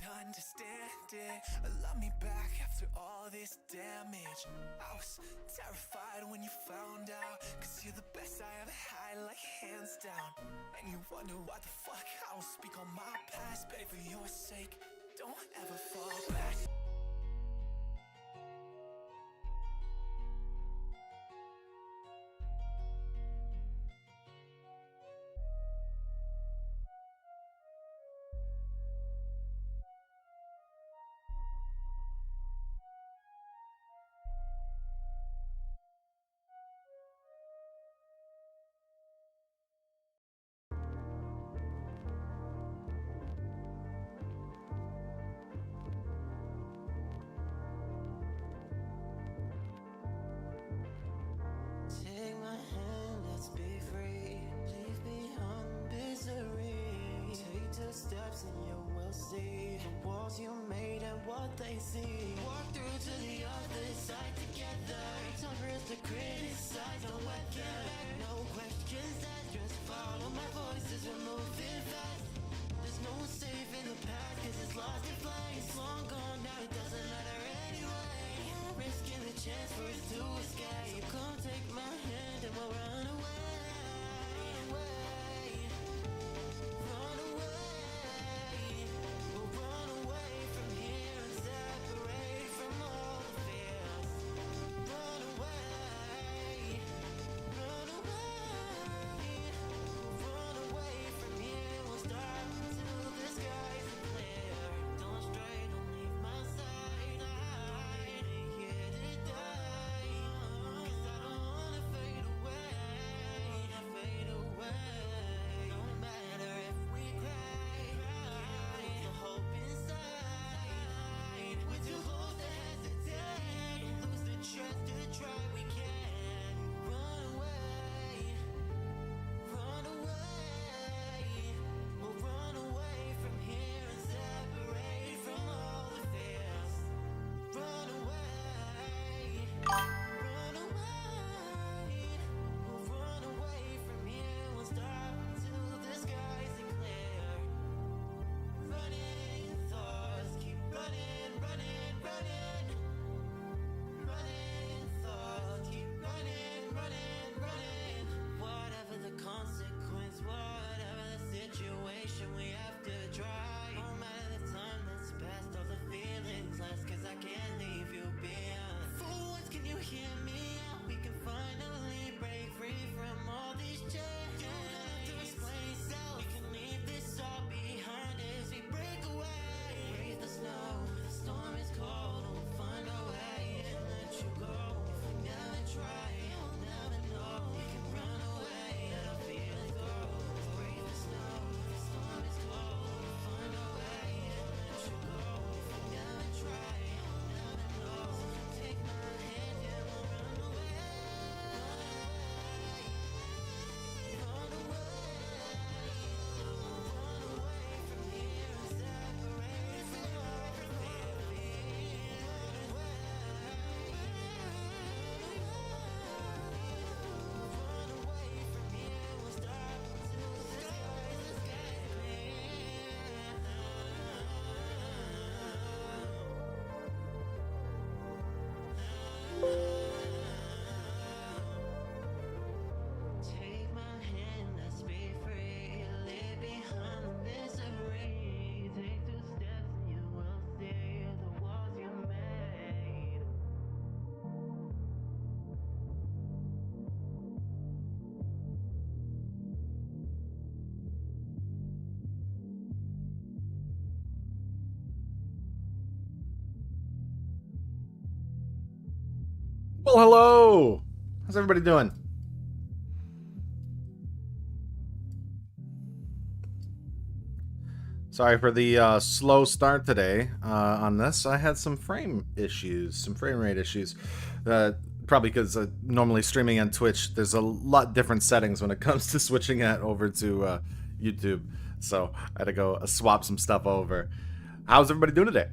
understand it. Love me back after all this damage. I was terrified when you found out, cause you're the best I ever had, like hands down. And you wonder why the fuck I don't speak on my past. Baby, for your sake, don't ever fall back. Take my hand, let's be free. Leave behind misery. Take 2 steps and you will see the walls you made and what they see. Walk through to the other side together. Time for us to criticize the weather. No questions asked, just follow my voices. We're moving fast. There's no one safe in the past, cause it's lost in flames. It's long gone now, it doesn't matter anyway. Risking the chance for us to escape. Come take my hand and we'll run away. Run away. We'll run away from here and separate from all the fears. Run away. Run away. We'll run away from here. We'll start until the skies are clear. Don't stray, don't leave my side. I ain't here to die. Cause I don't wanna fade away. Fade away. No matter if we cry. There's a hope inside. We're too close to hesitate. Lose the trust to try, we can. Run away. Run away. We'll run away from here and separate from all the fears. Run away. Run away. We'll run away from here. We'll stop until the skies are clear. Running thoughts keep running, running, running. Running thoughts keep running, running, running. Whatever the consequence, whatever the situation, we have to try. No matter the time that's passed, all the feelings last, cause I can't leave you behind. For once, can you hear me out? We can finally break free from all these chains. You don't have to explain yourself. We can leave this all behind as we break away. Breathe the snow, the storm is cold. We'll find our way and let you go. If we never try, we'll never know. We can run away, let our feelings go. Breathe the snow, the storm is cold. We'll find our way and let you go. If we never try, we'll never know. Take my hand and we'll run away. Run away. We'll run away from here and separate from all the fears. Run away. Run away from here. We'll stop until the skies are clear. Take my hand, let's be free. Leave behind the misery. Take 2 steps and you will see the walls you made. Well, hello. How's everybody doing? Sorry for the slow start today on this. I had some frame issues, some frame rate issues. Probably because normally streaming on Twitch, there's a lot different settings when it comes to switching it over to YouTube. So I had to go swap some stuff over. How's everybody doing today?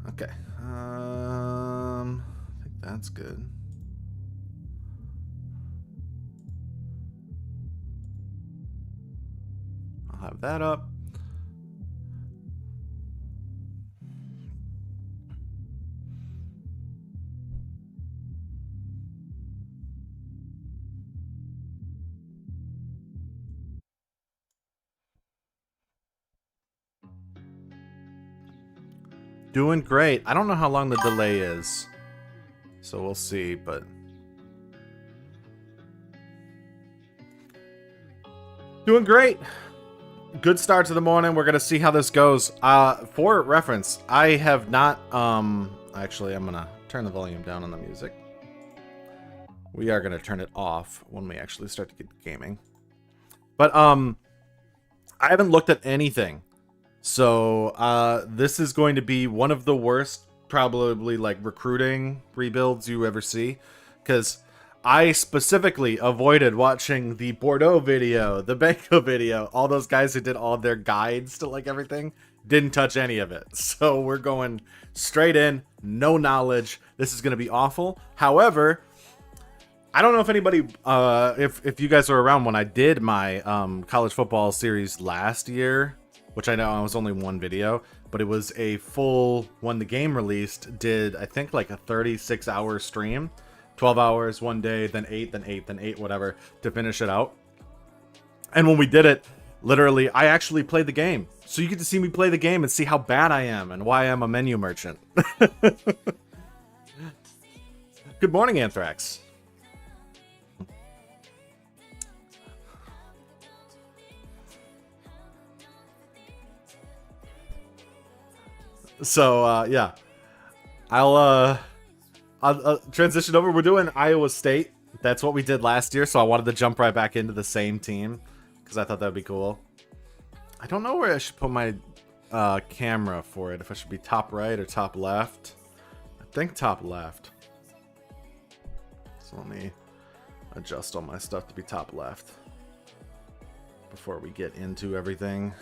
Okay. I think that's good. have that up. Doing great. I don't know how long the delay is, so we'll see, but doing great. Good start to the morning. We're gonna see how this goes. For reference, I have not actually I'm gonna turn the volume down on the music. We are gonna turn it off when we actually start to get gaming. But I haven't looked at anything. So this is going to be one of the worst, probably, like, recruiting rebuilds you ever see, because I specifically avoided watching the Bordeaux video, the Banco video, all those guys who did all their guides to, like, everything. Didn't touch any of it. So we're going straight in, no knowledge. This is going to be awful. However, I don't know if anybody, if you guys were around when I did my college football series last year, which I know I was only one video, but it was a full, when the game released, did, I think, like a 36-hour stream. 12 hours one day, then 8, then 8, then 8, whatever, to finish it out. And when we did it, literally, I actually played the game. So you get to see me play the game and see how bad I am and why I'm a menu merchant. Good morning, Anthrax. So, yeah. I'll transition over. We're doing Iowa State. That's what we did last year, so I wanted to jump right back into the same team, because I thought that would be cool. I don't know where I should put my camera for it, if I should be top right or top left. I think top left. So let me adjust all my stuff to be top left before we get into everything.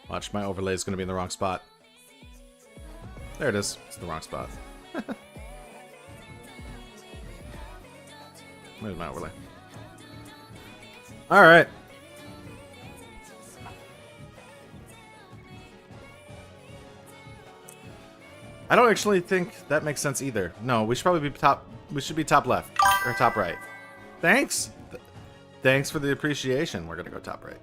Watch, my overlay is going to be in the wrong spot. There it is. It's in the wrong spot. Where's my overlay? All right. I don't actually think that makes sense either. No, we should probably be top. We should be top left or top right. Thanks. Thanks for the appreciation. We're gonna go top right.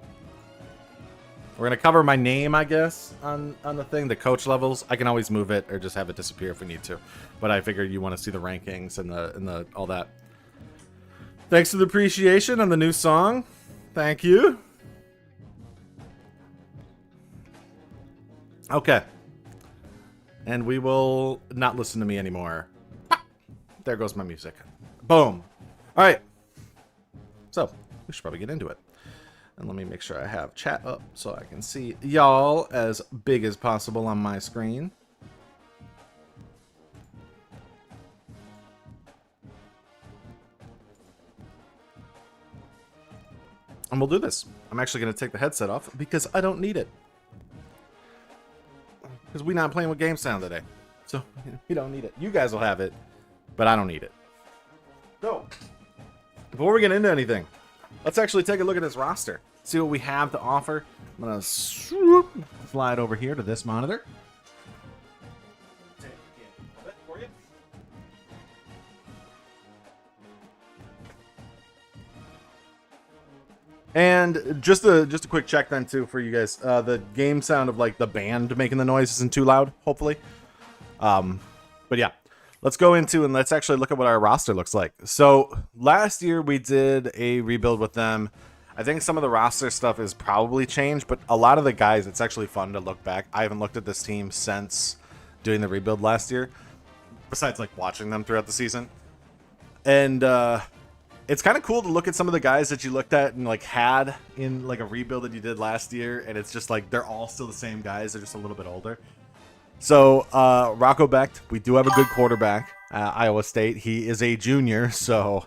We're gonna cover my name, I guess, on the thing, the coach levels. I can always move it or just have it disappear if we need to. But I figured you want to see the rankings and the all that. Thanks for the appreciation on the new song. Thank you. Okay. And we will not listen to me anymore. There goes my music. Boom. All right. So we should probably get into it. And let me make sure I have chat up so I can see y'all as big as possible on my screen. And we'll do this. I'm actually going to take the headset off because I don't need it. Because we're not playing with game sound today. So we don't need it. You guys will have it, but I don't need it. So, before we get into anything, let's actually take a look at this roster. See what we have to offer. I'm going to slide over here to this monitor. And just a quick check then too for you guys. The game sound of like the band making the noise isn't too loud, hopefully. But yeah, let's go into and let's actually look at what our roster looks like. So last year we did a rebuild with them. I think some of the roster stuff is probably changed, but a lot of the guys, it's actually fun to look back. I haven't looked at this team since doing the rebuild last year, besides like watching them throughout the season. And it's kind of cool to look at some of the guys that you looked at and like had in like a rebuild that you did last year, and it's just like they're all still the same guys. They're just a little bit older. So Rocco Becht, we do have a good quarterback, Iowa State. He is a junior, so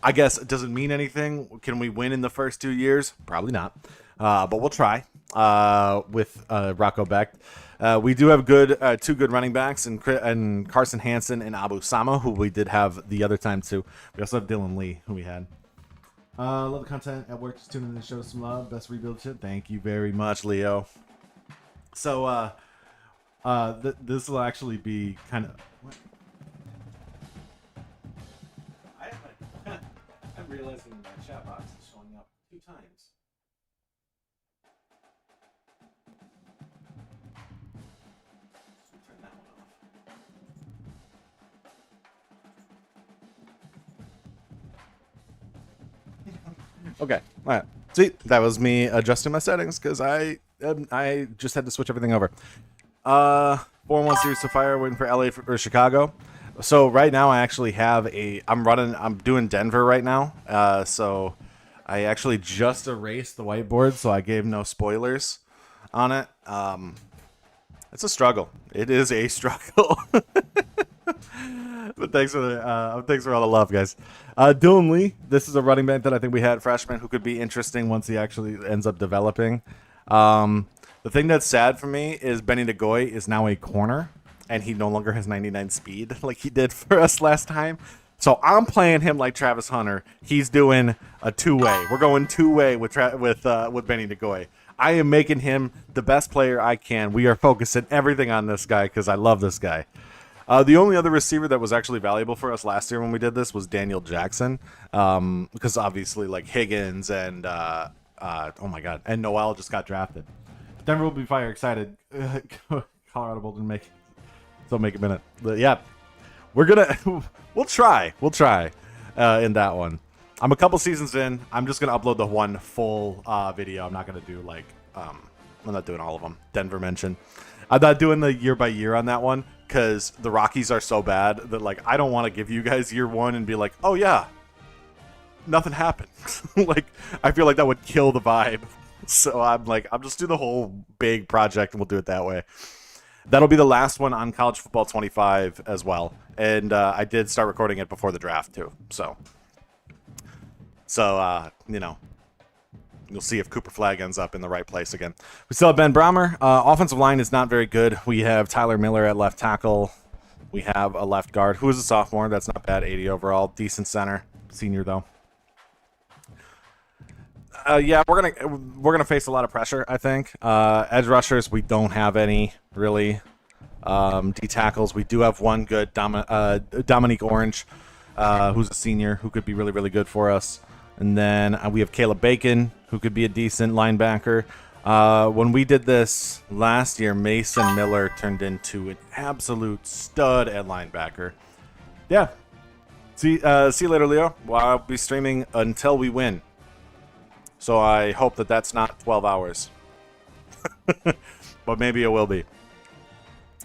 I guess it doesn't mean anything. Can we win in the first 2 years? Probably not, but we'll try. with Rocco Beck. We do have good two good running backs and Carson Hansen and Abu Sama, who we did have the other time too. We also have Dylan Lee, who we had. Love the content at work. Just tuning in to show some love. Best rebuild shit. Thank you very much, Leo. So this will actually be kind of. What? I'm realizing my chat box is showing up 2 times. Turn that one off. Okay, all right. See, that was me adjusting my settings because I just had to switch everything over. 4-1 Series of Fire, waiting for LA or Chicago. So right now I actually have I'm doing Denver right now. So I actually just erased the whiteboard, so I gave no spoilers on it. It's a struggle. It is a struggle. But thanks for all the love, guys. Dylan Lee, this is a running back that I think we had freshman who could be interesting once he actually ends up developing. The thing that's sad for me is Benny DeGoy is now a corner, and he no longer has 99 speed like he did for us last time. So I'm playing him like Travis Hunter. He's doing a 2-way. We're going 2-way with Benny DeGoy. I am making him the best player I can. We are focusing everything on this guy because I love this guy. The only other receiver that was actually valuable for us last year when we did this was Daniel Jackson, because obviously like Higgins and oh my god, and Noel just got drafted. Denver will be fire excited. Colorado Bowl didn't make it. So make a minute. But yeah, we'll try in that one. I'm a couple seasons in. I'm just gonna upload the one full video. I'm not gonna do like I'm not doing all of them. Denver mentioned. I'm not doing the year by year on that one because the Rockies are so bad that like I don't want to give you guys year one and be like, oh yeah, nothing happened. Like I feel like that would kill the vibe. So I'm like, I'll just do the whole big project and we'll do it that way. That'll be the last one on College Football 25 as well. And I did start recording it before the draft too. So you know, you'll see if Cooper Flagg ends up in the right place again. We still have Ben Brahmer. Offensive line is not very good. We have Tyler Miller at left tackle. We have a left guard who is a sophomore. That's not bad. 80 overall. Decent center. Senior though. Yeah, we're gonna face a lot of pressure, I think. Edge rushers, we don't have any really. D tackles, we do have one good, Dominique Orange, who's a senior, who could be really, really good for us. And then we have Caleb Bacon, who could be a decent linebacker. When we did this last year, Mason Miller turned into an absolute stud at linebacker. Yeah. See you later, Leo. Well, I'll be streaming until we win. So I hope that that's not 12 hours. But maybe it will be.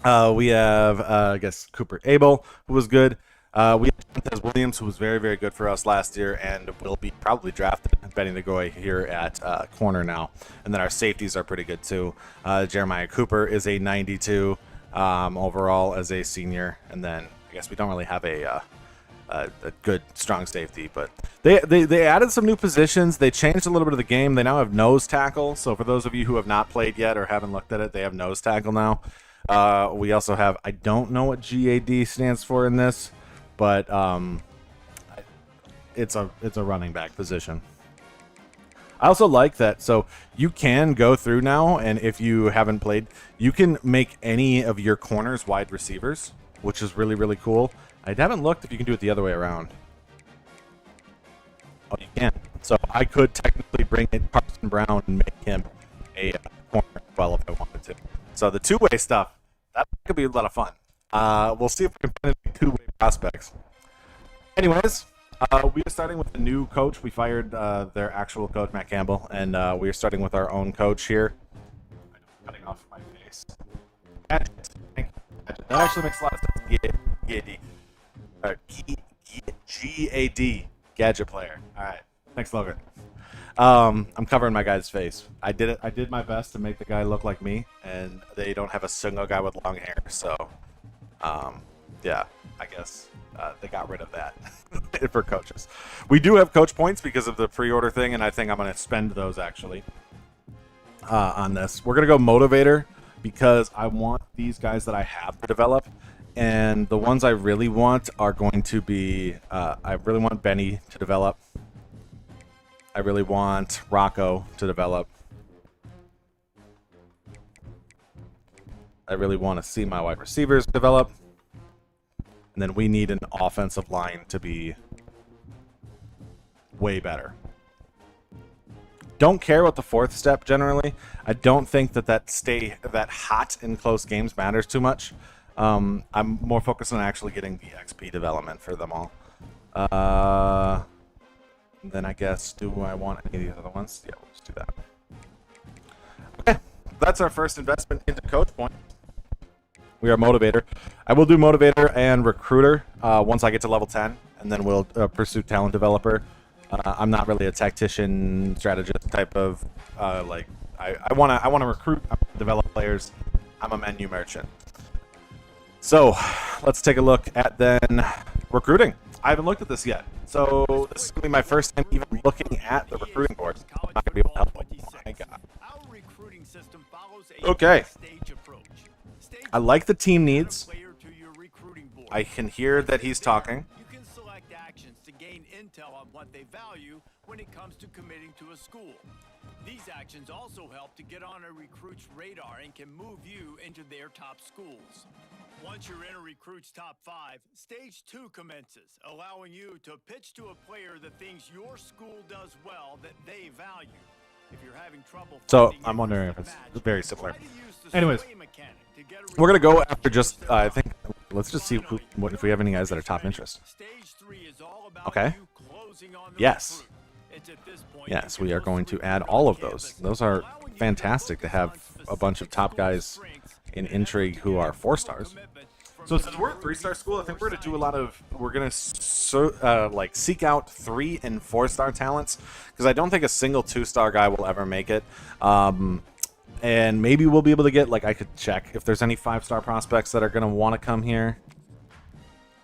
We have, I guess, Cooper Abel, who was good. We have Montez Williams, who was very, very good for us last year and will be probably drafted. Benny DeGoy here at corner now. And then our safeties are pretty good, too. Jeremiah Cooper is a 92 overall as a senior. And then I guess we don't really have a good, strong safety. But they added some new positions. They changed a little bit of the game. They now have nose tackle. So for those of you who have not played yet or haven't looked at it, they have nose tackle now. We also have, I don't know what GAD stands for in this, but it's a running back position. I also like that. So you can go through now, and if you haven't played, you can make any of your corners wide receivers, which is really, really cool. I haven't looked if you can do it the other way around. Oh, you can. So I could technically bring in Carson Brown and make him a corner as well if I wanted to. So the two-way stuff, that could be a lot of fun. We'll see if we can find any two-way prospects. Anyways, we are starting with a new coach. We fired their actual coach, Matt Campbell, and we are starting with our own coach here. I'm cutting off my face. Gadget. Thank you. Gadget. That actually makes a lot of sense. G-A-D. Gadget player. All right. Thanks, Logan. I'm covering my guy's face. I did my best to make the guy look like me, and they don't have a single guy with long hair. So, yeah, I guess they got rid of that for coaches. We do have coach points because of the pre-order thing, and I think I'm going to spend those actually. on this. We're gonna go motivator because I want these guys that I have to develop, and the ones I really want are going to be. I really want Benny to develop. I really want Rocco to develop. I really want to see my wide receivers develop. And then we need an offensive line to be way better. Don't care about the fourth step generally. I don't think that hot in close games matters too much. I'm more focused on actually getting the XP development for them all. Then I guess, do I want any of these other ones? Yeah, we'll just do that. Okay, that's our first investment into Coach Point. We are Motivator. I will do Motivator and Recruiter once I get to level 10, and then we'll pursue Talent Developer. I'm not really a tactician, strategist type of, I want to recruit, develop players. I'm a menu merchant. So, let's take a look at then recruiting. I haven't looked at this yet. So, this is going to be my first time even looking at the recruiting board. I'm not going to be able to help. Oh my God. Okay. I like the team needs. I can hear that he's talking. You can select actions to gain intel on what they value when it comes to committing to a school. These actions also help to get on a recruit's radar and can move you into their top schools. Once you're in a recruit's top 5, stage 2 commences, allowing you to pitch to a player the things your school does well that they value. If you're having trouble, so I'm wondering if it's very similar. Anyways, we're gonna go after just I think let's just see if we have any guys that are top interest. Okay. Yes. Yes, we are going to add all of those. Those are fantastic to have a bunch of top guys in Intrigue who are 4 stars. So since we're a 3-star school, I think we're going to do a lot of, we're going to like seek out 3 and 4-star talents, because I don't think a single 2-star guy will ever make it. And maybe we'll be able to get, like, I could check if there's any 5-star prospects that are going to want to come here.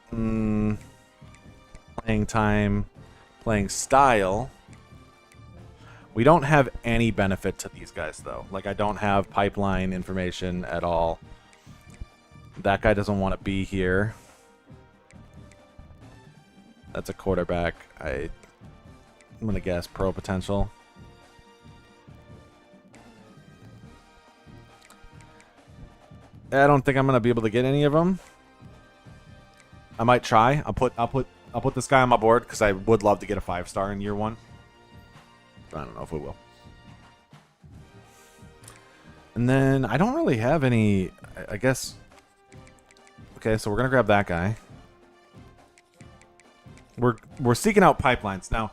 Playing time, playing style. We don't have any benefit to these guys, though. Like, I don't have pipeline information at all. That guy doesn't want to be here. That's a quarterback. I'm going to guess pro potential. I don't think I'm going to be able to get any of them. I might try. I'll put this guy on my board because I would love to get a 5-star in year 1. I don't know if we will. And then I don't really have any, I guess. Okay, so we're going to grab that guy. We're seeking out pipelines. Now,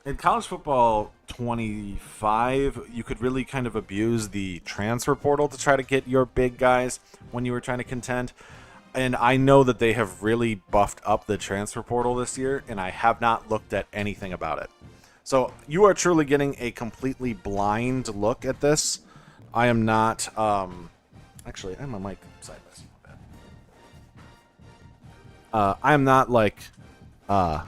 in college football 25, you could really kind of abuse the transfer portal to try to get your big guys when you were trying to contend. And I know that they have really buffed up the transfer portal this year, and I have not looked at anything about it. So you are truly getting a completely blind look at this. I am not, actually, I have my mic sideways. I am not like, I'm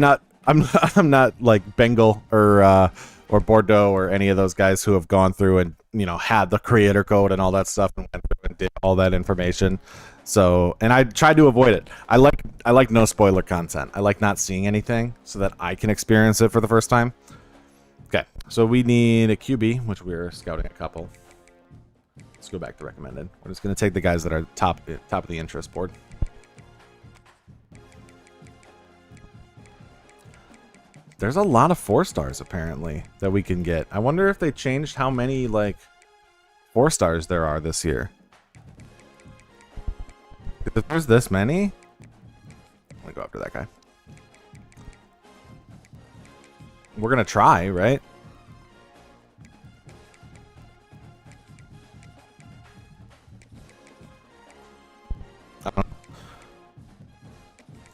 not like Bengal or Bordeaux or any of those guys who have gone through and, you know, had the creator code and all that stuff and went through and did all that information. So, and I tried to avoid it. I like no spoiler content. I like not seeing anything so that I can experience it for the first time. Okay, so we need a QB, which we're scouting a couple. Let's go back to recommended. We're just going to take the guys that are top of the interest board. There's a lot of 4-stars apparently that we can get. I wonder if they changed how many like 4-stars there are this year. If there's this many, I'm gonna go after that guy. We're gonna try, right?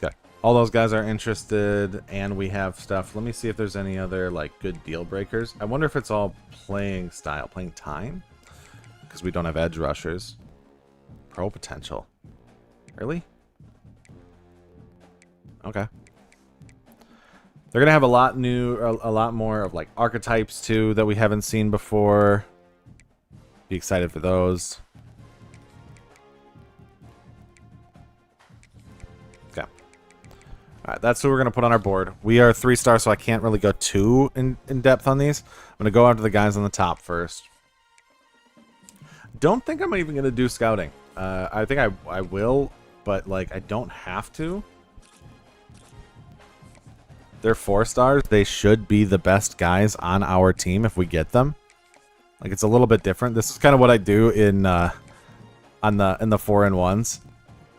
Okay, all those guys are interested, and we have stuff. Let me see if there's any other like good deal breakers. I wonder if it's all playing style, playing time, because we don't have edge rushers. Pro potential. Really? Okay. They're gonna have a lot more of like archetypes too that we haven't seen before. Be excited for those. Okay. Alright, that's who we're gonna put on our board. We are 3-star, so I can't really go too in depth on these. I'm gonna go after the guys on the top first. Don't think I'm even gonna do scouting. I think I will, but like I don't have to. They're 4-stars. They should be the best guys on our team if we get them. Like it's a little bit different. This is kind of what I do in the 4-in-1s.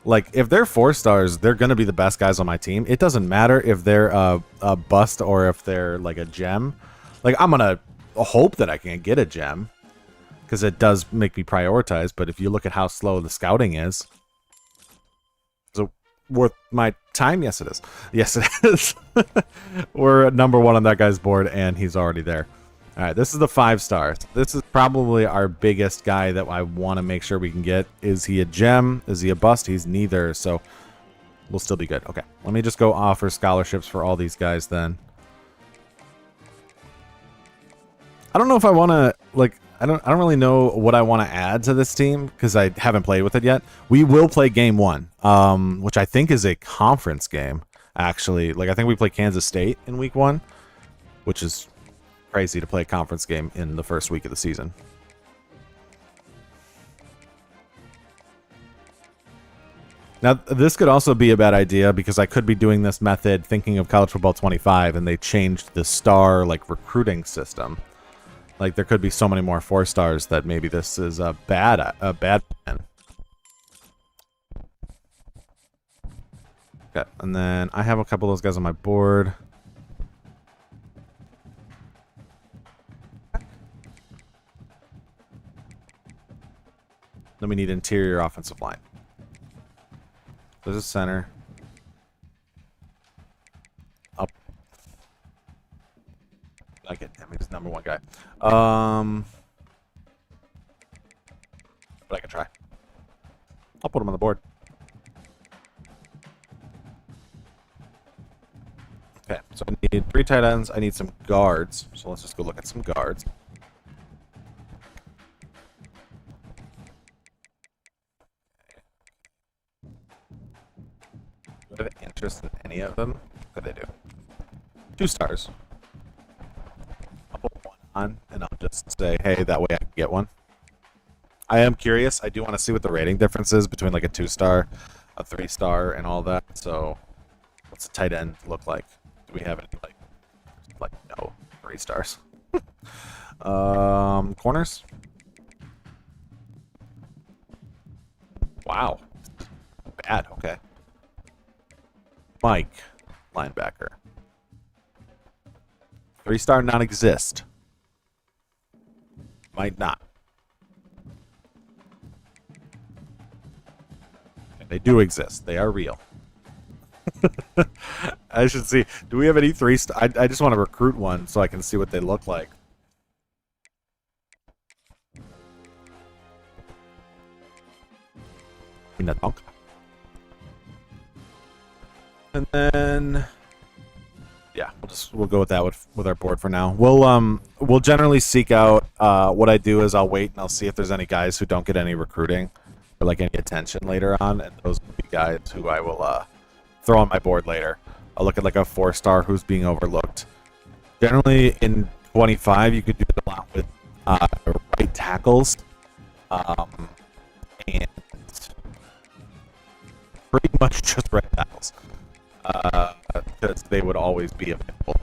Like if they're 4-stars, they're gonna be the best guys on my team. It doesn't matter if they're a bust or if they're like a gem. Like I'm gonna hope that I can get a gem because it does make me prioritize. But if you look at how slow the scouting is. Worth my time? Yes, it is. Yes, it is. We're number 1 on that guy's board, and he's already there. All right, this is the 5-stars. This is probably our biggest guy that I want to make sure we can get. Is he a gem? Is he a bust? He's neither, so we'll still be good. Okay, let me just go offer scholarships for all these guys then. I don't know if I want to, like, I don't really know what I want to add to this team because I haven't played with it yet. We will play game 1, which I think is a conference game, actually. Like, I think we play Kansas State in week 1, which is crazy to play a conference game in the first week of the season. Now, this could also be a bad idea because I could be doing this method thinking of College Football 25, and they changed the star, like, recruiting system. Like, there could be so many more 4-stars that maybe this is a bad plan. Okay, and then I have a couple of those guys on my board. Then we need interior offensive line. There's a center. Up. I get him. He's number 1 guy. But I can try. I'll put him on the board. Okay, so I need 3 tight ends. I need some guards. So let's just go look at some guards. Do I have interest in any of them? What do they do? 2 stars. I'll put 1 on, and I'll just say, hey, that way I can get 1. I am curious. I do want to see what the rating difference is between like a 2-star, a 3-star, and all that. So, what's a tight end look like? Do we have any like no 3 stars? Corners. Wow, bad. Okay. Mike, linebacker. 3-star non-exist. Might not. They do exist. They are real. I should see. Do we have any 3-star? I just want to recruit one so I can see what they look like. And then, yeah, we'll go with that with our board for now. We'll generally seek out. What I do is I'll wait and I'll see if there's any guys who don't get any recruiting or like any attention later on, and those will be guys who I will throw on my board later. I'll look at like a 4-star who's being overlooked. Generally in 25, you could do it a lot with right tackles, and pretty much just right tackles. Because they would always be available.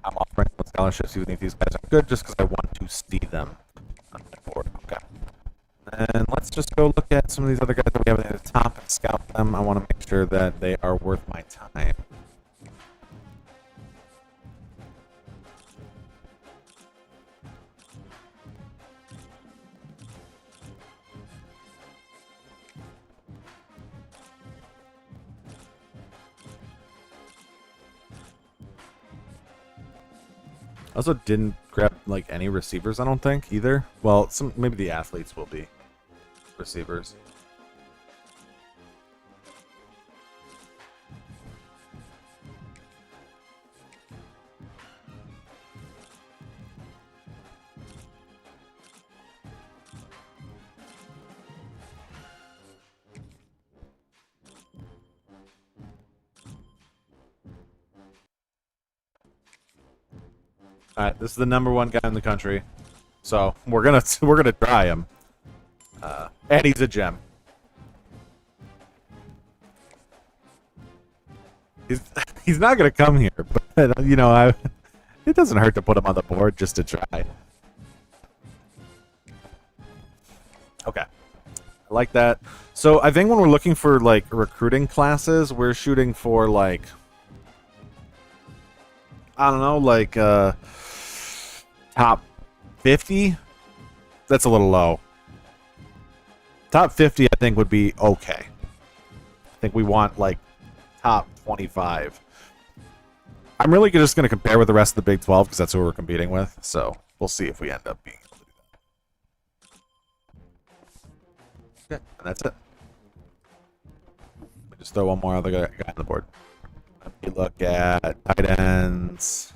I'm offering scholarships even if these guys are good, just because I want to see them on my board. Okay. And let's just go look at some of these other guys that we have at the top and scout them. I want to make sure that they are worth my time. I also didn't grab like any receivers, I don't think, either. Well, maybe the athletes will be receivers. All right, this is the #1 guy in the country, so we're gonna try him. And he's a gem. He's not gonna come here, but you know, it doesn't hurt to put him on the board just to try. Okay, I like that. So I think when we're looking for like recruiting classes, we're shooting for like, I don't know, like top 50. That's a little low. Top 50, I think, would be okay. I think we want like top 25. I'm really just going to compare with the rest of the Big 12 because that's who we're competing with. So we'll see if we end up being able to do that. Okay, and that's it. Let me just throw one more other guy on the board. Let me look at tight ends.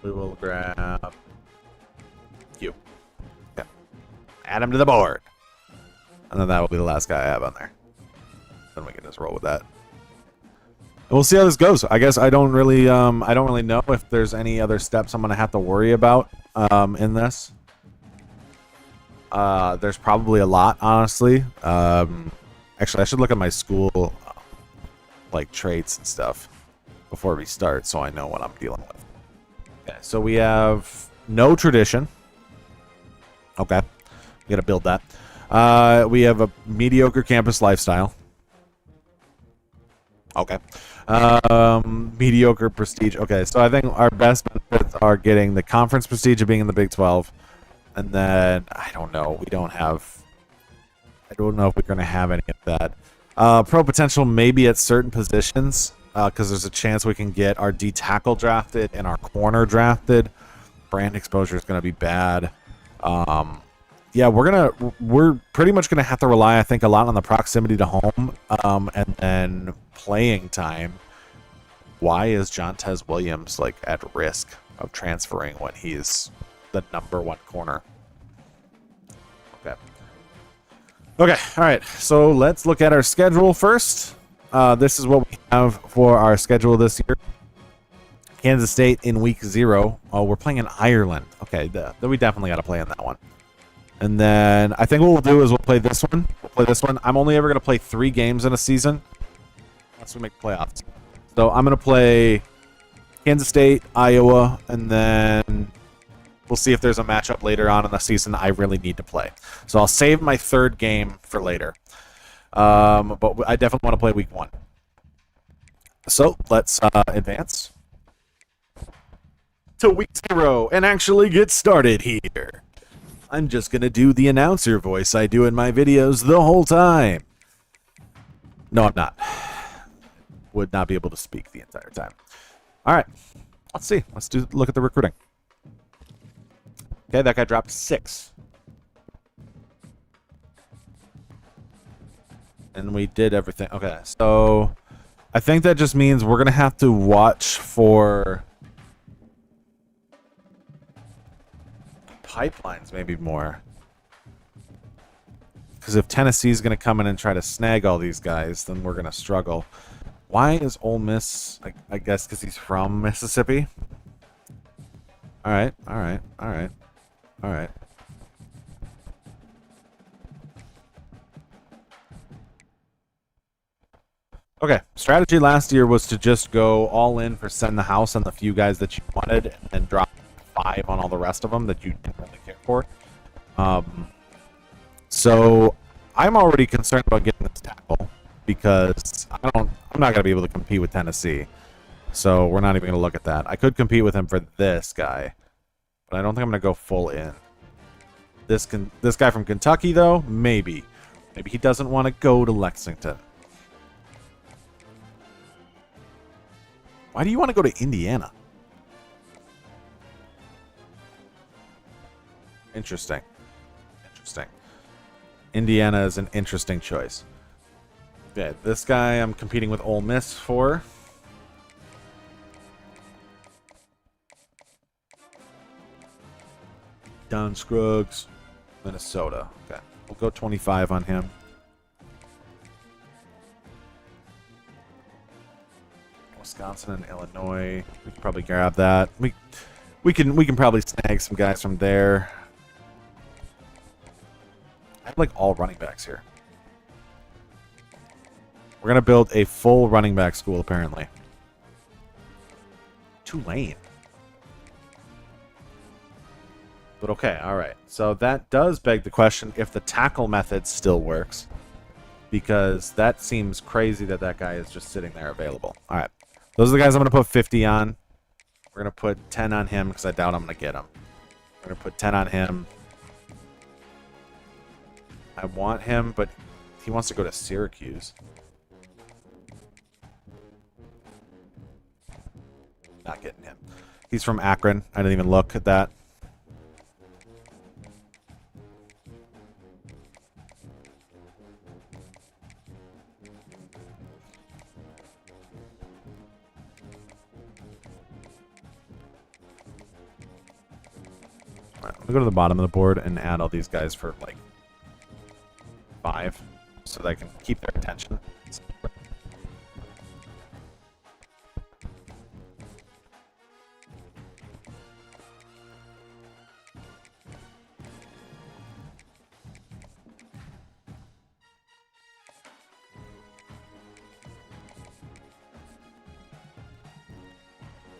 We will grab you. Okay. Add him to the board. And then that will be the last guy I have on there. Then we can just roll with that. And we'll see how this goes. I guess I don't really know if there's any other steps I'm gonna have to worry about in this. There's probably a lot, honestly. Actually, I should look at my school like traits and stuff before we start so I know what I'm dealing with. Okay, so we have no tradition. Okay, we gotta build that. We have a mediocre campus lifestyle. Okay. Mediocre prestige. Okay, so I think our best benefits are getting the conference prestige of being in the Big 12. And then, I don't know, I don't know if we're going to have any of that. Pro potential maybe at certain positions, because there's a chance we can get our D tackle drafted and our corner drafted. Brand exposure is going to be bad. Yeah, we're pretty much going to have to rely, I think, a lot on the proximity to home, and then playing time. Why is Jontez Williams like at risk of transferring when he's the #1 corner? Okay. All right. So let's look at our schedule first. This is what we have for our schedule this year. Kansas State in week 0. Oh, we're playing in Ireland. Okay, we definitely got to play in that one. And then I think what we'll do is we'll play this one. I'm only ever going to play 3 games in a season once we make playoffs. So I'm going to play Kansas State, Iowa, and then we'll see if there's a matchup later on in the season I really need to play. So I'll save my 3rd game for later. But I definitely want to play week 1. So let's advance to week 0 and actually get started here. I'm just going to do the announcer voice I do in my videos the whole time. No, I'm not. Would not be able to speak the entire time. All right. Let's see. Let's look at the recruiting. Okay, that guy dropped 6. And we did everything. Okay, so I think that just means we're going to have to watch for pipelines maybe more. Because if Tennessee's going to come in and try to snag all these guys, then we're going to struggle. Why is Ole Miss, I guess because he's from Mississippi? All right. Okay, strategy last year was to just go all in for send the house on the few guys that you wanted and then drop 5 on all the rest of them that you didn't really care for. So I'm already concerned about getting this tackle because I'm not going to be able to compete with Tennessee. So we're not even going to look at that. I could compete with him for this guy, but I don't think I'm going to go full in. This guy from Kentucky, though, maybe. Maybe he doesn't want to go to Lexington. Why do you want to go to Indiana? Interesting. Indiana is an interesting choice. Okay, this guy I'm competing with Ole Miss for. Don Scruggs, Minnesota. Okay, we'll go 25 on him. Wisconsin and Illinois. We can probably grab that. We can probably snag some guys from there. I have like all running backs here. We're gonna build a full running back school apparently. Tulane. But okay, all right. So that does beg the question if the tackle method still works, because that seems crazy that that guy is just sitting there available. All right, those are the guys I'm going to put 50 on. We're going to put 10 on him because I doubt I'm going to get him. We're going to put 10 on him. I want him, but he wants to go to Syracuse. Not getting him. He's from Akron. I didn't even look at that. I'll go to the bottom of the board and add all these guys for like 5 so that I can keep their attention.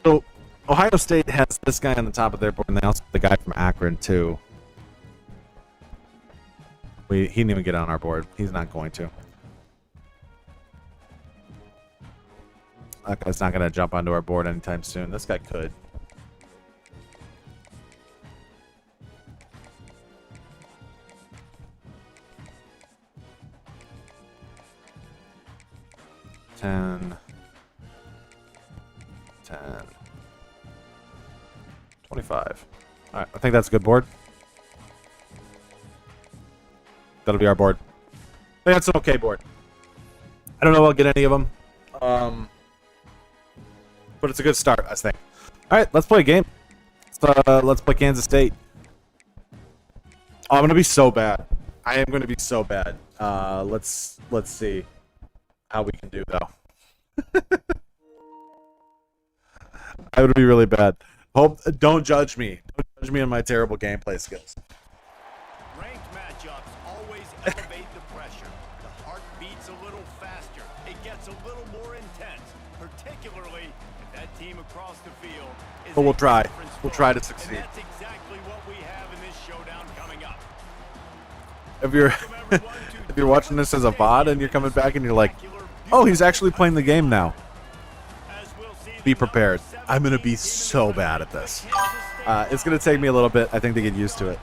So Ohio State has this guy on the top of their board, and they also have the guy from Akron, too. He didn't even get on our board. He's not going to. That guy's not going to jump onto our board anytime soon. This guy could. $10. 25. All right, I think that's a good board. That'll be our board. I think that's an okay board. I don't know if I'll get any of them. But it's a good start, I think. All right, let's play a game. Let's play Kansas State. Oh, I'm going to be so bad. I am going to be so bad. Let's see how we can do, though. I would be really bad. Don't judge me. Don't judge me on my terrible gameplay skills. Ranked matchups always elevate the pressure. The heart beats a little faster. It gets a little more intense, particularly if that team across the field is But we'll try. different We'll squad. try to And succeed. that's exactly what we have in this showdown coming up. If you're watching this as a VOD and you're coming back and you're like, oh, he's actually playing the game now. Be prepared. I'm going to be so bad at this. It's going to take me a little bit, I think, to get used to it.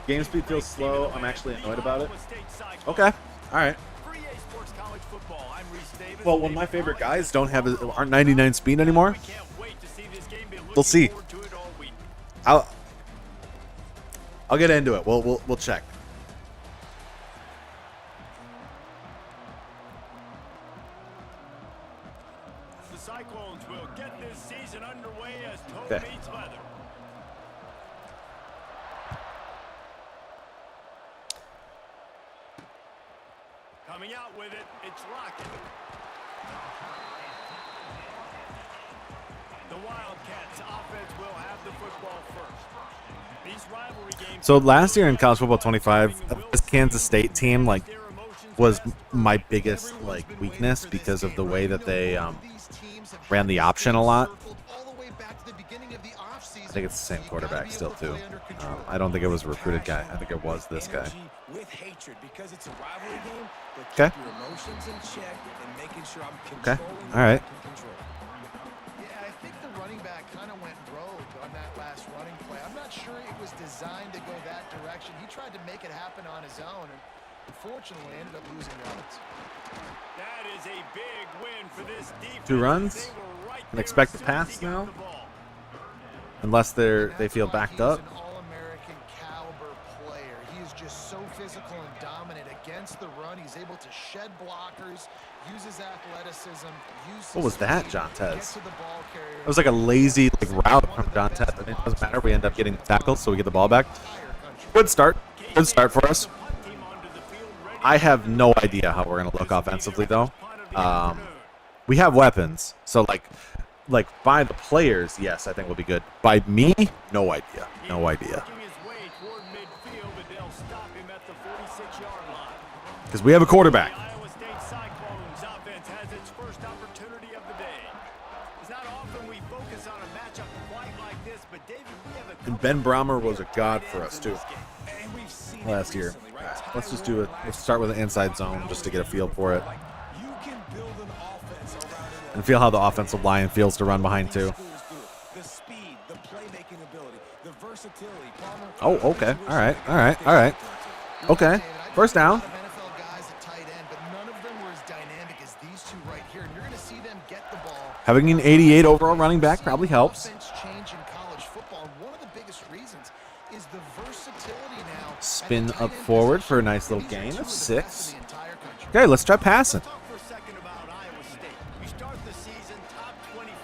Game speed feels slow. I'm actually annoyed about it. Okay. All right. Well, when my favorite guys aren't 99 speed anymore, we'll see. I'll get into it. We'll check. The Cyclones will get this season underway as toe Okay. meets leather. Coming out with it, it's Lockett. The Wildcats offense will have the football first. These rivalry games. So last year in College Football 25, this Kansas State team was my biggest weakness because of the way that they ran the option a lot. I think it's the same quarterback still too. I don't think it was a recruited guy. I think it was this guy. Okay. Okay. All right. Yeah, I think the running back kind of went rogue on that last running play. I'm not sure it was designed to go that direction. He tried to make it happen on his own, and unfortunately ended up losing yards. That is a big win for this defense. 2 runs. They were right Can there expect as a soon as pass he got now. the ball. Unless they feel backed up. He's an all-American caliber player. He is just so physical and dominant against the run. He's able to shed blockers, use his athleticism, use What was his that, speed, John get Tez? to the ball carrier. It was like a lazy route from John Tez. I mean, it doesn't matter. We end up getting the tackle, so we get the ball back. Good start. Good start for us. I have no idea how we're going to look offensively, though. we have weapons. So like by the players, yes, I think will be good. By me, no idea. No idea. Working his way toward midfield, but they'll stop him at the 46-yard line. Because we have a quarterback. The Iowa State Cyclones offense has its first opportunity of the day. It's not often we focus on a matchup quite like this, but David, we have a And Ben Brahmer was a god for us too and we've seen last year. Let's just do it. Let's start with an inside zone just to get a feel for it. You can build an offense around it. And feel how the offensive line feels to run behind too. The speed, the playmaking ability, the versatility. Oh, okay. All right. All right. All right. Okay. First down. NFL guys at tight end, but none of them were as dynamic as these two right here. And you're going to see them get the ball. Having an 88 overall running back probably helps. Offense change in college football. And one of the biggest reasons is the versatility now. at the Spin tight up end forward position. for a nice little These are gain two of the best 6. in the entire country. Okay, let's try passing. Talk for a second about Iowa State. We start the season top 25.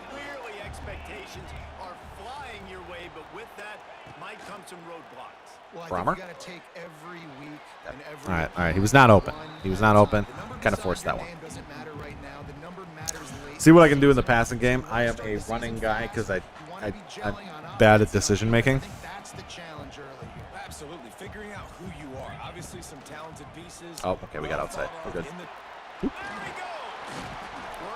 Clearly, expectations are flying your way, but with that might come some roadblocks. Well, I Brahmer? think you got to take every week and every All right, all right. He was not open. He was not open. The number Kind of beside forced your that one. name doesn't matter right now. The number matters late. See what I can do in the passing game. I am a running guy because I'm bad at decision making. I think that's the challenge early here. Absolutely. Figuring out who you are. Obviously, some talented pieces. Oh, okay, we got outside. We're good. In the- There we go.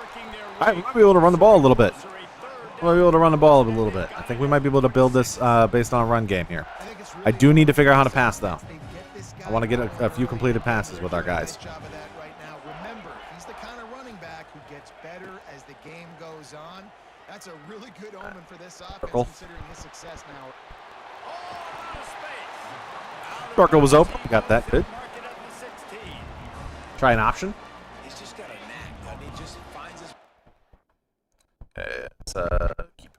Working their All right, we way might be able to run the ball a little bit. for a third We might be able to run the ball a little bit. I think we might be able to build this based on a run game here. I think it's I do need to figure out how to pass though. they get this guy I want to get going. a few completed passes with our guys. Nice job of that right now. Remember, he's the kind of running back who gets better as the game goes on. That's a really good omen for this offense, Circle. considering his success now. out of space. Circle was open. Got that. Good. Mark it at the 16. Try an option. He's just got a knack, doesn't he? Just finds his It's keep.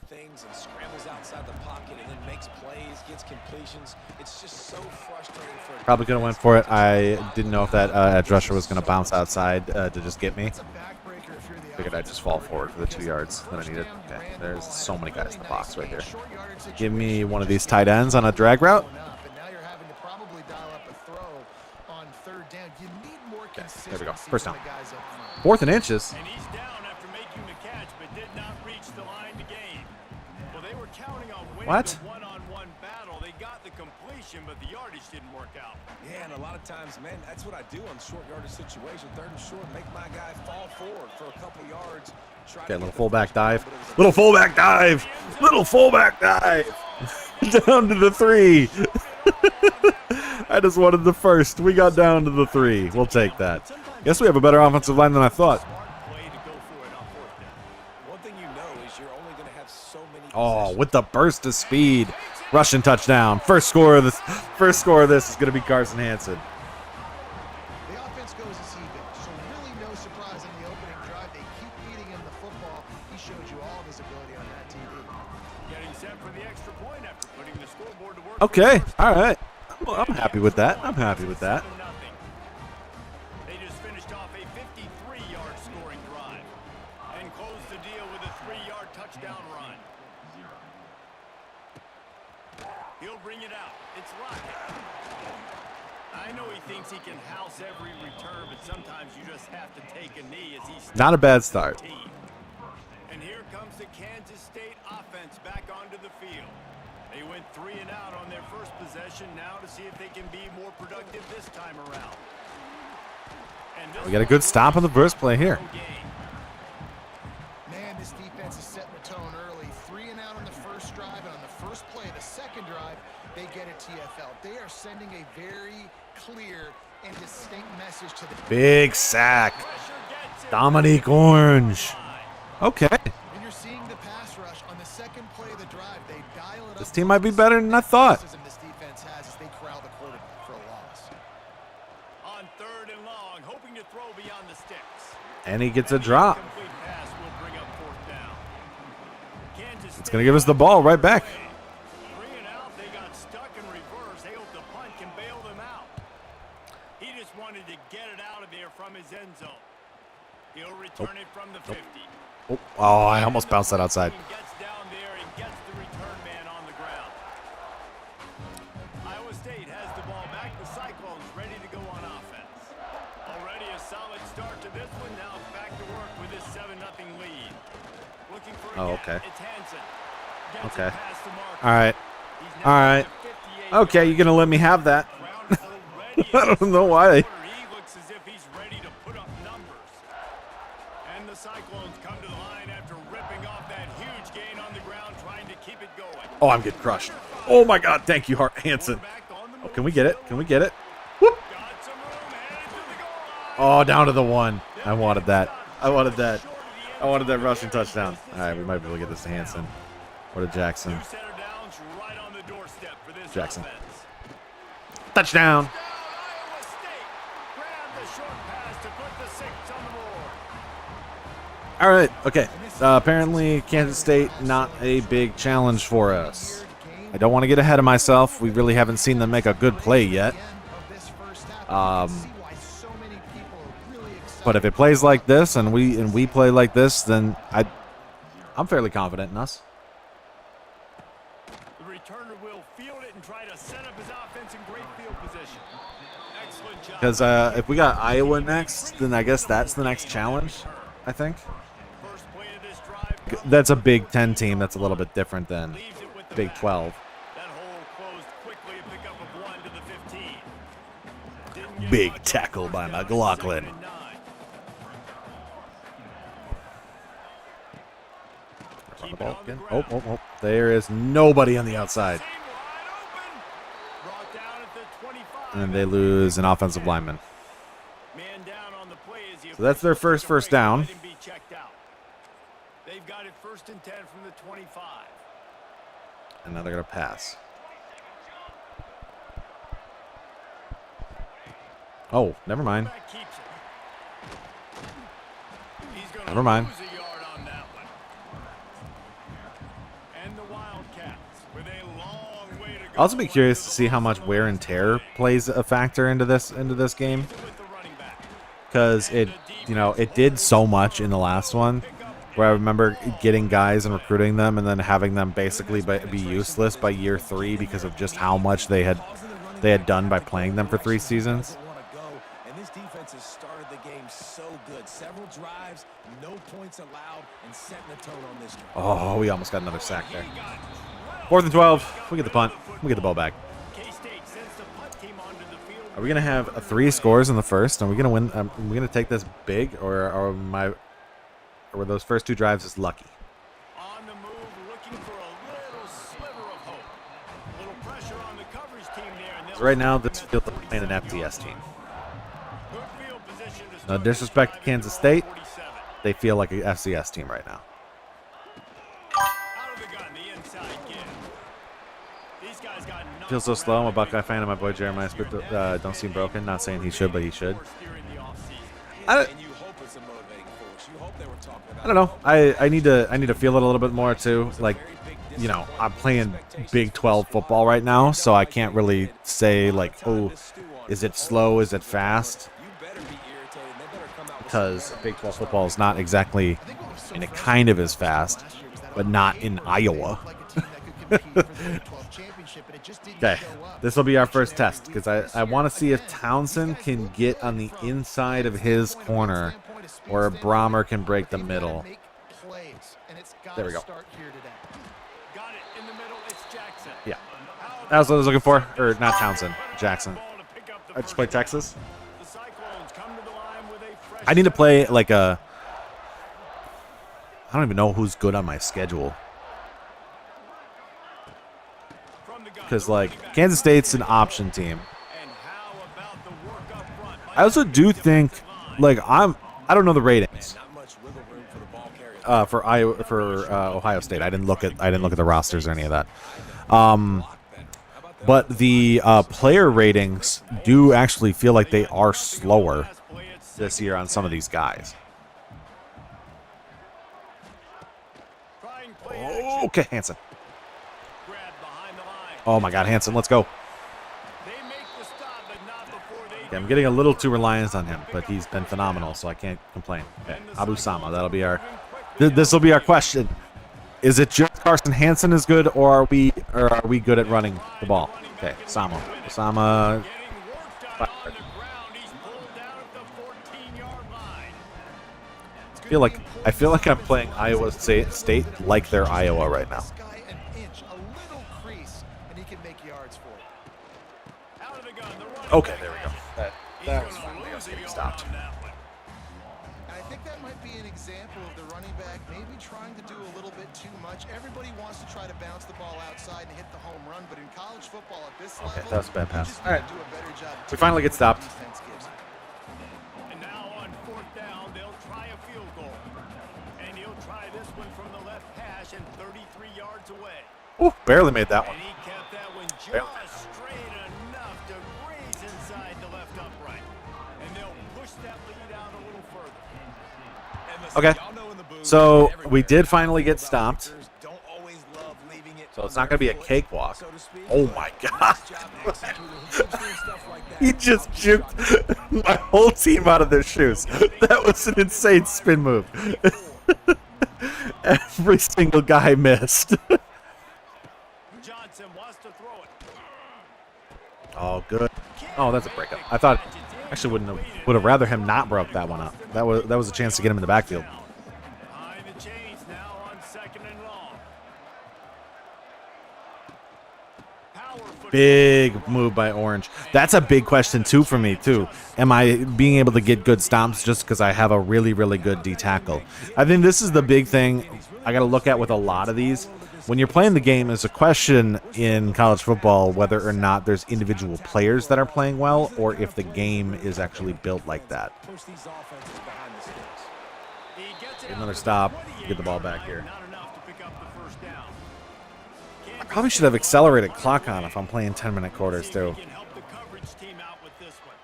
things and scrambles outside the pocket and then makes plays, gets completions. It's just so frustrating for a Probably could have went for it. I didn't know if that edge rusher was going to bounce outside to just get me. It's a backbreaker if you're the Figured I'd just fall forward for the 2 yards that I needed. Okay, there's so many guys in the box right here. short yardage Give me situation one of where these tight ends on a drag route. going up, and now you're having to probably dial up a throw on third down. You need more consistency there we go. First from down. the guys up front. 4th and inches. And he's down after making the catch, but did not reach the line to gain. Well, they were counting on winning What? the one-on-one battle. They got the completion, but the yardage didn't work out. Yeah, and a lot of times, man, that's what I do on short yardage situation. 3rd and short, make my guy fall forward for a couple yards. Try Okay, to little get the fullback first down, dive. but it was a- Little fullback dive. Little fullback dive. Down to the 3. I just wanted the first. We got down to the 3. We'll take that. Guess we have a better offensive line than I thought. Smart play to go for it on 4th down. One thing you know is you're only going to have so many Oh, possessions. with the burst of speed. Russian touchdown. First score of this is going to be Carson Hansen. The offense goes as he goes, so really no surprise in the opening drive. They keep feeding him the football. He showed you all of his ability on that TV. Getting set for the extra point after putting the scoreboard to work. Okay, all right. I'm happy with that. I'm happy with that. 7-0. They just finished off a 53-yard scoring drive and closed the deal with a 3-yard touchdown run. He'll bring it out. It's Lockett. I know he thinks he can house every return, but sometimes you just have to take a knee as he's Not a bad start. team. And here comes the Kansas State offense back onto the field. They went 3 and out on their first possession. Now to see if they can be more productive this time around. And this We got a good stop on the first play here. game. Man, this defense is setting the tone early. 3 and out on the first drive, and on the first play of the second drive, they get a TFL. They are sending a very clear and distinct message to the Big sack. Pressure gets him. Dominique Orange. Okay. And you're seeing the pass rush on the second play of the drive. They dial it This up. team might be better than I thought. This defense has as they corral the quarterback for a loss. On 3rd and long, hoping to throw beyond the sticks. And he gets a drop. Complete pass will bring up 4th down. Kansas It's going to give us the ball right back. 3 and out, they got stuck in reverse. They hope the punt can bail them out. He just wanted to get it out of there from his end zone. He'll return it from the 50. Oh, I almost bounced that outside. He gets down there and gets the return man on the ground. Iowa State has the ball back. The Cyclones ready to go on offense. Already a solid start to this one. Now back to work with this 7-0 lead. Looking for a Oh, gap. okay. It's Hansen. Gets Okay. it past the marker. All right. He's All now right. at 58 Okay, you're gonna let me have that. Brown already in I don't the know why. quarter. He looks as if he's ready to put up numbers. And the Cyclones come to the line after ripping off that huge gain on the ground, trying to keep it going. Oh, I'm getting crushed. Oh my God! Thank you, Hansen. Quarterback on the Oh, move. can we get it? Can we get it? Whoop. Got some room, headed to the goal line. Oh, down to the 1. I wanted that. I wanted that. I wanted that rushing touchdown. All right, we might be able to get this to Hansen or to Jackson. New center downs right on the doorstep for this Jackson. offense. Touchdown. Iowa State grabbed the short pass to put the 6 on the board. All right. Okay. Apparently, Kansas State not a big challenge for us. I don't want to get ahead of myself. We really haven't seen them make a good play yet. But if it plays like this and we play like this, then I'm fairly confident in us. The returner will field it and try to set up his offense in great field position. Excellent job. Because if we got Iowa next, then I guess that's the next challenge, I think. First play of this drive That's a Big 10 team. That's a little bit different than leaves it with the Big back. 12. That hole closed quickly, a pickup of 1 to the 15. Didn't get Big much tackle first by down, McLaughlin. 2nd and 9. Run the Keep it ball on the again. ground. Oh. There is nobody on the outside. Seam wide open. Brought down at the 25. And they lose an offensive lineman. Man down on the play as the So that's their officials take a first break and down. let him be checked out. They've got it 1st and 10 from the 25. And now they're going to pass. Oh, never mind. Back keeps it. He's gonna Never mind. lose a yard on that one. And the Wildcats with a long way to go. I'll also be curious to see how much wear and tear plays a factor into this game, With the running back. because it did so much in the last one, where I remember getting guys and recruiting them and then having them basically be useless by year 3 because of just how much they had done by playing them for 3 seasons. And this defense has started the game so good. Several drives, no points allowed, and setting the tone on this drive. Oh, we almost got another sack there. 4th and 12. We get the punt. We get the ball back. K-State sends the punt team onto the field. Are we gonna have 3 scores in the first? Are we gonna win? Are we gonna take this big, or were those first 2 drives just lucky? On the move, looking for a little sliver of hope. A little pressure on the coverage team there. And So right now, this feels like playing an FCS team. good field position to No start disrespect to this drive Kansas at State. 47. They feel like an FCS team right now. Out of the gun, the inside give. These guys got knocked Feels so slow. I'm a around Buckeye fan, and my boy Jeremiah Smith don't seem broken. Not saying he should, but he should. during the offseason. I And you hope it's a motivating force. You hope they were talking about don't know. I need to feel it a little bit more too. Like, I'm playing Big 12 football right now, so I can't really say like, oh, is it slow? Is it fast? you better be irritated. They better come out with Because Big 12 football is not exactly, and it kind of is fast, but not in Iowa. Okay, this will be our first test because I want to see if Townsend can get on the inside of his corner, or if Brahmer can break the middle. There we go. Got it in the middle. It's Jackson. Yeah, that's what I was looking for. Or not Townsend, Jackson. Ball to pick up the I just first played down. Texas. The Cyclones come to the line with a fresh I need to start. play like a. I don't even know who's good on my schedule. From the gun, Because, the like, running back. Kansas State's an option team. And how about the work up front? I also do think, like, I don't know the ratings not much wiggle room for the ball carrier. for Ohio State. I didn't look at the rosters or any of that. But the player ratings do actually feel like they are slower Last play at this year on some of these guys. trying play action. Okay, Hansen. Grab behind the line. Oh my God, Hansen, let's go. They make the stop, but not before they Okay, I'm getting a little too reliant on him, but he's been phenomenal, so I can't complain. Okay, Abu Sama, that'll be our. This will be our question. Is it just Carson Hansen is good, or are we good at running the ball? Okay, Sama. getting worked on the ground. He's pulled down at the I feel like I'm playing Iowa State like they're Iowa right now. This guy an inch, a little crease, and he can make yards for it. Out of the gun, the running Okay, back there we go. has it. That was He's finally gonna us lose getting a stopped. yard on that one. And I think that might be an example of the running back maybe trying to do a little bit too much. Everybody wants to try to bounce the ball outside and hit the home run, but in college football at this level, that was a bad you pass. just All need right. to do a better job We finally get stopped. defense gives you. And now on 4th down, they'll try a field goal. And he'll try this one from the left hash and 33 yards away. Ooh, barely made that one. And he kept that one Barely. just straight enough to graze inside the left upright. And they'll push that lead out a little further. Okay. So we did finally get stopped. So it's not going to be a cakewalk. Oh my god. He just juked my whole team out of their shoes. That was an insane spin move. Every single guy missed. Johnson wants to throw it. Oh, good. Oh, that's a breakup. I thought actually would have rather him not broke that one up. That was a chance to get him in the backfield. Behind the chains now on 2nd and long. Power football. Big move by Orange. That's a big question too for me too. Am I being able to get good stomps just because I have a really, really good D tackle? I think this is the big thing I got to look at with a lot of these. When you're playing the game, is a question in college football whether or not there's individual players that are playing well or if the game is actually built like that. Get another stop. Get the ball back here. Not enough to pick up the first down. I probably should have accelerated clock on if I'm playing 10-minute quarters too. He can help the coverage team out with this one.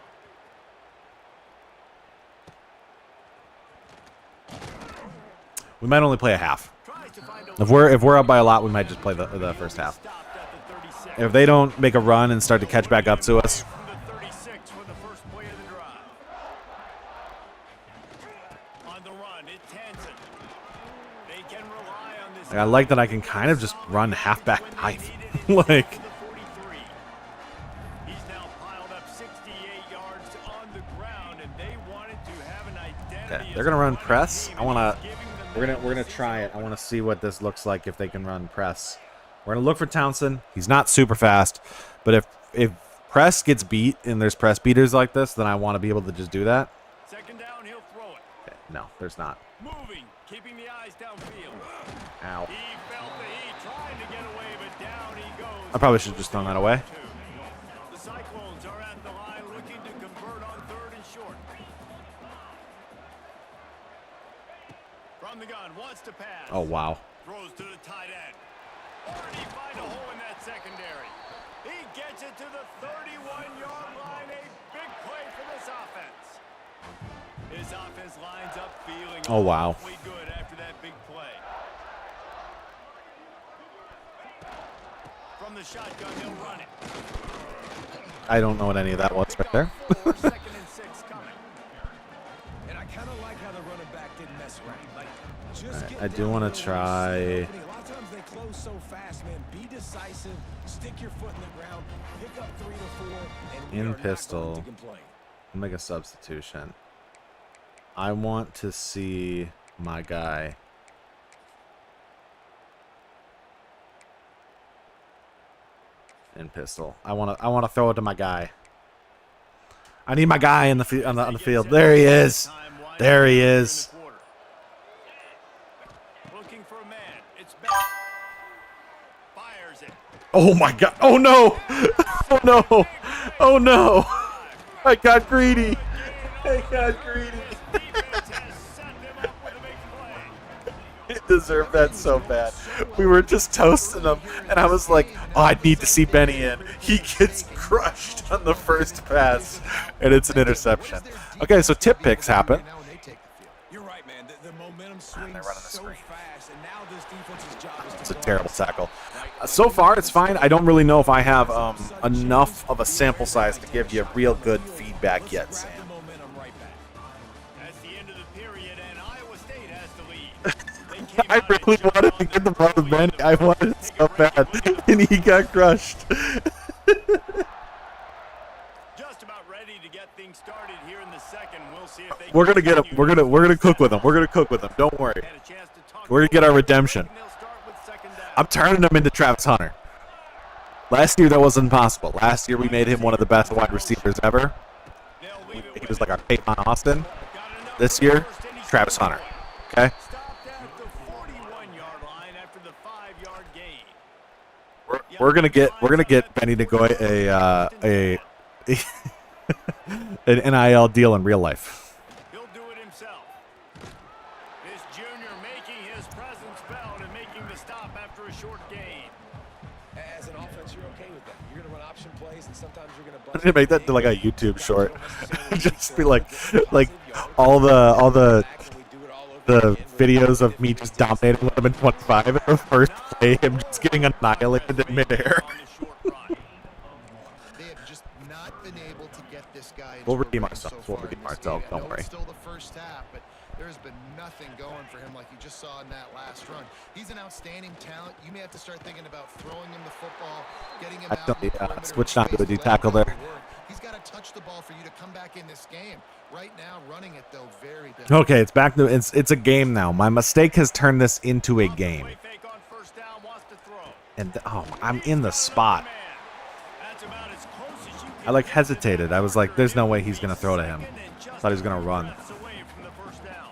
We might only play a half. Tries to find a If we're up by a lot, we might just play the first half. stopped at the 36. If they don't make a run and start to catch back up to us, From the 36 for the first play of the drive. On the run, it's Hansen. They can rely on this. I like that I can kind of just run halfback dive. Like, To the 43. He's now piled up 68 yards on the ground, and they wanted to have an identity. okay, as they're gonna a run running press. team, I wanna and he's giving them we're gonna try it. I want to see what this looks like if they can run press. We're gonna look for Townsend. He's not super fast, but if press gets beat and there's press beaters like this, then I want to be able to just do that. 2nd down, he'll throw it. Okay, no, there's not. Moving, keeping the eyes downfield. Ow. He felt the heat, trying to get away, but down he goes. I probably should have just thrown that away. The Cyclones are at the line looking to convert on 3rd and short. From the gun, wants to pass. Oh wow. Throws to the tight end. Already find a hole in that secondary. He gets it to the 31-yard line. A big play for this offense. His offense lines up feeling Oh, wow. awfully good after that big play. From the shotgun, he'll run it. I don't know what any of that was right there. 2nd and 6 coming. And I kind of like how the running back didn't mess around. Like, just Alright, get I do down wanna there when you see try- the opening. A lot of times they close so fast, man. Be decisive. Stick your foot in the ground. Pick up 3 to 4. And we In are not pistol. going to complain. Make a substitution. I want to see my guy. In pistol. I want to throw it to my guy. I need my guy in the on the field. There he is. There he is. Looking for a man. It's back. Fires it. Oh my god. Oh no. Oh no. Oh no. I got greedy. I got greedy. Defense has set them up with a big play. He deserved that so bad. We were just toasting him, and I was like, oh, I need to see Benny in. He gets crushed on the first pass, and it's an interception. Okay, so tip picks happen. Now when they take the field. You're right, man. The momentum swings they're running the so screen. fast, and now this defense's job is to It's a go terrible out. tackle. So far, it's fine. I don't really know if I have enough of a sample size to give you real good feedback yet, Sam. Grab the momentum right back. That's the end of the period, and Iowa State has the lead. They came I out really and wanted to get the ball to Benny. I wanted it so bad, and he got crushed. just about ready to get things started here in the second. We'll see if they We're gonna get him. We're gonna cook with him. We're gonna cook with him. Don't worry. had a chance to talk We're gonna get our redemption. and they'll start with second down. I'm turning him into Travis Hunter. Last year that wasn't possible. Last year we made him one of the best wide receivers ever. They'll leave it He with was him. like our Peyton Austin. Got enough This year, first, and he's Travis got Hunter. it. Okay. Stopped at the 41-yard line after the 5-yard gain. We're gonna get Benny Nagoy an NIL deal in real life. He'll do it himself. This junior making his presence felt and making the stop after a short gain. As an offense, you're okay with that. You're going to run option plays, and sometimes you're going to I'm gonna make that to like a YouTube short. Just be like all the videos of me just dominating them in 25 and the first play, him just getting annihilated in midair. On the short run. They have just not been able to get this guy into We'll a redeem rhythm ourselves. so We'll far in redeem this ourselves. game. I Don't know it's worry. still the first half, but there's been nothing going for him like you just saw in that last run. He's an outstanding talent. You may have to start thinking about throwing him the football, getting him I out thought in he, the perimeter switched of on to space a D let him tackle go there. to work. He's got to touch the ball for you to come back in this game. Right now, running it though, very difficult. Okay, it's back to it's a game now. My mistake has turned this into a game. Play fake on first down, wants to throw. And I'm in the spot. That's about as close as you I can like get hesitated. I was like, there's no way he's gonna throw to him. Thought he was gonna run. minutes away from the first down.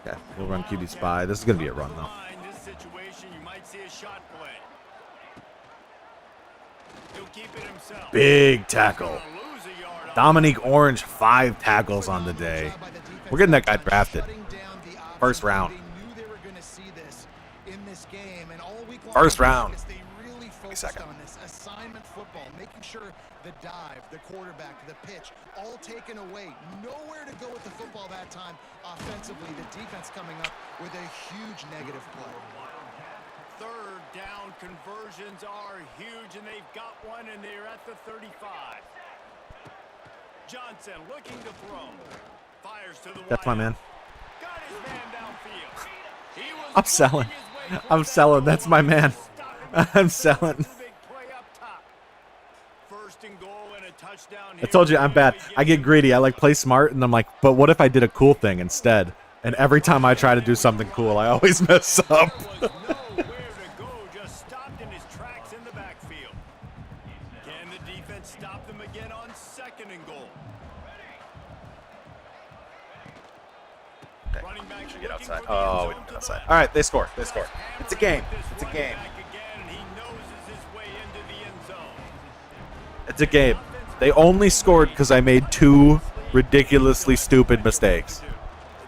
Yeah, we'll run QB spy. This is gonna be a run though. In this situation, you might see a shot play. He'll keep it himself. Big tackle. Gonna lose a yard on Dominique Orange, 5 tackles on the day. We're getting that guy drafted. First round. First round. They really focused second. on this assignment football, making sure the dive, the quarterback, the pitch, all taken away. Nowhere to go with the football that time. Offensively, the defense coming up with a huge negative play. third down conversions are huge, and they've got one, and they're at the 35. Johnson looking to throw. Fires to the That's my wide. man. Got his man downfield. He was I'm selling. working his way I'm towards selling. that That's my goal line. man. Stopping I'm the selling. big play up top. First and goal and a touchdown I here. told you I'm bad. I get greedy. I like play smart, and I'm like, but what if I did a cool thing instead? And every time I try to do something cool, I always mess up. There was nowhere to go, just stopped in his tracks in the backfield. Can the defense stop them again on second and goal? Running back Get looking outside. for the Oh, end we zone don't to get outside. the All right, they score. They score. It's a game. It's a game. back again, and he noses his way into the end zone. It's a game. They only scored because I made 2 ridiculously stupid mistakes.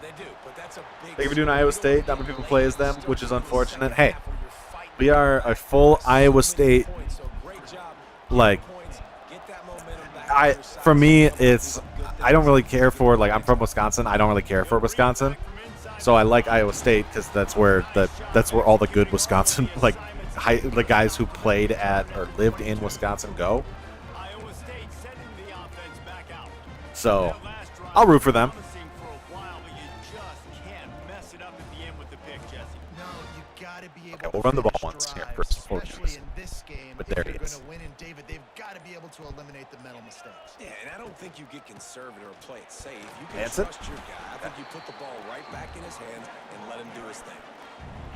They do, but that's a big They were doing Iowa State. Not many people play as them, which is unfortunate. Hey, we are a full Iowa State. Like, for me, it's I don't really care for I'm from Wisconsin. I don't really care for Wisconsin, so I like Iowa State because that's where all the good Wisconsin the guys who played at or lived in Wisconsin go. Iowa State sending the offense back out. So That last drive I'll root for them. promising for a while, but you just can't mess it up at the end with the pick, Jesse. No, you got to be able Okay, to we'll run the ball finish once here drives, first before we do especially this. in this game. But If there they're he is. going to win, and David, they've got to be able to eliminate the mental mistakes. Yeah, and I don't think you get conservative or play it safe. You can That's it. trust your guy. I think you put the ball right back in his hands and let him do his thing.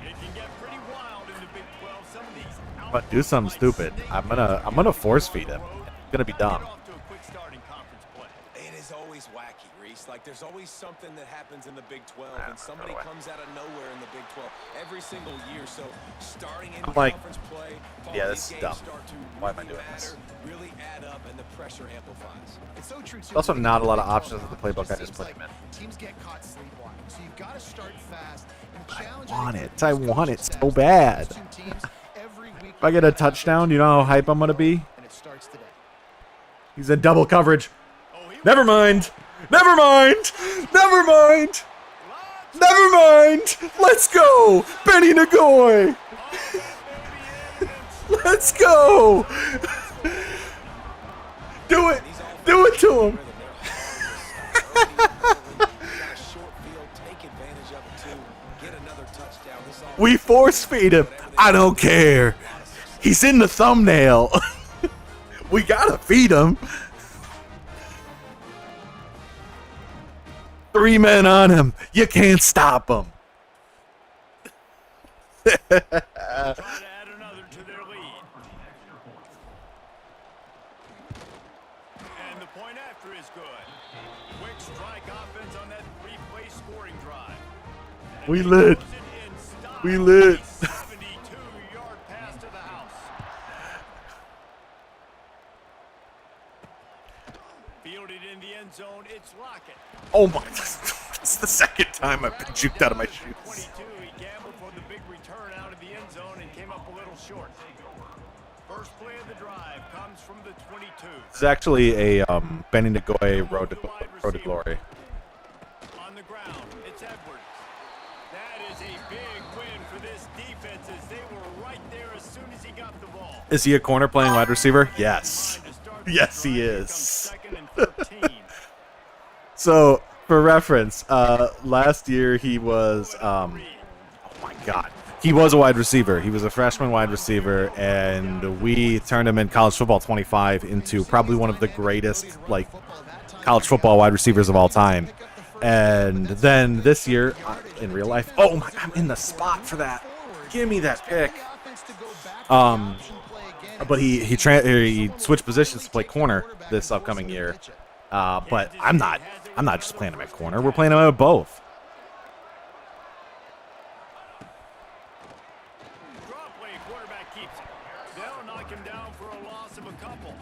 It can get pretty wild in the Big 12. Some of these But do something stupid. I'm gonna force feed him. It's gonna be dumb. Get off to a quick start in conference play. It is always wacky, Reese. Like, there's always something that happens in the Big 12, and somebody away. comes out of nowhere in the Big 12 every single year. So, starting in I'm like, conference play, yeah, all this these is games dumb. start to Why am I really doing this? matter, really add up, and the pressure amplifies. It's so true, too. Also when you not a get lot of to options in the 12 playbook. I it just seems put like them in. Teams get caught sleepwalking, so you've got to start fast. And the challenge want think it. for I these want coaching it so staffs, bad. these two teams, every week If I get a touchdown, you know how hype I'm gonna be. and it starts today. He's in double coverage. Never mind. Never mind. Never mind. Never mind. Let's go, Benny Nagoy. Let's go. Do it. Do it to him. We force feed him. I don't care. He's in the thumbnail. We gotta feed him. 3 men on him. You can't stop him. Try to add another to their lead. And the point after is good. Quick strike offense on that 3-play scoring drive. And We they lit. close it in style. We lit. A 72-yard pass to the house. Fielded in the end zone, it's Lockett. Oh my! It's the second time I've been juked out of my shoes. 22, he gambled for the big return out of the end zone and came up a little short. First play of the drive comes from the 22. It's actually a Benny Nagoye road to glory. On the ground, it's Edwards. That is a big win for this defense as they were right there as soon as he got the ball. Is he a corner playing wide receiver? Yes. Yes, he is. Second and 13. So, for reference, last year he was, oh my God, he was a wide receiver. He was a freshman wide receiver, and we turned him in college football 25 into probably one of the greatest, like, college football wide receivers of all time. And then this year, in real life, oh my, I'm in the spot for that. Give me that pick. But he switched positions to play corner this upcoming year. But I'm not just playing him at corner. We're playing him at both. Drop play, quarterback keeps it. They'll knock him down for a loss of a couple.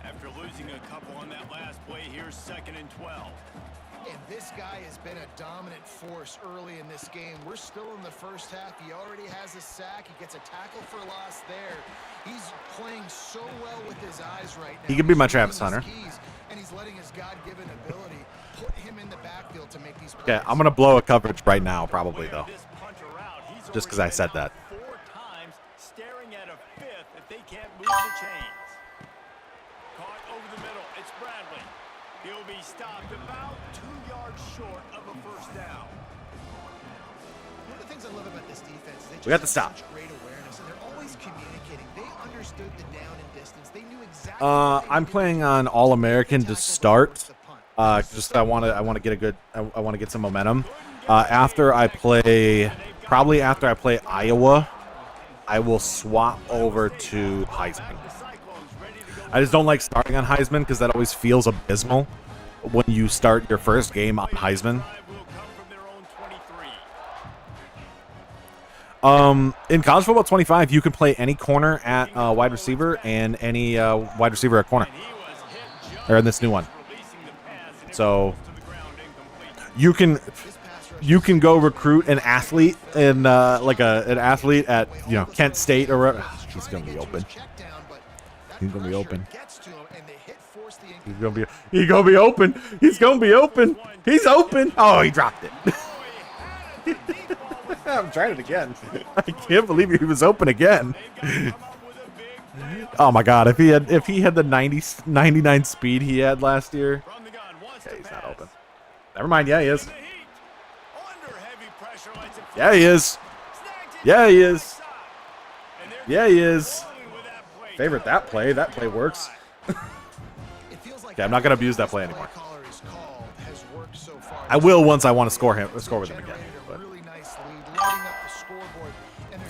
After losing a couple on that last play, here's 2nd and 12. And this guy has been a dominant force early in this game. We're still in the first half. He already has a sack. He gets a tackle for loss there. He's playing so well with his eyes right now. He could be my Travis Hunter. And he's letting his God-given ability put him in the backfield to make these plays. Okay, I'm gonna blow a coverage right now, probably though, This punter out, he's just because already I said been that. out 4 times, staring at a 5th if they can't move the chains. Caught over the middle, it's Bradley. He'll be stopped about 2 yards short of a first down. One of the things I love about this defense is they just We got the have stop. such great awareness, and they're always communicating. They understood the down and distance. They knew exactly. I'm playing on All-American to start. Just I want to get a good. I want to get some momentum. After I play Iowa, I will swap over to Heisman. I just don't like starting on Heisman because that always feels abysmal when you start your first game on Heisman. Will come from their own 23. In college football 25, you can play any corner at wide receiver and any wide receiver at corner, He was hit just or in this new one. releasing the pass, and it So goes to the ground incomplete. you can go recruit an athlete in like an athlete at Kent State or whatever. He's gonna be open. He's gonna be open. He's gonna be open. He's gonna be open. He's open. Oh, he dropped it. I'm trying it again. I can't believe he was open again. Oh my God! If he had the 99 speed he had last year, From the gun, wants okay, to he's not pass. open. Never mind. Yeah, he is. The heat. Under heavy pressure, lets it Yeah, he is. snagged it Yeah, he is. inside. And they're Yeah, he is. rolling with that play. Favorite that play. That play works. Okay, I'm not gonna abuse that play anymore. I will once I want to score with him again. But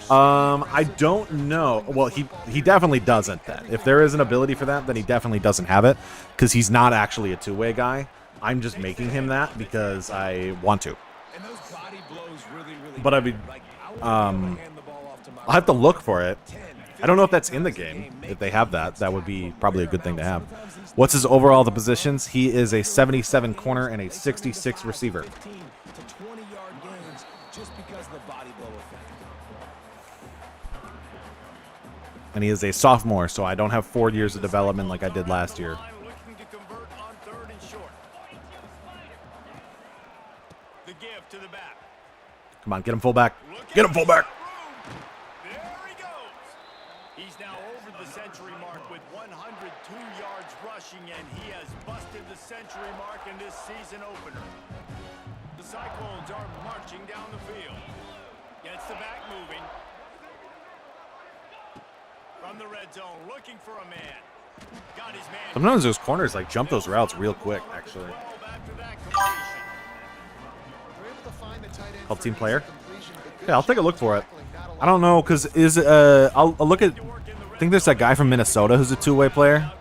I don't know. Well, he definitely doesn't then. If there is an ability for that, then he definitely doesn't have it because he's not actually a two-way guy. I'm just making him that because I want to. And those body blows really But I mean, I'll have to look for it. I don't know if that's in the game. If they have that, that would be probably a good thing to have. What's his overall the positions? He is a 77 corner and a 66 receiver. 15 to 20-yard gains just because of the body blow effect. And he is a sophomore, so I don't have 4 years of development like I did last year. Looking to convert on 3rd and short. The give to the back. Come on, get him fullback. Get him fullback. There he goes. He's now over the century mark with 102 yards rushing, and he has busted the century mark in this season opener. The Cyclones are marching down the field. Gets the back moving. From the red zone, looking for a man. Got his man. Sometimes those corners like jump those routes real quick, actually. 12 after that completion. Called team player. Yeah, I'll take a look for it. I don't know, because I'll look at, I think there's that guy from Minnesota who's a two-way player.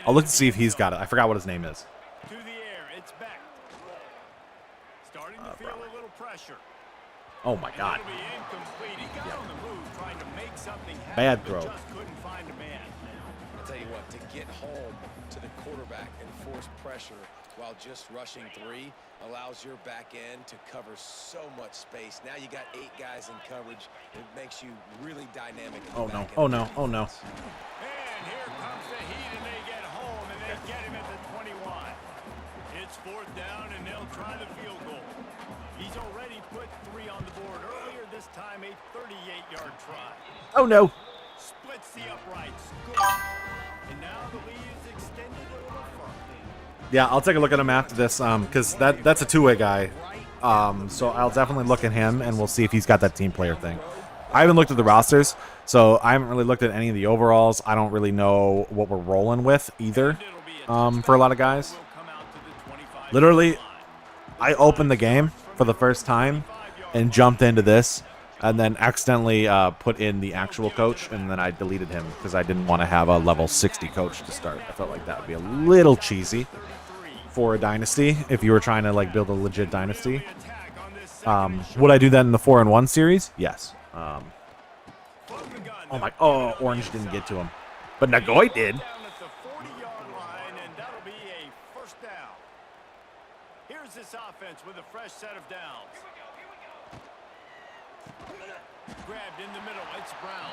I'll look to see if he's got it. I forgot what his name is. To the air, it's back. Starting to feel a little pressure. Oh my God. It'll be incomplete. He got on the move trying to make something happen, Bad but throw. just couldn't find a man. I'll tell you what, to get home to the quarterback and force pressure while just rushing 3 allows your back end to cover so much space. Now you got 8 guys in coverage. It makes you really dynamic. Oh no, oh no, oh no. And here comes the heat, and they get home, and they get him at the 21. It's 4th down, and they'll try the field goal. He's already put 3 on the board earlier, this time a 38-yard try. Oh no. Splits the uprights. Good. And now the lead is extended a little further. Yeah, I'll take a look at him after this, because that's a two-way guy. So I'll definitely look at him, and we'll see if he's got that team player thing. I haven't looked at the rosters, so I haven't really looked at any of the overalls. I don't really know what we're rolling with either for a lot of guys. Literally, I opened the game for the first time and jumped into this, and then accidentally put in the actual coach, and then I deleted him because I didn't want to have a level 60 coach to start. I felt like that would be a little cheesy for a dynasty if you were trying to like build a legit dynasty. Would I do that in the 4-1 series? Yes. Oh my! Oh, Orange didn't get to him, but Nagoy did. Down at the 40-yard line, and that'll be a 1st down. Here's this offense with a fresh set of downs. Grabbed in the middle, it's Brown.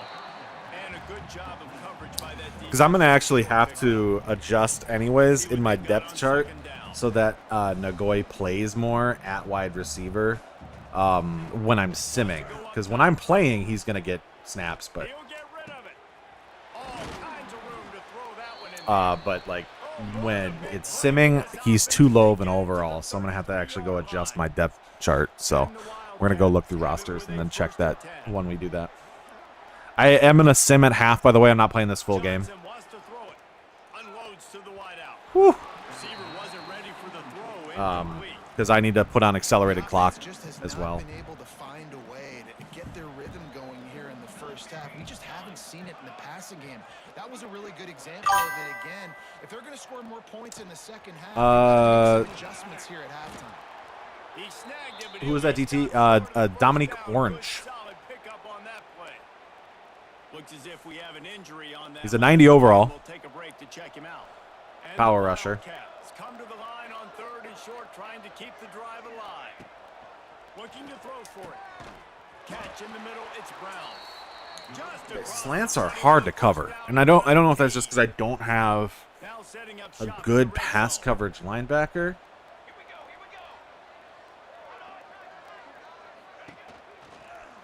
And a good job of coverage by that defense. Because I'm going to actually have to adjust anyways in my depth chart so that Nagoy plays more at wide receiver when I'm simming. Because when I'm playing, he's going to get snaps, but He'll get rid of it. All kinds of room to throw that one in. but like when it's simming, he's too low of an overall. So I'm going to have to actually go adjust my depth chart. So we're going to go look through rosters and then check that when we do that. I am going to sim at half, by the way. I'm not playing this full game. Johnson wants to throw it. Unloads to the wideout. Whew. Receiver wasn't ready for the throw. Incomplete. Because I need to put on accelerated clock Just has as not well. been able to find a way to get their rhythm going here in the first half. We just haven't seen it in the passing game. That was a really good example of it again. If they're going to score more points in the second half, they've got to make some adjustments here at halftime. He snagged it, but Who was that, DT? Dominique Orange. Solid pickup on that play. Looks as if we have an injury on that. He's a 90 overall. We'll take a break to check him out. And Power the rusher. Wildcats come to the line on 3rd and short, trying to keep the drive alive. Looking to throw for it. Catch in the middle, it's Brown. Just across Slants the are 30, hard to first cover, down. and I don't know if that's just because I don't have Now setting up a shop in good the red pass zone. coverage linebacker.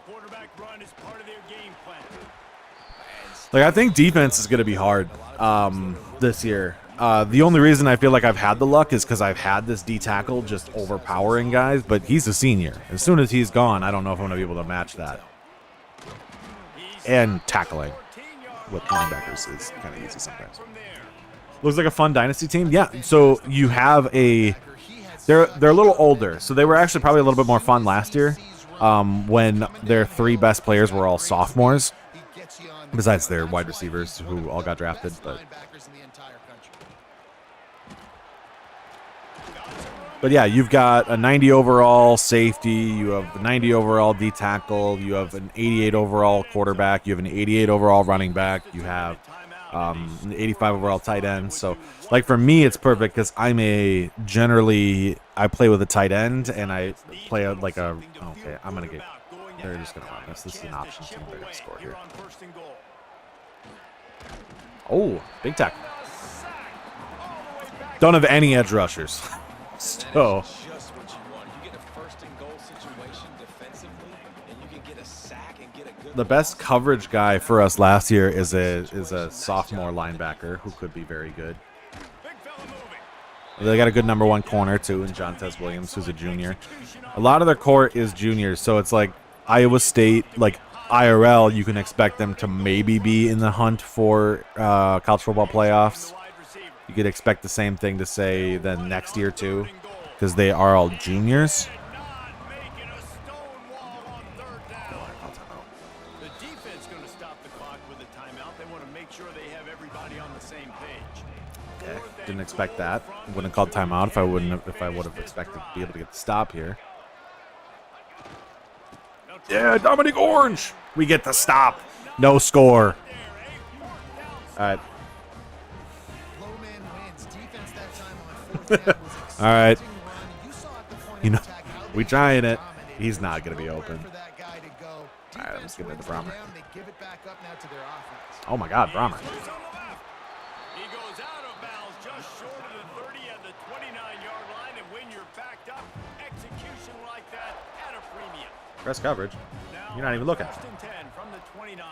Quarterback run is part of their game plan. Like, I think defense is going to be hard this year. The only reason I feel like I've had the luck is because I've had this D-tackle just overpowering guys, but he's a senior. As soon as he's gone, I don't know if I'm going to be able to match that. And tackling with linebackers is kind of easy sometimes. Looks like a fun dynasty team. Yeah, so you have a... They're a little older, so they were actually probably a little bit more fun last year when their 3 best players were all sophomores, besides their wide receivers who all got drafted. But yeah, you've got a 90 overall safety, you have a 90 overall D tackle, you have an 88 overall quarterback, you have an 88 overall running back, you have an 85 overall tight end. So, like, for me, it's perfect because I play with a tight end and I play like a. Okay, I'm gonna get. They're just gonna run this. This is an option team. They're gonna score here. Oh, big tackle. Don't have any edge rushers. So Just what you want. You get a 1st and goal situation defensively, and you can get a sack and get a good. the best coverage guy for us last year is a sophomore linebacker who could be very good. They got a good number 1 corner too in Jontez Williams, who's a junior. A lot of their core is juniors, so it's like Iowa State, like IRL, you can expect them to maybe be in the hunt for college football playoffs. You could expect the same thing to say then next year too, because they are all juniors. Didn't expect that. Wouldn't have called timeout if I would have expected to be able to get the stop here. Yeah, Dominic Orange. We get the stop. No score. All right. All right. You know, we trying it. He's not going to be open. All right, let's give it to Brahmer. Oh, my God, Brahmer. He goes out of bounds just short of the 30 at the 29-yard line, and when you're backed up, execution like that at a premium. Press coverage. You're not even looking. First and 10 from the 29.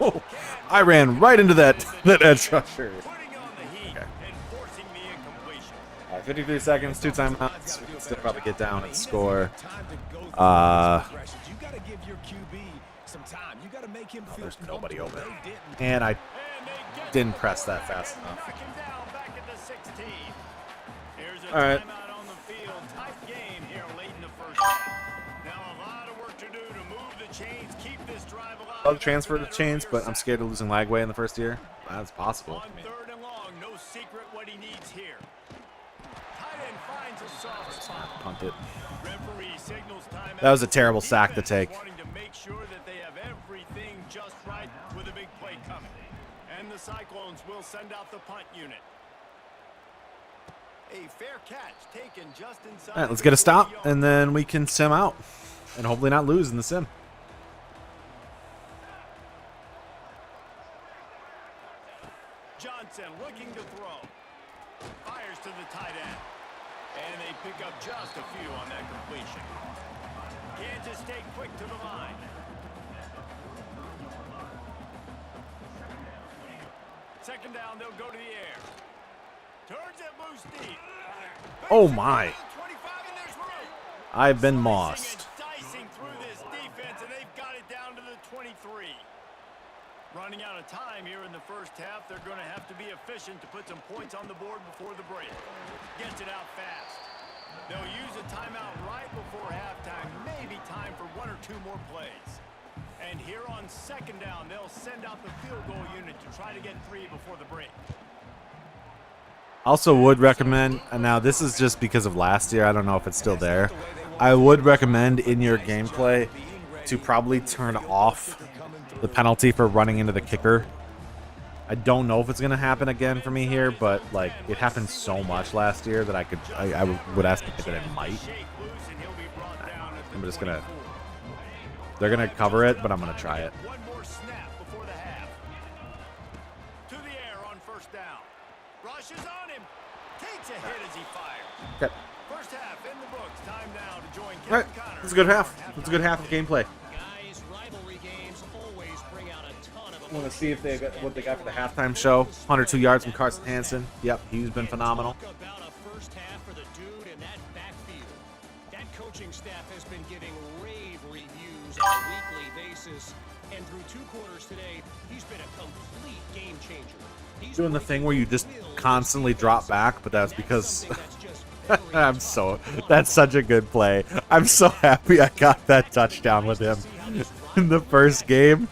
Oh, I ran right into that edge rusher. Putting on the heat and forcing the incompletion. All right, 53 seconds, 2 timeouts. We can still probably get down and score. There's nobody open. And I didn't press that fast enough. All right. I'll transfer the chains, but I'm scared of losing Lagway in the first year. That's possible. On third and long, no secret what he needs here. Tight end finds a soft spot. Punt it. Referee signals timeout. That was a terrible sack to take. Wanting to make sure that they have everything just right with a big play coming. And the Cyclones will send out the punt unit. A fair catch taken just inside. All right, let's get a stop, and then we can sim out, and hopefully not lose in the sim. Johnson looking to throw. Fires to the tight end. And they pick up just a few on that completion. Kansas State quick to the line. Second down, they'll go to the air. Turns it loose deep. Oh my. 25, and there's room. I've been Slicing mossed. and dicing through this defense, and they've got it down to the 23. Running out of time here in the first half. They're going to have to be efficient to put some points on the board before the break. Gets it out fast. They'll use a timeout right before halftime. Maybe time for 1 or 2 more plays. And here on second down, they'll send out the field goal unit to try to get 3 before the break. Also would recommend, and now this is just because of last year, I don't know if it's still there. I would recommend in your gameplay to probably turn off the penalty for running into the kicker. I don't know if it's going to happen again for me here, but like it happened so much last year that I would estimate that it might. I'm just going to, they're going to cover it, but I'm going to try it. One more snap before the half. To the air on first down. Rushes on him. Takes a hit as he fires. Okay. First half in the books. Time now to join All right, Kevin Connor. that's a good half. That's a good half of gameplay. Guys, rivalry games always bring out a ton of I want to see if they got what they got for the halftime show. 102 yards from Carson Hansen. Yep, he's been phenomenal. Talk about a first half for the dude in that backfield. That coaching staff has been giving rave reviews on a weekly basis, and through 2 quarters today, he's been a complete game changer. He's Doing the thing where you just constantly drop back, but that's because that's such a good play. I'm so happy I got that touchdown with him in the first game.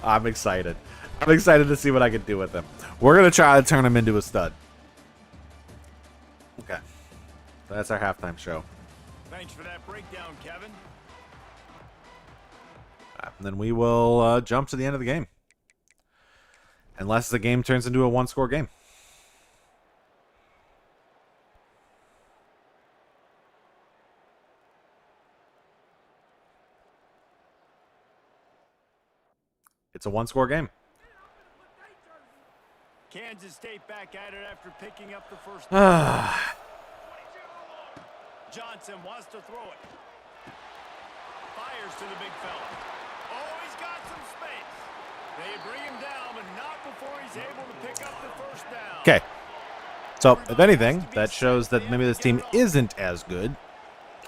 I'm excited. I'm excited to see what I can do with him. We're going to try to turn him into a stud. Okay. That's our halftime show. Thanks for that breakdown, Kevin. And then we will jump to the end of the game. Unless the game turns into a 1-score game. It's a 1-score game. Kansas State back at it after picking up the first down. Johnson wants to throw it. Fires to the big fella. Oh, he's got some space. They bring him down, but not before he's able to pick up the first down. Okay. So, if anything, that shows that maybe this team isn't as good.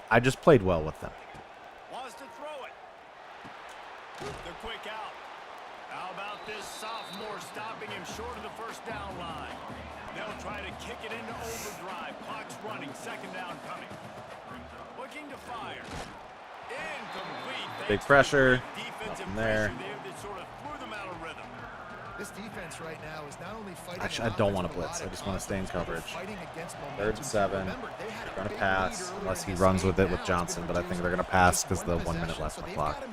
I just played well with them. Wants to throw it. The quick out. How about this sophomore stopping him short of the first down line? They'll try to kick it into overdrive. Clock's running. Second down coming. Looking to fire. Incomplete. Big pressure. Defensive From there. pressure there that sort of threw them out of rhythm. This defense right now is not only fighting. Actually, I don't want to blitz. I just want to stay in coverage. 3rd and 7. They're going to pass unless he runs with it with Johnson, but I think they're going to pass because the 1 minute left on the clock.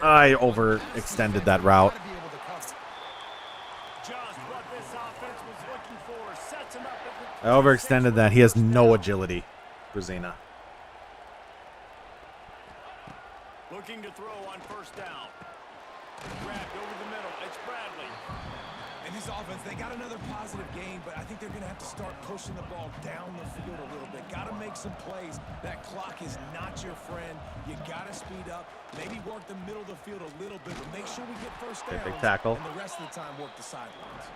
I overextended that route. I overextended that. He has no agility, Brazina. Looking to throw on 1st down. Grabbed over the middle. It's Bradley. And this offense, they got another positive game, but I think they're going to have to start pushing the ball down the field a little bit. Got to make some plays. That clock is not your friend. You got to speed up. Maybe work the middle of the field a little bit, but make sure we get 1st down. Big tackle. And the rest of the time, work the sidelines.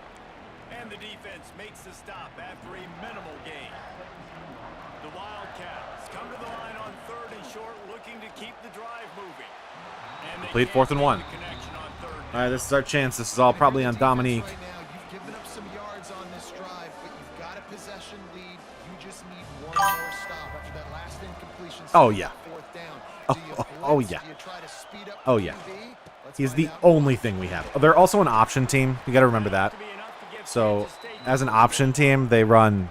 And the defense makes the stop after a minimal gain. The Wildcats come to the line on 3rd and short, looking to keep the drive moving. And Complete 4th and 1. All right, this is our chance. This is all probably on Dominique. Right now, you've given up some yards on this drive, but you've got a possession lead. You just need one more stop after that last incompletion. Oh, yeah. 4th down. Oh, yeah. Do you try to speed up Oh, yeah. QB? Let's He's find the out. only thing we have. They're also an option team. You got to remember that. So, as an option team, they run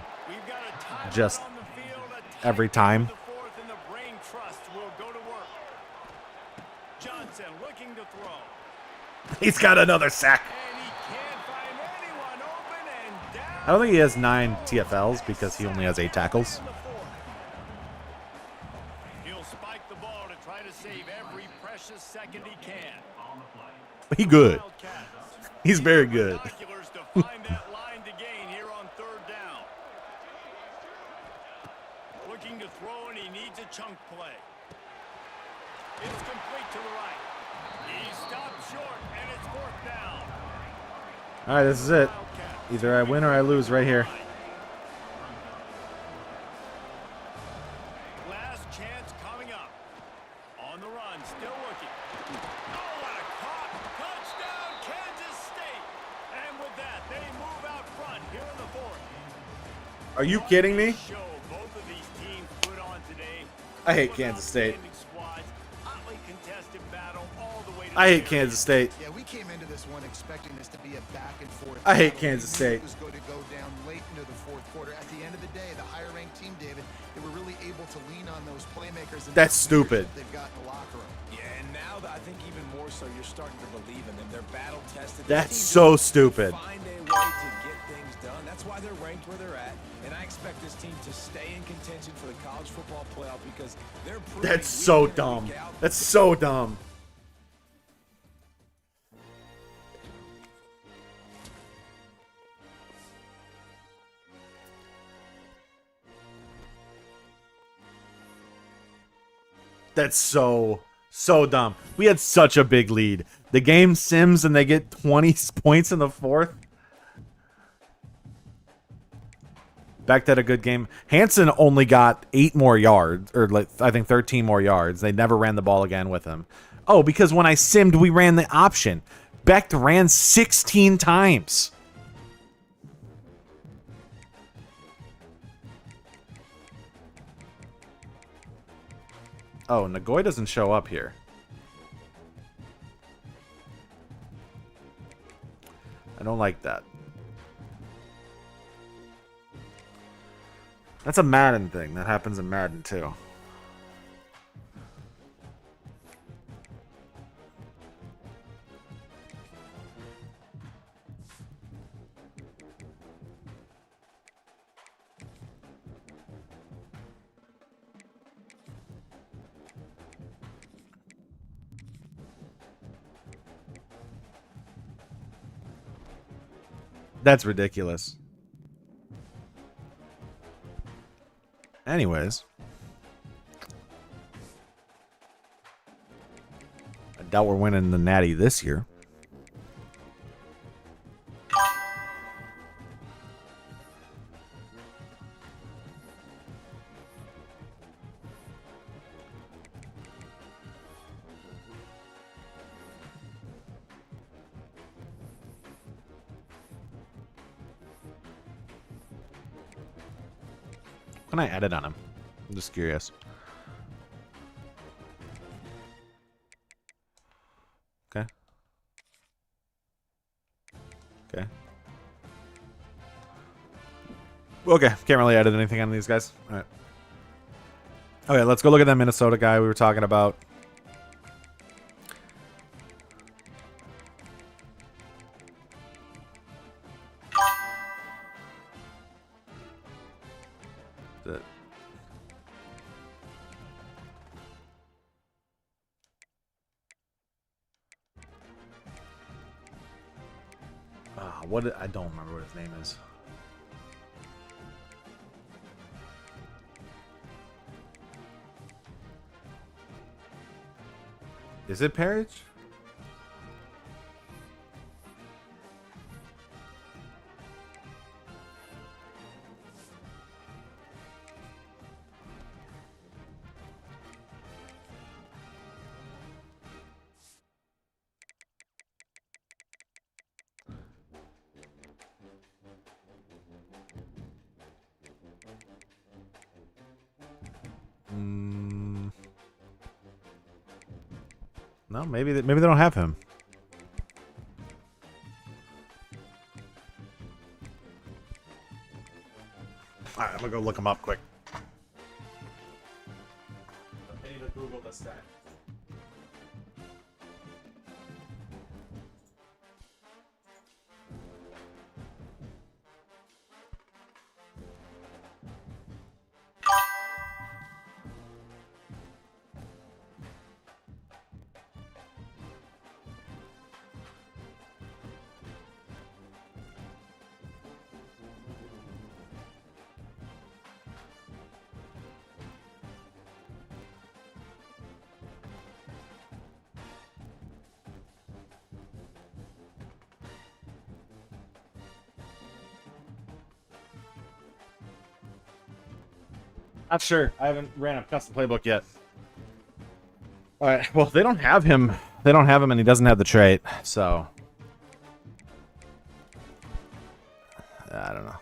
just every time. Johnson looking to throw. He's got another sack. And he can't find anyone open and down. I don't think he has 9 TFLs because he only has 8 tackles. He'll spike the ball to try to save every precious second he can. But he good. He's very good. Binoculars to find that line to gain here on 3rd down. Looking to throw, and he needs a chunk play. It's complete to the right. He stopped short, and it's 4th down. All right, this is it. Either I win or I lose right here. Last chance coming up. On the run, still looking. Oh, what a caught. Touchdown, Kansas State. And with that, they move out front here in the 4th. Are you kidding me? Show both of these teams put on today. I hate Kansas State. Outstanding squads, hotly contested battle all the way to I the hate end. Kansas State. Yeah, we came into this one expecting this to be a back and forth. I hate battle. Kansas State. It was going to go down late into the 4th quarter. At the end of the day, the higher ranked team, David, they were really able to lean on those playmakers. And That's that stupid. leadership they've got in the locker room. Yeah, and now I think even more so, you're starting to believe in them. They're battle tested. That's so stupid. Find a way to get things done. That's why they're ranked where they're at. And I expect this team to stay in contention for the college football playoff because they're proving That's week so in and dumb. week out. That's so dumb. That's so dumb. We had such a big lead. The game sims and they get 20 points in the 4th. Beck had a good game. Hansen only got 8 more yards, or like I think 13 more yards. They never ran the ball again with him. Oh, because when I simmed, we ran the option. Beck ran 16 times. Oh, Nagoy doesn't show up here. I don't like that. That's a Madden thing. That happens in Madden, too. That's ridiculous. Anyways. I doubt we're winning the Natty this year. Can I edit on him? I'm just curious. Okay. Okay, can't really edit anything on these guys. All right. Okay, let's go look at that Minnesota guy we were talking about. I don't remember what his name is. Is it Parrish? No, maybe they don't have him. All right, I'm gonna go look him up quick. I need to Google this guy. Not sure. I haven't ran a custom playbook yet. All right. Well, they don't have him. They don't have him, and he doesn't have the trait. So I don't know.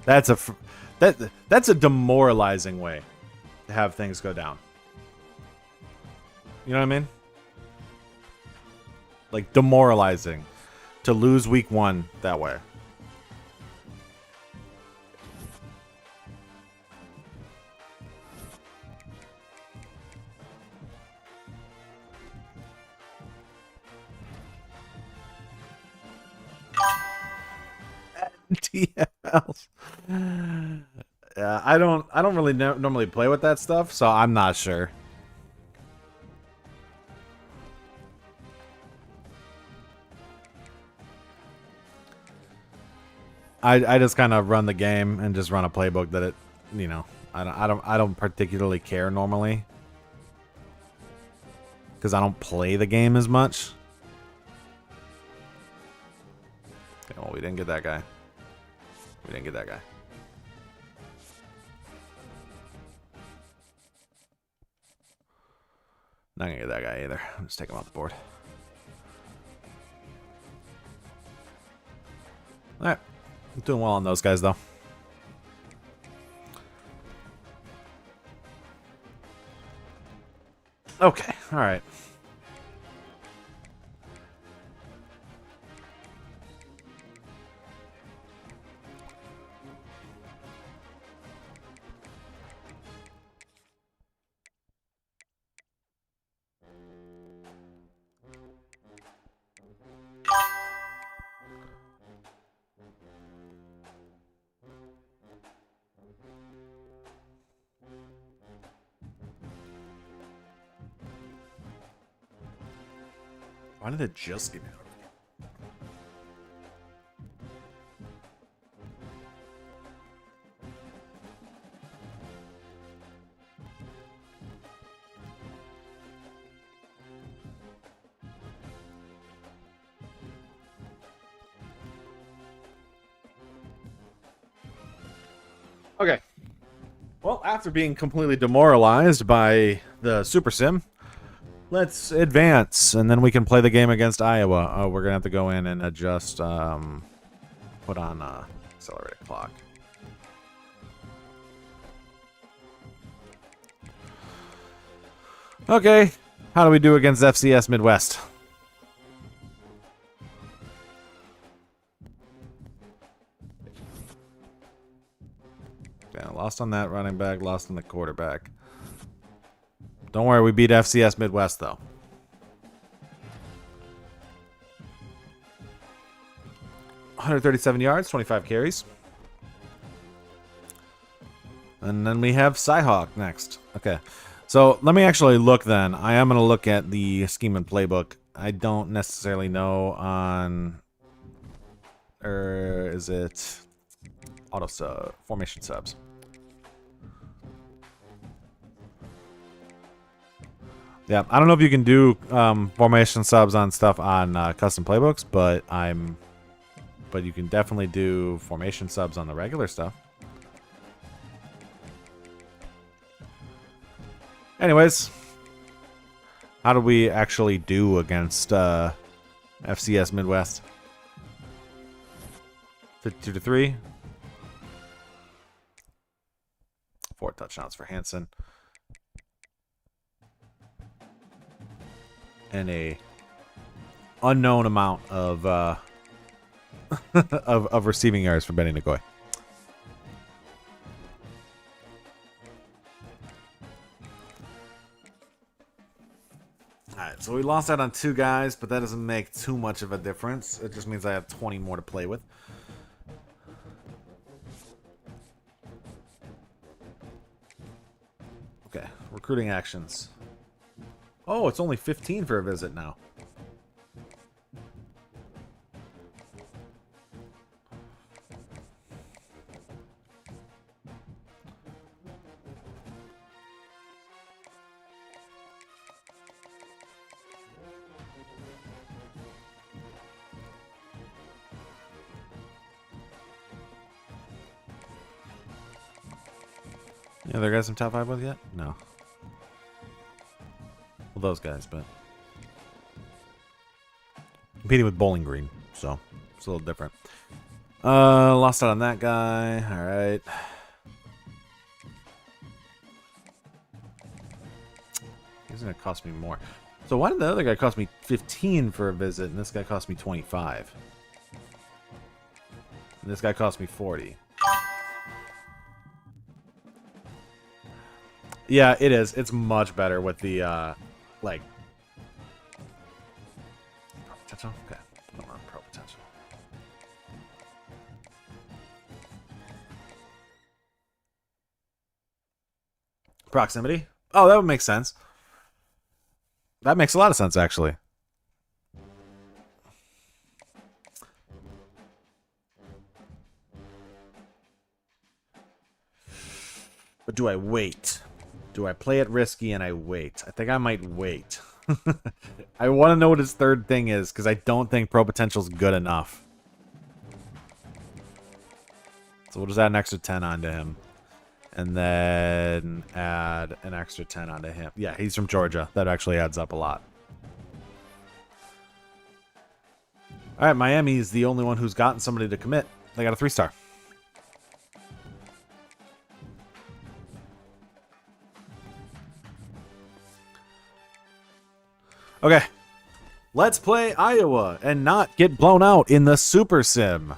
That's a demoralizing way to have things go down. You know what I mean? Like demoralizing to lose week 1 that way. TFLs. Yeah, I don't really normally play with that stuff, so I'm not sure. I just kind of run the game and just run a playbook that it, you know, I don't particularly care normally because I don't play the game as much. Okay, well, we didn't get that guy. We didn't get that guy. Not gonna get that guy either. I'm just take him off the board. Alright. I'm doing well on those guys though. Okay, alright. Why did it just give me that? Okay. Well, after being completely demoralized by the Super Sim, let's advance, and then we can play the game against Iowa. Oh, we're going to have to go in and adjust, put on accelerated clock. Okay, how do we do against FCS Midwest? Yeah, lost on that running back, lost on the quarterback. Don't worry, we beat FCS Midwest, though. ...137 yards, 25 carries. And then we have Cyhawk next. Okay, so let me actually look then. I am going to look at the scheme and playbook. I don't necessarily know on... Or is it... Auto sub, formation subs. Yeah, I don't know if you can do formation subs on stuff on custom playbooks, but you can definitely do formation subs on the regular stuff. Anyways, how do we actually do against FCS Midwest? 52-3. 4 touchdowns for Hansen. And a unknown amount of of receiving yards for Benny Nagoy. Alright, so we lost out on 2 guys, but that doesn't make too much of a difference. It just means I have 20 more to play with. Okay, recruiting actions. Oh, it's only 15 for a visit now. Yeah, there guys some top 5 with yet? No. Well, those guys, but competing with Bowling Green, so it's a little different. Lost out on that guy. All right. He's gonna cost me more. So why did the other guy cost me 15 for a visit, and this guy cost me 25? And this guy cost me 40. Yeah, it is. It's much better with the, like... Pro potential? Okay. Hold on, pro potential. Proximity? Oh, that would make sense. That makes a lot of sense, actually. But do I wait? Do I play it risky and I wait? I think I might wait. I want to know what his third thing is, because I don't think Pro Potential's good enough. So we'll just add an extra 10 onto him. And then add an extra 10 onto him. Yeah, he's from Georgia. That actually adds up a lot. Alright, Miami's the only one who's gotten somebody to commit. They got a 3-star. Okay, let's play Iowa and not get blown out in the Super Sim.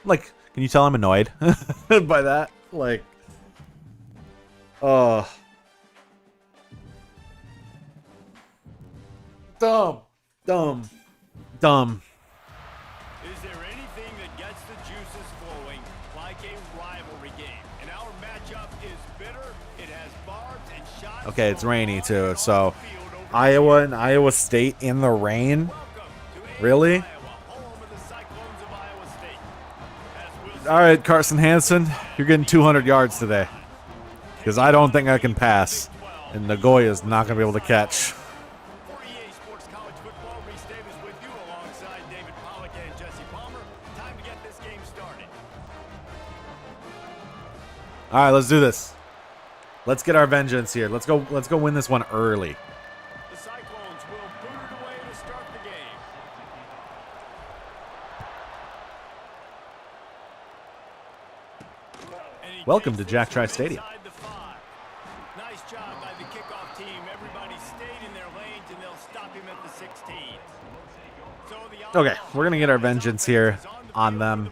Like, can you tell I'm annoyed by that? Like, dumb. Is there anything that gets the juices flowing like a rivalry game? And our matchup is bitter. It has barbs and shots. Okay, it's rainy too, so Iowa and Iowa State in the rain? Really? All right, Carson Hansen, you're getting 200 yards today. Because I don't think I can pass. And Nagoya's not going to be able to catch. All right, let's do this. Let's get our vengeance here. Let's go win this one early. The Cyclones will boot it away to start the game. Welcome to Jack Trice Stadium. Nice job by the kickoff team. Everybody stayed in their lanes and they'll stop him at the 16. So Okay, we're going to get our vengeance here on them.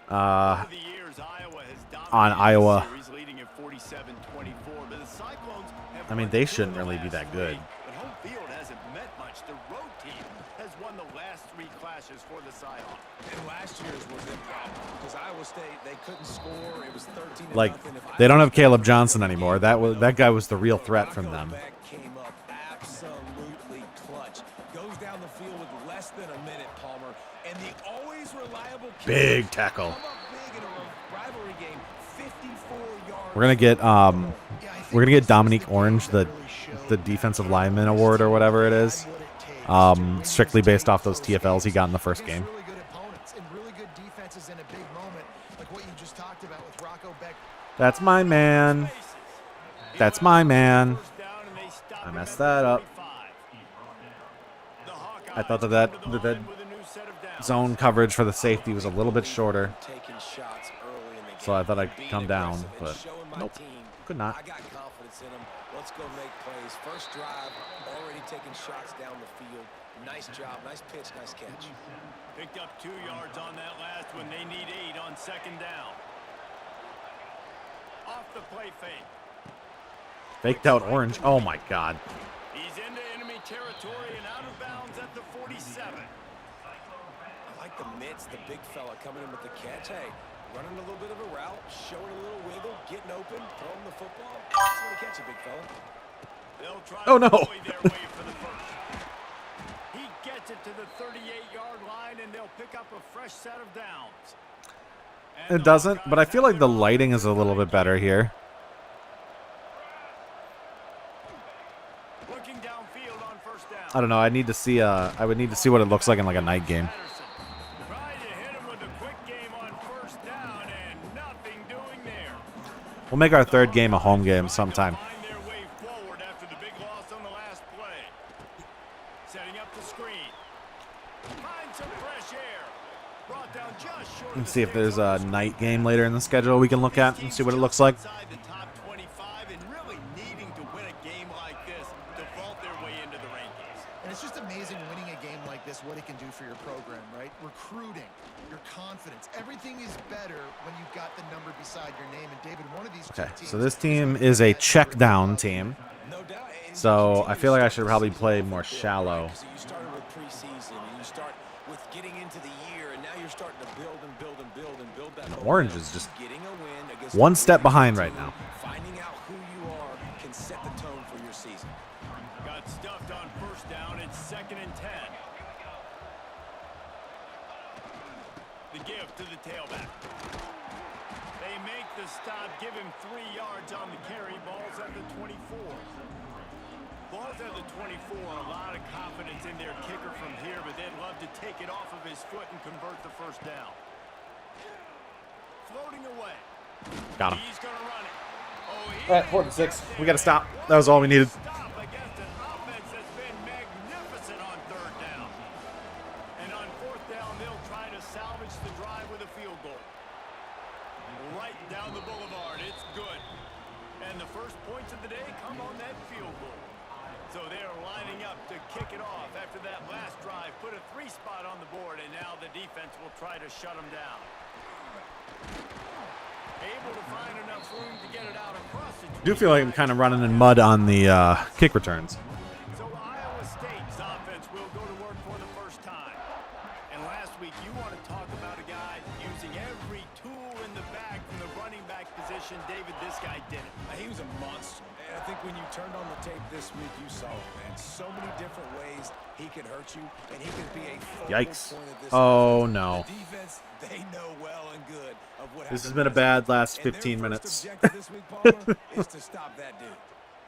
on Over the years, Iowa has dominated Iowa. the series, leading at 47-24, but the Cyclones have I mean, won they 2 shouldn't of the really be last that good. 3, but home field hasn't meant much. The road team has won the last 3 clashes for the Cyhawks. And last year's was their problem because Iowa State, they couldn't score. It was 13 Like, to nothing. they don't have Caleb Johnson anymore. That guy was the real threat from them. Beck came up absolutely clutch. Goes down the field with less than a minute, Palmer, and the always reliable Big tackle. come up big in a rivalry game. 54 yards. We're gonna get Dominique Orange the defensive lineman award or whatever it is. Strictly based off those TFLs he got in the first game. Really good opponents and really good defenses in a big moment, like what you just talked about with Rocco Beck. That's my man. That's my man. First down, and they stop I him messed at the that up. 35. The I thought Hawkeyes that come to the that line with a new set of downs. zone coverage for the safety was a little bit shorter, Taking shots early in the game. so I thought I'd Being come down, aggressive and but showing my nope, team, could not. I got confidence in them. Let's go make plays. First drive, already taking shots down the field. Nice job, nice pitch, nice catch. Picked up 2 yards on that last one. They need 8 on second down. Off the play fake. Faked out Orange. Oh my God. He's into enemy territory and out of bounds at the 47. I like the mitts, the big fella coming in with the catch. Hey, running a little bit of a route, showing a little wiggle, getting open, throwing the football. That's where to catch it, big fella. They'll try Oh, to no. bully their way for the first. He gets it to the 38-yard line, and they'll pick up a fresh set of downs. And It the doesn't, Hawkeyes but I feel have like the their lighting is a little bit better here. looking downfield on first down. I don't know. I need to see. I would need to see what it looks like in like a night game. Patterson tried to hit him with a quick game on first down, and nothing doing there. We'll make our third game a home game sometime. Find their way forward after the big loss on the last play. Setting up the screen. Find some fresh air. Brought down just short of Let's the see if there's a 6-yard line. night game later in the schedule we can look at and see what it looks like. Inside the top 25 and really needing to win a game like this to vault their way into the rankings. And it's just amazing winning a game like this, what it can do for your program, right? Recruiting, your confidence, everything is better when you've got the number beside your name. And David, one of these two Okay, teams so this team is a check down team. No doubt. And So you I feel like I should continue probably to play off more the field, shallow. right? 'Cause you started with preseason, and you start with getting into the year, and now you're starting to build and build and build and build that. Orange momentum. is just Getting a win against one a step really behind good right team, now. Finding out who you are can set the tone for your season. Got stuffed on first down. It's 2nd and 10. The give to the tailback. They make the stop, give him 3 yards on the carry. Ball's at the 24. Ball's at the 24. A lot of confidence in their kicker from here, but they'd love to take it off of his foot and convert the first down. Floating away. Got him. He's going to run it. Oh, he All right, 4th and 6. We got to stop. That was all we needed. Stop against an offense that's been magnificent on 3rd down. And on 4th down, they'll try to salvage the drive with a field goal. Right down the boulevard. It's good. And the first points of the day come on that field goal. So they're lining up to kick it off after that last drive. Put a 3 spot on the board, and now the defense will try to shut them down. Able to find enough room to get it out across the I do feel like I'm kind of running in mud on the kick returns. So Iowa State's offense will go to work for the first time. And last week, you want to talk about a guy using every tool in the bag from the running back position. David, this guy did it. He was a monster. And I think when you turned on the tape this week, you saw it, man. So many different ways he could hurt you, and he could be a focal Yikes. point of this Oh, offense. no. The defense, they know well and good of what This has happened been a last bad last week. And 15 their minutes. first objective this week, Palmer, is to stop that dude.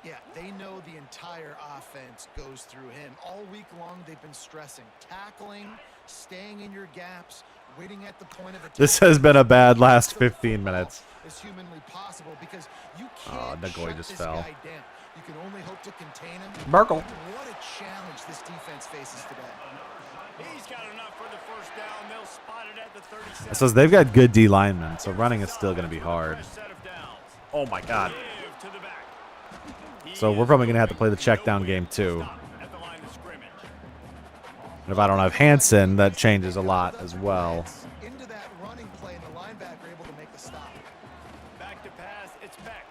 Yeah, they know the entire offense goes through him. All week long, they've been stressing tackling, staying in your gaps, waiting at the point of attack. This has been a bad last 15 minutes. As humanly possible, because you Oh, can't Nagoy shut just this fell. guy down. You can only hope to contain him. Merkel. What a challenge this defense faces today. He's got enough for the first down. They'll spot it at the 37. It says they've got good D linemen, so running is still going to be hard. Fresh set of downs. Oh my God. Give to the back. He So is we're probably going to have to moving. play the check down No game way to too. stop at the line of scrimmage. And if I don't have Hanson, that changes a lot as well. Into that running play play, and the linebacker able to make the stop. Back to pass, it's back.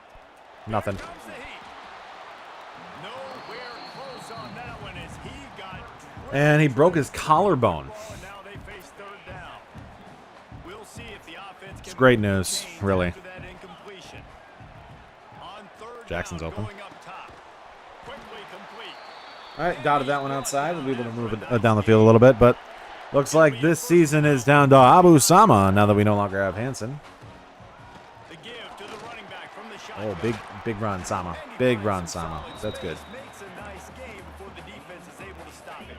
Nothing. Here comes the heat. Nowhere close on that one as he got And he broke his collarbone. and now they face third down. We'll see if the offense It's can great make news, change really. after that incompletion. On third Jackson's down, open. going up top. Quickly complete. All right, dotted that one outside. We'll be able to move it down the field a little bit, but looks like this season is down to Abu Sama now that we no longer have Hansen. The give to the running back from the Oh, shotgun. big run, Sama. Big run, Sama. That's good. Makes a nice game before the defense is able to stop it.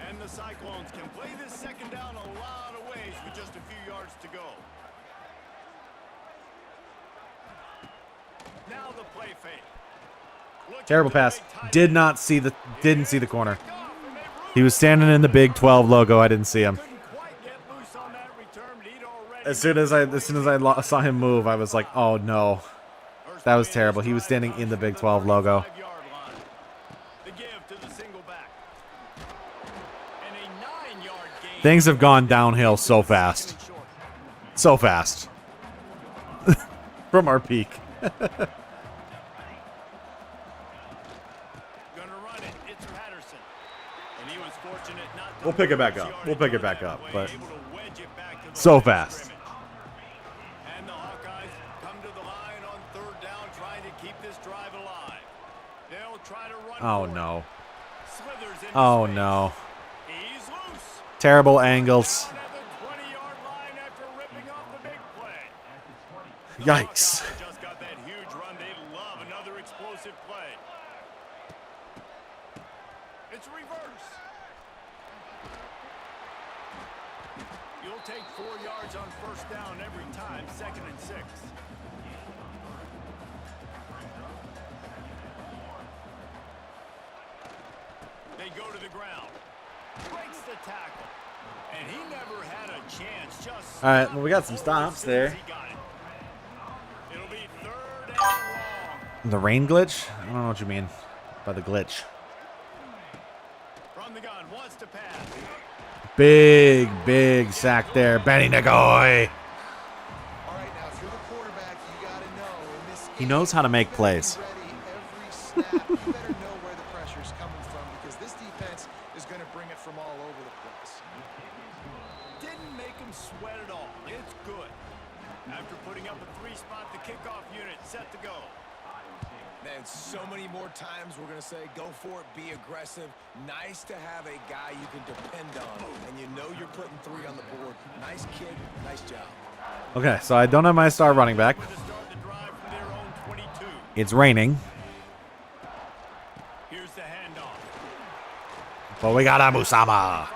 And the Cyclones can play this second down a lot of ways with just a few yards to go. Now the play fake. Look Terrible at the pass. big tight Didn't end. see the corner. He was standing in the Big 12 logo. I didn't see him. Couldn't quite get loose on that return, but he'd already As soon as I saw him move, I was like, "Oh no." That was terrible. He was standing in the Big 12 logo. The give to the single back. And a 9-yard gain. Things have gone downhill so fast. So fast. From our peak. Gonna run it. It's Patterson. And he was fortunate not to We'll pick it back lose up. yardage We'll pick it on back that up, play, but able to wedge it back to the so line of fast. scrimmage. And the Hawkeyes come to the line on third down, trying to keep this drive alive. They'll try to run Oh for it. no. Slithers into Oh space. no. He's loose. Terrible angles. Down at the 20-yard line after ripping off the big play. Yikes. Hawkeyes just got that huge run. They love another explosive play. It's reverse. You'll take 4 yards on first down every time, 2nd and 6. They go to the ground. Breaks the tackle. And he never had a chance. Just All right, well, we got some stops there. he got it. It'll be 3rd and long. The rain glitch? I don't know what you mean by the glitch. From the gun, wants to pass. Big sack there. Benny Nagoy. All right, now if you're the quarterback, you got to know in this He knows how to make plays. Be ready every snap. You better know where the pressure's coming from because this defense is going to bring it from all over the place. Didn't make him sweat at all. It's good. After putting up a 3-spot, the kickoff unit set to go. Man, so many more times we're going to say, go for it, be aggressive. Nice to have a guy you can depend on, and you know you're putting 3 on the board. Nice kid, nice job. Okay, so I don't have my star running back. To start the drive from their own 22. It's raining, Here's the handoff. but we got Abu Sama.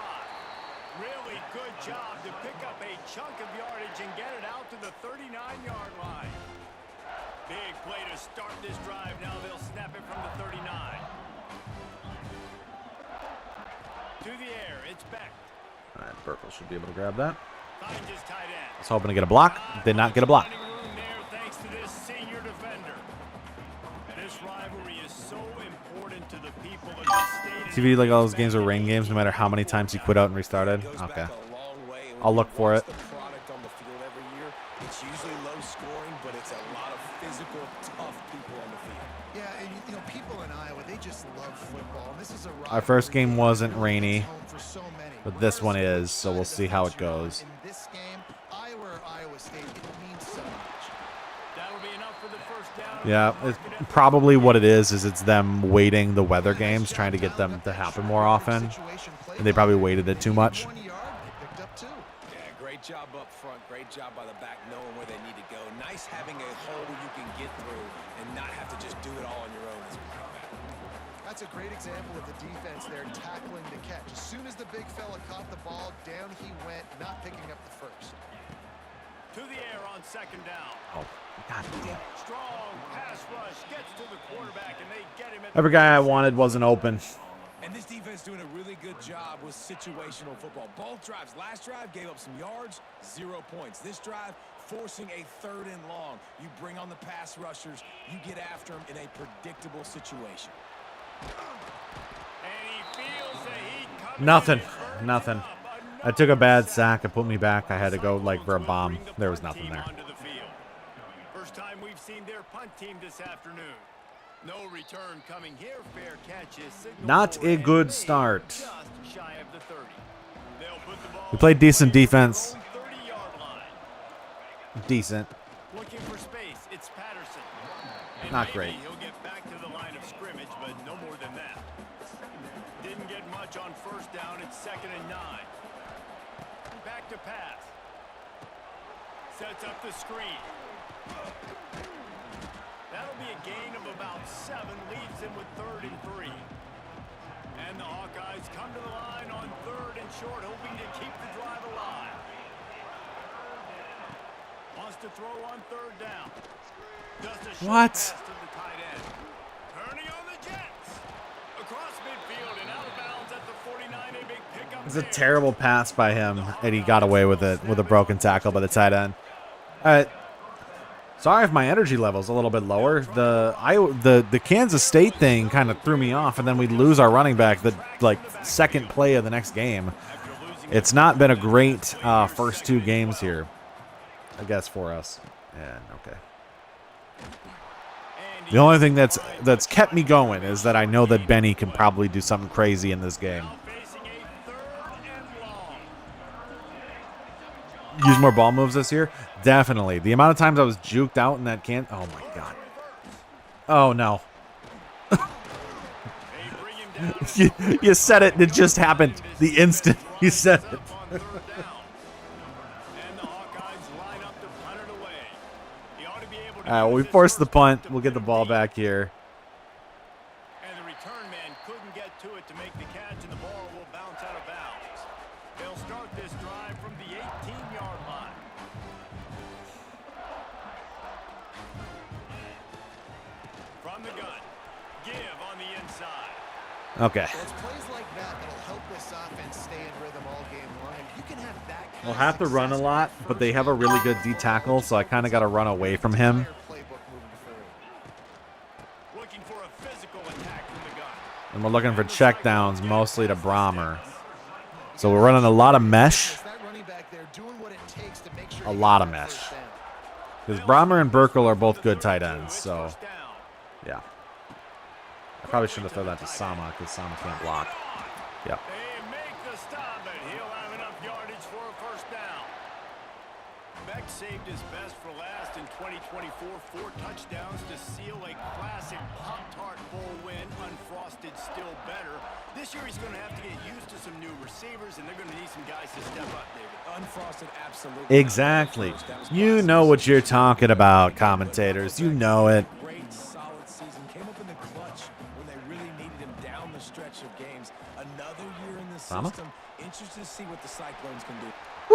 Really good job to pick up a chunk of yardage and get it out to the 39-yard line. Big play to start this drive. Now they'll snap it from the 39. To the air, it's back. All right, Burkle should be able to grab that. Finds his tight end. I was hoping to get a block. Did not get a block. Running room there thanks to this senior defender. This rivalry is so important to the people of this state. TV, like all those games are rain games, no matter how many times he quit out and restarted. Goes Okay. back a long way, and I'll when look you for watch it. The product on the field every year, it's usually low scoring, but it's a lot of physical, tough people on the field. Yeah, and you know, people in Iowa, they just love football. And this is a Our first rivalry game that wasn't really rainy, hits home for so many. but this one Regardless of is, so we'll which side see of the how fence it you're on, goes. In this game, Iowa or Iowa State, it means so much. That'll be enough for the first down. Yeah, it's probably what it is it's them waiting the weather games, trying to get them to happen more often. And they probably waited it too much. 1 yard, they picked up 2. Yeah, great job up front. Great job by the back knowing where they need to go. Nice having a hole you can get through and not have to just do it all on your own as a quarterback. That's a great example of the defense there tackling the catch. As soon as the big fella caught the ball, down he went, not picking up the first. To the air on 2nd down. Oh, God damn. Strong pass rush gets to the quarterback, and they get him at Every guy I wanted wasn't open. And this defense doing a really good job with situational football. Both drives. Last drive gave up some yards, 0 points. This drive forcing a 3rd and long. You bring on the pass rushers. You get after them in a predictable situation. And he feels the heat coming. Nothing. and burns Nothing. it up. I took a bad sack. It put me back. I had to go like for a bomb. There was nothing there. First time we've seen their punt team this afternoon. No return coming here. Fair catch is signaled Not for a and good made start. just shy of the 30. They'll put the ball We played decent defense. 30-yard line. Decent. Looking for space. It's Patterson. And Not maybe great. He'll get back to the line of scrimmage, but no more than that. Didn't get much on first down. It's 2nd and 9. Back to pass. Sets up the screen. That'll be a gain of about 7. Leaves him with 3rd and 3. And the Hawkeyes come to the line on 3rd and short, hoping to keep the drive alive. Wants to throw on 3rd down. Just a short What? pass to the tight end. Turning on the Jets. Across midfield and out of bounds at the 49. A big pickup. It was a terrible pass by him, and he got away with it with a broken tackle by the tight end. All right. Sorry if my energy level's a little bit lower. The Kansas State thing kind of threw me off, and then we lose our running back the second play of the next game. It's not been a great first 2 games here, I guess, for us. And okay. The only thing that's kept me going is that I know that Benny can probably do something crazy in this game. Facing a 3rd and long. Use more ball moves this year? Definitely. The amount of times I was juked out in that can. Oh my god. Oh no. you said it and it just happened. The instant you said it. And the Hawkeyes line up to punt it away. He ought to be able to All right, well, we use his forced the first punt. down We'll get the ball back here. And the return man couldn't get to it to make the catch, and the ball will bounce out of bounds. They'll start this drive from the 18-yard line. From the gun. Give on the inside. Okay. Well, it's plays like that that'll help this offense stay in rhythm all game long. And you can have that kind We'll of have to run a success lot, with but they have a really good D tackle, so I kind of got to run away from him. playbook moving forward. Looking for a physical attack from the gun. And we're looking for check downs, mostly to Brahmer. So we're running a lot of mesh. It's that running back there doing what it takes to make sure A he lot gets of that mesh. first down. Because Brahmer and Burkle are both good tight ends, so First down. yeah. I probably should have thrown that to Sama, because Sama can't block. Yep. They make the stop, but he'll have enough yardage for a first down. Beck saved his best for last in 2024. 4 touchdowns to seal a classic Pop-Tart Bowl win. Unfrosted still better. This year he's going to have to get used to some new receivers, and they're going to need some guys to step up, David. Unfrosted, absolutely. Exactly. You know what you're talking about, commentators. You know it. Great, solid season. Came up in the clutch when they really needed him down the stretch of games. Another year in the Sama? system. Interested to see what the Cyclones can do.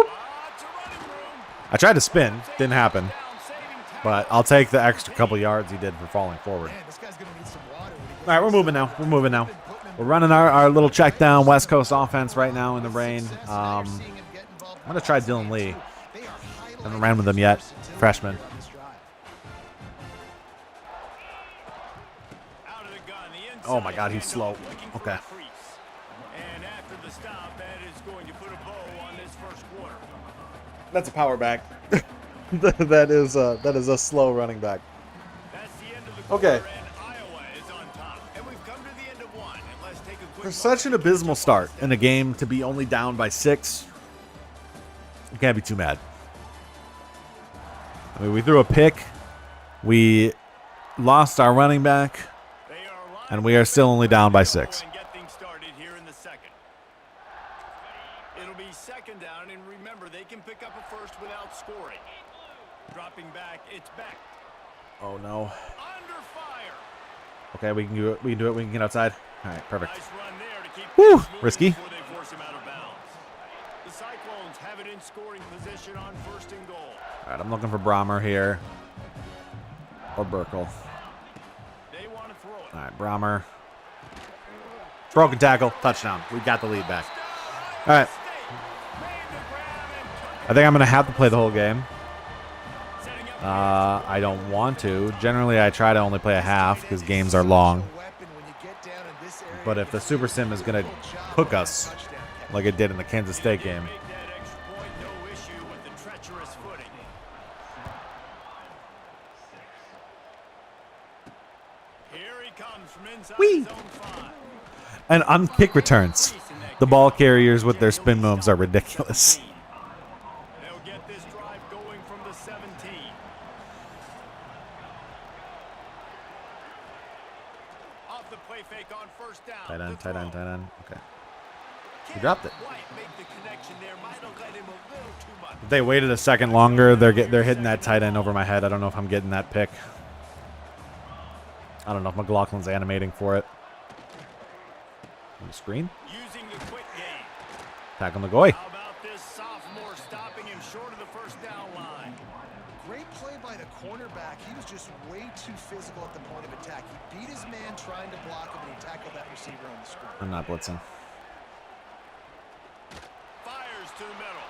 Lots of running room. I tried to spin. Didn't happen. Down, saving time. But I'll take the extra couple yards he did for falling forward. Man, this guy's going to need some water. when he gets All right, we're moving now. We're moving now. We're running our little check down West Coast offense right now in the rain. I'm going to try Dylan Lee. Haven't ran with him yet. Freshman. Out of the gun, the inside Oh my god, he's handoff, slow. looking for Okay. a crease. And after the stop, that is going to put a bow on this first quarter. That's a power back. that is a slow running back. That's the end of the Okay. quarter, and Iowa is on top. And we've come to the end of one. And let's take a quick For such an abysmal start in a game to be only down by 6, you can't be too mad. I mean, we threw a pick. We lost our running back. They are alive And we are still only down by 6. and get things started here in the second. It'll be second down, and remember, they can pick up a first without scoring. Dropping back, it's back. Oh no. Under fire. Okay, we can do it. We can do it. We can get outside. All right, perfect. Nice run there to keep Whew, things moving risky. before they force him out of bounds. The Cyclones have it in scoring position on 1st and goal. All right, I'm looking for Brahmer here. Or Burkle. They want to throw it. All right, Brahmer. Broken tackle. Touchdown. We got the lead back. All right. I think I'm going to have to play the whole game. I don't want to. Generally, I try to only play a half because games are long. But if the Super Sim is going to cook us, like it did in the Kansas State game. Make that extra point, no issue with the treacherous footing. Here he comes from inside Whee! zone 5. And on kick returns, the ball carriers with their spin moves are ridiculous. They'll get this drive going from the 17. Off the play fake on first down. Tight end, The tight end, throw. tight end. Okay. He Can't dropped it. quite make the connection there. Might have let him a little too much. If they waited a second longer, they're hitting that tight end over my head. I don't know if I'm getting that pick. I don't know if McLaughlin's animating for it. On the screen. Using the quick game. Tackle Nagoy. How about this sophomore stopping him short of the first down line? Great play by the cornerback. He was just way too physical at the point of attack. He beat his man trying to block him, and he tackled that receiver on the screen. I'm not blitzing. Fires to the middle.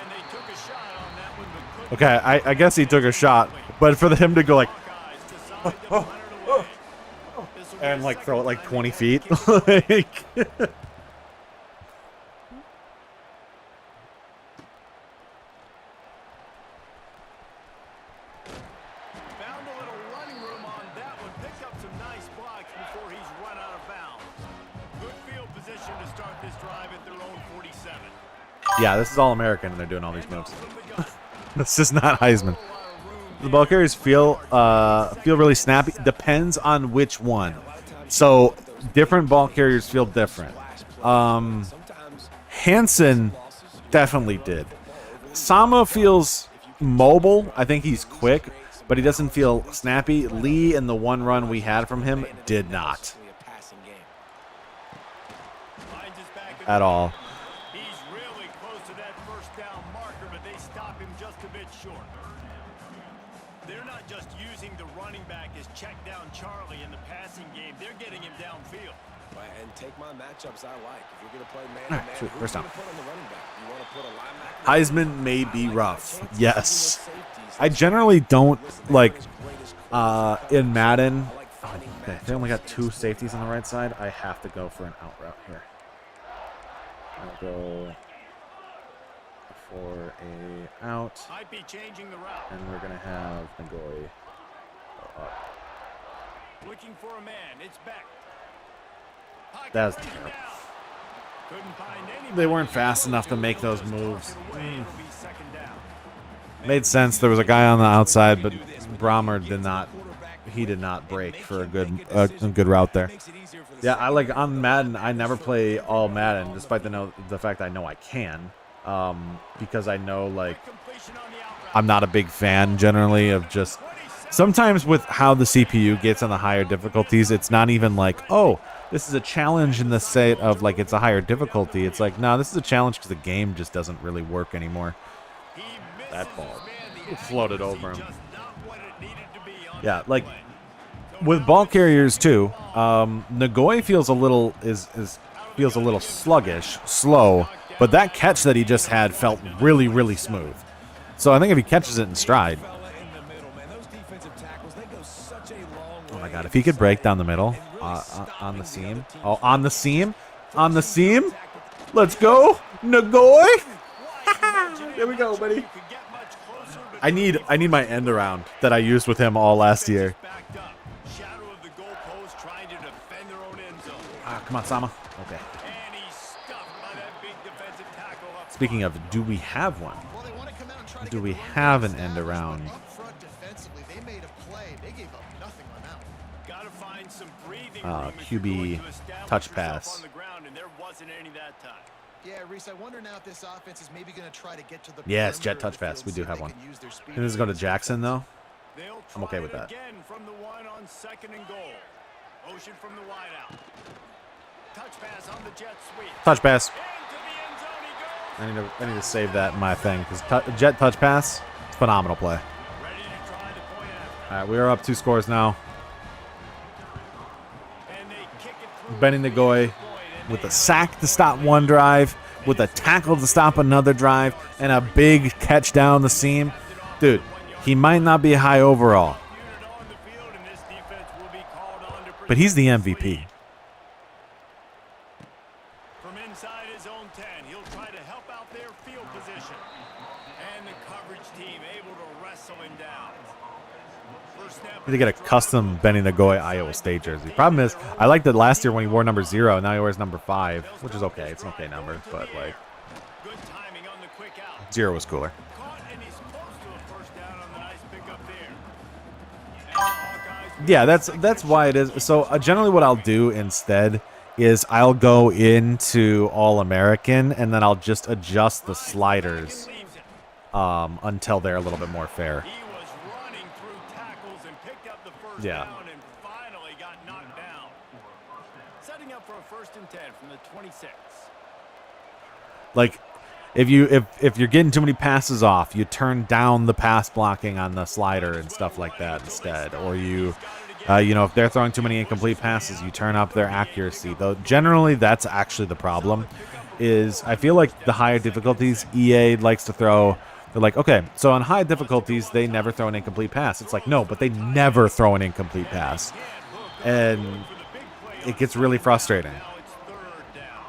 And they took a shot on that one, but couldn't. Okay, I guess he took a shot, but for him to go like Buckeyes decide to punt it away. This'll be and a like throw it like second 20 time feet, they've kicked it. like Found a little running room on that one. Picked up some nice blocks before he's run out of bounds. Good field position to start this drive at their own 47. yeah, this is all American, and they're doing all these moves. From the gun. This is not Heisman. A lot of room The ball carriers feel really snappy. Depends on which one. So different ball carriers feel different. Hansen definitely did. Sama feels mobile. I think he's quick, but he doesn't feel snappy. Lee in the one run we had from him did not finds his back at all. He's really close to that first down marker, but they stop him just a bit short. They're not just using the running back as check down Charlie in the passing game. They're getting him downfield. Right, and take my matchups I like. If you're going to play All man-to-man, right, sweet, who first you down. gonna put on the running back? You want to put a linebacker? Heisman may be rough. Yes. I generally don't like in Madden. Oh, okay, they only got 2 safeties on the right side. I have to go for an out route here. I'll go for a out, Might be changing the route. and we're gonna have Nagoy go up. Looking for a man. It's back. Pocket That's brings him terrible. down. Couldn't find anybody. They weren't fast enough to make those moves. Away, it'll be second down. Made sense. There was a guy on the outside, but Brahmer did not. He did not break for a good route there. Yeah, I like on Madden. I never play all Madden, despite the fact I know I can, because I know like Completion on the out route. I'm not a big fan generally of just. Sometimes with how the CPU gets on the higher difficulties, it's not even like, oh, this is a challenge in the state of like it's a higher difficulty. It's like, no, this is a challenge because the game just doesn't really work anymore. He misses That ball his man. The floated over him. accuracy just not what it needed to be on Yeah, that like play. with ball carriers too. Nagoy feels a little feels a little sluggish, slow, but that catch that he just had felt really, really smooth. So I think if he catches it in stride, oh my God, if he could break down the middle on the seam, on the seam, let's go, Nagoy. There we go, buddy. I need my end around that I used with him all last year. Backed up. Shadow of the goalpost trying to defend their own end zone. Come on, Sama. Okay. And he's stuffed by that big defensive tackle up Speaking of, do we have one? Well, they want to come out and try to Do get we the run have an established, end but around? Up front defensively, they made a play. They gave up nothing on that one. Gotta find some breathing Uh, room if you're QB going to establish touch yourself pass. on the ground, and there wasn't any that time. Yeah, Reese, I wonder now if this offense is maybe going to try to get to the Yes, perimeter jet of touch the pass. field, We see do if have they one. can use their speed Can this go to against Jackson though? They'll I'm okay try with it that. Again from the one on second and goal. Motion from the wide out. Touch pass on the jet sweep. Touch pass. Into the end zone he goes. I need to save that in my thing because jet touch pass, phenomenal play. Ready to try the point after. All right, we are up 2 scores now. And they kick it through Benny the Nagoy point, and with they a sack to stop one drive, with a tackle to stop another drive, and a big catch down the seam. Dude, he might not be high overall, unit on the field, and this defense will be called on to but he's the protect MVP. lead. From inside his own going down. First snap. Need to get a custom Benny Nagoya Iowa State jersey. Problem is, I liked it last year when he wore number 0. Now he wears number 5, which is okay. It's an okay number, but like Good timing on the quick out. 0 was cooler. Caught, and he's close to a first down on the nice pickup there. And the Hawkeyes Yeah, that's why it is. So generally, what I'll do instead is I'll go into All American and then I'll just adjust the sliders leaves it. until they're a little bit more fair. He was running through tackles and picked up the first Yeah. down and finally got knocked down. Setting up for a 1st and 10 from the 26. Like if you're getting too many passes off, you turn down the pass blocking on the slider and stuff like that instead, or you know, if they're throwing too many incomplete passes, you turn up their accuracy. Though generally that's actually the problem. Is I feel like the higher difficulties EA likes to throw. They're like, okay, so on high difficulties they never throw an incomplete pass. It's like, no, but they never throw an incomplete pass, and it gets really frustrating. Now it's 3rd down.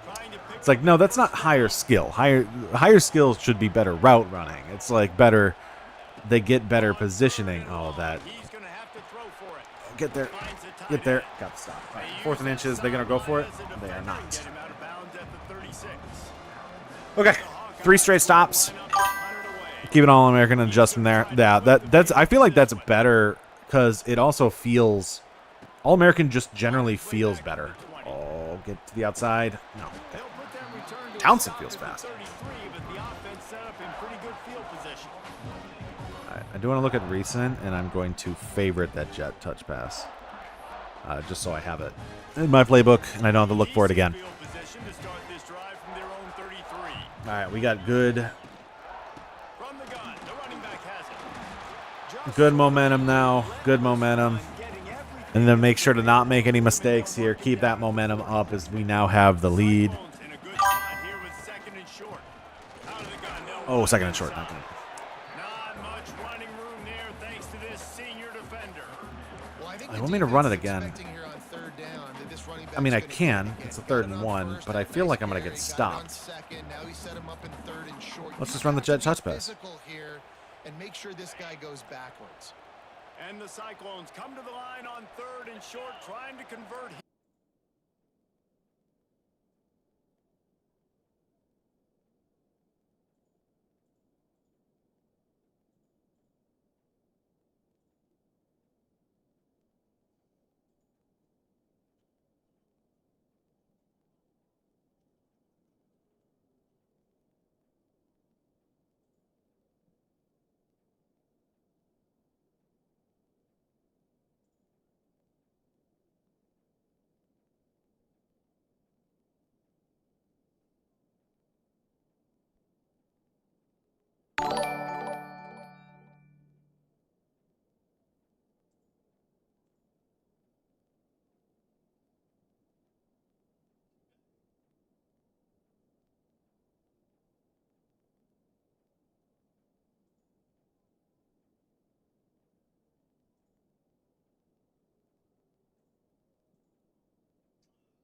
Trying to pick It's like, no, that's not higher skill. Higher skills should be better route running. It's like better. They get better positioning. Oh, that. He's going to have to throw for it. Get there. Finds the tight Get there. end. Got to stop. All right, 4th and inches. They're going to go for it. They are not. Get him out of bounds at the 36. Okay. 3 straight stops. Line up, punt it away. Keep it all American and adjust from there. Yeah, that's. I feel like that's better because it also feels. All American just generally feels better. Oh, get to the outside. No. Okay. They'll put that return to Townsend his feels side fast. at the 33, but the offense set up in pretty good field position. All right, I do want to look at recent, and I'm going to favorite that jet touch pass, just so I have it in my playbook, and I don't have to look for it again. Field position to start this drive from their own 33. All right, we got good From the gun, the running back has it. Just good momentum now. Good momentum. getting everything And then make sure to not make any mistakes here. Keep that momentum up as we now have the lead. in a good spot here with 2nd and short. Out of the gun, no. Oh, 2nd and short. Not good. Not much running room there thanks to this senior defender. Well, I think They the want me to run it defense is again. expecting here on 3rd down that this running I mean, I back's can. gonna get It's a it. 3rd Got and it on 1, 1st, but I had a feel nice like I'm going to carry, get got it on stopped. 2nd, now he set him up in 3rd and short. Let's You just run the have jet to touch be pass. physical here and make sure this guy goes backwards. And the Cyclones come to the line on 3rd and short, trying to convert.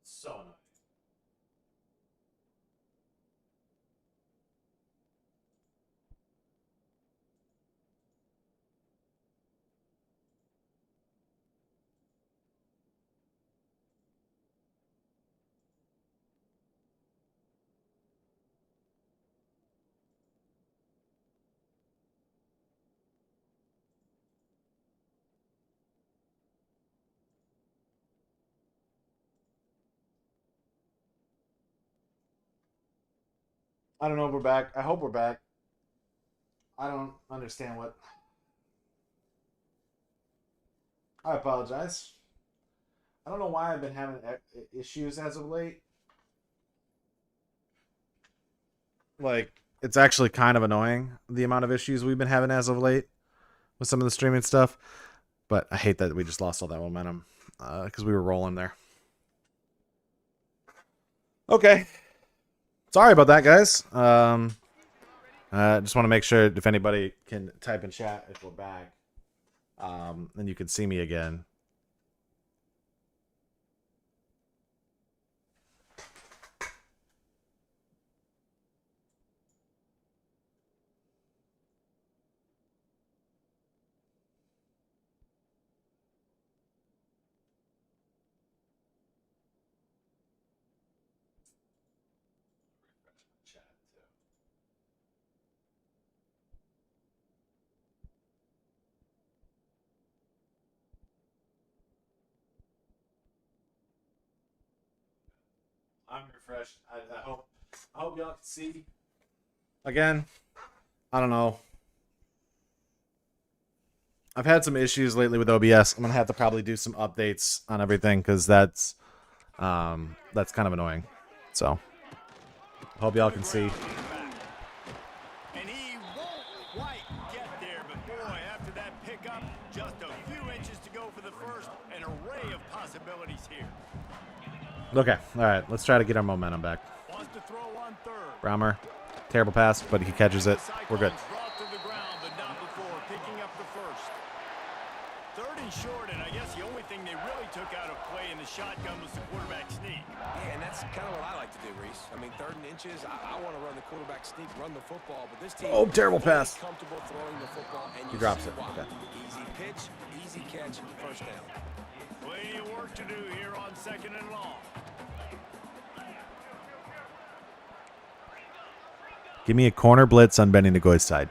So annoying. I don't know if we're back. I hope we're back. I don't understand what. I apologize. I don't know why I've been having issues as of late. Like, it's actually kind of annoying the amount of issues we've been having as of late with some of the streaming stuff. But I hate that we just lost all that momentum because we were rolling there. Okay. Sorry about that, guys. Just want to make sure if anybody can type in chat if we're back. Then you can see me again. I'm refreshed. I hope y'all can see. Again, I don't know. I've had some issues lately with OBS. I'm gonna have to probably do some updates on everything because that's kind of annoying. So, hope y'all can see. And he won't quite get there, but boy, after that pickup, just a few inches to go for the first. An array of possibilities here. Okay, all right. Let's try to get our momentum back. Wants to throw on third. Browmer, terrible pass, but he catches it. We're good. Dropped to the ground, but not before picking up the first. Third and short, and I guess the only thing they really took out of play in the shotgun was the quarterback sneak. Yeah, and that's kind of what I like to do, Reese. I mean, 3rd and inches, I want to run the quarterback sneak, run the football, but this team terrible pass. Comfortable throwing the football, and He drops see it. why. Okay. Easy pitch, easy catch, first down. Plenty of work to do here on 2nd and long. Give me a corner blitz on Benny Nagoy's side.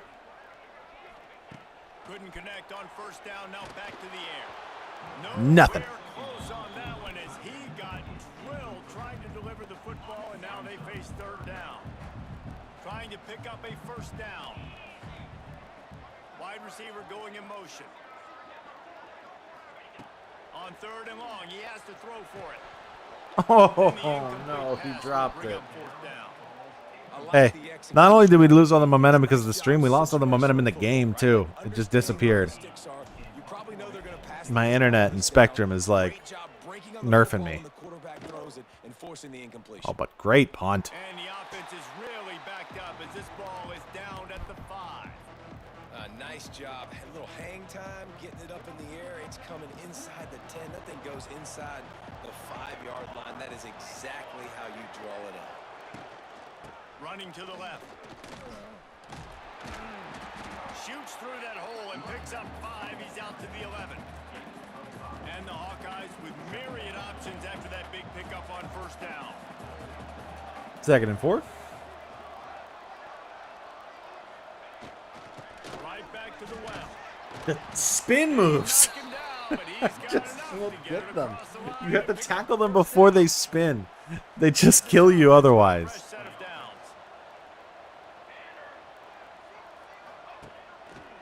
Couldn't connect on 1st down, now back to the air. Nothing. Close on that one as he got drilled trying to deliver the football, and now they face 3rd down. Trying to pick up a 1st down. Wide receiver going in motion. On 3rd and long, he has to throw for it. Oh, no, he dropped Bring it. up 4th down. Hey, not only did we lose all the momentum because of the stream, we lost all the momentum in the game, too. It just disappeared. My internet and Spectrum is, like, nerfing me. Oh, but great punt. And the offense is really backed up as this ball is down at the 5. Nice job. A little hang time, getting it up in the air. It's coming inside the 10. That thing goes inside the 5-yard line. That is exactly how you draw it up. Running to the left. Shoots through that hole and picks up 5. He's out to the 11. And the Hawkeyes with myriad options after that big pickup on 1st down. 2nd and 4. Right back to the well. Spin moves. Knock him down, but he's got Just enough won't to get it them. across the line. You have to tackle them before they spin. They just kill you Fresh otherwise. set of downs.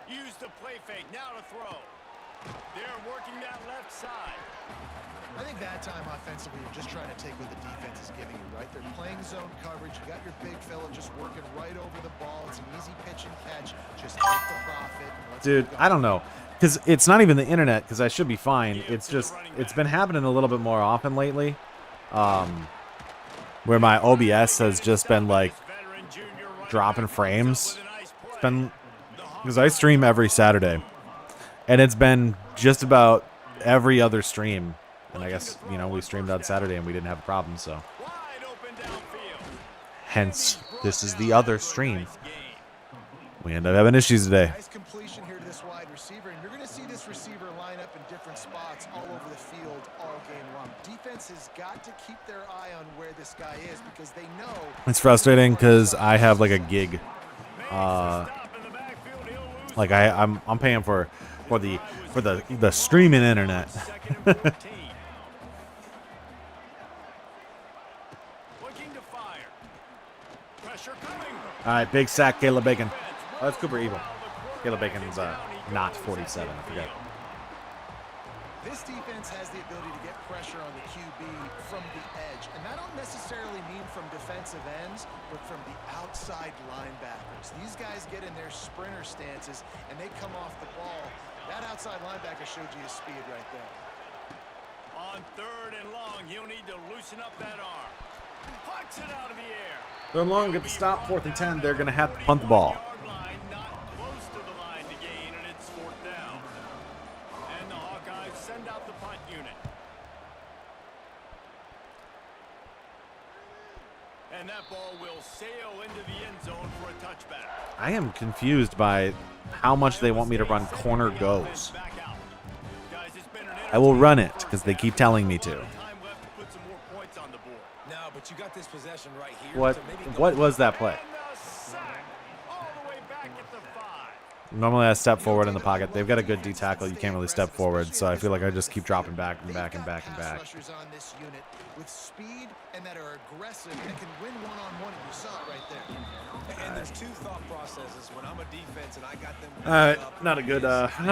Use the play fake. Now to throw. They're working that left side. I think that time offensively, you're just trying to take what the defense is giving you, right? They're playing zone coverage. You got your big fella just working right over the ball. It's an easy pitch and catch. Just take the profit. And let's Dude, keep I don't going. know. Because it's not even the internet, because I should be fine. It's just, it's been happening a little bit more often lately. Where my OBS has just been, like, Veteran junior running dropping back frames. with a nice It's play. been, because I stream every Saturday. And it's been just about every other stream. And I guess, you know, we streamed on Saturday and we didn't have a problem, so. Wide open downfield. Hence, this is the other stream. We end up having issues today. Nice completion here to this wide receiver, and you're going to see this receiver line up in different spots all over the field all game long. Defense has got to keep their eye on where this guy is because they know It's frustrating because I have like a gig. Like I'm paying for the streaming internet. Looking to fire. Pressure coming. All right, big sack, Caleb Bacon. Oh, that's Cooper Evil. Caleb Bacon's not 47. I forget. this defense has the ability to get pressure on the QB from the edge. And I don't necessarily mean from defensive ends, but from the outside linebackers. These guys get in their sprinter stances, and they come off the ball. That outside linebacker showed you his speed right there. On 3rd and long, he'll need to loosen up that arm. Puts it out of the air. Third long, get the stop. 4th and 10. They're going to have to punt the ball. Line, not close to the line to gain, and it's 4th down. And the Hawkeyes send out the punt unit. And that ball will sail into the end zone for a touchback. I am confused by how much they want me to run corner goes. I will run it because they keep telling me to. No, but you got this possession right here. What was that play? Normally I step forward in the pocket. They've got a good D tackle. You can't really step forward, so I feel like I just keep dropping back and back and back and back. Rushers on this unit with speed and that are aggressive and can win one-on-one, and you saw it right there. And there's two thought processes when I'm a defense and I got them. Not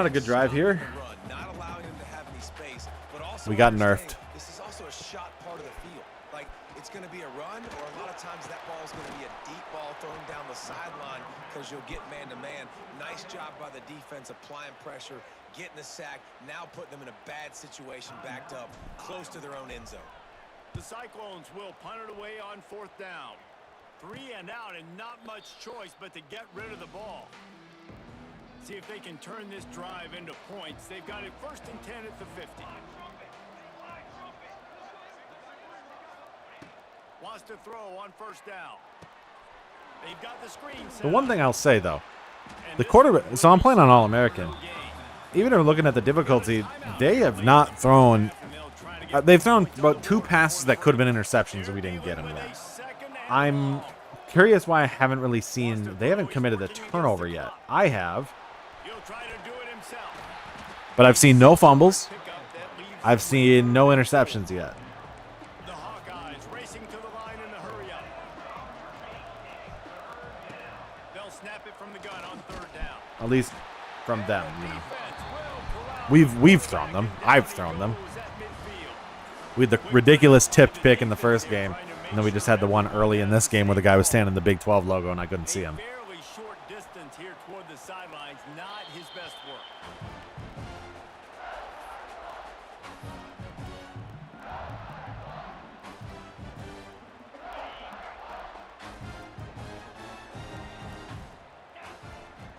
a good drive here. Not allowing them to have any space, but also We got nerfed. This is also a shot part of the field. Like, it's going to be a run, or a lot of times that ball is going to be a deep ball thrown down the sideline because you'll get man-to-man. Nice job by the defense applying pressure, getting the sack, now putting them in a bad situation backed up close to their own end zone. The Cyclones will punt it away on 4th down. 3 and out, and not much choice but to get rid of the ball. See if they can turn this drive into points. They've got it 1st and 10 at the 50. Wants to throw on 1st down. They've got the screen set The one thing I'll say though, and the this quarterback. So I'm playing on All-American. game. Even if looking at the difficulty, they have not thrown. They've thrown about 2 passes that could have been interceptions, and we didn't get them yet. I'm curious why I haven't really seen. They haven't committed a turnover yet. I have, He'll try to do it himself. but I've seen no fumbles. Pickup that leaves I've seen no interceptions yet. the Hawkeyes racing to the line in a hurry up. They'll snap it from the gun on 3rd down. At least from them, you know. Defense will corral We've thrown them. I've thrown them. goes at midfield. We had the ridiculous tipped pick in the first game, and then we just had the one early in this game where the guy was standing in the Big 12 logo, and I couldn't see him. Fairly short distance here toward the sidelines, not his best work.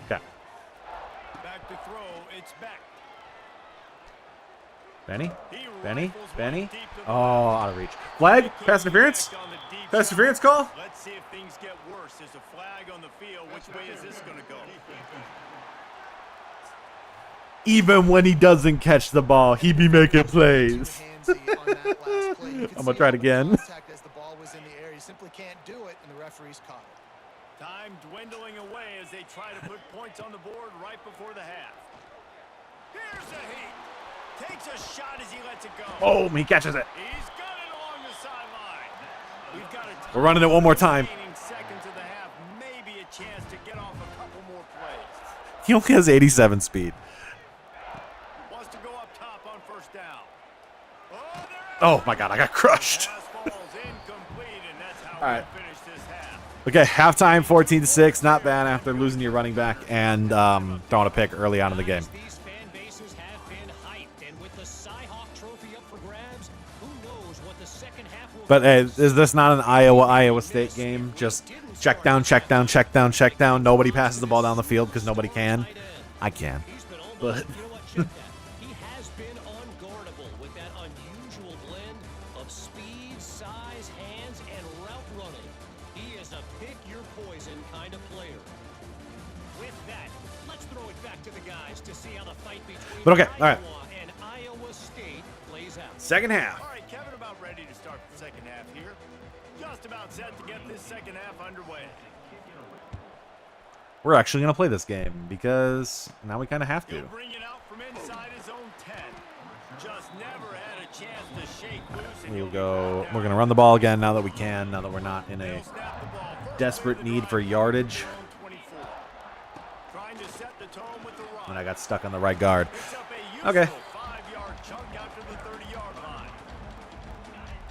Okay. Back to throw, it's back. Benny? He Benny? rifles one Benny? deep to the Oh, out of reach. Flag? Pass interference? on the deep Pass side. interference call? Let's see if things get worse. There's a flag on the field. Which way is this going to go? Even when he doesn't catch the ball, he be making plays. I'm gonna try it again. As the ball was in the air, you simply can't do it, and the referees caught it. Time dwindling away as they try to put points on the board right before the half. Here's a heat. Takes a shot as he lets it go. Oh, he catches it. He's got it along the sideline. We've got a We're running it one more time. remaining seconds of the half. Maybe a chance to get off a couple more plays. He only has 87 speed. Wants to go up top on 1st down. Oh, there it Oh my god, I got crushed. Pass ball's incomplete, and that's how All right. we finish this half. Okay, halftime 14-6. Not bad after losing your running back and throwing a pick early on in the game. These fan bases have been hyped, and with the Cy-Hawk Trophy up for grabs, who knows what the second half will But hey, is this not an Iowa State game? Just check down, check down, check down, check down. Nobody passes the ball down the field because nobody can. I can. He's been almost, But you know what, check that. He has been unguardable with that unusual blend of speed, size, hands, and route running. He is a pick-your-poison kind of player. With that, let's throw it back to the guys to see how the fight between But okay, all right. Iowa and Iowa State plays out. Second half. All right, Kevin, about ready to start the second half here. Just about set to get this second half underway. We're actually going to play this game because now we kind of have He'll to. bring it out from inside his own 10. Just never had a chance to shake loose. And We'll he'll be go. brought down. We're going to run the ball again now that we can. Now that we're not in a They'll snap the ball first desperate away to the need for right, yardage. zone 24. Trying to set the tone with the run. And I got stuck on the right guard. Picks up a Okay. useful 5-yard chunk out to the 30-yard line.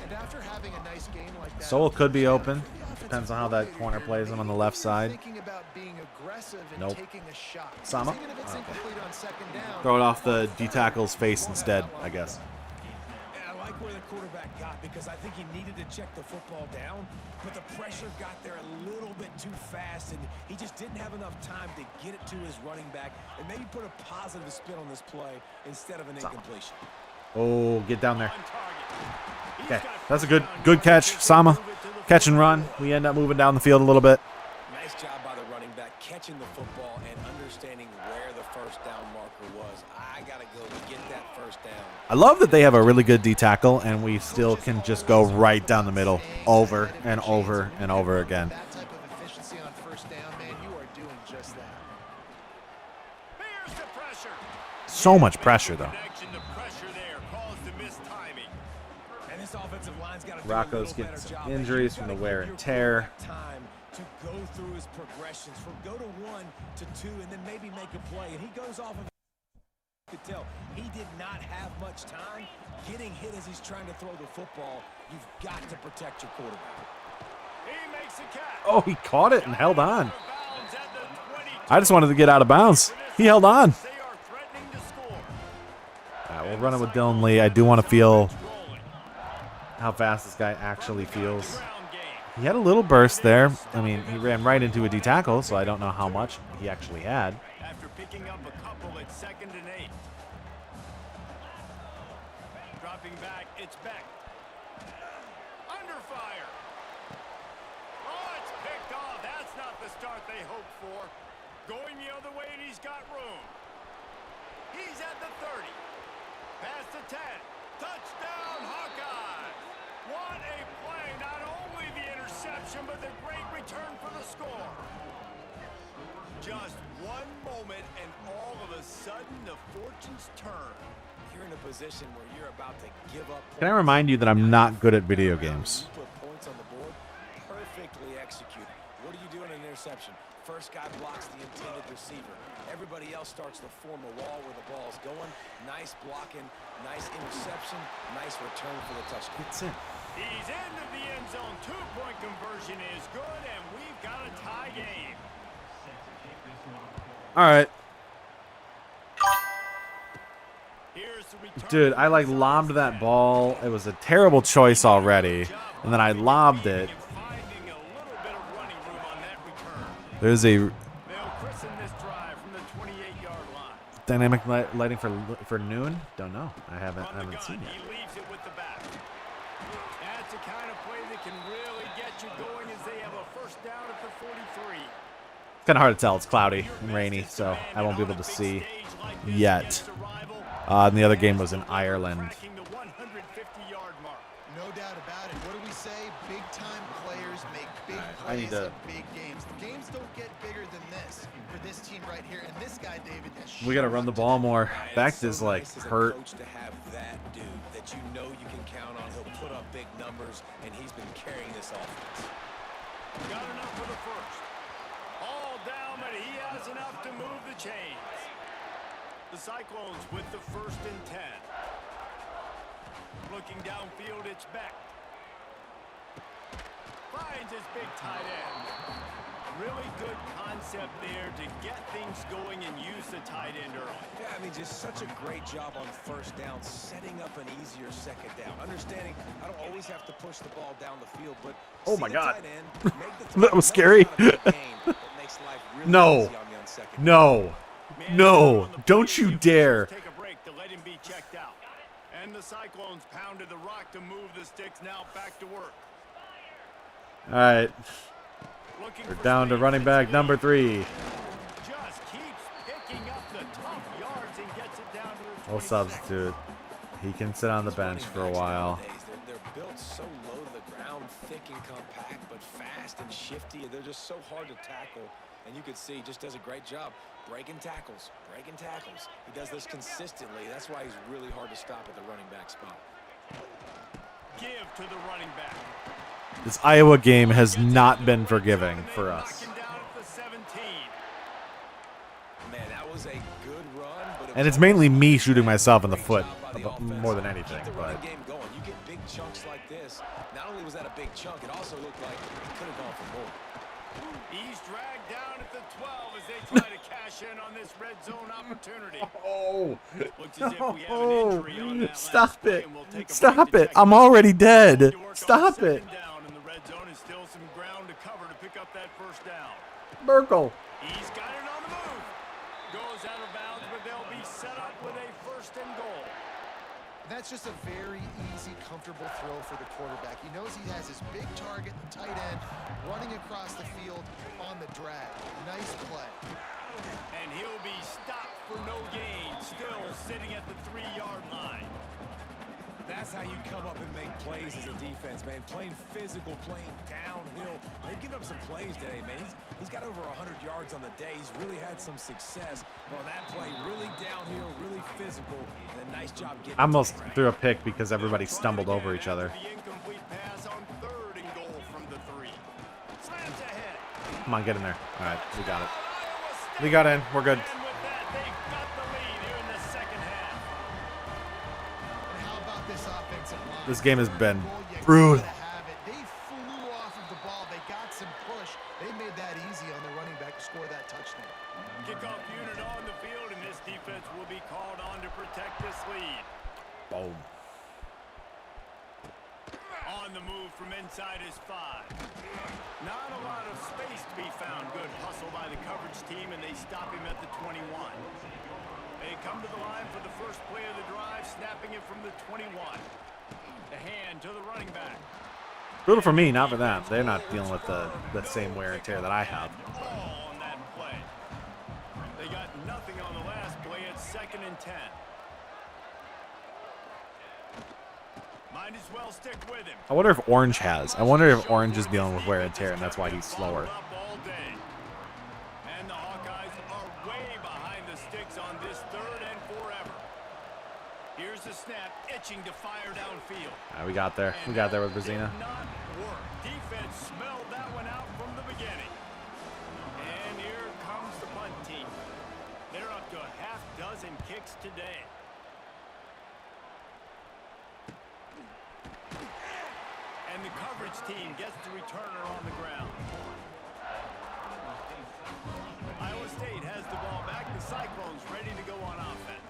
And after having a nice game like that, Sowell could be open. Depends on how that corner plays him on the left side. Thinking about being aggressive and Nope. taking a shot. Sama? Even if it's incomplete on 2nd down, Throw it off the D tackle's face instead, I guess. And I like where the quarterback got because I think he needed to check the football down, but the pressure got there a little bit too fast, and he just didn't have enough time to get it to his running back and maybe put a positive spin on this play instead of an incompletion. Oh, get down there. On target. He's Okay, got that's a first good down catch. yards. Sama, Move it to the catch and run. We end up moving down the field a little bit. Nice job by the running back catching the football and understanding where the first down marker was. I got to go to get that first down. I love that they have a really good D tackle, and we still can just go right down the middle over and over and over again. that type of efficiency on 1st down, man, you are doing just that. So much pressure, though. The pressure there caused the missed timing. And this offensive line's got to Rocco's getting some injuries from the wear and tear. Time to go through his progressions from go to 1 to 2 and then maybe make a play. And he goes off of. You could tell he did not have much time getting hit as he's trying to throw the football. You've got to protect your quarterback. He makes a catch. Oh, he caught it and held on. I just wanted to get out of bounds. He held on. They are threatening to score. All right, we'll run it with Dylan Lee. I do want to feel how fast this guy actually feels. He had a little burst there. I mean, he ran right into a D tackle, so I don't know how much he actually had. After picking up a couple at 2nd and 8. Dropping back, it's Beck. Under fire. Oh, it's picked off. That's not the start they hoped for. Going the other way, and he's got room. He's at the 30. Past the 10. Touchdown, Hawkeyes. What a play. Not only the interception, but the great return for the score. Just one moment, and all of a sudden, the fortunes turn. You're in a position where you're about to give up. Can I remind you that I'm not good at video games? You put points on the board, perfectly executed. What do you do in an interception? First guy blocks the intended receiver. Everybody else starts to form a wall where the ball's going. Nice blocking, nice interception, nice return for the touchdown. It's in. He's into the end zone. 2-point conversion is good, and we've got a tie game. All right. Here's the return. Dude, I like lobbed that ball. It was a terrible choice already. And then I lobbed it. Finding a little bit of running room on that return. There's a They'll christen this drive from the 28-yard line. dynamic lighting for noon. Don't know. I haven't seen He it. leaves it with the back. That's the kind of play that can really get you going as they have a first down at the 43. Kind of hard to tell. It's cloudy and rainy, so I won't be able to see yet. And the other game was in Ireland. The 150-yard mark. No doubt about it. What do we say? Big-time players make big I need plays to- in big games. The games don't get bigger than this for this team right here. And this guy, David, has We got to run the ball more. Beck It's is so like nice as a hurt. coach to have that dude that you know you can count on. He'll put up big numbers, and he's been carrying this offense. Got enough for the first. All down, but he has enough to move the chains. The Cyclones with the 1st and 10. Looking downfield, it's Beck. Finds his big tight end. Really good concept there to get things going and use the tight end early. Yeah, I mean, just such a great job on first down, setting up an easier second down. Understanding I don't always have to push the ball down the field, but Oh see my the God. tight end, make the That was scary. It's not a big gain, but makes life really No. easy on you on second down. No. No. Don't you dare. Take a break to let him be checked out. And the Cyclones pounded the rock to move the sticks. Now back to work. All right. Looking We're for down to space. running back number 3. Just keeps picking up the tough yards and gets it down to the We'll 26. substitute. He can sit on the bench for a while. They're built so low to the ground, thick and compact, but fast and shifty. They're just so hard to tackle. And you could see he just does a great job breaking tackles, breaking tackles. He does this consistently. That's why he's really hard to stop at the running back spot. Give to the running back. This Iowa game has not been forgiving for us. Knocking down at the 17. Man, that was a good run, but And it's mainly me shooting myself in the foot more than anything. Keep the But running game going. You get big chunks like this. Not only was that a big chunk, it also looked like it could have gone for more. He's dragged down at the 12 as they try to cash in on this red zone opportunity. oh, Looks as if we have an injury on that last stop play, it! and we'll take a Stop break to it! check I'm it out. already dead. To work on Stop second it, down in the red zone is still some ground to cover to pick up that first down. Merkel. He's got it on the move. Goes out of bounds, but they'll be set up with a 1st and goal. That's just a very easy, comfortable throw for the quarterback. He knows he has his big target, the tight end, running across the field on the drag. Nice play. And he'll be stopped for no gain, still sitting at the 3-yard line. That's how you come up and make plays as a defense, man. Playing physical, playing downhill. They've given up some plays today, man. He's got over 100 yards on the day. He's really had some success. Well, that play, really downhill, really physical, and a nice job getting. I almost threw a pick because everybody stumbled over each other. The incomplete pass on 3rd and goal from the 3. Slams ahead. Come on, get in there. All right, we got it. We got in. We're good. And with that, they've got the lead here in the second half. And how about this offensive line? This game has been You brutal. gotta have it. They flew off of the ball. They got some push. They made that easy on the running back to score that touchdown. Kickoff unit on the field, and this defense will be called on to protect this lead. Boom. On the move from inside his 5. Not a lot of space to be found. Good hustle by the coverage team, and they stop him at the 21. They come to the line for the first play of the drive, snapping it from the 21. The hand to the running back. Brutal for me, not for them. They're not dealing with the same wear and tear that I have. Ball on that play. They got nothing on the last play. It's 2nd and 10. Might as well stick with him. I wonder if Orange has. I wonder if Orange is dealing with wear and tear, and that's why he's slower. Up all day. And the Hawkeyes are way behind the sticks on this 3rd and forever. Here's the snap, itching to fire downfield. We got there. We got there with Brazina. Did not work. Defense smelled that one out from the beginning. And here comes the punt team. They're up to a half dozen kicks today. And the coverage team gets the returner on the ground. Iowa State has the ball back. The Cyclones ready to go on offense.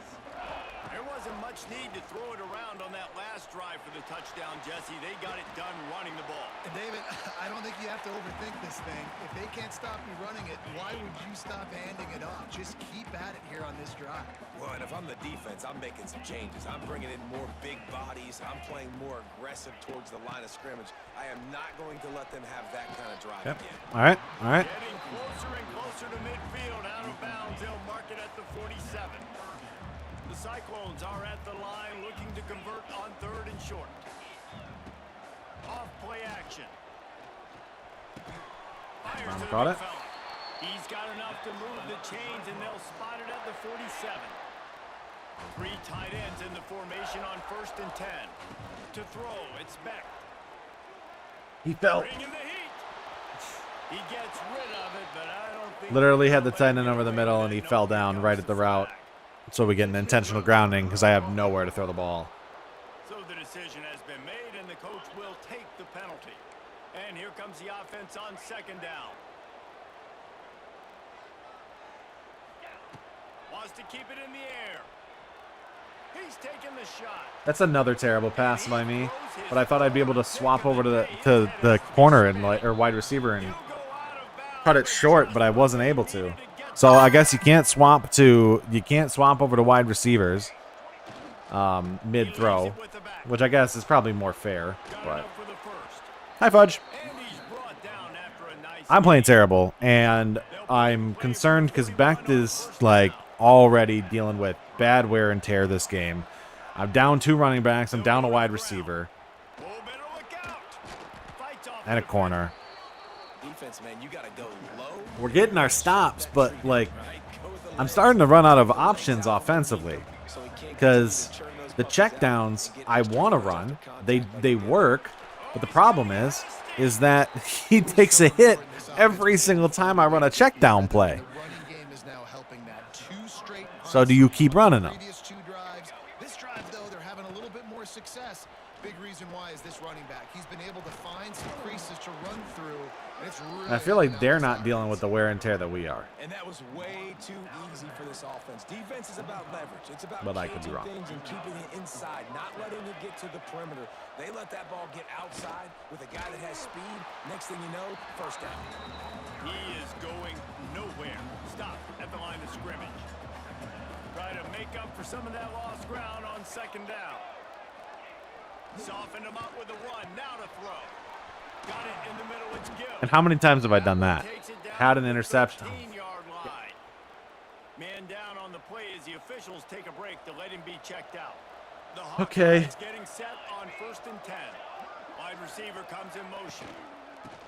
There wasn't much need to throw it around on that last drive for the touchdown, Jesse. They got it done running the ball. And David, I don't think you have to overthink this thing. If they can't stop you running it, why would you stop handing it off? Just keep at it here on this drive. Well, and if I'm the defense, I'm making some changes. I'm bringing in more big bodies. I'm playing more aggressive towards the line of scrimmage. I am not going to let them have that kind of drive again. All right. All right. Getting closer and closer to midfield, out of bounds. They'll mark it at the 47. The Cyclones are at the line looking to convert on 3rd and short. Off play action. Fires to the Got it. fella. He's got enough to move the chains, and they'll spot it at the 47. 3 tight ends in the formation on 1st and 10. To throw, it's Beck. He fell. Bringing the heat. He gets rid of it, but I don't think... Literally had the tight end over the middle, and he fell down right at the route. So we get an intentional grounding because I have nowhere to throw the ball. So the decision has been made, and the coach will take the penalty. And here comes the offense on 2nd down. Wants to keep it in the air. He's taking the shot. That's another terrible pass by me. But I thought I'd be able to swap over to the corner and or wide receiver and cut it short, but I wasn't able to. So I guess you can't swap over to wide receivers mid throw, which I guess is probably more fair. But hi, Fudge. I'm playing terrible, and I'm concerned because Becht is like already dealing with bad wear and tear this game. I'm down 2 running backs. I'm down a wide receiver and a corner. Defense, man, you got to go low. We're getting our stops, but like I'm starting to run out of options offensively because the checkdowns I want to run, they work, but the problem is that he takes a hit every single time I run a check down play. So do you keep running them? This drive, though, they're having a little bit more success. Big reason why is this running back. He's been able to find some creases to run through. And it's really I feel like they're not dealing with the wear and tear that we are. And that was way too easy for this offense. Defense is about leverage. It's about But I could be changing wrong. things and keeping it inside, not letting it get to the perimeter. They let that ball get outside with a guy that has speed. Next thing you know, first down. He is going nowhere. Stop at the line of scrimmage. Try to make up for some of that lost ground on 2nd down. Soften him up with a run. Now to throw. Got it in the middle. It's Gill. And how many times have I done that? Had an interception. 15-yard line. Man down on the play as the officials take a break to let him be checked out. The Okay. Hawkeyes getting set on 1st and 10. Wide receiver comes in motion.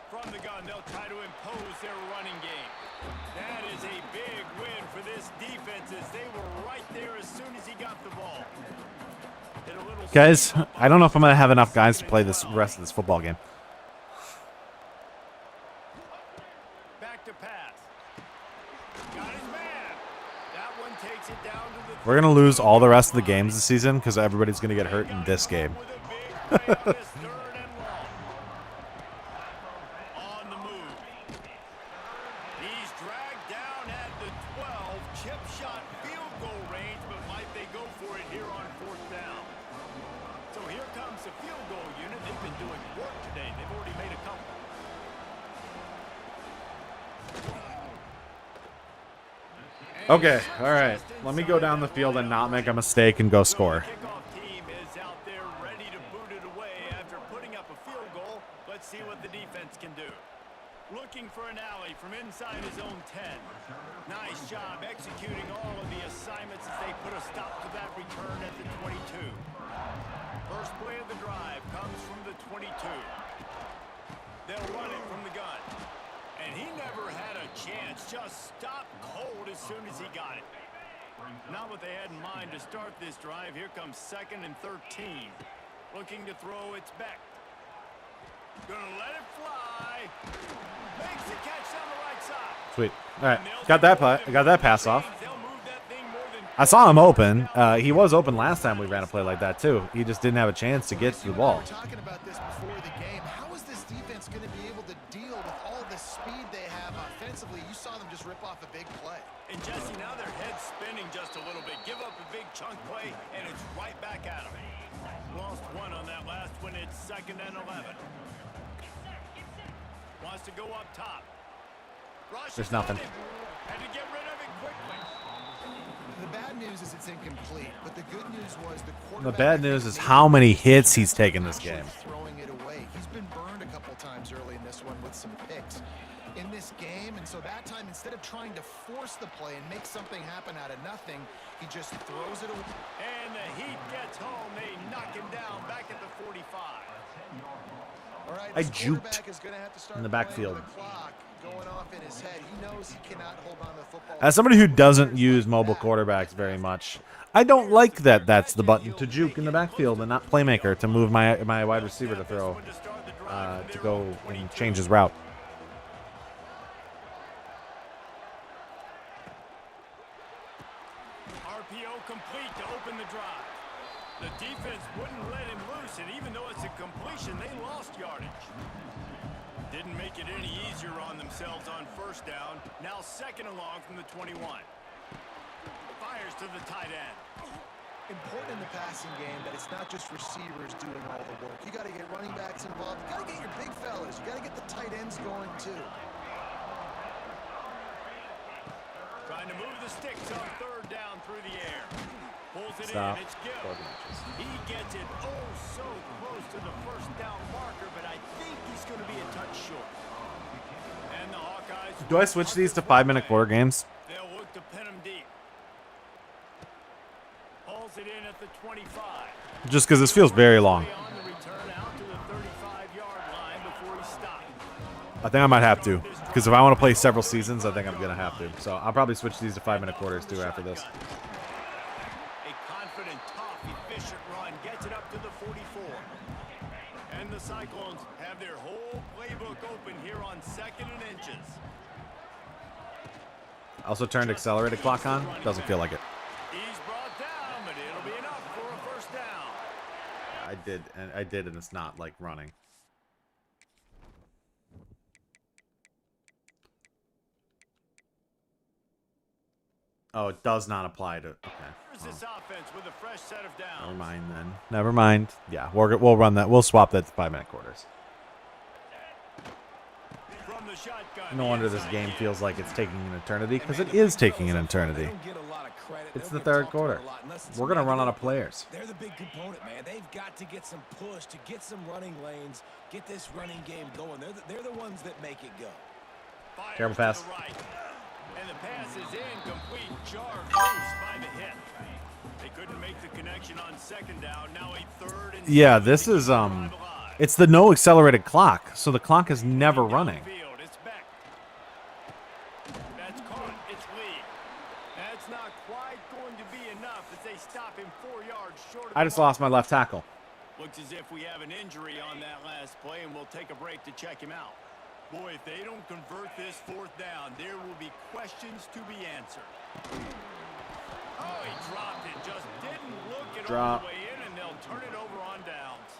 From the gun, they'll try to impose their running game. That is a big win for this defense as they were right there as soon as he got the ball. Hit a little Guys, I don't know if I'm going to have enough guys to play this rest of this football game. back to pass. Got his man. That one takes it down to the We're going to lose all the rest of the games this season because everybody's going to get hurt in this game. with a big play on this 3rd and long. On the move. He's dragged down at the 12. Chip shot field goal range, but might they go for it here on 4th down? So here comes the field goal unit. They've been doing work today. They've already made a couple. Okay, all right. Let me go down the field and not make a mistake and go score. Kickoff team is out there ready to boot it away after putting up a field goal. Let's see what the defense can do. Looking for an alley from inside his own 10. Nice job executing all of the assignments as they put a stop to that return at the 22. First play of the drive comes from the 22. They'll run it from the gun. And he never had a chance. Just stopped cold as soon as he got it. Not what they had in mind to start this drive. Here comes 2nd and 13. Looking to throw, it's Beck. Gonna let it fly. Makes the catch on the right side. Sweet. All right, got that pass off. They'll move that thing more than I saw him open. He was open last time we ran a play like that too. He just didn't have a chance to get to the ball. We were talking about this before the game. How is this defense going to be able to deal with all the speed they have offensively? You saw them just rip off a big play. And Jesse, now their head's spinning just a little bit. Give up a big chunk play, and it's right back at them. Lost one on that last one. It's 2nd and 11. Wants to go up top. Rush There's nothing. Had to get rid of it quickly. The bad news is it's incomplete, but the good news was the quarterback. The bad news is how many hits he's taken this game. Throwing it away. He's been burned a couple times early in this one with some picks in this game, and so that time instead of trying to force the play and make something happen out of nothing, he just throws it away. And the Heat gets home. They knock him down back at the 45. All right, I this juked quarterback is gonna have to start in the playing backfield. with the clock going off in his head. He knows he cannot hold on to the football. As somebody who doesn't use mobile quarterbacks very much, I don't like that that's the button to juke in the backfield and not playmaker to move my wide receiver to throw, to go and change his route. RPO complete to open the drive. The defense wouldn't let him loose, and even though it's a completion, they lost yardage. Didn't make it any easier on themselves on 1st down. Now 2nd and long from the 21. Fires to the tight end. Important in the passing game that it's not just receivers doing all the work. You got to get running backs involved. You got to get your big fellas. You got to get the tight ends going too. Trying to move the sticks on 3rd down through the air. Pulls it Stop. in. It's Gill. 12 inches. He gets it oh so close to the 1st down marker, but I think he's going to be a touch short. And the Hawkeyes. Do I switch these to 5-minute quarter games? They'll look to pin him deep. Pulls it in at the 25. Just because this feels very long. On the return out to the 35-yard line before he stopped. I think I might have to. Because if I want to play several seasons, I think I'm going to have to. So I'll probably switch these to 5-minute quarters too after this. A confident, tough, efficient run gets it up to the 44. And the Cyclones have their whole playbook open here on 2nd and inches. Also turned accelerated clock on. Doesn't feel like it. He's brought down, but it'll be enough for a 1st down. I did, and it's not like running. Oh, it does not apply to. Okay. Here's this offense with a fresh set of downs. Never mind then. Never mind. Yeah, we'll run that. We'll swap that to 5-minute quarters. From the shotgun, No wonder this game feels like it's taking an eternity, because it is taking an eternity. It's the 3rd quarter. We're going to run out of players. They're the big component, man. They've got to get some push, to get some running lanes, get this running game going. They're the ones that make it go. Fires Terrible to pass. the right. And the pass is incomplete. Jarred loose by the hit. They Couldn't make the connection on second down. Now a third and Yeah, 7 this to keep is the drive alive. it's the no accelerated clock, so the clock is never running. Downfield, it's back. That's caught. It's Lee. That's not quite going to be enough as they stop him 4 yards short of I the just mark. lost my left tackle. Looks as if we have an injury on that last play, and we'll take a break to check him out. Boy, if they don't convert this fourth down, there will be questions to be answered. Oh, he dropped it. Just didn't look it all Drop. the way in, and they'll turn it over on downs.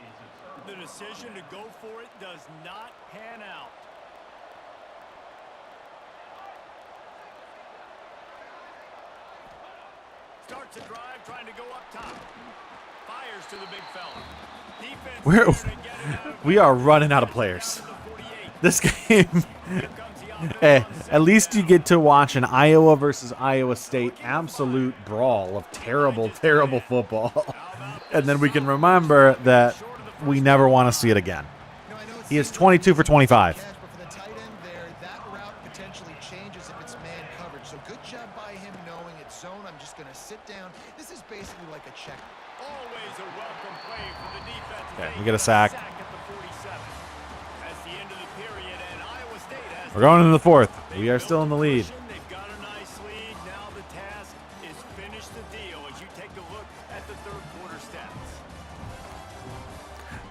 The decision to go for it does not pan out. Starts a drive trying to go up top. Fires to the big fella. Defense We're- is gonna get it out of We are running out of players. down to the 48. This game, Here comes the offense hey, on at second least you down. get to watch an Iowa versus Iowa State absolute brawl of terrible, terrible football. And then we can remember that we never want to see it again. No, I know it He is seems 22 for 25. catch, but for the tight end there, that route potentially changes if it's man coverage. So good job by him knowing it's zone. I'm just going to sit down. This is basically like a check. Always a welcome play for the defense. Okay, They we get a get sack. at the 47. That's the end of the period, and Iowa State has We're going into the fourth. We are still in the lead. They've got a nice lead. Now the task is finish the deal as you take a look at the third quarter stats.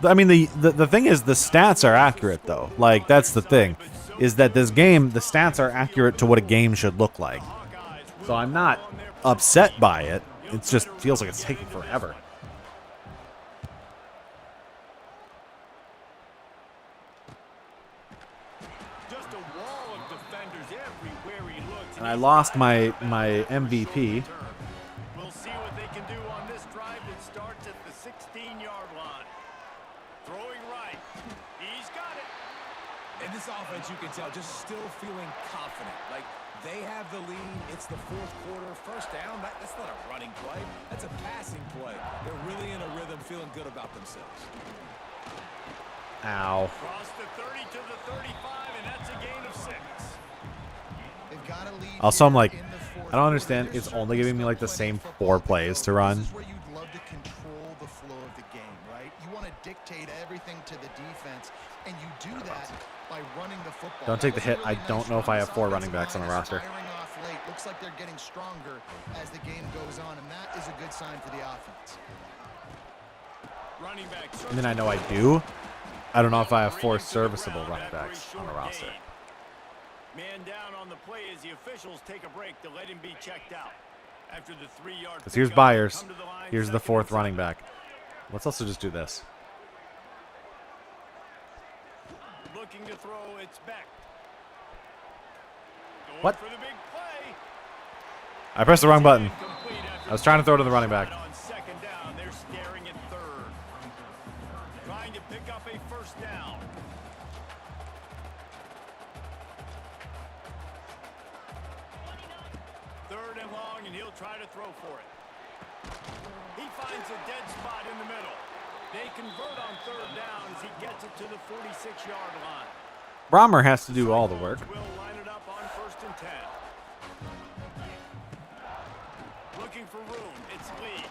I mean, the thing is, the stats are accurate, though. Like, that's the thing, is that this game, the stats are accurate to what a game should look like. So I'm not upset by it. It just feels like it's taking forever. Just a wall of defenders everywhere he looks. And I lost my MVP. We'll see what they can do on this drive that starts at the 16-yard line. Throwing right. He's got it. In this offense, you can tell, just still feeling confident. Like, they have the lead. It's the fourth quarter. First down, that's not a running play. That's a passing play. They're really in a rhythm, feeling good about themselves. Ow. Cross the 30 to the 35, and that's a gain of 6. They've got a lead Also, I'm here like, in the fourth I don't understand. quarter. It's only giving me like the Certainly same plenty 4 of plays to football run. This is where you'd love to control the flow of the game, right? You want to dictate everything to the defense, and you do that by running the football. Don't take the That hit. was a I really don't nice know if I run. have This 4 running offensive backs on the line is roster. firing off late. Looks like they're getting stronger as the game goes on, and that is a good sign for the offense. Running back. I mean, I know I do. I don't know if I have 4 serviceable running backs on the roster. Man down on the play as the officials take a break to let him be checked out. After the 3-yard Because here's pickup, Byers. come to the line, Here's the second and 4th running 7. back. Let's also just do this. Looking to throw, it's back. Going What? For the big play. I pressed the wrong button. Incomplete after I was trying to throw to the running back. On second down, they're staring at third. Trying to pick up a first down. Third and long, and he'll try to throw for it. He finds a dead spot in the middle. They convert on third down as he gets it to the 46-yard line. Brahmer has to do all the work. Will line it up on first and 10. Looking for room. It's Lee.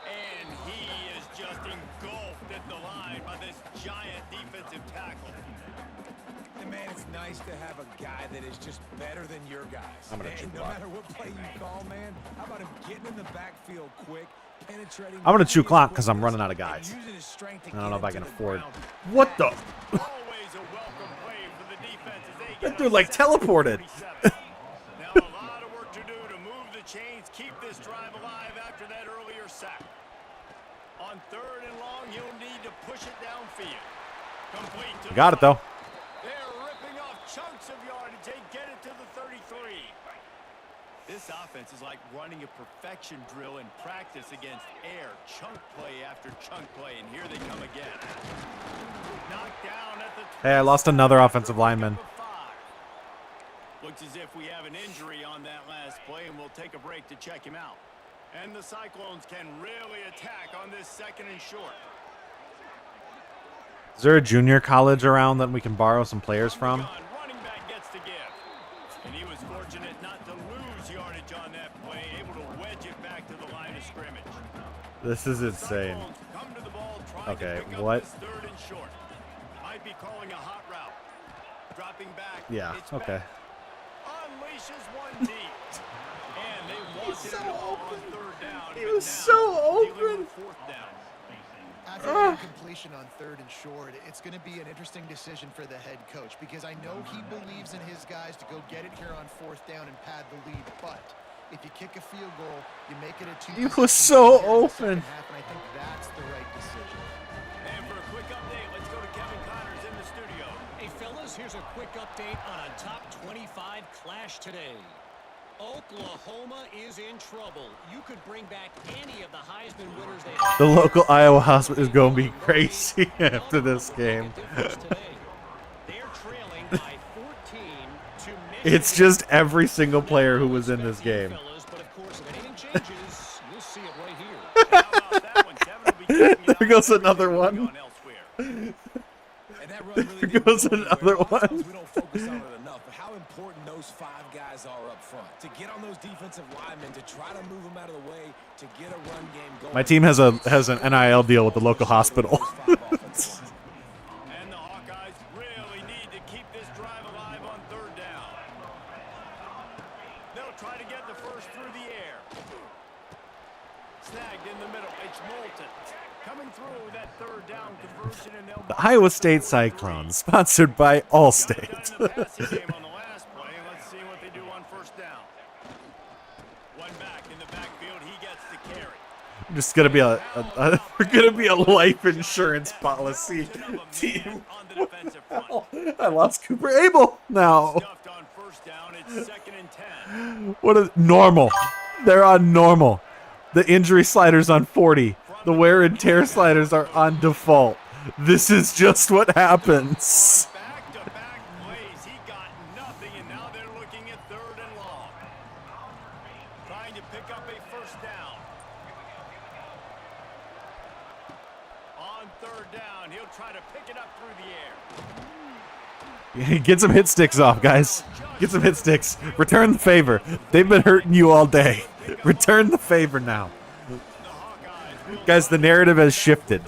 And he is just engulfed at the line by this giant defensive tackle. And man, it's nice to have a guy that is just better than your guys. I'm gonna And chew no clock. matter what play you call, man, how about him getting in the backfield quick, penetrating. I'm gonna chew the clock 'cause I'm quickness, running out of and guys. using his strength to I don't know if get I can into the afford. ground. What the? Always a welcome play for the defense as they That get dude a like sack at teleported. 47. Now a lot of work to do to move the chains, keep this drive alive after that earlier sack. On third and long, he'll need to push it downfield. Complete to Got it though. They're ripping off chunks of yardage. They get it to the 33. This offense is like running a perfection drill in practice against air. Chunk play after chunk play, and here they come again. Knocked down at the Hey, I lost another offensive lineman. Looks as if we have an injury on that last play, and we'll take a break to check him out. And the Cyclones can really attack on this second and short. Is there a junior college around that we can borrow some players from? Running back gets to give. And he was fortunate not to lose yardage on that play, able to wedge it back to the line of scrimmage. This is insane. Cyclones come to the ball, trying Okay, to pick up what? this third and short. Might be calling a hot route. Dropping back. Yeah, It's okay. back. Unleashes one deep. And they wanted it all on third down. He but was now so dealing open. with fourth down. After the incompletion on third and short, it's going to be an interesting decision for the head coach because I know he believes in his guys to go get it here on fourth down and pad the lead. But if you kick a field goal, you make it a two. He was so open. And I think that's the right decision. And for a quick update, let's go to Kevin Connors in the studio. Hey, fellas, here's a quick update on a top 25 clash today. Oklahoma is in trouble. You could bring back any of the Heisman winners they have. The local Iowa hospital is going to be crazy after this game. They're trailing by 14 to It's just every single player who was in this game. fellas, but of course, if anything changes, you'll see it right here. How about that one? Kevin will be kicking it There goes out another and one. going elsewhere. And that run really There didn't goes go anywhere. another A lot of one. times we don't focus on it enough, but how important those 5 guys are up front. To get on those defensive linemen, to try to move them out of the way, to get a run game going. My team has an NIL deal with the local hospital. And the Hawkeyes really need to keep this drive alive on third down. They'll try to get the first through the air. Snagged in the middle. It's Moulton. Coming through with that third down conversion, and they'll The Iowa State Cyclones, sponsored by Allstate. Got it done in the passing game on the last play. Let's see what they do on first down. One back in the backfield. He gets the carry. Just gonna be we're gonna be a life insurance policy team. On the defensive front. I lost Cooper Abel now. Stuffed on first down. It's 2nd and 10. What is normal? They're on normal. The injury sliders on 40. The wear and tear sliders are on default. This is just what happens. Back-to-back plays. He got nothing, and now they're looking at 3rd and long. Trying to pick up a first down. On 3rd down, he'll try to pick it up through the air. Get some hit sticks off, guys. Get some hit sticks. Return the favor. They've been hurting you all day. Return the favor now. Guys, the narrative has shifted.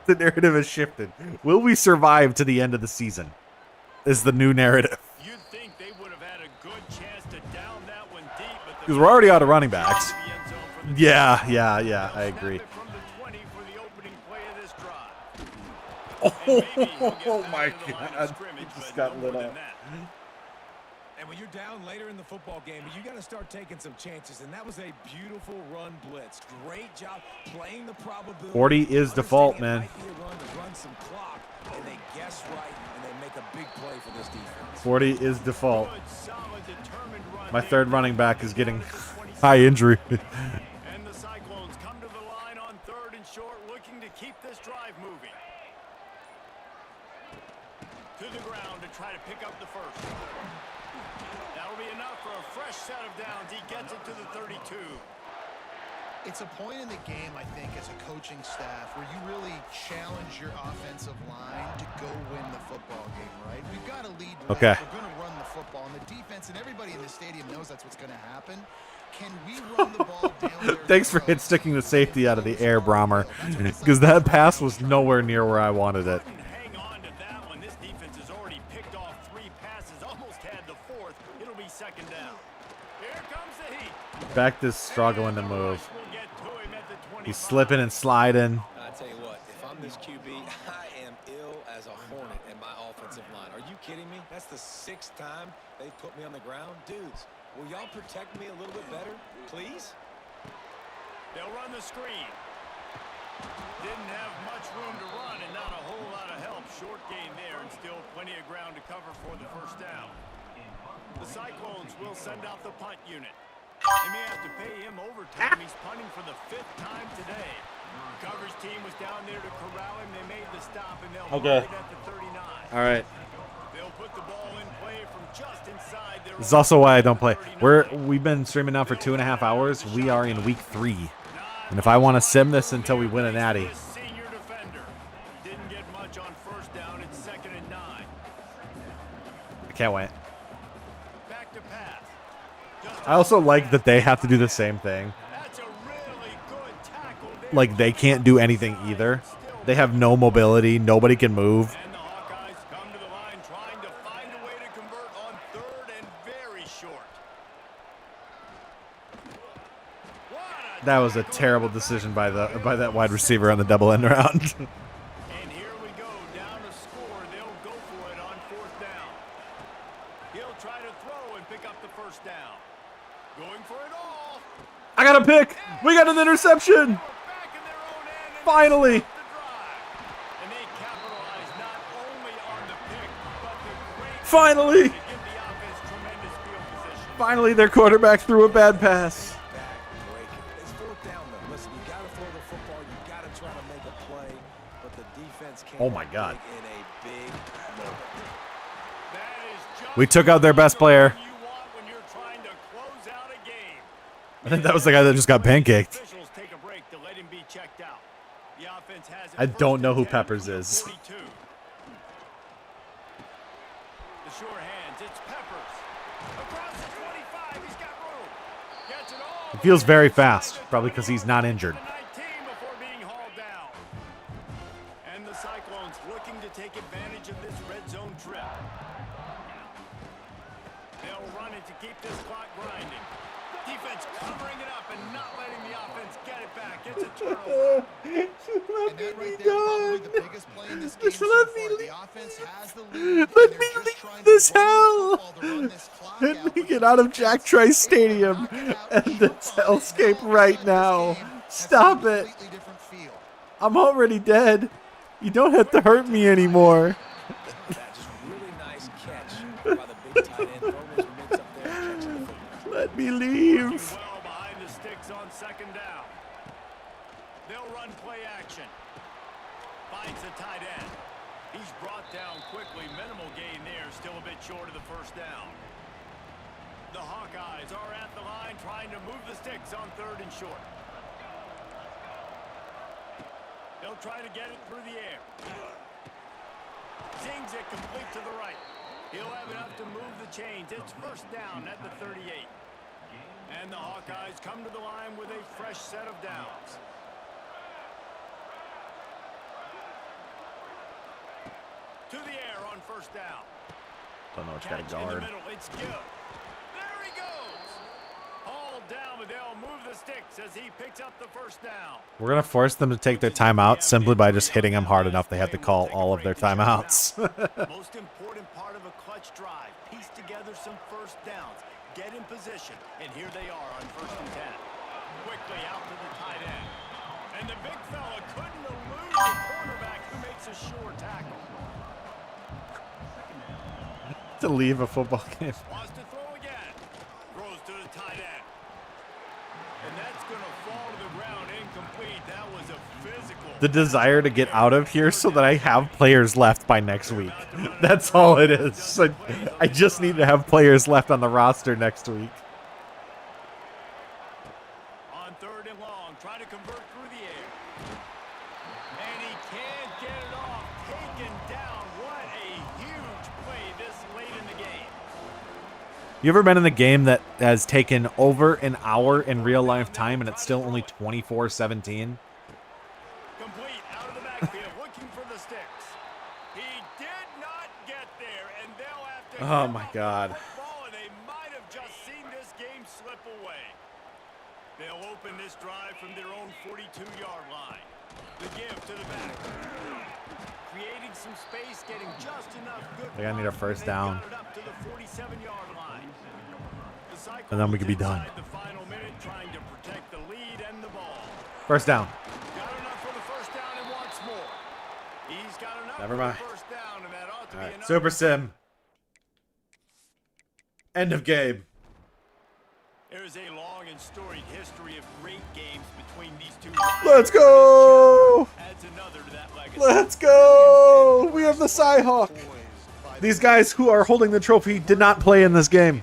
The narrative has shifted. Will we survive to the end of the season? Is the new narrative. You'd think they would have had a good chance to down that one deep, but Because we're already out of running backs. Yeah, I agree. From the 20 for the opening play of this drive. Oh my God. He just got lit up. And when you're down later in the football game, you got to start taking some chances. And that was a beautiful run blitz. Great job playing the probability. 40 is default, Understanding man. it might be a run to run some clock, and they guess right, and they make a big play for this defense. 40 is default. Good, solid, determined run. My third running back is getting high injury. And the Cyclones come to the line on 3rd and short, looking to keep this drive moving. To the ground to try to pick up the first. That'll be enough for a fresh set of downs. He gets it to the 32. It's a point in the game, I think, as a coaching staff where you really challenge your offensive line to go win the football game, right? We've got a lead. Okay. We're going to run the football, and the defense and everybody in the stadium knows that's what's going to happen. Can we run the ball down their Thanks for hit throats? sticking the safety out of the air, Brahmer. Because that pass was nowhere near where I wanted it. And hang on to that one. This defense has already picked off 3 passes, almost had the 4th. It'll be 2nd down. Here comes the heat. Back to struggling to move. We'll get to him at the 25. He's slipping and sliding. I tell you what, if I'm this QB, I am ill as a hornet in my offensive line. Are you kidding me? That's the 6th time they've put me on the ground. Dudes, will y'all protect me a little bit better, please? They'll run the screen. Didn't have much room to run and not a whole lot of help. Short gain there and still plenty of ground to cover for the first down. The Cyclones will send out the punt unit. They may have to pay him overtime. He's punting for the 5th time today. Coverage team was down there to corral him. They made the stop and they'll Okay. hold it at the 39. All right. They'll put the ball in play from just inside their This is also why I don't play. We've been streaming now for 2.5 hours. We are in week 3. And if I want to sim this until we win a natty, This senior defender didn't get much on first down. It's 2nd and 9. I can't wait. Back to pass. I also like that they have to do the same thing. That's a really good tackle like they can't do anything either. They have no mobility. Nobody can move. And the Hawkeyes come to the line trying to find a way to convert on third and very short. That was a terrible decision by that wide receiver on the double end around. And here we go, down to score. They'll go for it on fourth down. He'll try to throw and pick up the first down. Going for it all. I got a pick. We got an interception. Back in their own end. And Finally. the drive. And they capitalize not only on the pick, but the great Finally. to give the offense tremendous field position. Finally, their quarterback threw a bad pass. Backbreaker. It's fourth down, though. Listen, you got to throw the football. You got to try to make a play, but the defense can't. Oh, my God. In a big moment. That is just We took out their best player. what you want when you're trying to close out a game. I think that was the guy that just got pancaked. Officials take a break to let him be checked out. The offense has it I don't first know and who 10 Peppers from the is. 42. The sure hands, it's Peppers. Across the 25, he's got room. Gets it all He the feels way very inside fast, the probably because he's not 20 injured. to 19 before being hauled down. And the Cyclones looking to take advantage of this red zone trip. They'll run it to keep this clock grinding. Defense covering it up and not letting the offense get it back. It's a turnover. And that right there, probably the biggest play in this game Just so let far. me The offense has the lead. Let and me they're just leave trying to this run the hell. football to run this clock Let out, me but get the out of defense Jack is Trice able to Stadium knock it out and and this jump on it. hellscape Now right this now. game has a Stop it. completely different feel. I'm already dead. You don't have to hurt me anymore. That just really nice catch by the big tight end. Throwing his mitts up there and catching the football. Let me leave. Well behind the sticks on second down. They'll run play action. Finds the tight end. He's brought down quickly. Minimal gain there. Still a bit short of the first down. The Hawkeyes are at the line trying to move the sticks on third and short. They'll try to get it through the air. Zings it complete to the right. He'll have enough to move the chains. It's first down at the 38. And the Hawkeyes come to the line with a fresh set of downs. To the air on first down. Don't know what you got Catch to in the guard. middle. It's good. There he goes. Hauled down, but they'll move the sticks as he picks up the first down. We're going to force them to take their timeout simply by just hitting them hard enough they have to call all of their timeouts. Most important part of a clutch drive. Piece together some first downs. Get in position. And here they are on first and 10. Quickly out to the tight end. And the big fella couldn't elude the cornerback who makes a sure tackle. To leave a football game. Wants to throw again. Throws to the tight end. And that's going to fall to the ground incomplete. That was a physical. The desire to get out of here so that I have players left by next week. That's all it is. I just need to have players left on the roster next week. On third and long, try to convert through the air. And he can't get it off. Taken down. What a huge play this late in the game. You ever been in a game that has taken over an hour in real life time and it's still only 24-17? Complete out of the backfield, looking for the sticks. He did not get there, and they'll have to Oh give my up God. the football, and they might have just seen this game slip away. They'll open this drive from their own 42-yard line. The give to the back. Creating some space, getting just enough good. They gotta need a first They've down. got it up to the 47-yard line. The Cyclones And then we could be done. inside the final minute, trying to protect the lead and the ball. First down. Got enough for the first down and wants more. He's got enough Never for mind. the first down, and that ought to All be right, enough. Super Sim. End of game. There is a long and storied history of great games between these two. Let's go! Adds another to that legacy. Let's go! We have the Cyhawk. These guys who are holding the trophy did not play in this game.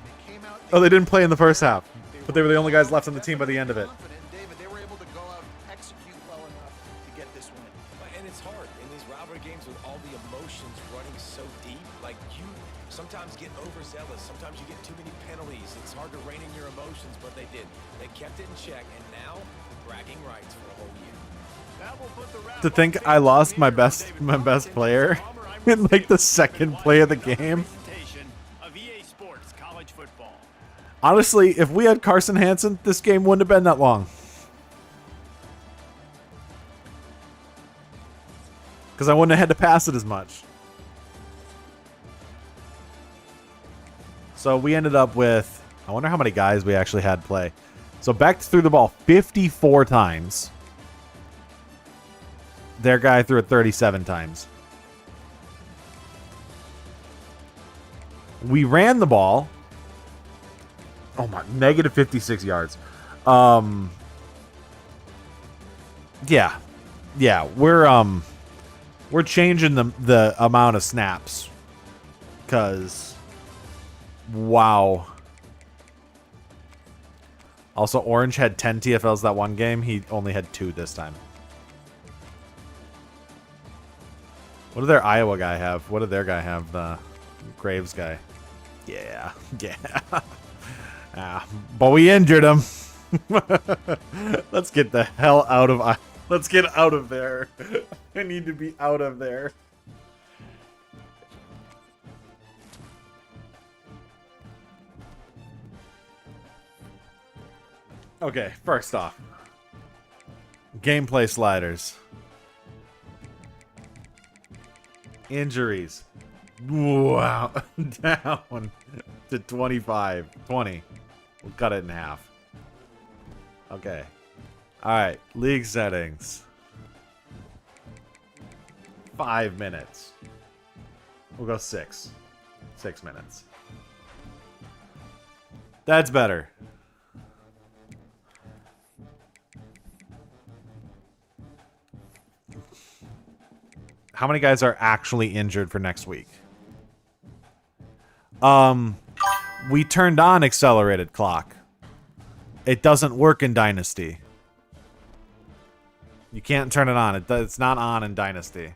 Oh, they didn't play in the first half. But they were the only guys left on the team by the end of it. David, they were able to go out and execute well enough to get this win. And it's hard in these rivalry games with all the emotions running so deep. Like, you sometimes get overzealous. Sometimes you get too many penalties. It's hard to rein in your emotions, but they did. They kept it in check, and now bragging rights for a whole year. To think I lost my best player in like the second play of the game. Honestly, if we had Carson Hansen, this game wouldn't have been that long. Because I wouldn't have had to pass it as much. So we ended up with, I wonder how many guys we actually had play. So Beck threw the ball 54 times. Their guy threw it 37 times. We ran the ball. Oh my, negative 56 yards. Yeah. Yeah, we're changing the amount of snaps. Cause wow. Also, Orange had 10 TFLs that one game. He only had 2 this time. What did their Iowa guy have? What did their guy have? The Graves guy. Yeah. Yeah. But we injured him. Let's get the hell out of... Let's get out of there. I need to be out of there. Okay, first off. Gameplay sliders. Injuries. Wow. Down to 25. 20. We'll cut it in half. Okay. Alright. League settings. 5 minutes. We'll go 6. 6 minutes. That's better. How many guys are actually injured for next week? We turned on accelerated clock. It doesn't work in Dynasty. You can't turn it on. It's not on in Dynasty.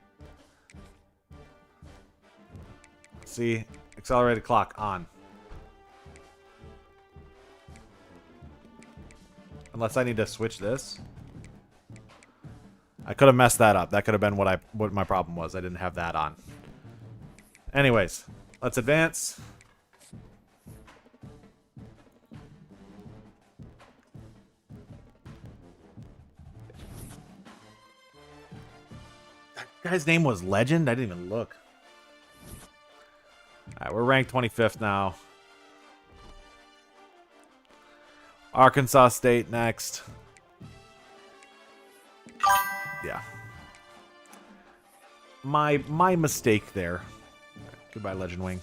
See? Accelerated clock on. Unless I need to switch this. I could have messed that up. That could have been what my problem was. I didn't have that on. Anyways, let's advance. That guy's name was Legend? I didn't even look. Alright, we're ranked 25th now. Arkansas State next. Yeah. My mistake there. Goodbye, Legend Wing.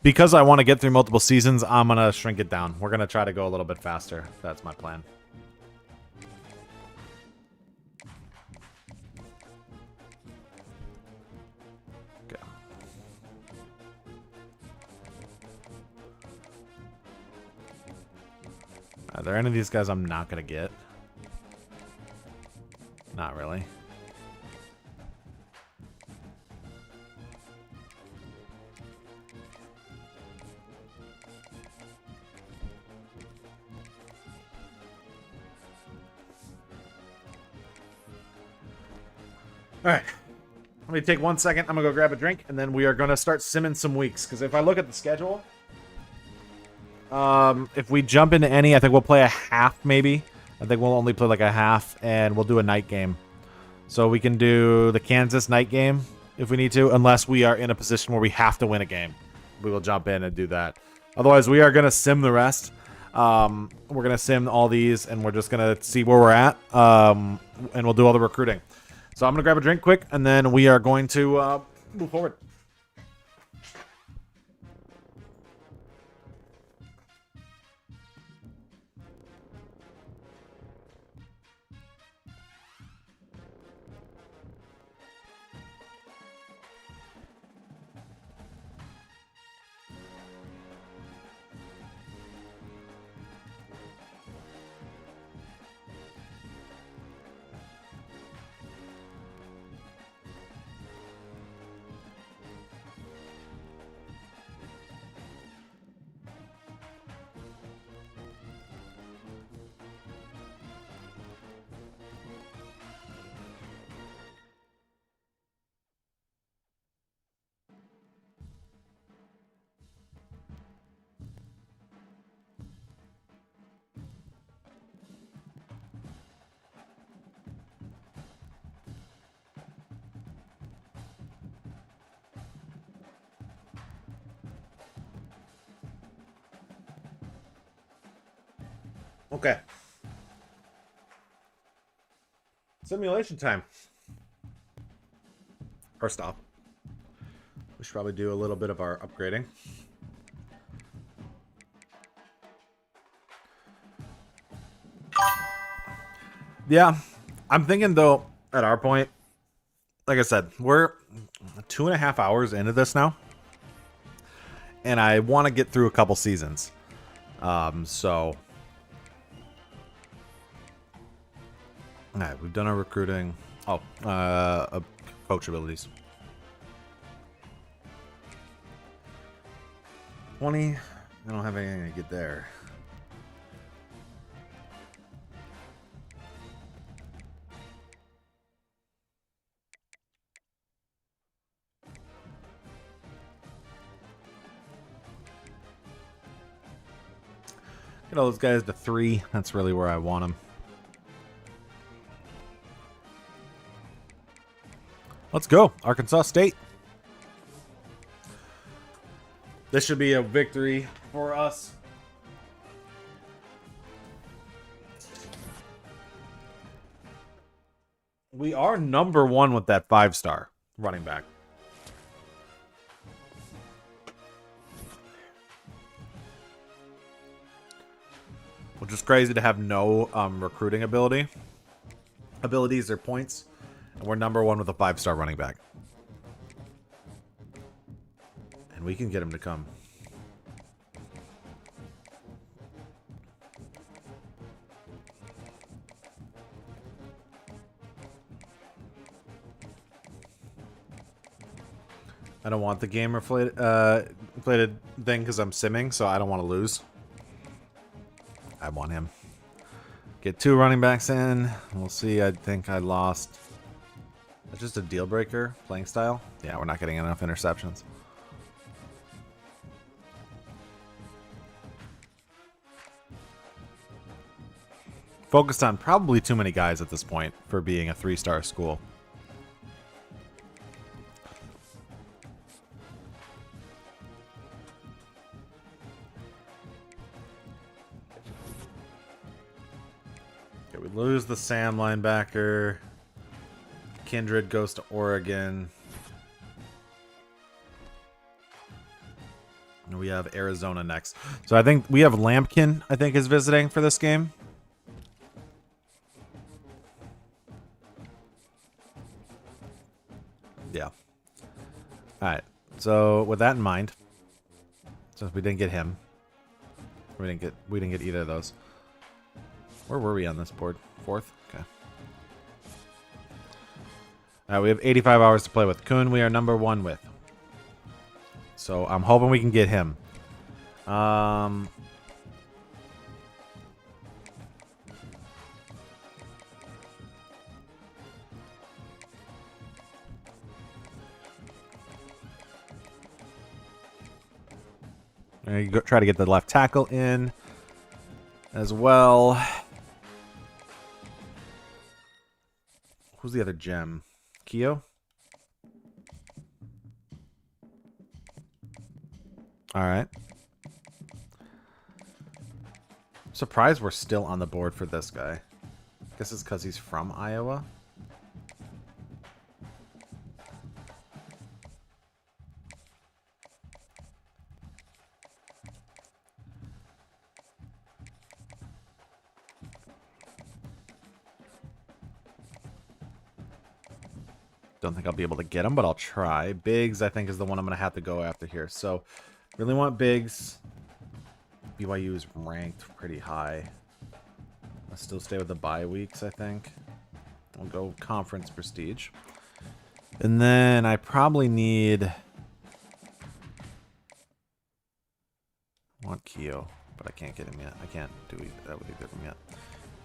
Because I want to get through multiple seasons, I'm gonna shrink it down. We're gonna try to go a little bit faster. That's my plan. Okay. Are there any of these guys I'm not gonna get? Not really. All right, let me take 1 second. I'm gonna go grab a drink, and then we are gonna start simming some weeks. Because if I look at the schedule, if we jump into any, I think we'll play a half, maybe. I think we'll only play like a half, and we'll do a night game. So we can do the Kansas night game if we need to, unless we are in a position where we have to win a game. We will jump in and do that. Otherwise, we are gonna sim the rest. We're gonna sim all these, and we're just gonna see where we're at, and we'll do all the recruiting. So I'm going to grab a drink quick, and then we are going to move forward. Okay. Simulation time. First off, we should probably do a little bit of our upgrading. Yeah, I'm thinking though, at our point, like I said, we're 2.5 hours into this now, and I want to get through a couple seasons. So, all right, we've done our recruiting. Oh, coach abilities. 20. I don't have anything to get there. Get all those guys to 3. That's really where I want them. Let's go, Arkansas State. This should be a victory for us. We are number 1 with that 5-star running back. Which is crazy to have no recruiting abilities or points. And we're number 1 with a 5-star running back. And we can get him to come. I don't want the game inflated thing because I'm simming, so I don't want to lose. I want him. Get 2 running backs in. We'll see. I think I lost. That's just a deal breaker playing style. Yeah, we're not getting enough interceptions. Focused on probably too many guys at this point for being a 3-star school. Okay, we lose the Sam linebacker. Kindred goes to Oregon. And we have Arizona next. So I think we have Lampkin, I think, is visiting for this game. Yeah. Alright. So with that in mind, since we didn't get him, we didn't get either of those. Where were we on this board? 4th? Okay. Alright, we have 85 hours to play with. Kuhn, we are number 1 with. So I'm hoping we can get him. You go try to get the left tackle in as well. Who's the other gem? Keo? Alright. Surprised we're still on the board for this guy. Guess it's because he's from Iowa. Don't think I'll be able to get him, but I'll try. Biggs, I think, is the one I'm going to have to go after here. So, really want Biggs. BYU is ranked pretty high. I'll still stay with the bye weeks, I think. We'll go conference prestige. And then I probably need... I want Keo, but I can't get him yet. I can't do that with either of them yet.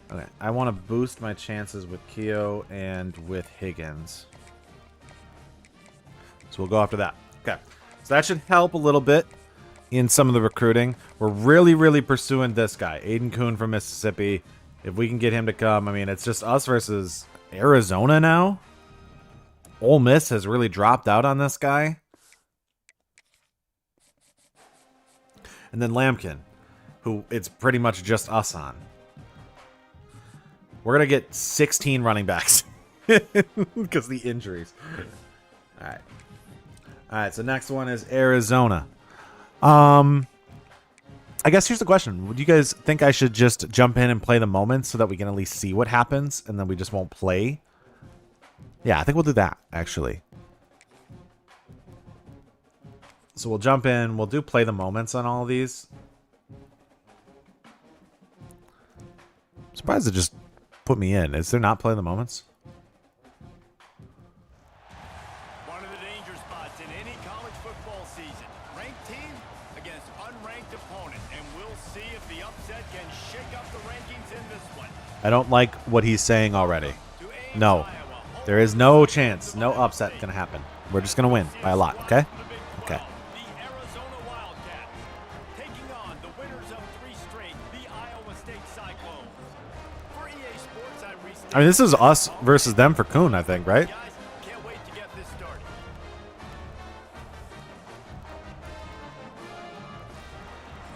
Okay, I want to boost my chances with Keo and with Higgins. So we'll go after that. Okay. So that should help a little bit in some of the recruiting. We're really, really pursuing this guy, Aiden Kuhn from Mississippi. If we can get him to come, I mean, it's just us versus Arizona now. Ole Miss has really dropped out on this guy. And then Lampkin, who it's pretty much just us on. We're going to get 16 running backs because of the injuries. All right. All right, so next one is Arizona. I guess here's the question. Would you guys think I should just jump in and play the moment so that we can at least see what happens and then we just won't play? Yeah, I think we'll do that, actually. So we'll jump in. We'll do play the moments on all of these. I'm surprised it just put me in. Is there not play the moments? One of the danger spots in any college football season. Ranked team against unranked opponent. And we'll see if the upset can shake up the rankings in this one. I don't like what he's saying already. No. There is no chance. No upset going to happen. We're just going to win by a lot, okay? Okay. The Arizona Wildcats taking on the winners of 3 straight, the Iowa State Cyclones. For EA Sports, I recently... I mean, this is us versus them for Kuhn, I think, right? Guys, can't wait to get this started.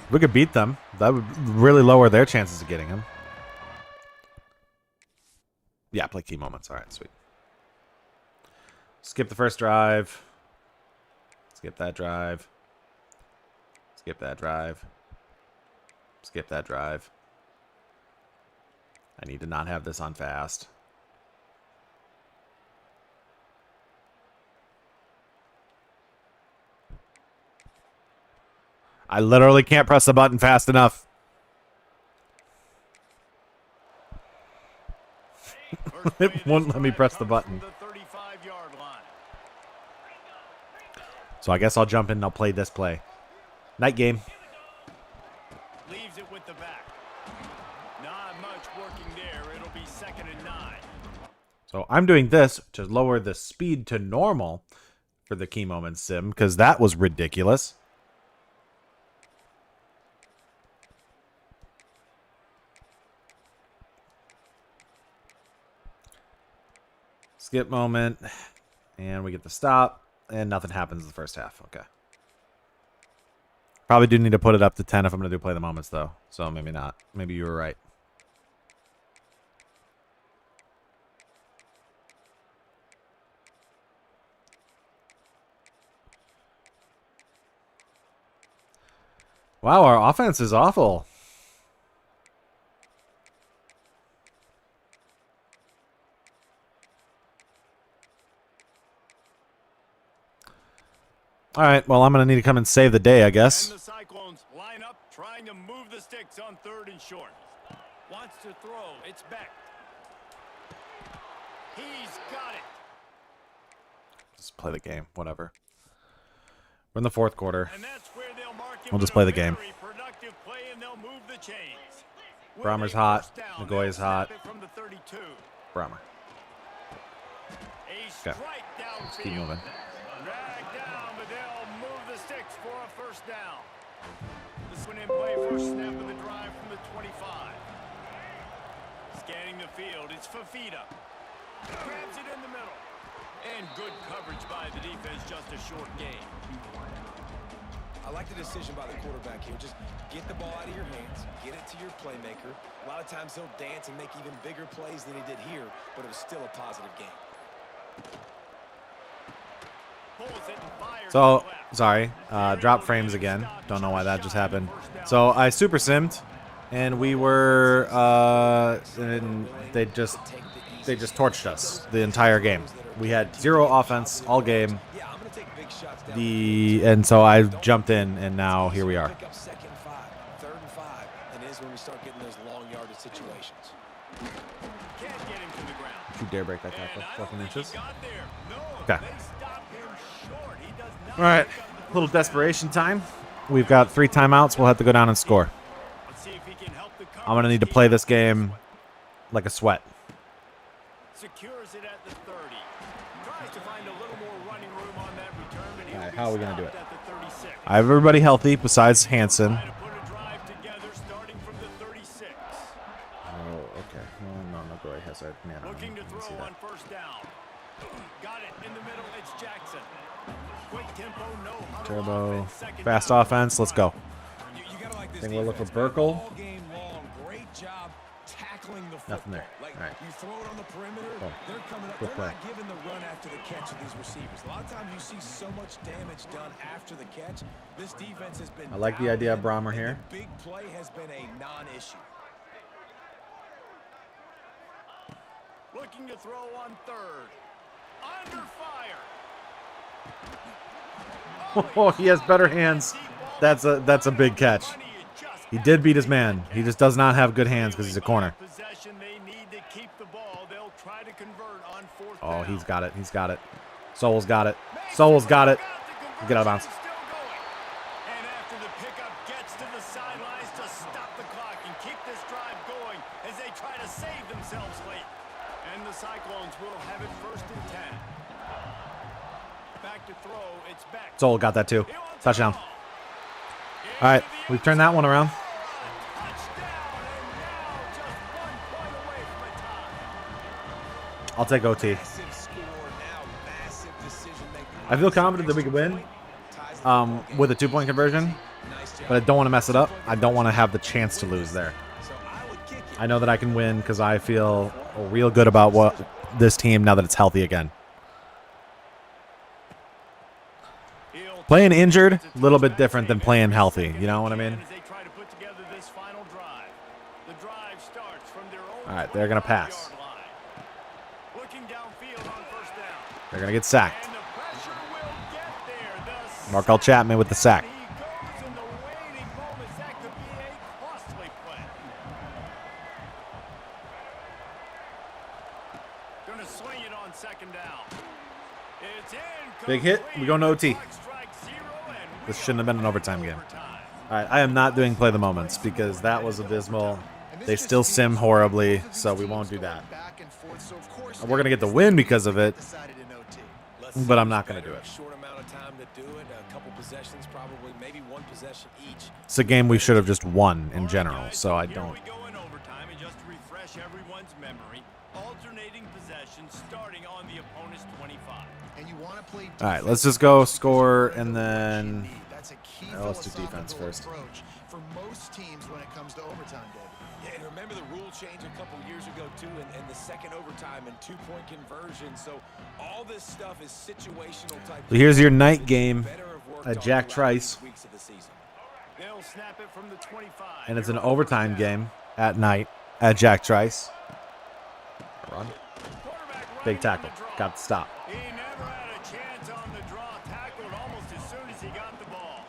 If we could beat them, that would really lower their chances of getting him. Yeah, play key moments. All right, sweet. Skip the first drive. Skip that drive. Skip that drive. Skip that drive. I need to not have this on fast. I literally can't press the button fast enough. It won't let me press the button. So I guess I'll jump in and I'll play this play. Night game. Leaves it with the back. Not much working there. It'll be 2nd and 9. So I'm doing this to lower the speed to normal for the key moment sim because that was ridiculous. Skip moment, and we get the stop, and nothing happens in the first half. Okay. Probably do need to put it up to 10 if I'm going to do play the moments, though. So maybe not. Maybe you were right. Wow, our offense is awful. All right, well, I'm going to need to come and save the day, I guess. And the Cyclones line up, trying to move the sticks on 3rd and short. Wants to throw. It's back. He's got it. Just play the game, whatever. We're in the 4th quarter. And that's where they'll mark him We'll just with play a the game. very productive play, and they'll move the chains. With Brahmer's a hot. first down, Nagoy is they'll hot. snap it from the 32. Brahmer. A Okay. strike Let's keep downfield. moving. Drag down, but they'll move the sticks for a first down. This one in play, first snap of the drive from the 25. Scanning the field, it's Fafita. Grabs it in the middle. And good coverage by the defense, just a short gain. I like the decision by the quarterback here. Just get the ball out of your hands, get it to your playmaker. A lot of times he'll dance and make even bigger plays than he did here, but it was still a positive game. Pulls it and fires So, to the left. sorry. Drop frames again. Don't know why that just happened. So, I super simmed, and we were, and they just torched us the entire game. We had 0 offense all game. Yeah, I'm going to take big shots down. And so I jumped in, and now here we are. Pick up 2nd and 5, 3rd and 5, and it is when we start getting those long yardage situations. Can't get him to the ground. Don't you dare break that And tackle. I don't 14 think inches. he got there. No, Okay. they stopped him short. He does not All right. pick up the Little first down. desperation time. We've got 3 timeouts. We'll have to go down and score. Let's see if he can help the I'm going to need to coverage play keep this up. game like a sweat. Secures it at the 30. Tries to find a little more running room on that return, but he'll All right, be how are we gonna do stopped it? at the 36. I have everybody healthy besides Hansen. Try to put a drive together starting from the 36. Oh, okay. Well, no, Nagoy has a man on Looking him. to You can see throw that. on first down. Got it in the middle. It's Jackson. Quick tempo, no huddle Turbo. offense, second Fast down. offense. Let's go. You gotta like this Think we'll look for defense, man. Burkle. All game long, great job tackling tackling the Nothing football. there. Like, All right. you throw it on the perimeter, Cool. they're coming up. Good They're play. not giving the run after the catch of these receivers. A lot of times you see so much damage done after the catch. This defense has been I like the idea of Brahmer and here. The big play has been a non-issue. Looking to throw on third. Under fire. Oh, he has better hands. That's a big catch. He did beat his man. He just does not have good hands because he's a corner. Possession, they need to keep the ball. They'll try to convert on fourth Oh, down. he's got it. He's got it. Sowell's got it. Sowell's got it. Get out of bounds. And after the pickup gets to the sidelines to stop the clock and keep this drive going as they try to save themselves late. And the Cyclones will have it 1st and 10. Back to throw. It's back. Sowell got that too. Touchdown. All right, we've turned that one around. I'll take OT. I feel confident that we can win with a 2-point conversion, but I don't want to mess it up. I don't want to have the chance to lose there. I know that I can win because I feel real good about what this team now that it's healthy again. Playing injured, a little bit different than playing healthy. You know what I mean? All right, they're going to pass. They're going to get sacked. Markel Chapman with the sack. Big hit. We go to OT. This shouldn't have been an overtime game. All right, I am not doing play the moments because that was abysmal. They still sim horribly, so we won't do that. We're going to get the win because of it, but I'm not going to do it. Short amount of time to do it. A couple possessions, probably maybe one possession each. It's a game we should have just won in general, so I don't. All right, let's just go score and then let's do defense first. For most teams when it comes to overtime, David. Yeah, and remember the rule change a couple years ago too, and the second overtime and 2-point conversion. So all this stuff is situational type. So here's your night game at Jack Trice, and it's an overtime game at night at Jack Trice. Run. Big tackle. Got the stop. He never had a chance on the draw. Tackled almost as soon as he got the ball.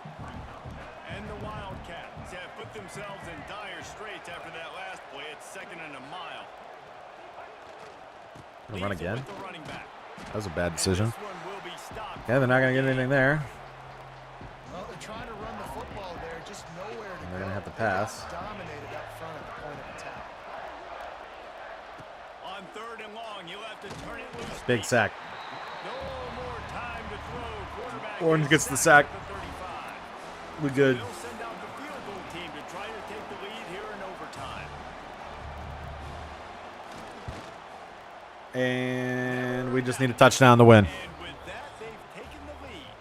And the Wildcats have put themselves in dire straits after that last play. It's 2nd and a mile. Gonna run again. The running back. That was a bad decision. This one will be stopped. Yeah, they're not gonna get anything there. Well, they're trying to run the football there, just nowhere to They're go. gonna have to pass. Dominated up front at the point of attack. On 3rd and long, you'll have to turn it loose. Big sack. No more time to throw. Quarterback Orange is gets the sacked sack. at the 35. We good. They'll send out the field goal team to try to take the lead here in overtime. And we just need a touchdown to win. And with that, they've taken the lead.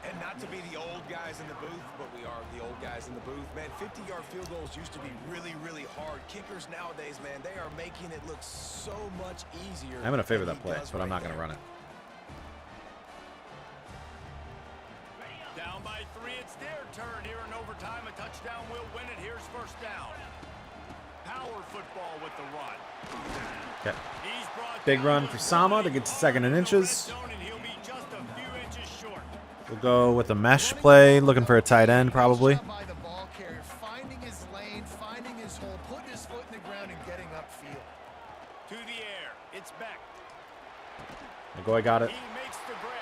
And not to be the old guys in the booth, but we are the old guys in the booth. Man, 50-yard field goals used to be really, really hard. Kickers nowadays, man, they are making it look so much easier. I'm gonna favor than that he play, does but I'm right not gonna there. run it. Down by 3, it's their turn here in overtime. A touchdown will win it. Here's 1st down. Power football with the run. Okay. He's brought Big down run with for Sama to get to 2nd and inches. zone, and he'll be just a few inches short. We'll go with a mesh play, looking for a tight end probably. By the ball carrier, finding his lane, finding his hole, putting his foot in the ground and getting upfield. To the air. It's back. McGoy got it. He makes the grab.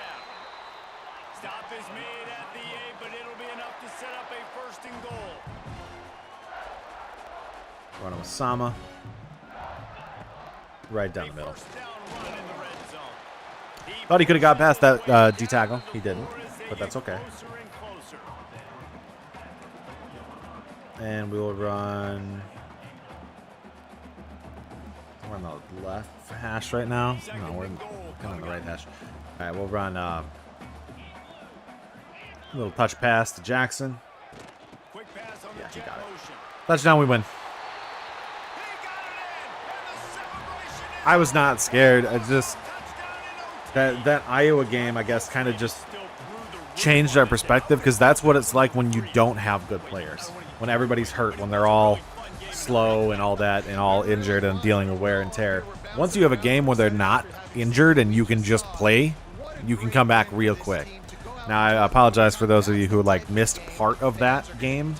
Stop is made at the 8, but it'll be enough to set up a 1st and goal. Run with Sama. Right down the middle. First down run in the red zone. Thought he could have got past that D tackle. He didn't, but that's okay. Closer and closer. And we will run. We're on the left hash right now. No, we're kind of on the right hash. All right, we'll run a little touch pass to Jackson. Quick pass on Yeah, the he jet got it. motion. Touchdown, we win. He got I was not scared. I just that Iowa game, I guess, kind of just changed our perspective, because that's what it's like when you don't have good players. When everybody's hurt, when they're all slow and all that, and all injured and dealing with wear and tear. Once you have a game where they're not injured and you can just play, you can come back real quick. Now, I apologize for those of you who like missed part of that game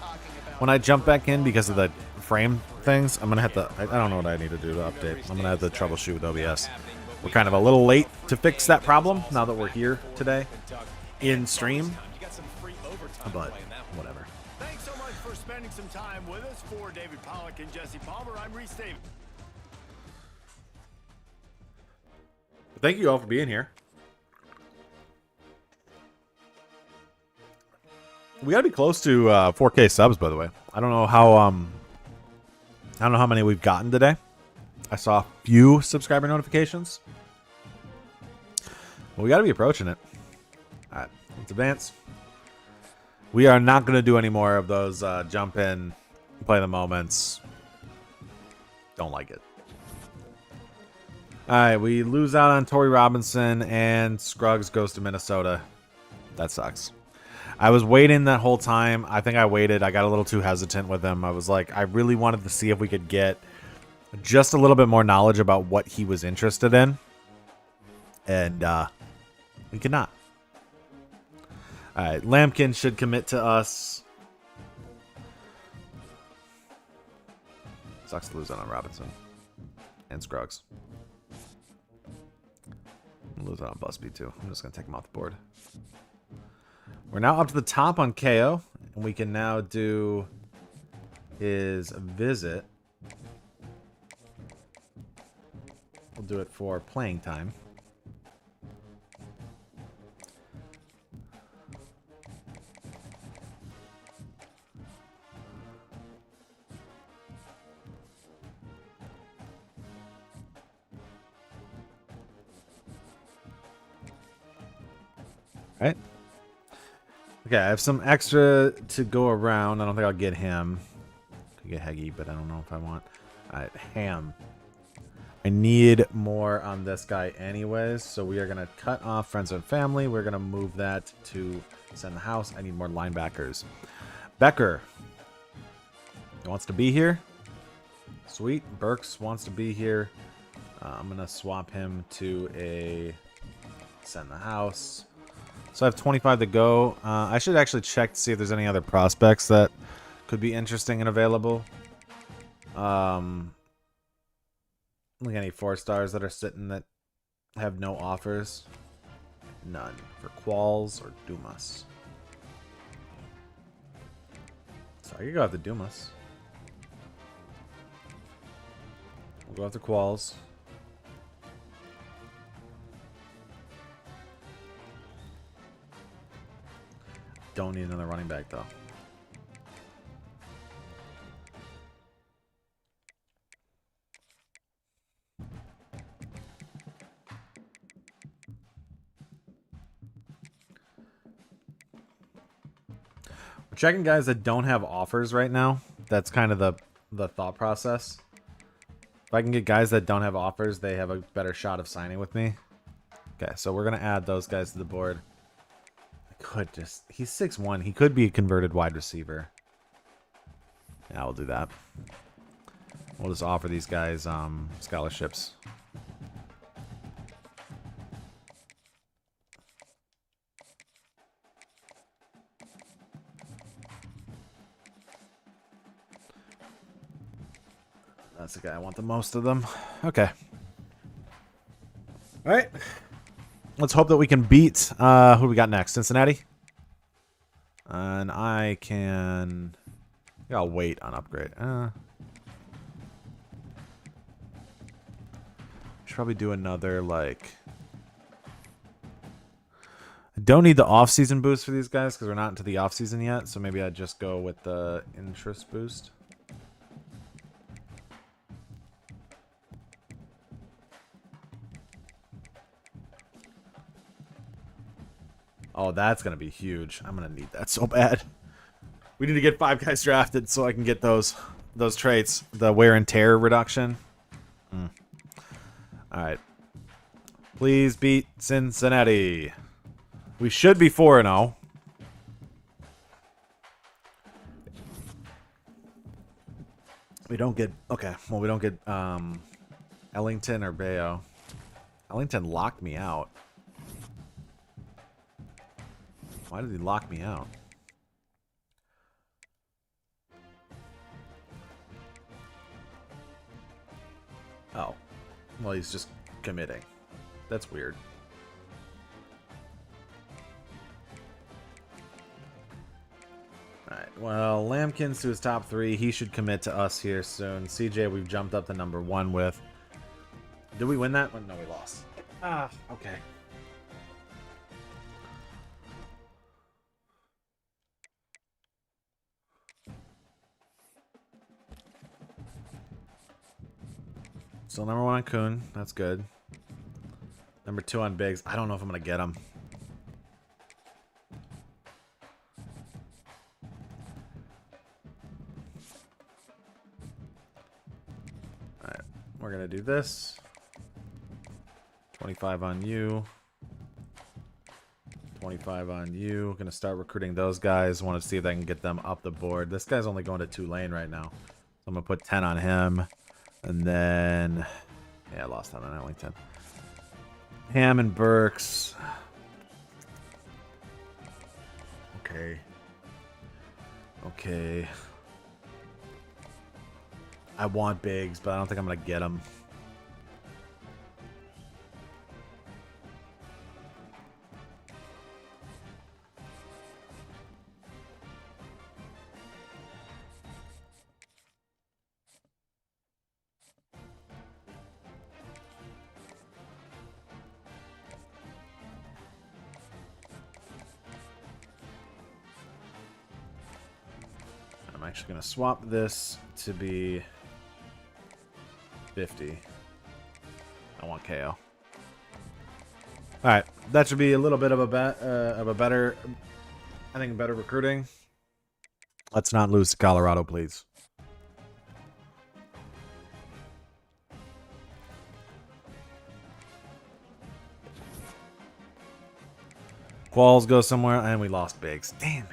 when I jumped back in because of the frame things. I'm gonna have to. I don't know what I need to do to update. I'm gonna have to troubleshoot with OBS. We're kind of a little late to fix that problem now that we're here today in stream, but whatever. Thanks so much for spending some time with us. For David Pollack and Jesse Palmer, I'm Reese Davis. Thank you all for being here. We gotta be close to 4K subs, by the way. I don't know how many we've gotten today. I saw a few subscriber notifications. Well, we gotta be approaching it. All right, let's advance. We are not gonna do any more of those jump in, play the moments. Don't like it. All right, we lose out on Torrey Robinson, and Scruggs goes to Minnesota. That sucks. I was waiting that whole time. I think I waited. I got a little too hesitant with him. I was like, I really wanted to see if we could get just a little bit more knowledge about what he was interested in. And we could not. All right, Lampkin should commit to us. Sucks to lose out on Robinson and Scruggs. Lose out on Busby too. I'm just going to take him off the board. We're now up to the top on KO, and we can now do his visit. We'll do it for playing time. All right. Okay, I have some extra to go around. I don't think I'll get him. Could get Heggy, but I don't know if I want. All right, Ham. I need more on this guy anyways, so we are going to cut off friends and family. We're going to move that to send the house. I need more linebackers. Becker. He wants to be here. Sweet. Burks wants to be here. I'm going to swap him to a send the house. So I have 25 to go. I should actually check to see if there's any other prospects that could be interesting and available. Look at any 4-stars that are sitting that have no offers. None. For Qualls or Dumas. So I could go after Dumas. We'll go after Qualls. Don't need another running back, though. We're checking guys that don't have offers right now. That's kind of the thought process. If I can get guys that don't have offers, they have a better shot of signing with me. Okay, so we're going to add those guys to the board. Could just he's 6'1". He could be a converted wide receiver. Yeah, we'll do that. We'll just offer these guys scholarships. That's the guy I want the most of them. Okay. All right. Let's hope that we can beat, who do we got next? Cincinnati? And I can... Yeah, I'll wait on upgrade. Should probably do another, like... I don't need the off-season boost for these guys because we're not into the off-season yet. So maybe I'd just go with the interest boost. Oh, that's going to be huge. I'm going to need that so bad. We need to get 5 guys drafted so I can get those traits. The wear and tear reduction. All right. Please beat Cincinnati. We should be 4-0. We don't get... Okay, well, we don't get Ellington or Bayo. Ellington locked me out. Why did he lock me out? Oh. Well, he's just committing. That's weird. Alright, well, Lampkin's to his top 3. He should commit to us here soon. CJ, we've jumped up to number 1 with. Did we win that? No, we lost. Ah, okay. Still number 1 on Kuhn. That's good. Number 2 on Biggs. I don't know if I'm going to get him. Alright. We're going to do this. 25 on you. 25 on you. Going to start recruiting those guys. Want to see if I can get them up the board. This guy's only going to Tulane right now. So I'm going to put 10 on him. And then... Yeah, I lost 10 on Ellington. Ham and Burks. Okay. Okay. I want Biggs, but I don't think I'm going to get him. I'm actually going to swap this to be 50. I want KO. Alright, that should be a little bit of a better, I think, better recruiting. Let's not lose to Colorado, please. Qualls go somewhere, and we lost Biggs. Damn it.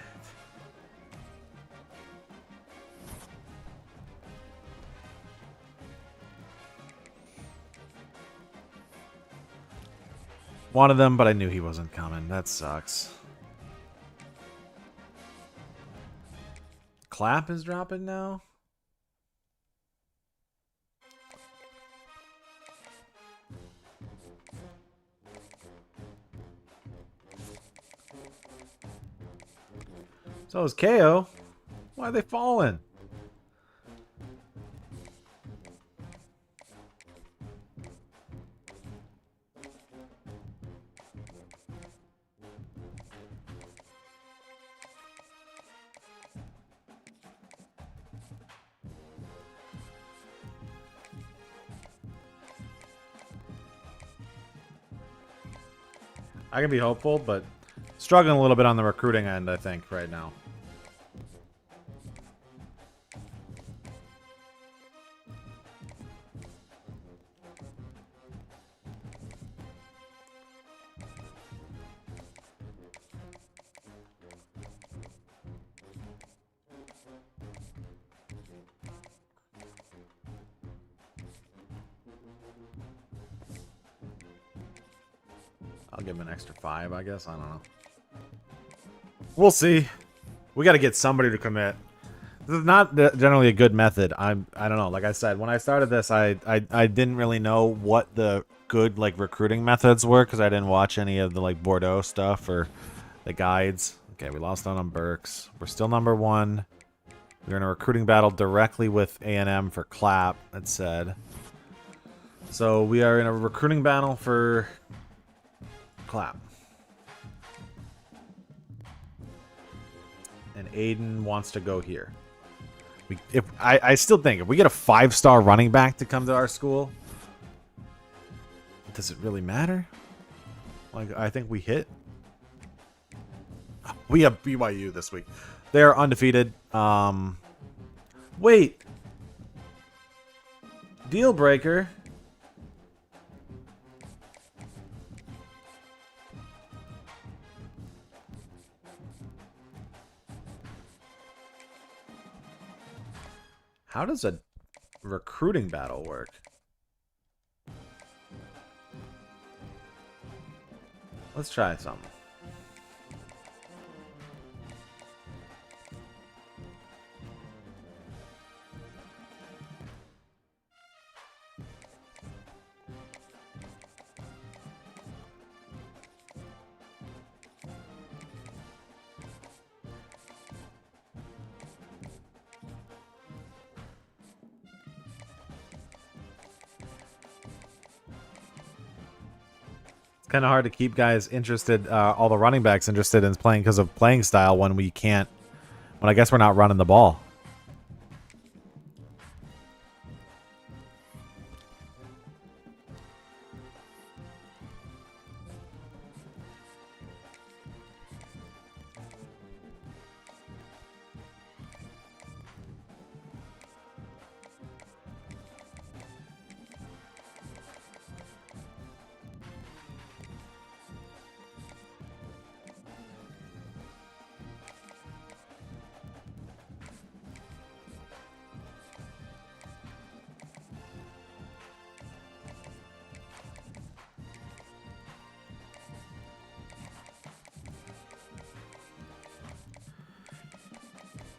Wanted them, but I knew he wasn't coming. That sucks. Clap is dropping now? So is KO. Why are they falling? I can be hopeful, but struggling a little bit on the recruiting end, I think, right now. I'll give him an extra 5, I guess. I don't know. We'll see. We got to get somebody to commit. This is not generally a good method. I don't know. Like I said, when I started this, I didn't really know what the good like recruiting methods were because I didn't watch any of the like Bordeaux stuff or the guides. Okay, we lost out on Burks. We're still number 1. We're in a recruiting battle directly with A&M for Clap, it said. So we are in a recruiting battle for Clap. And Aiden wants to go here. I still think if we get a 5-star running back to come to our school, does it really matter? Like, I think we hit. We have BYU this week. They're undefeated. Wait. Deal breaker. How does a recruiting battle work? Let's try something. Kind of hard to keep guys interested, all the running backs interested in playing because of playing style when we can't, when I guess we're not running the ball.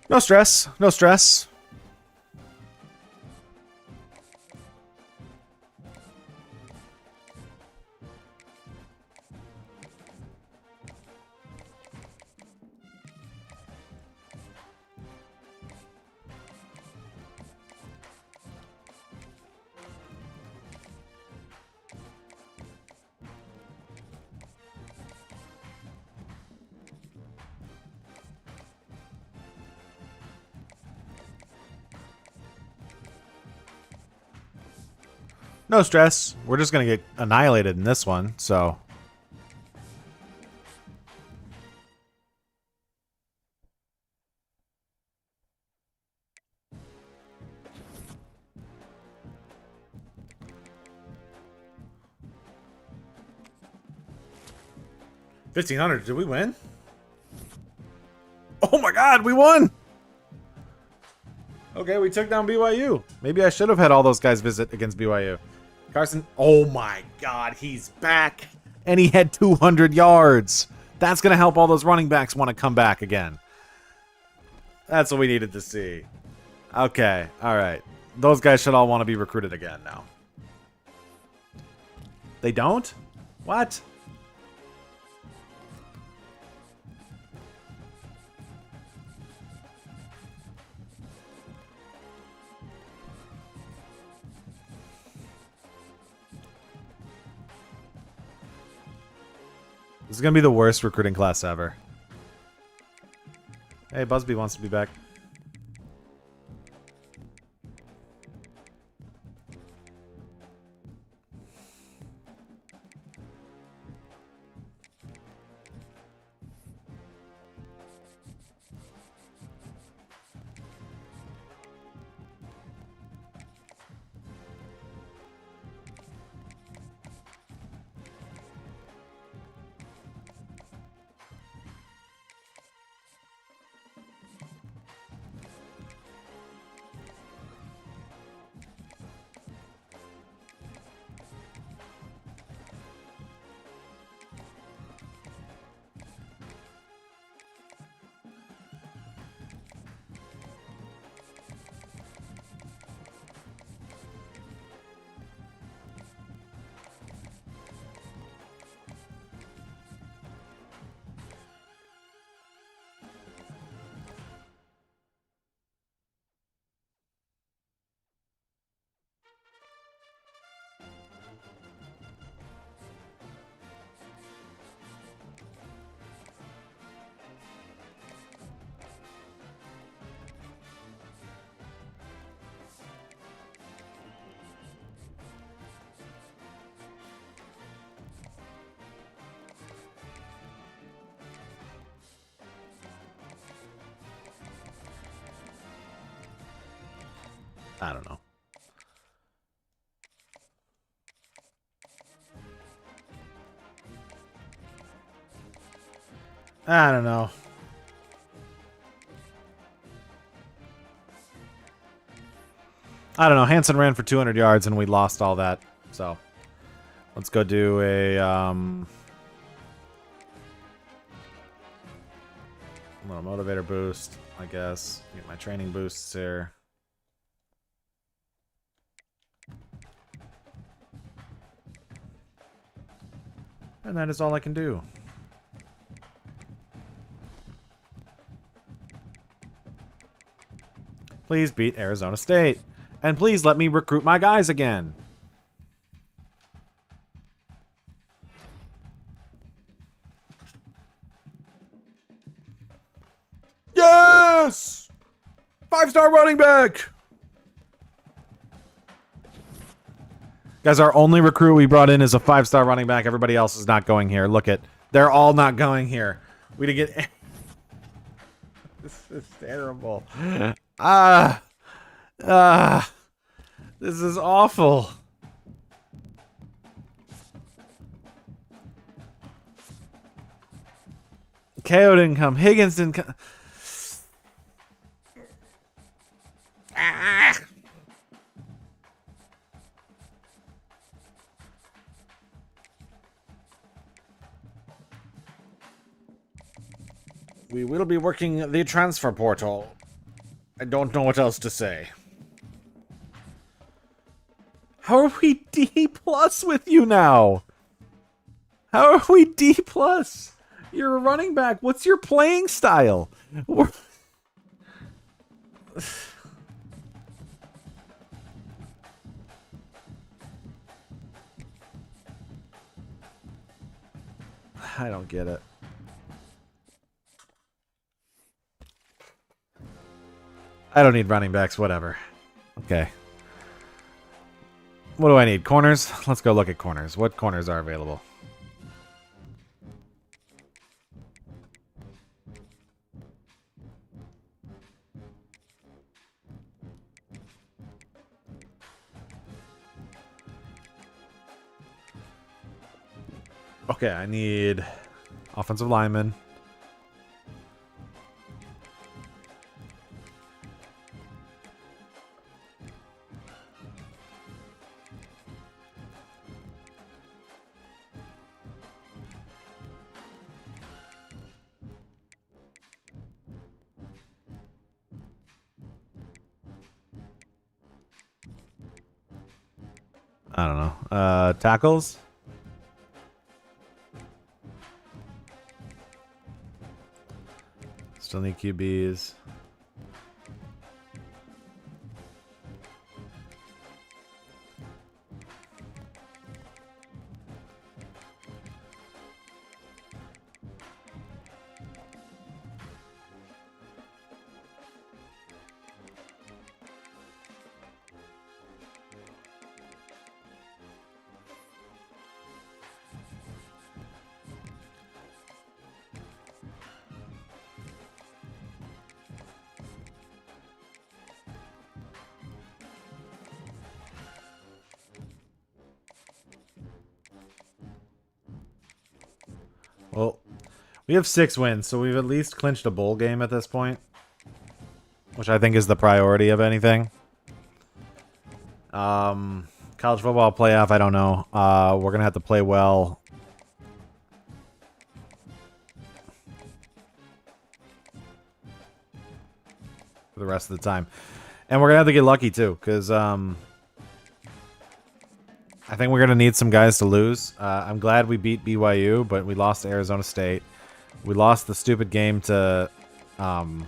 No stress. No stress. No stress. We're just going to get annihilated in this one, so. $1,500. Did we win? Oh my God, we won! Okay, we took down BYU. Maybe I should have had all those guys visit against BYU. Carson, oh my God, he's back. And he had 200 yards. That's going to help all those running backs want to come back again. That's what we needed to see. Okay, all right. Those guys should all want to be recruited again now. They don't? What? This is going to be the worst recruiting class ever. Hey, Busby wants to be back. I don't know. I don't know. I don't know. Hansen ran for 200 yards and we lost all that. So let's go do a little motivator boost, I guess. Get my training boosts here. And that is all I can do. Please beat Arizona State. And please let me recruit my guys again. Yes! 5-star running back! Guys, our only recruit we brought in is a 5-star running back. Everybody else is not going here. Look at, they're all not going here. We didn't get... This is terrible. This is awful. KO didn't come. Higgins didn't come. We will be working the transfer portal. I don't know what else to say. How are we D+ with you now? How are we D+? You're a running back. What's your playing style? I don't get it. I don't need running backs, whatever. Okay. What do I need? Corners? Let's go look at corners. What corners are available? Okay, I need offensive lineman. I don't know. Tackles? Still need QBs. Well, we have 6 wins, so we've at least clinched a bowl game at this point, which I think is the priority of anything. College football playoff, I don't know. We're going to have to play well. For the rest of the time. And we're going to have to get lucky, too, because I think we're going to need some guys to lose. I'm glad we beat BYU, but we lost to Arizona State. We lost the stupid game to... to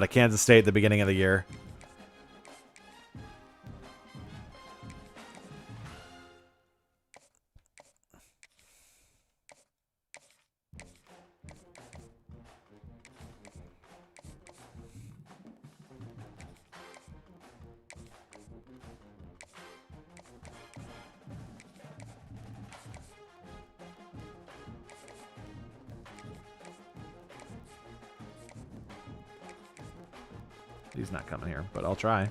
Kansas State at the beginning of the year. He's not coming here, but I'll try.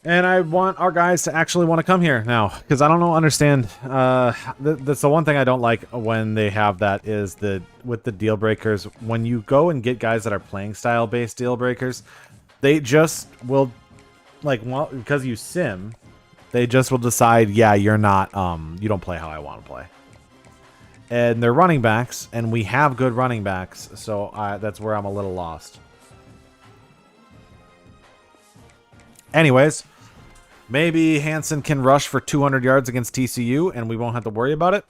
And I want our guys to actually want to come here now, because I don't understand. That's the one thing I don't like when they have that is with the deal breakers. When you go and get guys that are playing style based deal breakers, they just will, like, well, because you sim, they just will decide, yeah, you're not, you don't play how I want to play. And they're running backs, and we have good running backs, so that's where I'm a little lost. Anyways, maybe Hansen can rush for 200 yards against TCU, and we won't have to worry about it.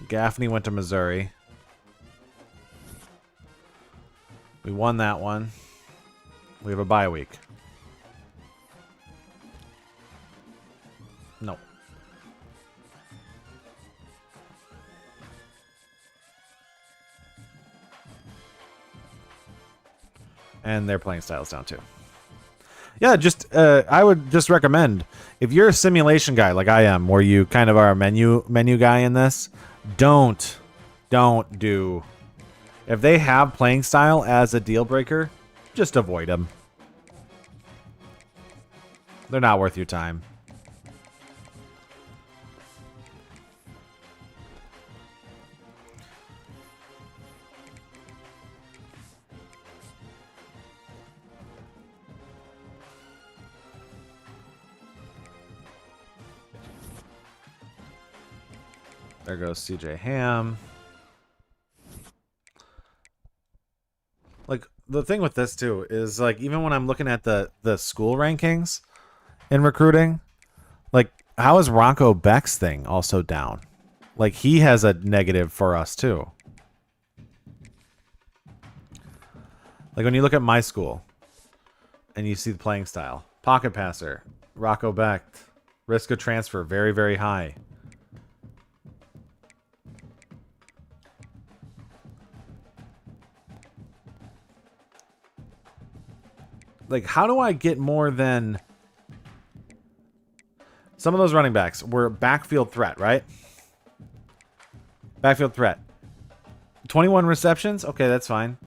Gaffney went to Missouri. We won that one. We have a bye week. No. And their playing style's down too. Yeah, just I would just recommend, if you're a simulation guy like I am, where you kind of are a menu guy in this, don't do. If they have playing style as a deal breaker, just avoid them. They're not worth your time. There goes CJ Ham. Like, the thing with this too is, like, even when I'm looking at the school rankings in recruiting, like, how is Rocco Beck's thing also down? Like, he has a negative for us too. Like, when you look at my school and you see the playing style, pocket passer, Rocco Beck, risk of transfer very, very high. Like, how do I get more than... Some of those running backs were backfield threat, right? Backfield threat. 21 receptions? Okay, that's fine.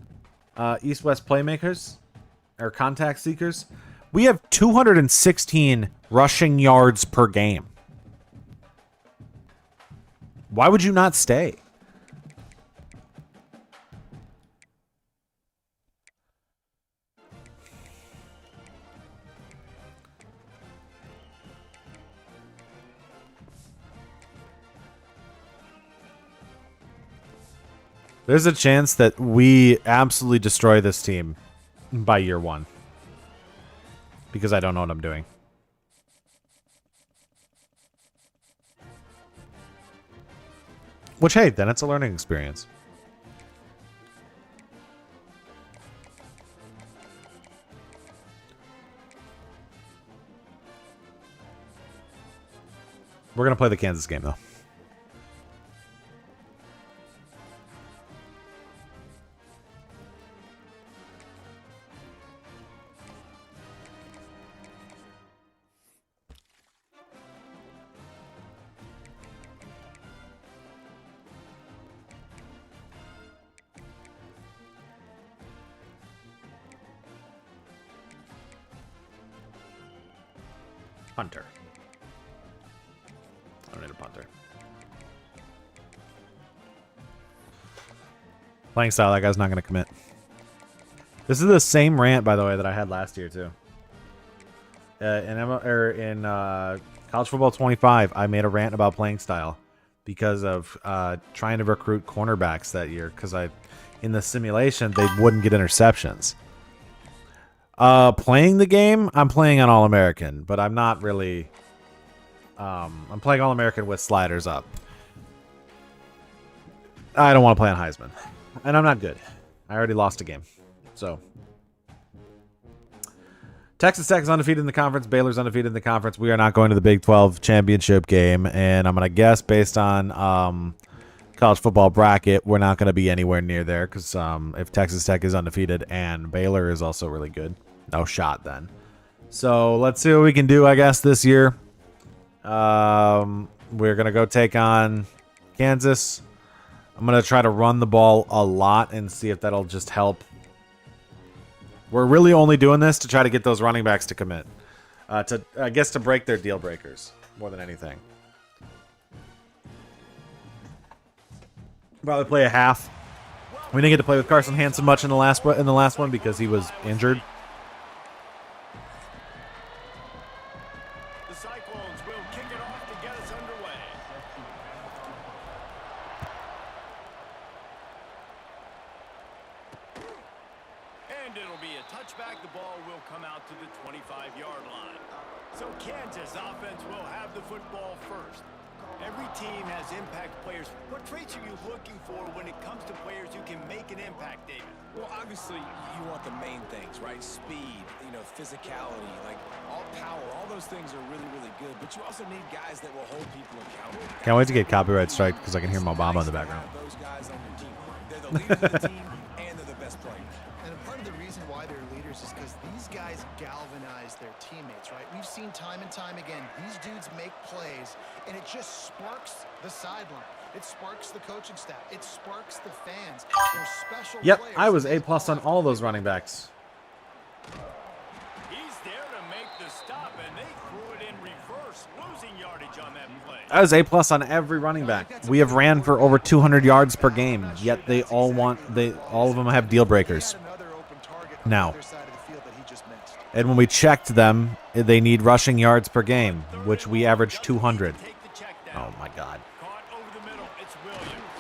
East-West playmakers? Or contact seekers? We have 216 rushing yards per game. Why would you not stay? There's a chance that we absolutely destroy this team by year one. Because I don't know what I'm doing. Which, hey, then it's a learning experience. We're going to play the Kansas game, though. Punter. I don't need a punter. Playing style, that guy's not going to commit. This is the same rant, by the way, that I had last year, too. In College Football 25, I made a rant about playing style because of trying to recruit cornerbacks that year. Because in the simulation, they wouldn't get interceptions. Playing the game, I'm playing on All-American, but I'm not really... I'm playing All-American with sliders up. I don't want to play on Heisman. And I'm not good. I already lost a game. So... Texas Tech is undefeated in the conference. Baylor's undefeated in the conference. We are not going to the Big 12 championship game. And I'm going to guess, based on college football bracket, we're not going to be anywhere near there. Because if Texas Tech is undefeated and Baylor is also really good, no shot then. So let's see what we can do, I guess, this year. We're going to go take on Kansas. I'm going to try to run the ball a lot and see if that'll just help. We're really only doing this to try to get those running backs to commit. I guess to break their deal breakers more than anything. Probably play a half. We didn't get to play with Carson Hansen much in the last one because he was injured. The Cyclones will kick it off to get us underway. And it'll be a touchback. The ball will come out to the 25-yard line. So Kansas offense will have the football first. Every team has impact players. What traits are you looking for when it comes to players who can make an impact, David? Well, obviously, you want the main things, right? Speed, physicality, like all power, all those things are really, really good. But you also need guys that will hold people accountable. Can't wait to get copyright strike because I can hear my Obama in the background. Those guys on your team, they're the leaders of the team, and they're the best players. And part of the reason why they're leaders is because these guys galvanize their teammates, right? We've seen time and time again, these dudes make plays, and it just sparks the sideline. It sparks the coaching staff. It sparks the fans. They're special Yep, players. I was A+ on all those running backs. He's there to make the stop, and they threw it in reverse, losing yardage on that play. I was A+ on every running back. We have ran for over 200 yards per game, yet they all of them have deal breakers. Now, and when we checked them, they need rushing yards per game, which we average 200. Oh my God. Caught over the middle. It's Williams.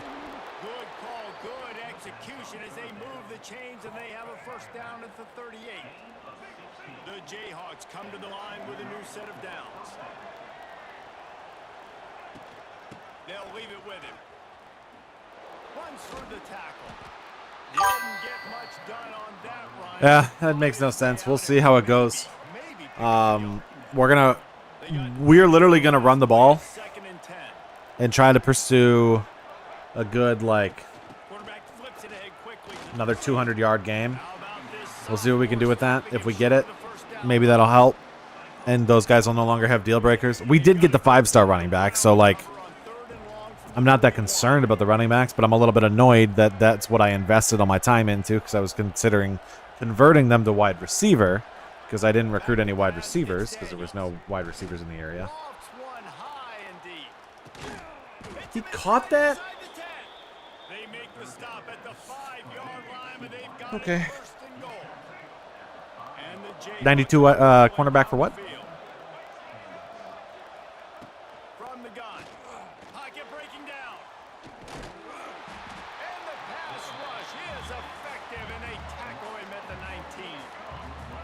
Good call, good execution as they move the chains, and they have a first down at the 38. The Jayhawks come to the line with a new set of downs. They'll leave it with him. Runs through the tackle. Didn't get much done on that run. Yeah, that makes no sense. We'll see how it goes. We're literally gonna run the ball Second and 10. and try to pursue a good Quarterback flips it ahead quickly. another 200-yard game. How about this? We'll see what we can do with that. If we get it, maybe that'll help. And those guys will no longer have deal breakers. We did get the 5-star running back, so I'm not that concerned about the running backs, but I'm a little bit annoyed that that's what I invested all my time into because I was considering converting them to wide receiver because I didn't recruit any wide receivers because there was no wide receivers in the area. Lofts one high and deep. He caught that? They make the stop at the 5-yard line, but they've got Okay. it first and goal. And the Jayhawks 92 cornerback for what? field. From the gun. Pocket breaking down. And the pass rush is effective, and they tackle him at the 19.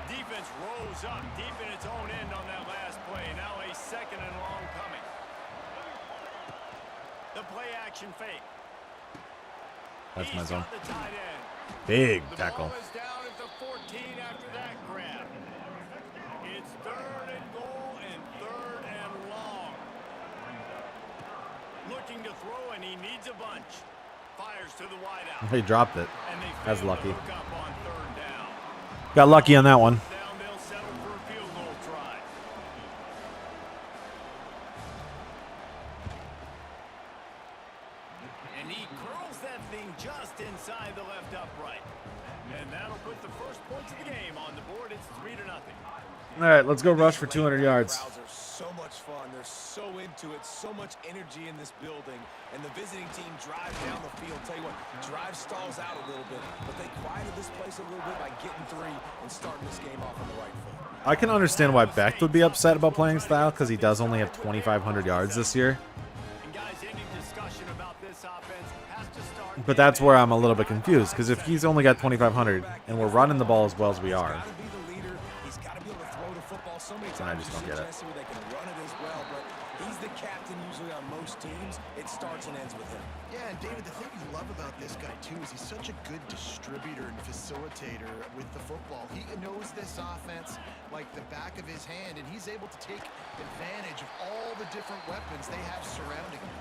Defense rose up deep in its own end on that last play. Now a second and long coming. The play action fake. That's my He's zone. got the tight end. Big The tackle. ball is down at the 14 after that grab. It's third and goal and third and long. Looking to throw, and he needs a bunch. Fires to the wideout. He dropped it. And they That's fail to lucky. hook up on third down. Got lucky on that one. Down, they'll settle for a field goal try. And he curls that thing just inside the left upright. And that'll put the first points of the game on the board. It's 3-0. All right, let's go rush for 200 yards. Crowds are so much fun. They're so into it. So much energy in this building. And the visiting team drives down the field. Tell you what, drive stalls out a little bit, but they quieted this place a little bit by getting 3 and starting this game off on the right foot. I can understand why Becht would be upset about playing style because he does only have 2,500 yards this year. And guys, any discussion about this offense has to start. But that's where I'm a little bit confused because if he's only got 2,500 and we're running the ball as well as we are, He's got to be the leader. He's got to be able to throw the football so many times. I just don't get it. Where they can run it as well, but he's the captain usually on most teams. It starts and ends with him. Yeah, and David, the thing you love about this guy, too, is he's such a good distributor and facilitator with the football. He knows this offense like the back of his hand, and he's able to take advantage of all the different weapons they have surrounding him.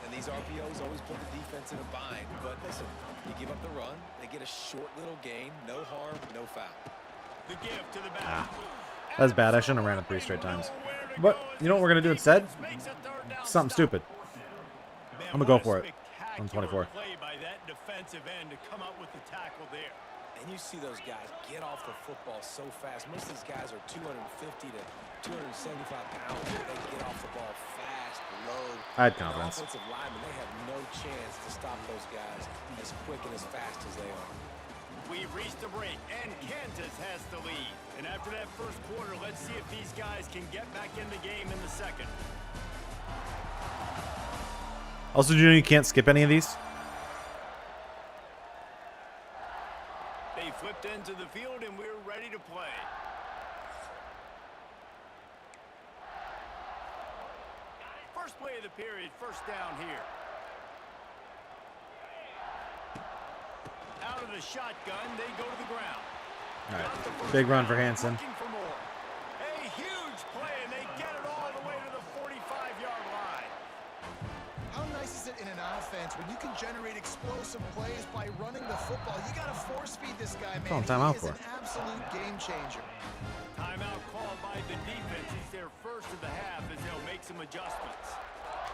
And these RPOs always put the defense in a bind. But listen, you give up the run, they get a short little gain, no harm, no foul. The give to the back. that's bad. I shouldn't have ran it 3 straight times. But you know what we're going to do instead? Something stupid. I'm going to go for it. 124. Play by that defensive end to come up with the tackle there. And you see those guys get off the football so fast. Most of these guys are 250 to 275 pounds. They get off the ball fast, low. I had confidence. Offensive linemen, they have no chance to stop those guys as quick and as fast as they are. We've reached the break, and Kansas has the lead. And after that first quarter, let's see if these guys can get back in the game in the second. Also, do you know you can't skip any of these? They flipped into the field, and we're ready to play. First play of the period, first down here. Out of the shotgun, they go to the ground. All right, big run for Hansen. Looking for more. A huge play, and they get it all the way to the 45-yard line. How nice is it in an offense when you can generate explosive plays by running the football? You got to force feed this guy, man. Calling timeout He is for an absolute game changer. Timeout called by the defense. He's their first of the half as they'll make some adjustments.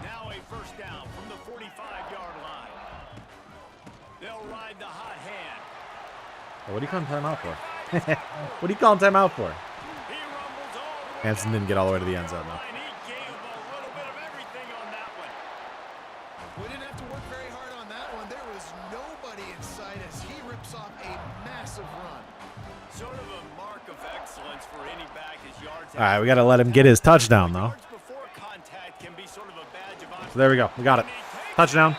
Now a first down from the 45-yard line. They'll ride the hot hand. What are you calling timeout for? What are you calling timeout for? He rumbles all the way Hansen didn't get all the way to the end zone, though. line. He gave him a little bit of everything on that one. We didn't have to work very hard on that one. There was nobody in sight as he rips off a massive run. Sort of a mark of excellence for any back as yards. All right, we got to let him get his touchdown, though. Yards before contact can be sort of a badge of honor. So there we go. We got it. Touchdown.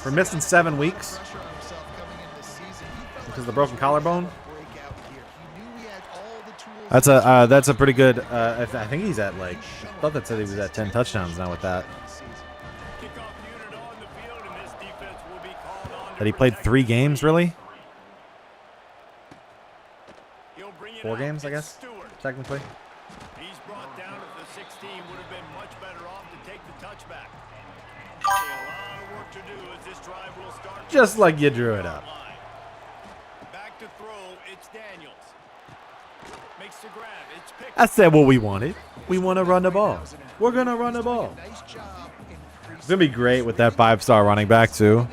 For missing 7 weeks because of the broken collarbone. That's a pretty good. I think he's at like. I thought that said he was at 10 touchdowns now with that. That he played 3 games, really? 4 games, I guess, technically. He's brought down at the 16. Would have been much better off to take the touchback. A lot of work to do as this drive will start. Just like you drew it up. Back to throw. It's Daniels. Makes the grab. It's picked. I said what we wanted. We want to run the ball. We're going to run the ball. It's going to be great with that 5-star running back, too,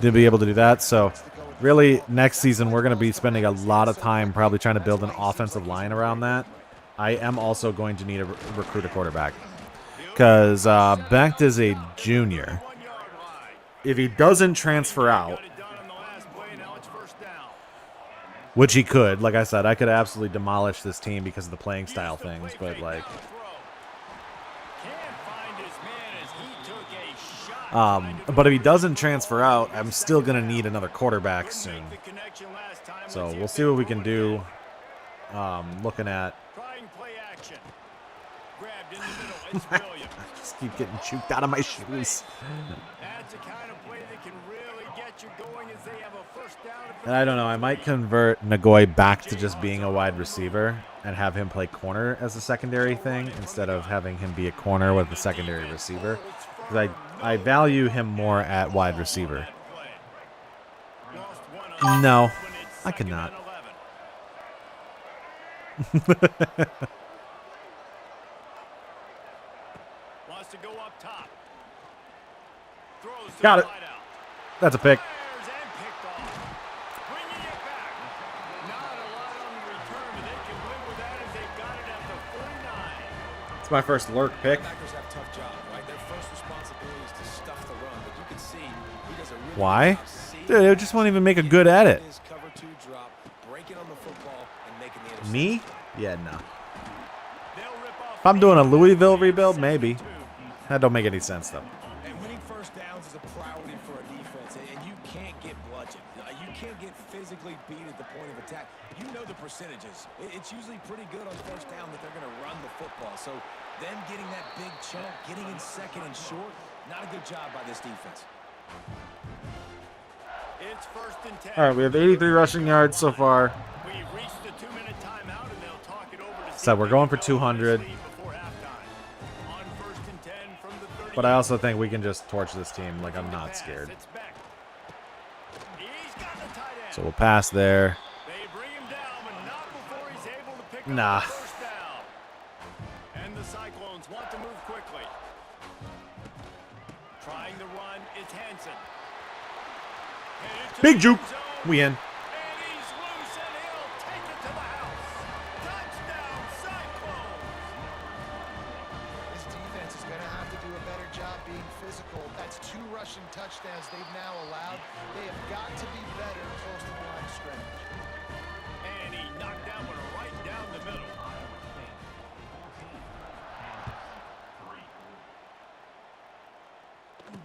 to be able to do that. So, really, next season, we're going to be spending a lot of time probably trying to build an offensive line around that. I am also going to need to recruit a quarterback because Becht is a junior. If he doesn't transfer out, which he could, like I said, I could absolutely demolish this team because of the playing style things, but like... but if he doesn't transfer out, I'm still going to need another quarterback soon. So we'll see what we can do. Looking at... I just keep getting choked out of my shoes. And I don't know, I might convert Nagoy back to just being a wide receiver and have him play corner as a secondary thing instead of having him be a corner with a secondary receiver. Because I value him more at wide receiver. No, I could not. Got it. That's a pick. It's my first lurk pick. Why? Dude, they just won't even make a good at it. Me? Yeah, no. If I'm doing a Louisville rebuild, maybe. That don't make any sense, though. And winning first downs is a priority for a defense, and you can't get bludgeoned. You can't get physically beat at the point of attack. You know the percentages. It's usually pretty good on first down that they're going to run the football. So them getting that big chunk, getting in second and short, not a good job by this defense. It's first and 10. All right, we have 83 rushing yards so far. We've reached the 2-minute timeout, and they'll talk it over to So we're going for 200. But I also think we can just torch this team. Like, I'm not scared. So we'll pass there. They bring him down, but not before he's able to pick Nah. up the first down. And the Cyclones want to move quickly. Trying to run, it's Hansen. Headed to Big the juke. end zone, We in. and he's loose, and he'll take it to the house. Touchdown, Cyclones! This defense is going to have to do a better job being physical. That's 2 rushing touchdowns they've now allowed. They have got to be better close to the line of scrimmage. And he knocked that one right down the middle.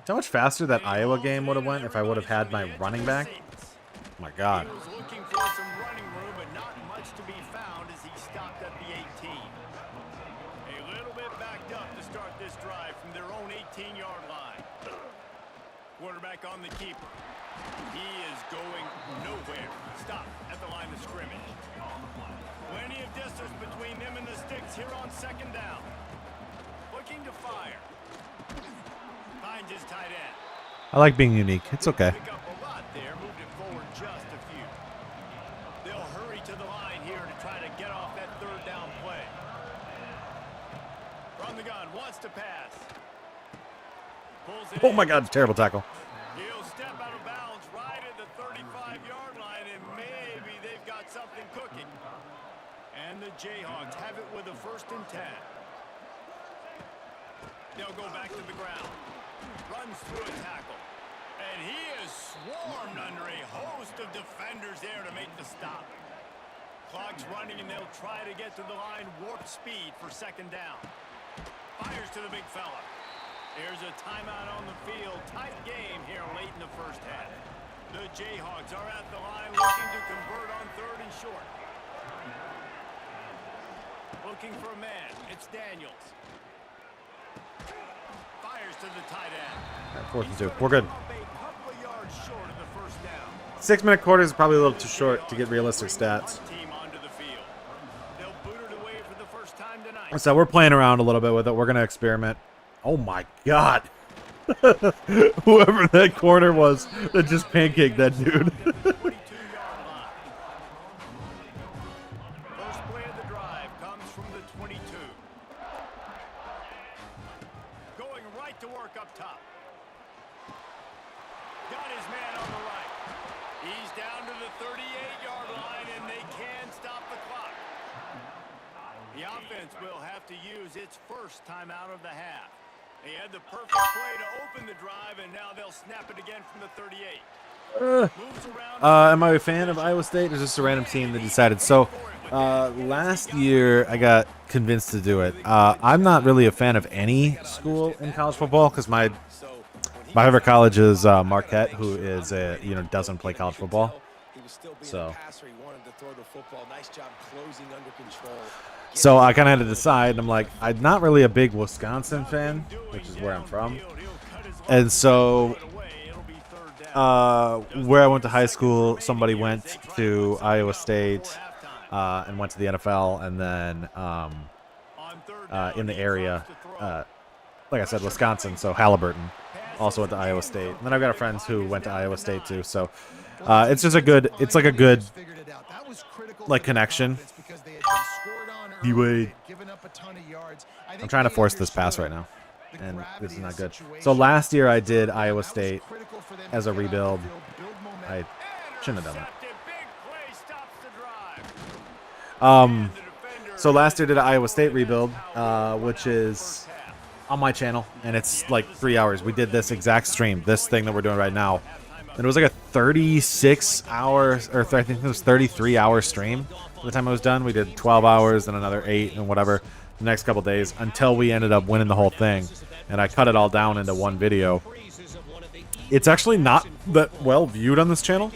How much faster that Iowa game would have went if I would have had my running back? Oh my God. He was looking for some running room, but not much to be found as he stopped at the 18. A little bit backed up to start this drive from their own 18-yard line. Quarterback on the keeper. He is going nowhere. Stop at the line of scrimmage. Plenty of distance between them and the sticks here on second down. Looking to fire. Finds his tight end. I like being unique. It's okay. Pick up a lot there, moved it forward just a few. They'll hurry to the line here to try to get off that third down play. From the gun, wants to pass. Pulls it Oh my in. God, terrible tackle. He'll step out of bounds right at the 35-yard line, and maybe they've got something cooking. And the Jayhawks have it with a 1st and 10. They'll go back to the ground. Runs through a tackle. And he is swarmed under a host of defenders there to make the stop. Clock's running, and they'll try to get to the line warp speed for second down. Fires to the big fella. There's a timeout on the field. Tight game here late in the first half. The Jayhawks are at the line looking to convert on 3rd and short. Looking for a man. It's Daniels. Fires to the tight end. 4th and 2. We're good. Up a couple of yards short of the first down. 6-minute quarters is probably a little too short to get realistic stats. Team onto the field. They'll boot it away for the first time tonight. So we're playing around a little bit with it. We're going to experiment. Oh my God. Whoever that corner was that just pancaked that dude. 22-yard line. First play of the drive comes from the 22. Going right to work up top. Got his man on the right. He's down to the 38-yard line, and they can stop the clock. The offense will have to use its first timeout of the half. They had the perfect play to open the drive, and now they'll snap it again from the 38. Moves around. Am I a fan of Iowa State, or is this a random team that decided? So, last year I got convinced to do it. I'm not really a fan of any school in college football because my favorite college is Marquette, who is doesn't play college football. So I kind of had to decide. I'm like, I'm not really a big Wisconsin fan, which is where I'm from, and so. Where I went to high school, somebody went to Iowa State and went to the NFL, and then in the area, like I said, Wisconsin, so Halliburton also went to Iowa State. And then I've got friends who went to Iowa State too, so it's just a good like connection. D-Wade. I'm trying to force this pass right now, and this is not good. So last year I did Iowa State as a rebuild. I shouldn't have done that. So last year did an Iowa State rebuild, which is on my channel, and it's like 3 hours. We did this exact stream, this thing that we're doing right now, and it was like a 36 hours, or I think it was 33-hour stream. By the time I was done, we did 12 hours and another 8 and whatever the next couple days until we ended up winning the whole thing, and I cut it all down into one video. It's actually not that well viewed on this channel,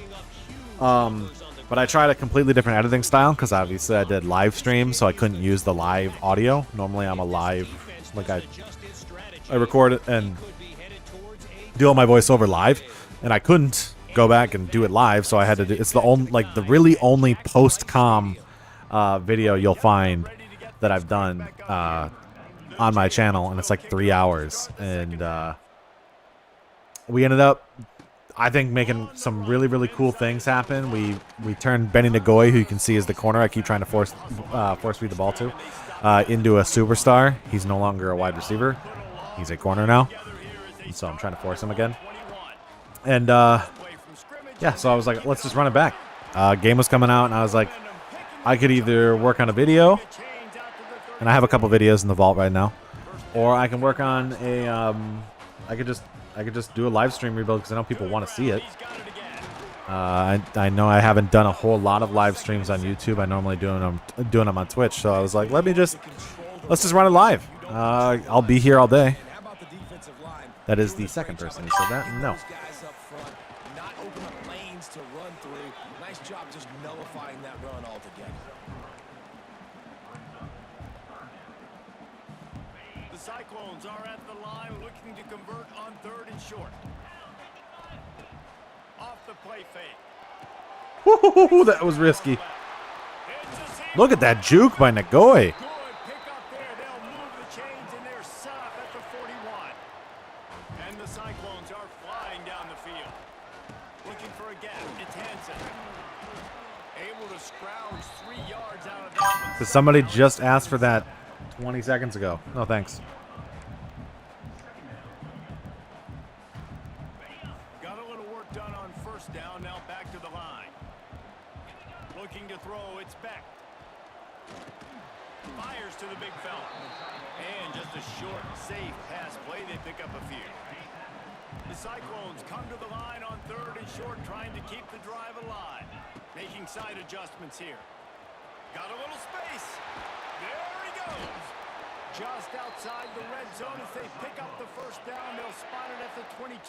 but I tried a completely different editing style because obviously I did live stream, so I couldn't use the live audio. Normally I'm a live, like I record it and do all my voiceover live, and I couldn't go back and do it live, so I had to do. It's the only, like the really only post-com video you'll find that I've done on my channel, and it's like 3 hours, and we ended up, I think, making some really, really cool things happen. We turned Benny Nagoy, who you can see is the corner I keep trying to force feed the ball to. into a superstar. He's no longer a wide receiver. He's a corner now. And so I'm trying to force him again. And, yeah, so I was like, let's just run it back. Game was coming out, and I was like, I could either work on a video, and I have a couple videos in the vault right now, or I can work on a, I could just do a live stream rebuild because I know people want to see it. I know I haven't done a whole lot of live streams on YouTube. I normally doing them on Twitch, so I was like, let's just run it live. I'll be here all day. That is the second person who said that. No. Not open up lanes to run through. Nice job just nullifying that run altogether. The Cyclones are at the line looking to convert on 3rd and short. Off the play fake. Woo, that was risky. Look at that juke by Nagoy. Good pick up there. They'll move the chains and they're set up at the 41. And the Cyclones are flying down the field. Looking for a gap. It's Hansen. Able to scrounge 3 yards out of that one. Did somebody just ask for that 20 seconds ago? No, thanks. Got a little work done on 1st down. Now back to the line. Looking to throw. It's Beck. Fires to the big fella. And just a short, safe pass play. They pick up a few. The Cyclones come to the line on 3rd and short, trying to keep the drive alive. Making side adjustments here. Got a little space. There he goes. Just outside the red zone as they pick up the 1st down. They'll spot it at the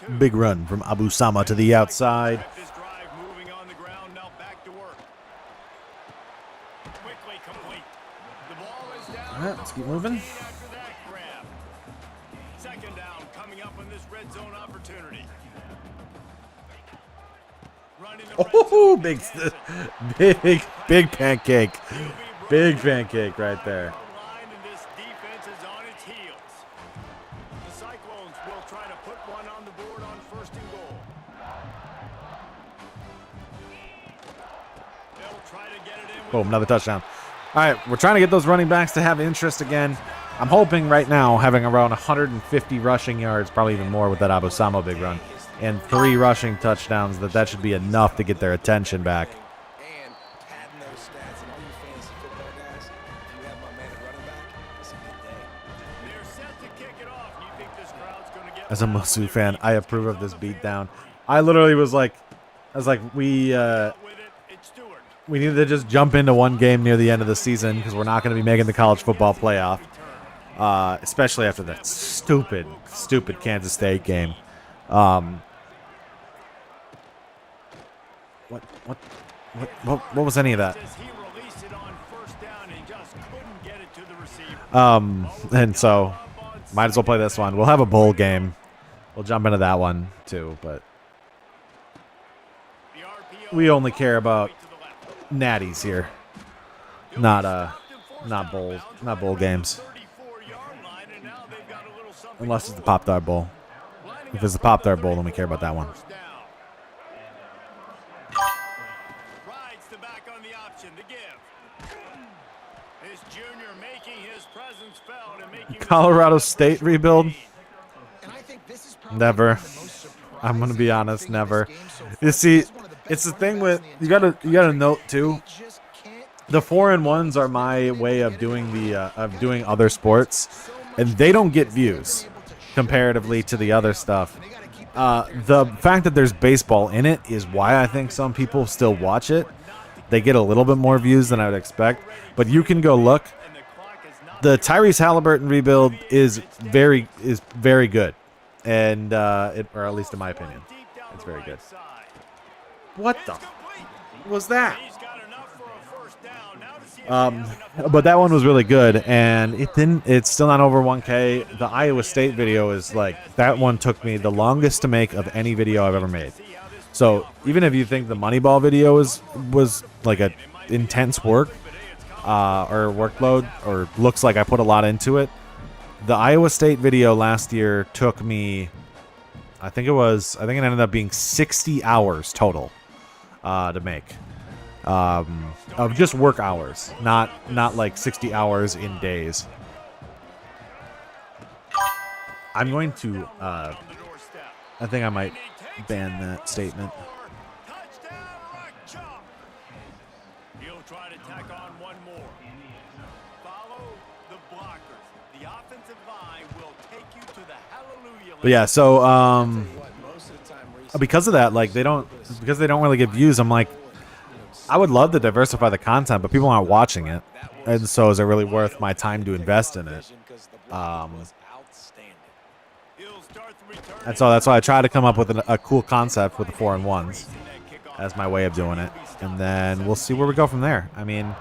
22. Big run from Abu Sama to the outside. This drive moving on the ground. Now back to work. Quickly complete. The ball is down. All right, let's keep moving. After that grab. 2nd down coming up on this red zone opportunity. Running the red Oh, zone. big pancake. Big pancake right there. Line and this defense is on its heels. The Cyclones will try to put one on the board on 1st and goal. They'll try to get it in with Boom, another touchdown. All right, we're trying to get those running backs to have interest again. I'm hoping right now having around 150 rushing yards, probably even more with that Abu Sama big run, and 3 rushing touchdowns, that should be enough to get their attention back. And padding those stats, and all you fantasy football guys, if you have my man at running back, it's a good day. They're set to kick it off. You think this crowd's going to get As a Musu fan, I approve of this beatdown. I literally was like, we with it? It's Stewart. we need to just jump into one game near the end of the season because we're not going to be making the college football playoff, especially after that stupid Kansas State game. What was any of that? Says he released it on 1st down and just couldn't get it to the receiver. And so might as well play this one. We'll have a bowl game. We'll jump into that one too, but The RPO we only care about to the left. natties here, not bowl games. 34-yard line, and now they've got a little something Unless it's the Pop Tart Bowl. If it's the Pop Tart Bowl, then we care about that one. 1st down. Rides the back on the option, the give. This junior making his presence felt and making Colorado State rebuild? And I think this is probably Never. one of the most surprising I'm gonna be honest, things never. this game so You far. see, This is one of the best it's the running thing backs with in the you gotta entire note too. league. He just can't The 4-and-1s are my way of doing other sports, and they don't get views comparatively to the other stuff. The fact that there's baseball in it is why I think some people still watch it. They get a little bit more views than I would expect, but you can go look. The Tyrese Halliburton rebuild is very good, and or at least in my opinion, it's very good. What the was that? He's got enough for a 1st down. Now to see if But that one was really good, and it's still not over 1K. The Iowa State video is like, that one took me the longest to make of any video I've ever made. So even if you think the Moneyball video was like a intense work or workload, or looks like I put a lot into it, the Iowa State video last year took me, I think it ended up being 60 hours total to make. of just work hours, not like 60 hours in days. I'm going to, I think I might ban that statement. He'll try to tack on one more. Follow the blockers. The offensive line will take you to the hallelujah. But yeah, so because of that, like because they don't really get views, I'm like, I would love to diversify the content, but people aren't watching it, and so is it really worth my time to invest in it? And so that's why I try to come up with a cool concept with the 4-and-1s as my way of doing it, and then we'll see where we go from there. I mean,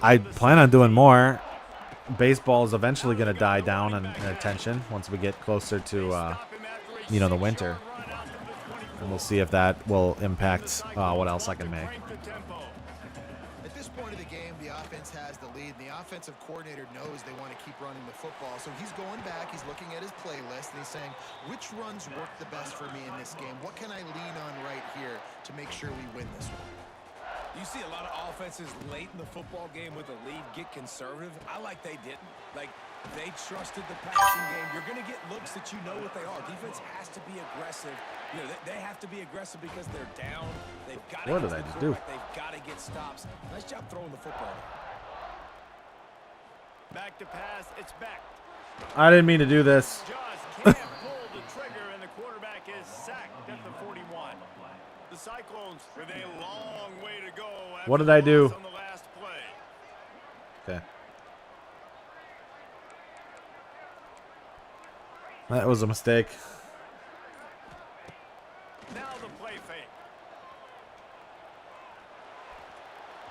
I plan on doing more. Baseball is eventually going to die down in attention once we get closer to, you know, the winter, and we'll see if that will impact what else I can make. At this point of the game, the offense has the lead, and the offensive coordinator knows they want to keep running the football. So he's going back, he's looking at his playlist, and he's saying, which runs work the best for me in this game? What can I lean on right here to make sure we win this one? You see a lot of offenses late in the football game with a lead get conservative. I like they didn't. Like, they trusted the passing game. You're going to get looks that you know what they are. Defense has to be aggressive. You know, they have to be aggressive because they're down. They've got to What did I just do? They've got to get stops. Nice job throwing the football. Back to pass. It's back. I didn't mean to do this. Just can't pull the trigger, and the quarterback is sacked at the 41. The Cyclones with a long way to go. What did I do? On the last play. Okay. That was a mistake. Now the play fake.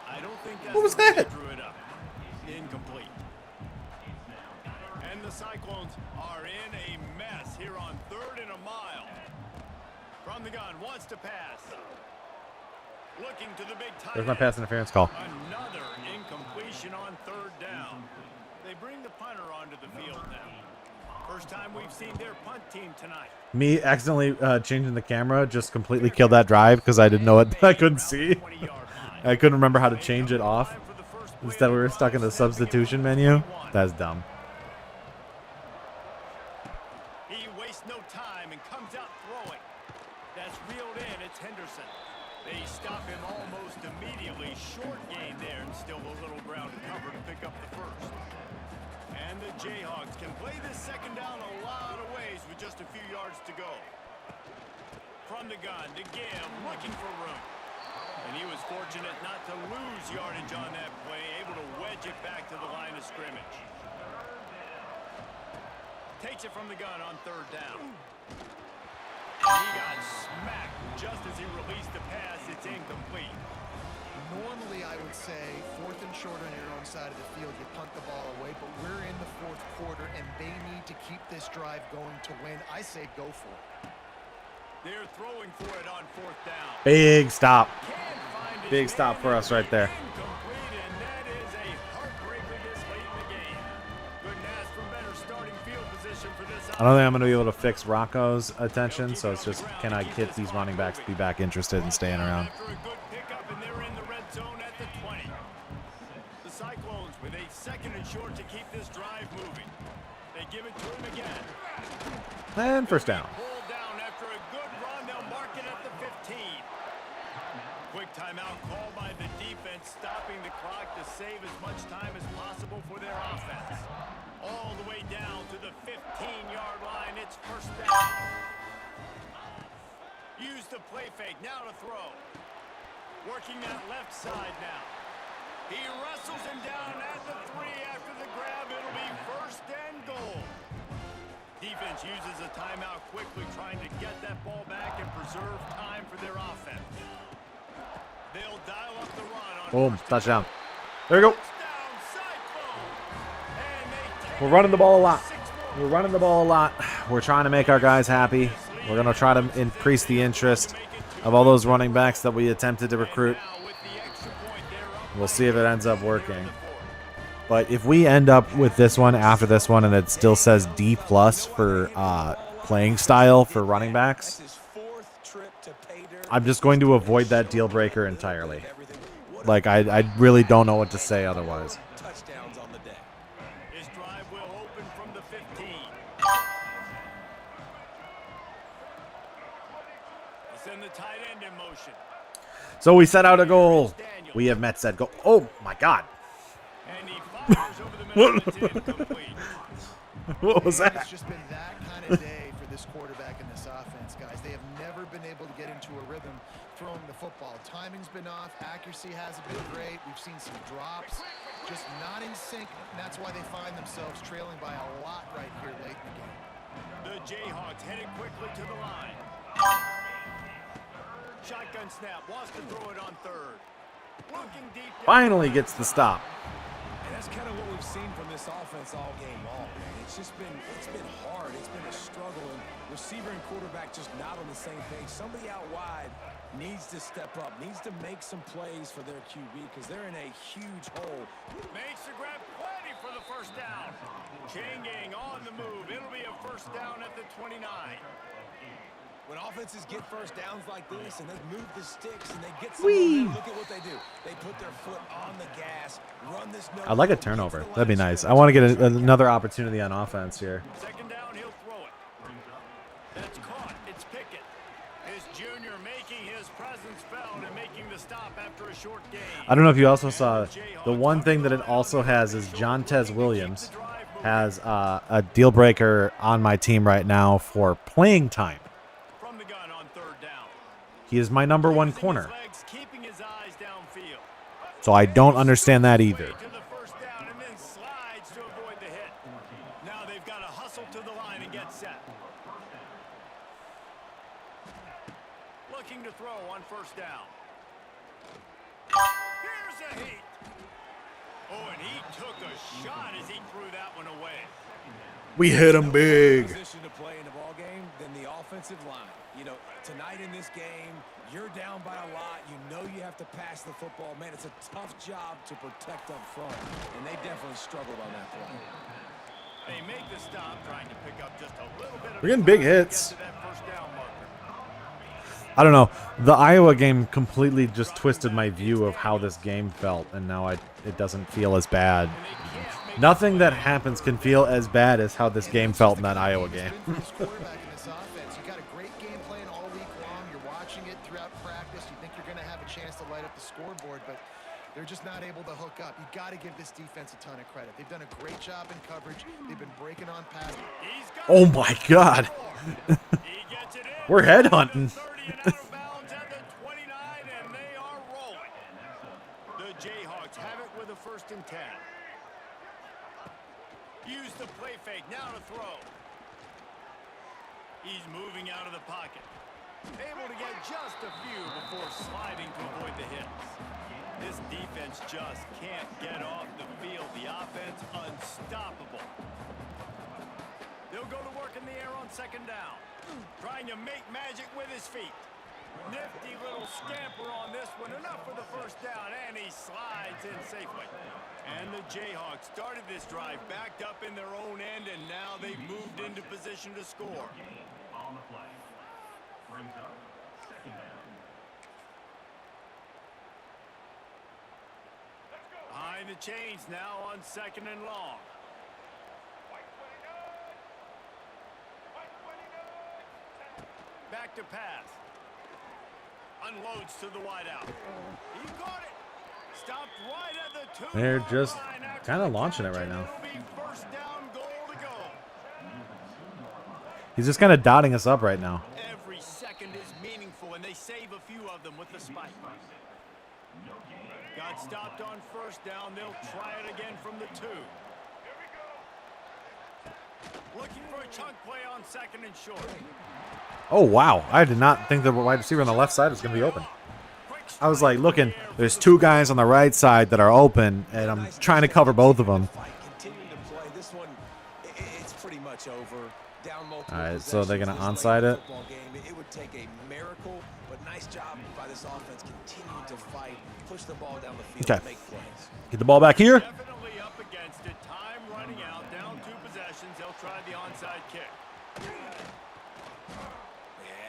I don't think that's What was the way that? they drew it up. Incomplete. And the Cyclones are in a mess here on 3rd and a mile. From the gun, wants to pass. Looking to the big tight There's my end. pass interference call. Another incompletion on 3rd down. They bring the punter onto the field now. First time we've seen their punt team tonight. Me accidentally changing the camera just completely killed that drive because I didn't know it. I couldn't see. I couldn't remember how to change it off. Instead, we were stuck in the substitution menu. That's dumb. He wastes no time and comes out throwing. That's reeled in. It's Henderson. They stop him almost immediately. Short gain there, and still a little ground to cover to pick up the first. And the Jayhawks can play this second down a lot of ways with just a few yards to go. From the gun to Gibb, looking for room. And he was fortunate not to lose yardage on that play, able to wedge it back to the line of scrimmage. Takes it from the gun on 3rd down. And he got smacked just as he released the pass. It's incomplete. Normally, I would say 4th and short on your own side of the field, you punt the ball away, but we're in the 4th quarter, and they need to keep this drive going to win. I say go for it. They're throwing for it on 4th down. Big stop. Can't find his Big stop man. for us right there. Incomplete, and that is a heartbreaker this late in the game. Couldn't ask for better starting field position for this. I don't think I'm going to be able to fix Rocco's attention, so it's just, can I get these running backs to be back interested in staying around? After a good pickup, and they're in the red zone at the 20. The Cyclones with a 2nd and short to keep this drive moving. They give it to him again. And first down. Pulled down after a good run. They'll mark it at the 15. Quick timeout call by the defense, stopping the clock to save as much time as possible for their offense. All the way down to the 15-yard line. It's first down. Use the play fake. Now to throw. Working that left side now. He wrestles him down at the 3 after the grab. It'll be 1st and goal. Defense uses a timeout quickly, trying to get that ball back and preserve time for their offense. They'll dial up the run on Boom. 1st Touchdown. There we go. Touchdown, Cyclone. And they take We're running the ball a lot. 6 more. We're running the ball a lot. We're trying to make our guys happy. We're going to try to increase the interest of all those running backs that we attempted to recruit. Now with the extra point, they're up We'll see if it ends up working. But if we end up with this one after this one and it still says D+ for playing style for running backs, His 4th trip to pay dirt. I'm just going to avoid that deal breaker entirely. Like, I really don't know what to say otherwise. Touchdowns on the day. His drive will open from the 15. He'll send the tight end in motion. So we set out a goal. We have met said goal. Oh, my God. And he fires over the middle. It's incomplete. What was that? It's just been that kind of day for this quarterback and this offense, guys. They have never been able to get into a rhythm throwing the football. Timing's been off. Accuracy hasn't been great. We've seen some drops. Just not in sync. And that's why they find themselves trailing by a lot right here late in the game. The Jayhawks headed quickly to the line. Shotgun snap. Wants to throw it on third. Looking deep. Finally gets the stop. And that's kind of what we've seen from this offense all game long. It's been hard. It's been a struggle. And receiver and quarterback just not on the same page. Somebody out wide needs to step up, needs to make some plays for their QB because they're in a huge hole. Makes the grab plenty for the first down. Chain gang on the move. It'll be a first down at the 29. When offenses get first downs like this and they move the sticks and they get some Whee! momentum, look at what they do. They put their foot on the gas, run this no. I'd like a turnover. That'd be nice. I want to get another opportunity on offense here. Second down, he'll throw it. That's caught. It's Pickett. His junior making his presence felt and making the stop after a short game. I don't know if you also saw the one thing that it also has is Jontez Williams has a deal breaker on my team right now for playing time. From the gun on third down. He is my number one Using his corner. legs, keeping his eyes downfield. So I don't understand that either. To the first down and then slides to avoid the hit. Now they've got to hustle to the line and get set. Looking to throw on first down. Here's a heat. Oh, and he took a shot as he threw that one away. We hit him big. Position to play in the ball game than the offensive line. You know, tonight in this game, you're down by a lot. You know you have to pass the football. Man, it's a tough job to protect up front, and they definitely struggled on that play. They make the stop, trying to pick up just a little bit of. We're getting big time to hits. get to that first down marker. I don't know. The Iowa game completely just twisted my view of how this game felt, and now it doesn't feel as bad. Nothing that happens can feel as bad as how this game felt in that Iowa game. For this quarterback in this offense, you got a great game plan all week long. You're watching it throughout practice. You think you're going to have a chance to light up the scoreboard, but they're just not able to hook up. You got to give this defense a ton of credit. They've done a great job in coverage. They've been breaking on pass. He's got Oh my God. He gets it in. We're headhunting. 30 and out of bounds at the 29, and they are rolling. The Jayhawks have it with a 1st and 10. Use the play fake, now to throw. He's moving out of the pocket. Able to get just a few before sliding to avoid the hits. This defense just can't get off the field. The offense unstoppable. They'll go to work in the air on 2nd down. Trying to make magic with his feet. Nifty little scamper on this one. Enough for the first down, and he slides in safely. And the Jayhawks started this drive backed up in their own end, and now they've moved into position to score. On the play. Brings up 2nd down. Behind the chains now on 2nd and long. Back to pass. Unloads to the wideout. He got it. Stopped right at the 2. They're just kind of launching it right now. It'll be first down, goal to go. He's just kind of dotting us up right now. Every second is meaningful, and they save a few of them with the spike. Got stopped on first down. They'll try it again from the 2. Looking for a chunk play on 2nd and short. Oh, wow. I did not think the wide receiver on the left side was going to be open. I was like, looking, there's 2 guys on the right side that are open, and I'm trying to cover both of them. Continuing to play this one, it's pretty much over. Down multiple All right, so they're going to possessions onside late in the it. football game. It would take a miracle, but nice job by this offense continuing to fight, push the ball down the field, Okay. make plays. Get the ball back here. Definitely up against it. Time running out. Down 2 possessions. They'll try the onside kick.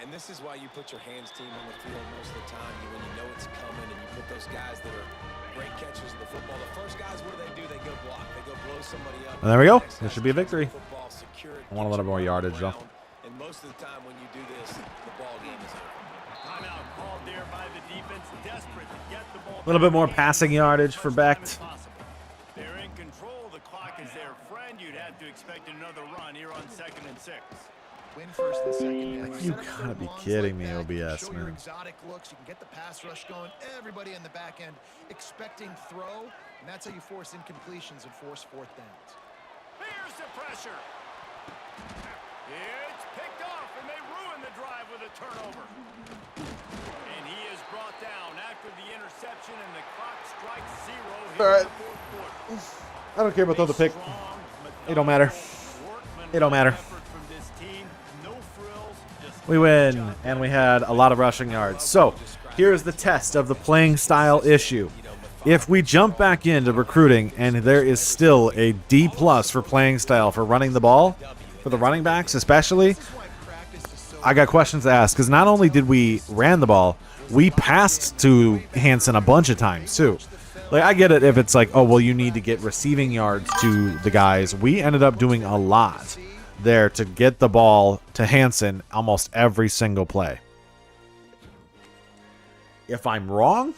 And this is why you put your hands team on the field most of the time. When you know it's coming, and you put those guys that are great catchers of the football. The first guys, what do? They go block. They go blow somebody up. And there we go. Next This guys should be a catch the victory. football, secure it, I want a get little you more on the yardage, though. ground. And most of the time when you do this, the ball game is over. Timeout called there by the defense, desperate to get the ball. A little bit more back passing yardage for Becht. They're in control. The clock is their friend. You'd have to expect another run here on 2nd and 6. Win first and second. Man. You Set up gotta third be longs kidding like me, that. You can OBS, show your man. exotic looks. You can get the pass rush going. Everybody in the back end expecting throw, and that's how you force incompletions and force fourth downs. Here's the pressure. It's picked off, and they ruin the drive with a turnover. And he is brought down after the interception, and the clock strikes 0 here All right. in the fourth quarter. I don't care about the pick. Strong, It don't matter. It don't matter. effort from this team. No frills, just We win, and we had a lot of rushing yards. So, here's the test of the playing style issue. If we jump back into recruiting and there is still a D+ for playing style for running the ball, for the running backs especially, I got questions to ask. Because not only did we ran the ball, we passed to Hansen a bunch of times too. Like, I get it if it's like, oh, well, you need to get receiving yards to the guys. We ended up doing a lot there to get the ball to Hansen almost every single play. If I'm wrong,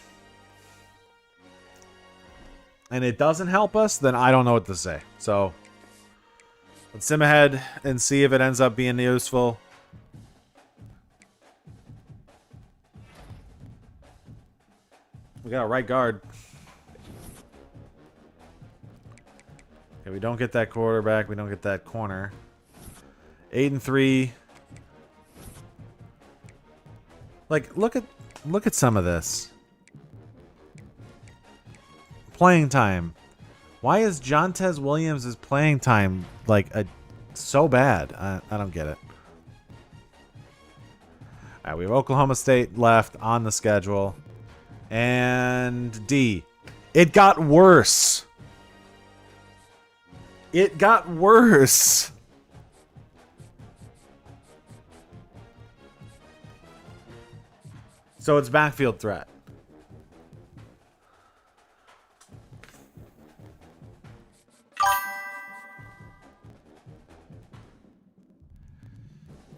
and it doesn't help us, then I don't know what to say. So, let's sim ahead and see if it ends up being useful. We got a right guard. Okay, we don't get that quarterback. We don't get that corner. 8-3. Like, look at some of this. Playing time. Why is Jontez Williams' playing time like so bad? I don't get it. All right, we have Oklahoma State left on the schedule. And D. It got worse. It got worse. So it's backfield threat.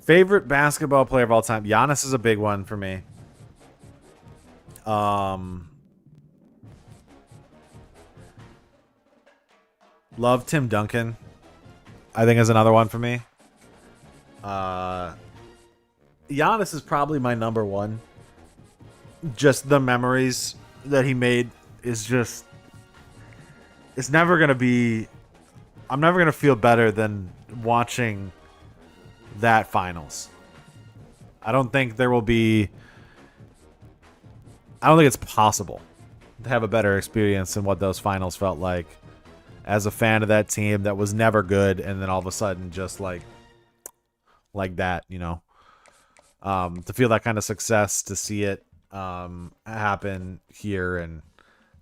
Favorite basketball player of all time? Giannis is a big one for me. Love Tim Duncan. I think is another one for me. Giannis is probably my number one. Just the memories that he made is just... It's never going to be... I'm never going to feel better than watching that finals. I don't think there will be... I don't think it's possible to have a better experience than what those finals felt like as a fan of that team that was never good, and then all of a sudden just like that, you know. To feel that kind of success, to see it happen here, and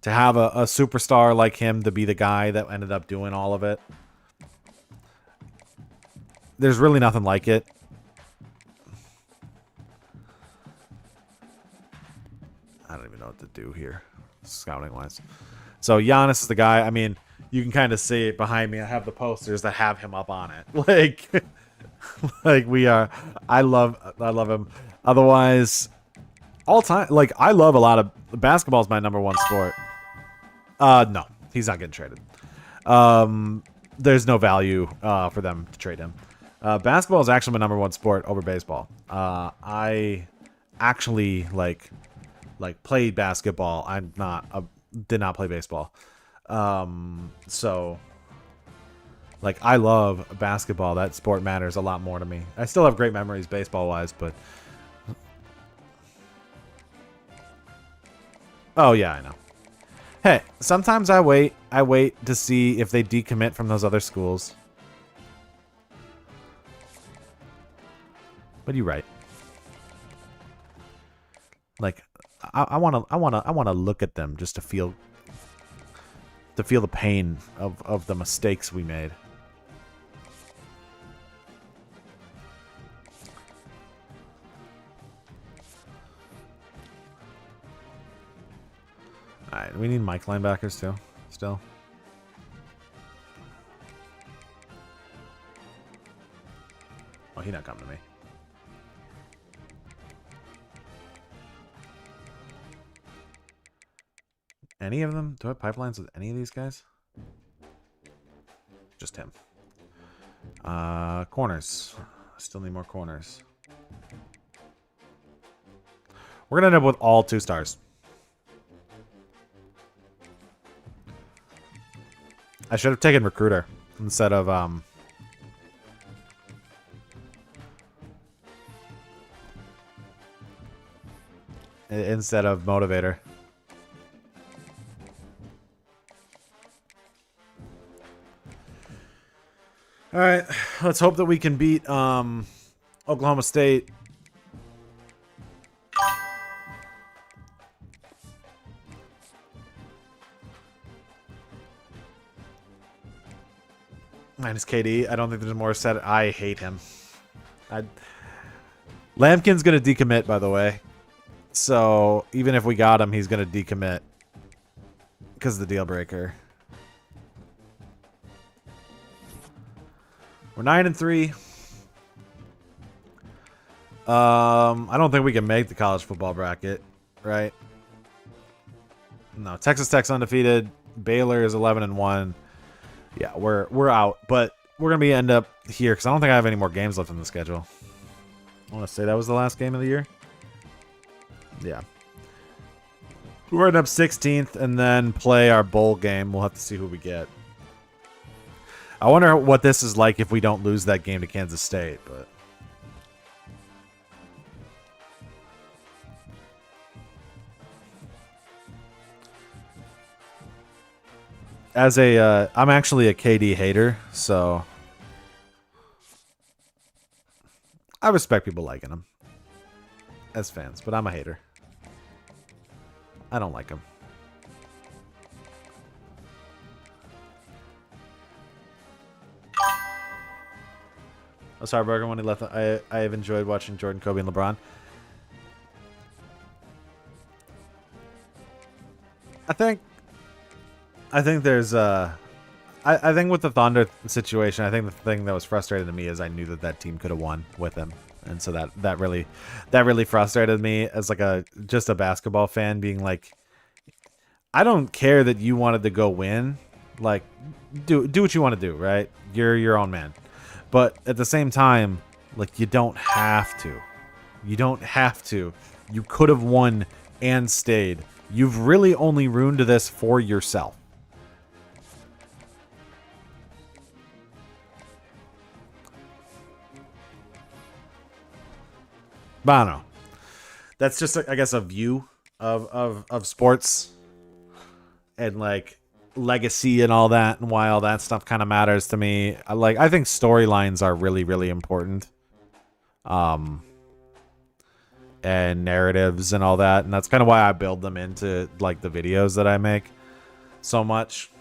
to have a superstar like him to be the guy that ended up doing all of it. There's really nothing like it. I don't even know what to do here, scouting wise. So Giannis is the guy. I mean, you can kind of see it behind me. I have the posters that have him up on it. Like we are. I love him. Otherwise, all time. Like, I love a lot of basketball is my number one sport. No, he's not getting traded. There's no value for them to trade him. Basketball is actually my number one sport over baseball. I actually like played basketball. Did not play baseball. So like, I love basketball. That sport matters a lot more to me. I still have great memories baseball wise, but oh yeah, I know. Hey, sometimes I wait to see if they decommit from those other schools. But you're right. Like, I wanna look at them just to feel the pain of the mistakes we made. Alright, we need Mike linebackers too, still. Oh, he not coming to me. Any of them? Do I have pipelines with any of these guys? Just him. Corners. Still need more corners. We're gonna end up with all 2 stars. I should have taken recruiter instead of motivator. All right, let's hope that we can beat Oklahoma State. Minus KD. I don't think there's more said. I hate him. Lampkin's going to decommit, by the way. So even if we got him, he's going to decommit because of the deal breaker. We're 9-3. I don't think we can make the college football bracket, right? No, Texas Tech's undefeated. Baylor is 11-1. Yeah, we're out, but we're gonna end up here because I don't think I have any more games left in the schedule. I want to say that was the last game of the year. Yeah, we're ending up 16th and then play our bowl game. We'll have to see who we get. I wonder what this is like if we don't lose that game to Kansas State, but. As a, I'm actually a KD hater, so I respect people liking him as fans, but I'm a hater. I don't like him. Oh, sorry, Burger, when he left, I have enjoyed watching Jordan, Kobe, and LeBron. I think there's I think with the Thunder situation, I think the thing that was frustrating to me is I knew that team could have won with him, and so that really frustrated me as like just a basketball fan, being like, I don't care that you wanted to go win, like do what you want to do, right? You're your own man, but at the same time, like, you don't have to. You could have won and stayed. You've really only ruined this for yourself. But I don't know. That's just, I guess, a view of sports and like legacy and all that, and why all that stuff kind of matters to me. I think storylines are really, really important. And narratives and all that, and that's kind of why I build them into like the videos that I make so much.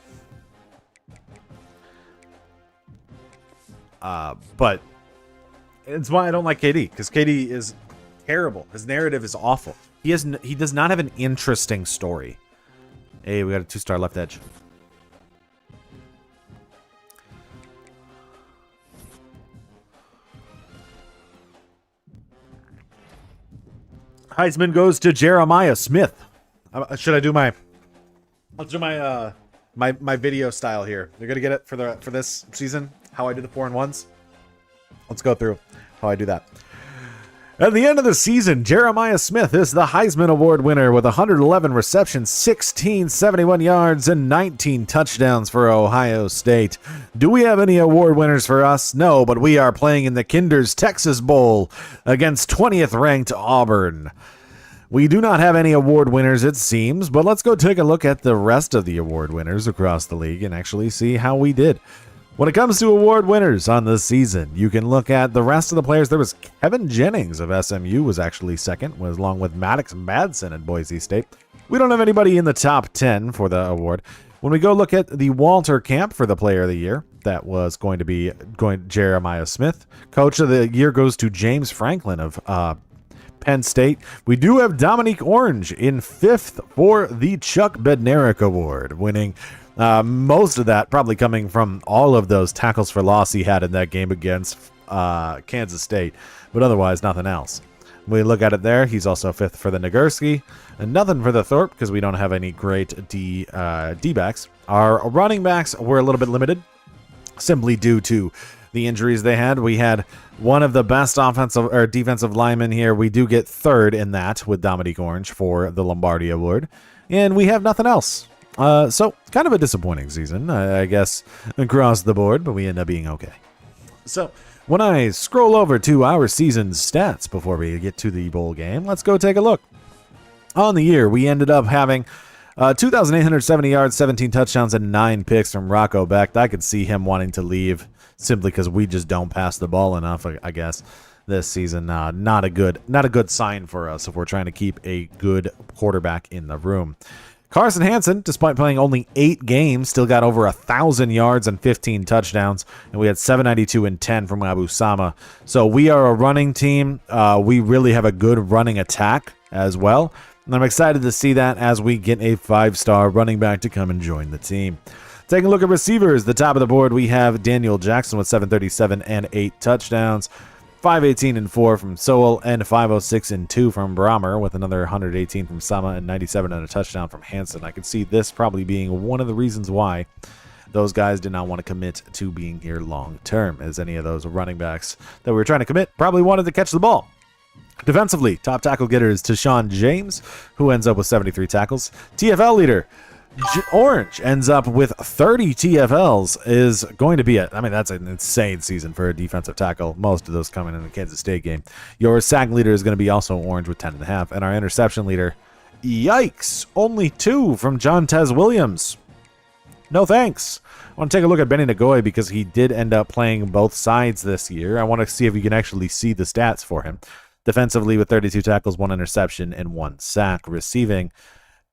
But it's why I don't like KD, because KD is terrible. His narrative is awful. He does not have an interesting story. Hey, we got a 2-star left edge. Heisman goes to Jeremiah Smith. Should I do my? Let's do my my video style here. You're gonna get it for this season. How I do the 4-and-1s. Let's go through how I do that. At the end of the season, Jeremiah Smith is the Heisman Award winner with 111 receptions, 1671 yards, and 19 touchdowns for Ohio State. Do we have any award winners for us? No, but we are playing in the Kinder's Texas Bowl against 20th ranked Auburn. We do not have any award winners, it seems, but let's go take a look at the rest of the award winners across the league and actually see how we did. When it comes to award winners on this season, you can look at the rest of the players. There was Kevin Jennings of SMU was actually second, along with Maddox Madsen at Boise State. We don't have anybody in the top 10 for the award. When we go look at the Walter Camp for the Player of the Year, that was going to be Jeremiah Smith. Coach of the Year goes to James Franklin of Penn State. We do have Dominique Orange in 5th for the Chuck Bednarik Award, winning most of that probably coming from all of those tackles for loss he had in that game against Kansas State, but otherwise nothing else. We look at it there. He's also 5th for the Nagurski, and nothing for the Thorpe because we don't have any great D-backs. Our running backs were a little bit limited, simply due to the injuries they had. We had one of the best offensive or defensive linemen here. We do get 3rd in that with Dominique Orange for the Lombardi Award, and we have nothing else. So kind of a disappointing season, I guess, across the board, but we end up being okay. So when I scroll over to our season stats before we get to the bowl game, let's go take a look. On the year, we ended up having 2,870 yards, 17 touchdowns, and 9 picks from Rocco Becht. I could see him wanting to leave simply because we just don't pass the ball enough, I guess, this season. Not a good sign for us if we're trying to keep a good quarterback in the room. Carson Hansen, despite playing only 8 games, still got over 1,000 yards and 15 touchdowns, and we had 792 and 10 from Abu Sama. So we are a running team. We really have a good running attack as well, and I'm excited to see that as we get a 5-star running back to come and join the team. Taking a look at receivers, the top of the board, we have Daniel Jackson with 737 and 8 touchdowns. 518 and 4 from Sowell, and 506 and 2 from Brahmer, with another 118 from Sama and 97 and a touchdown from Hansen. I could see this probably being one of the reasons why those guys did not want to commit to being here long term, as any of those running backs that we were trying to commit probably wanted to catch the ball. Defensively, top tackle getter is Tashawn James, who ends up with 73 tackles. TFL leader Orange ends up with 30 TFLs, is going to be that's an insane season for a defensive tackle. Most of those coming in the Kansas State game. Your sack leader is going to be also Orange with 10.5, and our interception leader, yikes, only 2 from John Tez Williams. No thanks. I want to take a look at Benny Nagoy because he did end up playing both sides this year. I want to see if you can actually see the stats for him. Defensively with 32 tackles, 1 interception, and 1 sack. Receiving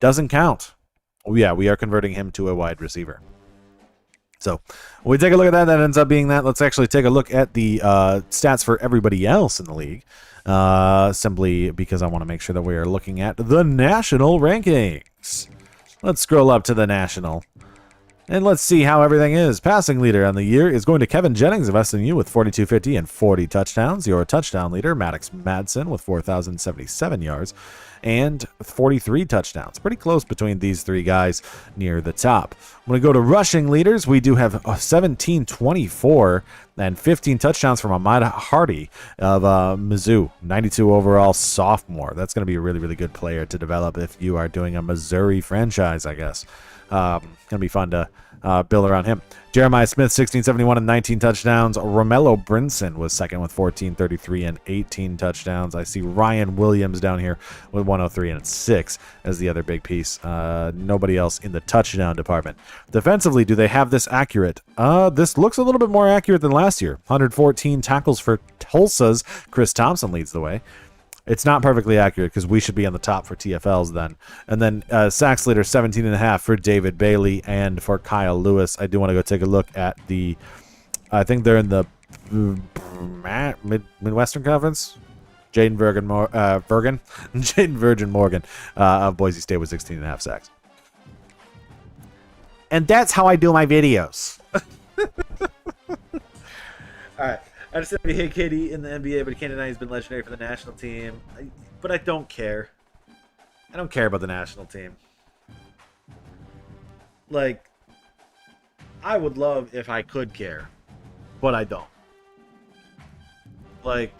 doesn't count. Oh, yeah, we are converting him to a wide receiver. So when we take a look at that, that ends up being that. Let's actually take a look at the stats for everybody else in the league, simply because I want to make sure that we are looking at the national rankings. Let's scroll up to the national, and let's see how everything is. Passing leader on the year is going to Kevin Jennings of SMU with 4,250 and 40 touchdowns. Your touchdown leader, Maddox Madsen, with 4,077 yards and 43 touchdowns. Pretty close between these 3 guys near the top. When we go to rushing leaders, we do have 1724 and 15 touchdowns from Ahmad Hardy of Mizzou, 92 overall sophomore. That's going to be a really, really good player to develop if you are doing a Missouri franchise, I guess. Going to be fun to build around him. Jeremiah Smith, 1671 and 19 touchdowns. Romello Brinson was second with 1433 and 18 touchdowns. I see Ryan Williams down here with 103 and 6 as the other big piece. Nobody else in the touchdown department. Defensively, do they have this accurate? This looks a little bit more accurate than last year. 114 tackles for Tulsa's Chris Thompson leads the way. It's not perfectly accurate because we should be on the top for TFLs then. And then sacks leader, 17.5 for David Bailey and for Kyle Lewis. I do want to go take a look at the, I think they're in the Midwestern Conference. Jaden Virgin Morgan of Boise State with 16.5 sacks. And that's how I do my videos. All right. I just said we hate KD in the NBA, but Canada has been legendary for the national team. But I don't care. I don't care about the national team. Like, I would love if I could care, but I don't. Like,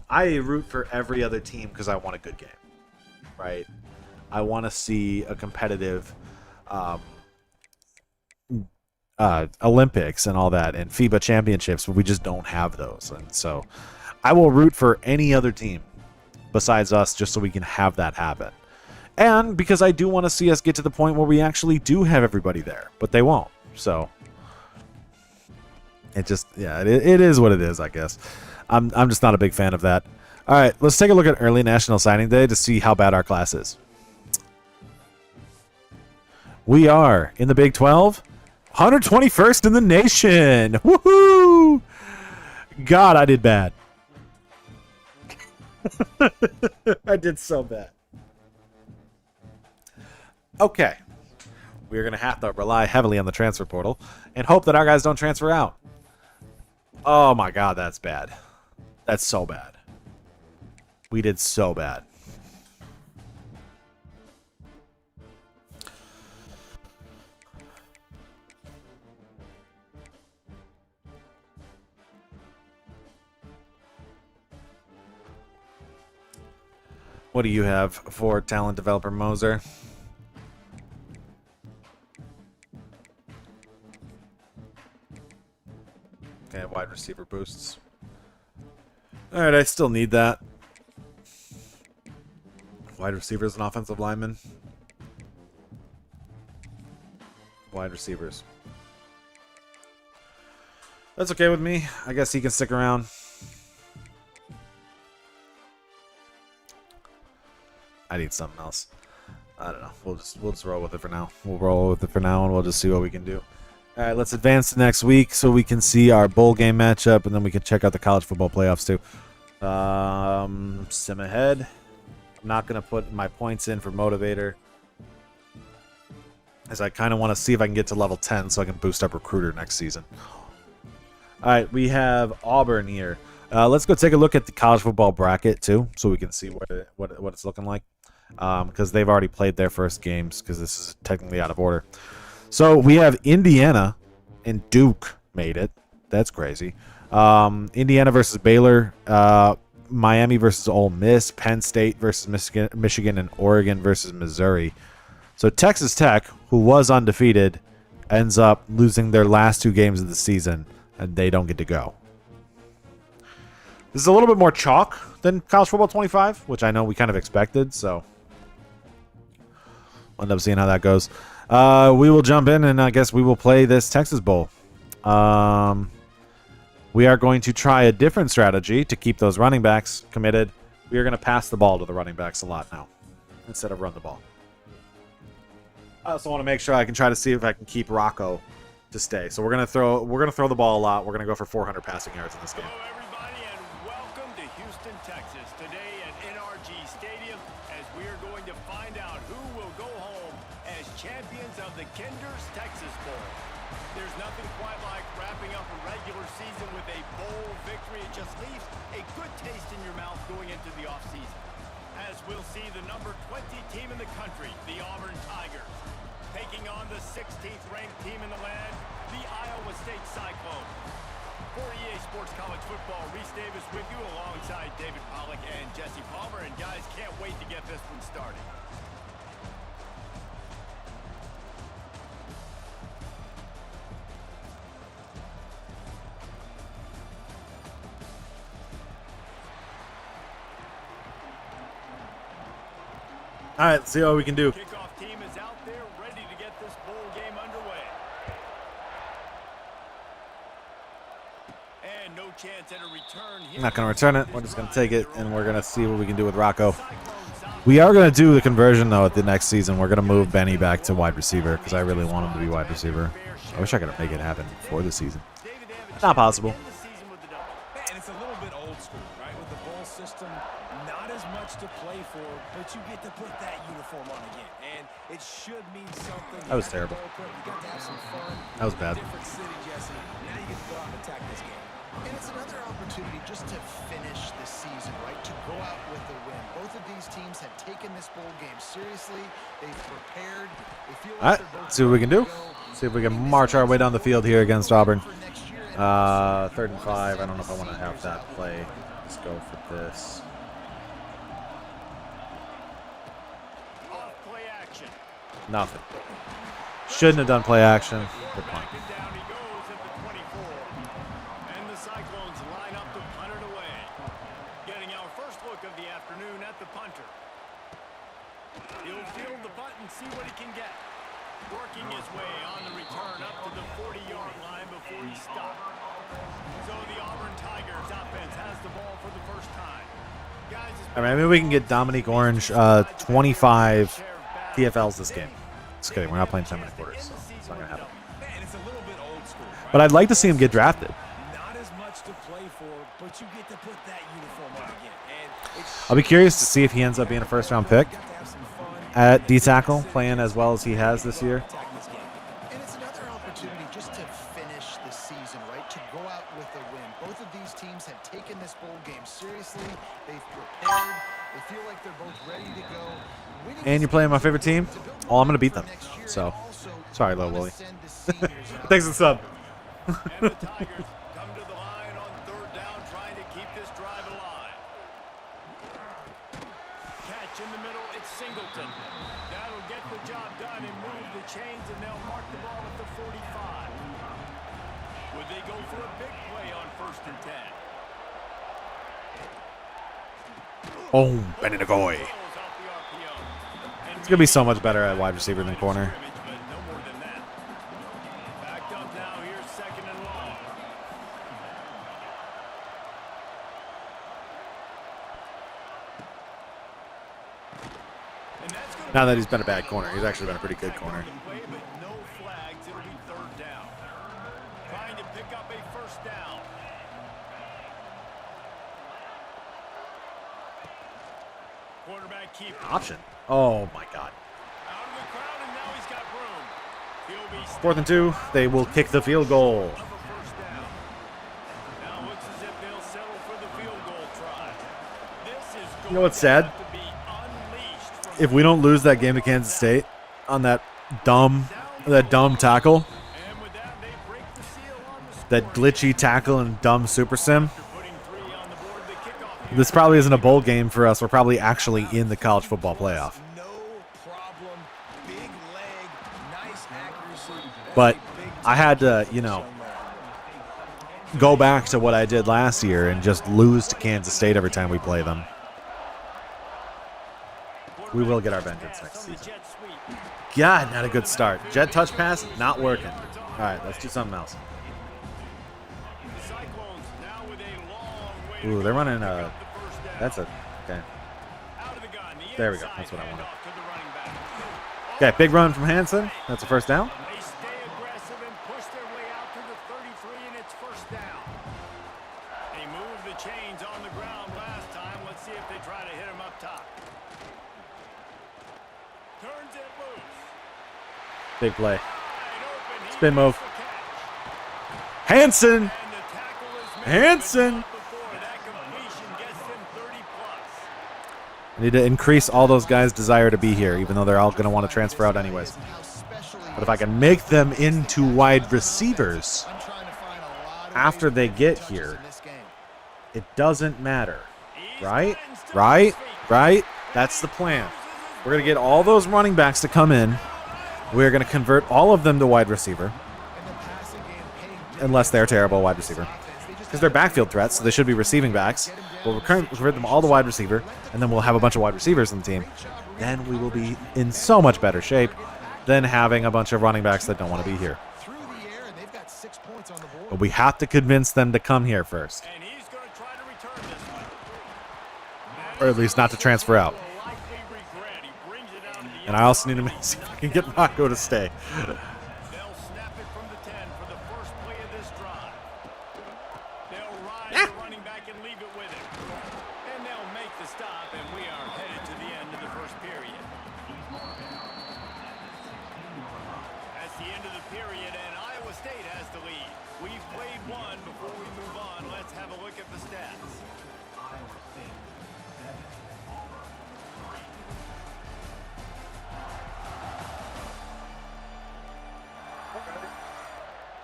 I root for every other team because I want a good game, right? I want to see a competitive Olympics and all that and FIBA championships, but we just don't have those. And so I will root for any other team besides us just so we can have that happen. And because I do want to see us get to the point where we actually do have everybody there, but they won't. So it just, yeah, it is what it is, I guess. I'm just not a big fan of that. All right, let's take a look at early National Signing Day to see how bad our class is. We are in the Big 12. 121st in the nation. Woohoo! God, I did bad. I did so bad. Okay. We're going to have to rely heavily on the transfer portal and hope that our guys don't transfer out. Oh my god, that's bad. That's so bad. We did so bad. What do you have for talent developer Moser? Okay, wide receiver boosts. Alright, I still need that. Wide receivers and offensive linemen. Wide receivers. That's okay with me. I guess he can stick around. I need something else. I don't know. We'll just roll with it for now. We'll roll with it for now, and we'll just see what we can do. All right, let's advance to next week so we can see our bowl game matchup, and then we can check out the college football playoffs too. Sim ahead. I'm not gonna put my points in for motivator, as I kind of want to see if I can get to level 10 so I can boost up recruiter next season. All right, we have Auburn here. Let's go take a look at the college football bracket too, so we can see what it's looking like. Because they've already played their first games, because this is technically out of order. So we have Indiana and Duke made it. That's crazy. Indiana versus Baylor, Miami versus Ole Miss, Penn State versus Michigan, and Oregon versus Missouri. So Texas Tech, who was undefeated, ends up losing their last 2 games of the season, and they don't get to go. This is a little bit more chalk than College Football 25, which I know we kind of expected, so we'll end up seeing how that goes. We will jump in, and I guess we will play this Texas Bowl. We are going to try a different strategy to keep those running backs committed. We are going to pass the ball to the running backs a lot now, instead of run the ball. I also want to make sure I can try to see if I can keep Rocco to stay. So we're going to throw the ball a lot. We're going to go for 400 passing yards in this game. Hello, everybody, and welcome to Houston, Texas. Today at NRG Stadium, as we are going to find out who will go home as champions of the Kinder's Texas Bowl. There's nothing quite like wrapping up a regular season with a bowl victory. It just leaves a good taste in your mouth going into the offseason. As we'll see the number 20 team in the country, the Auburn Tigers, taking on the 16th ranked team in the land, the Iowa State Cyclones. For EA Sports College Football, Reese Davis with you alongside David Pollack and Jesse Palmer. And guys, can't wait to get this one started. All right, let's see what we can do. Kickoff team is out there ready to get this bowl game underway. And no chance at a return here. I'm not going to return it. We're just going to take it, and we're going to see what we can do with Rocco. We are going to do the conversion, though, at the next season. We're going to move Benny back to wide receiver because I really want him to be wide receiver. I wish I could make it happen before the season. Not possible. And it's a little bit old school, right? With the bowl system, not as much to play for, but you get to put that uniform on again. And it should mean something. That was terrible. You got to have some fun. That was bad. Different city, Jesse. Now you get to go out and attack this game. And it's another opportunity just to finish the season, right? To go out with a win. Both of these teams have taken this bowl game seriously. They've prepared. They feel All like right, they're both see what we can do. ready to go. See if we can march our way down the field here against Auburn. 3rd and 5. I don't know if I want to have that play. Let's go for this. Off play action. Nothing. Shouldn't have done play action. Good point. Back and down he goes at the 24. And the Cyclones line up to punt it away. Getting our first look of the afternoon at the punter. He'll field the punt and see what he can get. Working his way on the return up to the 40-yard line before he stopped. So the Auburn Tigers offense has the ball for the first time. Guys, All right, maybe we can get Dominique Orange 25 TFLs this game. Just kidding. We're not playing 10-minute quarters, so it's not going to happen. Man, it's a little bit old school, right? But I'd like to see him get drafted. Not as much to play uniform, but you get to put that uniform on again. And I'll be curious to see if he ends up being a first-round pick at D-tackle, playing as well as he has this year. And it's another opportunity just to finish the season, right? To go out with a win. Both of these teams have taken this bowl game seriously. They've prepared. They feel like they're both ready to go. Winning And you're playing my favorite team? Oh, I'm going to beat them. So, sorry, Lil Willie. Thanks for the sub. And the Tigers come to the line on third down, trying to keep this drive alive. Catch in the middle, it's Singleton. That'll get the job done and move the chains, and they'll mark the ball at the 45. Would they go for a big play on 1st and 10? Oh, Benny Nagoy. It's going to be so much better at wide receiver than corner. Now that he's been a bad corner, he's actually been a pretty good corner. No flags, it'll be 3rd down. Trying to pick up a 1st down. Quarterback keep Option. Oh my God. out of the crowd, and now he's got room. He'll be 4th and 2. They will kick the field goal. of a 1st down. Now looks as if they'll settle for the field goal try. This is You know what's sad? to be unleashed from If we don't lose that game to Kansas State on that dumb tackle, and with that they break the seal on the score. that glitchy tackle and dumb super sim, Putting 3 on the board, the kickoff. this probably isn't a bowl game for us. We're probably actually in the college football playoff. no problem. Big leg, nice accuracy. But I had to, go back to what I did last year and just lose to Kansas State every time we play them. We will get our vengeance next season. God, not a good start. Jet touch pass, not working. All right, let's do something else. Cyclones now with a long way to Ooh, they're go running to pick up the first down. that's a, okay. Out of the gun, the There we go. inside That's what I wanted. handoff to the running back. Okay, big run from Hansen. That's a first down. They stay aggressive and push their way out to the 33, and it's 1st down. They moved the chains on the ground last time. Let's see if they try to hit him up top. Turns it loose. Big play. Wide open. He Spin move. makes the catch. Hansen. And the tackle is made, Hansen. but not before that completion gets them 30 plus. I need to increase all those guys' desire to be here, even though they're all going to want to transfer out anyways. But if I can make them into wide receivers after they get here, it doesn't matter. Right? Right? Right? That's the plan. We're going to get all those running backs to come in. We're going to convert all of them to wide receiver. Unless they're terrible wide receiver. Because they're backfield threats, so they should be receiving backs. We'll convert them all to wide receiver, and then we'll have a bunch of wide receivers on the team. Then we will be in so much better shape than having a bunch of running backs that don't want to be here. But we have to convince them to come here first. And he's going to try to return this one. Or at least not to transfer out. Will likely regret. He brings it out to the And I also need to see if I can get Rocco to stay. They'll snap it from the 10 for the first play of this drive. They'll ride the running back and leave it with him. And they'll make the stop, and we are headed to the end of the first period. That's the end of the period, and Iowa State has the lead. We've played one. Before we move on, let's have a look at the stats.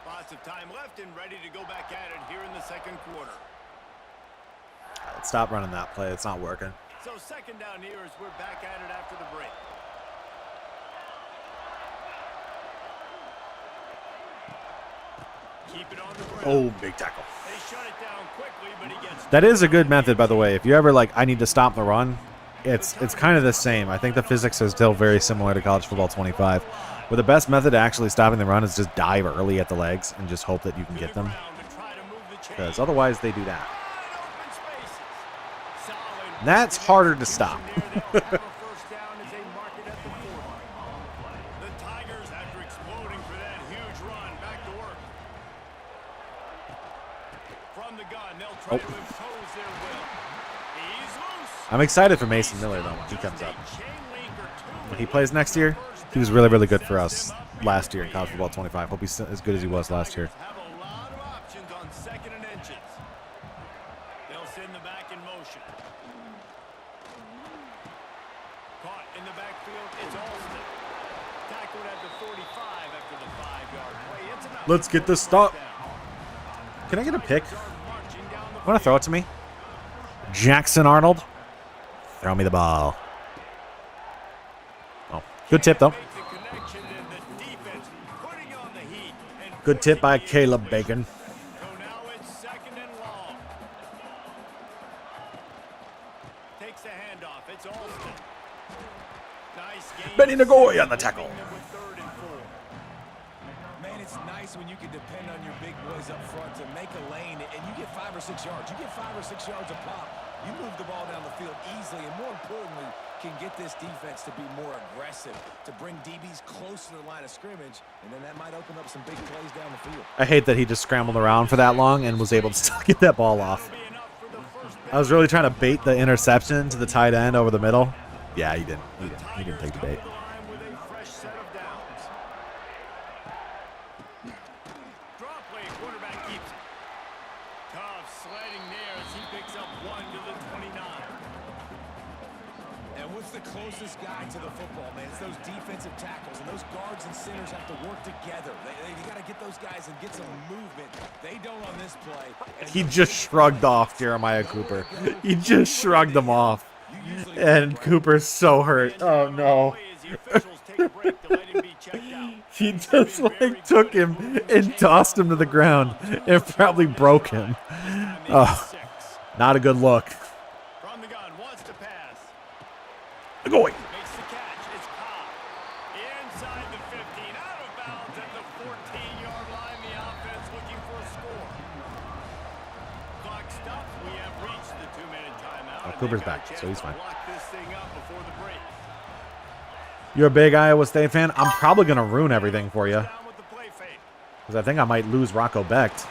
Lots of time left and ready to go back at it here in the second quarter. Stop running that play. It's not working. So 2nd down here as we're back at it after the break. Keep it on the ground. Oh, big tackle. They shut it down quickly, but he gets That is a good method, by the way. If you ever I need to stop the run, it's kind of the same. I think the physics are still very similar to college football 25. But the best method to actually stopping the run is just dive early at the legs and just hope that you can get them. Because otherwise they do that. And that's harder to stop. The Tigers, after exploding for that huge run, back to work. From the gun, they'll try to impose their will. He's loose. I'm excited for Mason Miller, though, when he comes up. Chain link or two When he plays next year, he was really, really good for us last year in College Football 25. Hope he's as good as he was last year. Have a lot of options on 2nd and inches. They'll send the back in motion. Caught in the backfield. It's Alston. Tackled at the 45 after the 5-yard play. It's enough. Let's get this stop. Can I get a pick? Want to throw it to me? Jackson Arnold? Throw me the ball. Oh, good tip, though. Good tip by Caleb Bacon. So now it's 2nd and long. Takes the handoff. It's Alston. Nice game. Benny Nagoy on the tackle. With 3rd and 4. Man, it's nice when you can depend on your big boys up front to make a lane and you get 5 or 6 yards. You get 5 or 6 yards a pop. You move the ball down the field easily and more importantly, can get this defense to be more aggressive, to bring DBs close to the line of scrimmage, and then that might open up some big plays down the field. I hate that he just scrambled around for that long and was able to still get that ball off. I was really trying to bait the interception to the tight end over the middle. Yeah, he didn't. He didn't take the bait. With a fresh set of downs. Draw play, quarterback keeps it. Tough sledding there as he picks up 1 to the 29. And what's the closest guy to the football, man? It's those defensive tackles, and those guards and centers have to work together. You got to get those guys and get some movement. They don't on this play. He just shrugged off Jeremiah Cooper. He just shrugged him off. And Cooper's so hurt. Oh, no. He just, like, took him and tossed him to the ground and probably broke him. Oh, not a good look. From the gun, wants to pass. Going. Makes the catch. It's caught. Inside the 15. Out of bounds at the 14-yard line. The offense looking for a score. Clock stops. We have reached the 2-minute timeout. Oh, Cooper's back, so he's fine. Lock this thing up before the break. You're a big Iowa State fan? I'm probably going to ruin everything for you. Down with the play fake. Because I think I might lose Rocco Becht.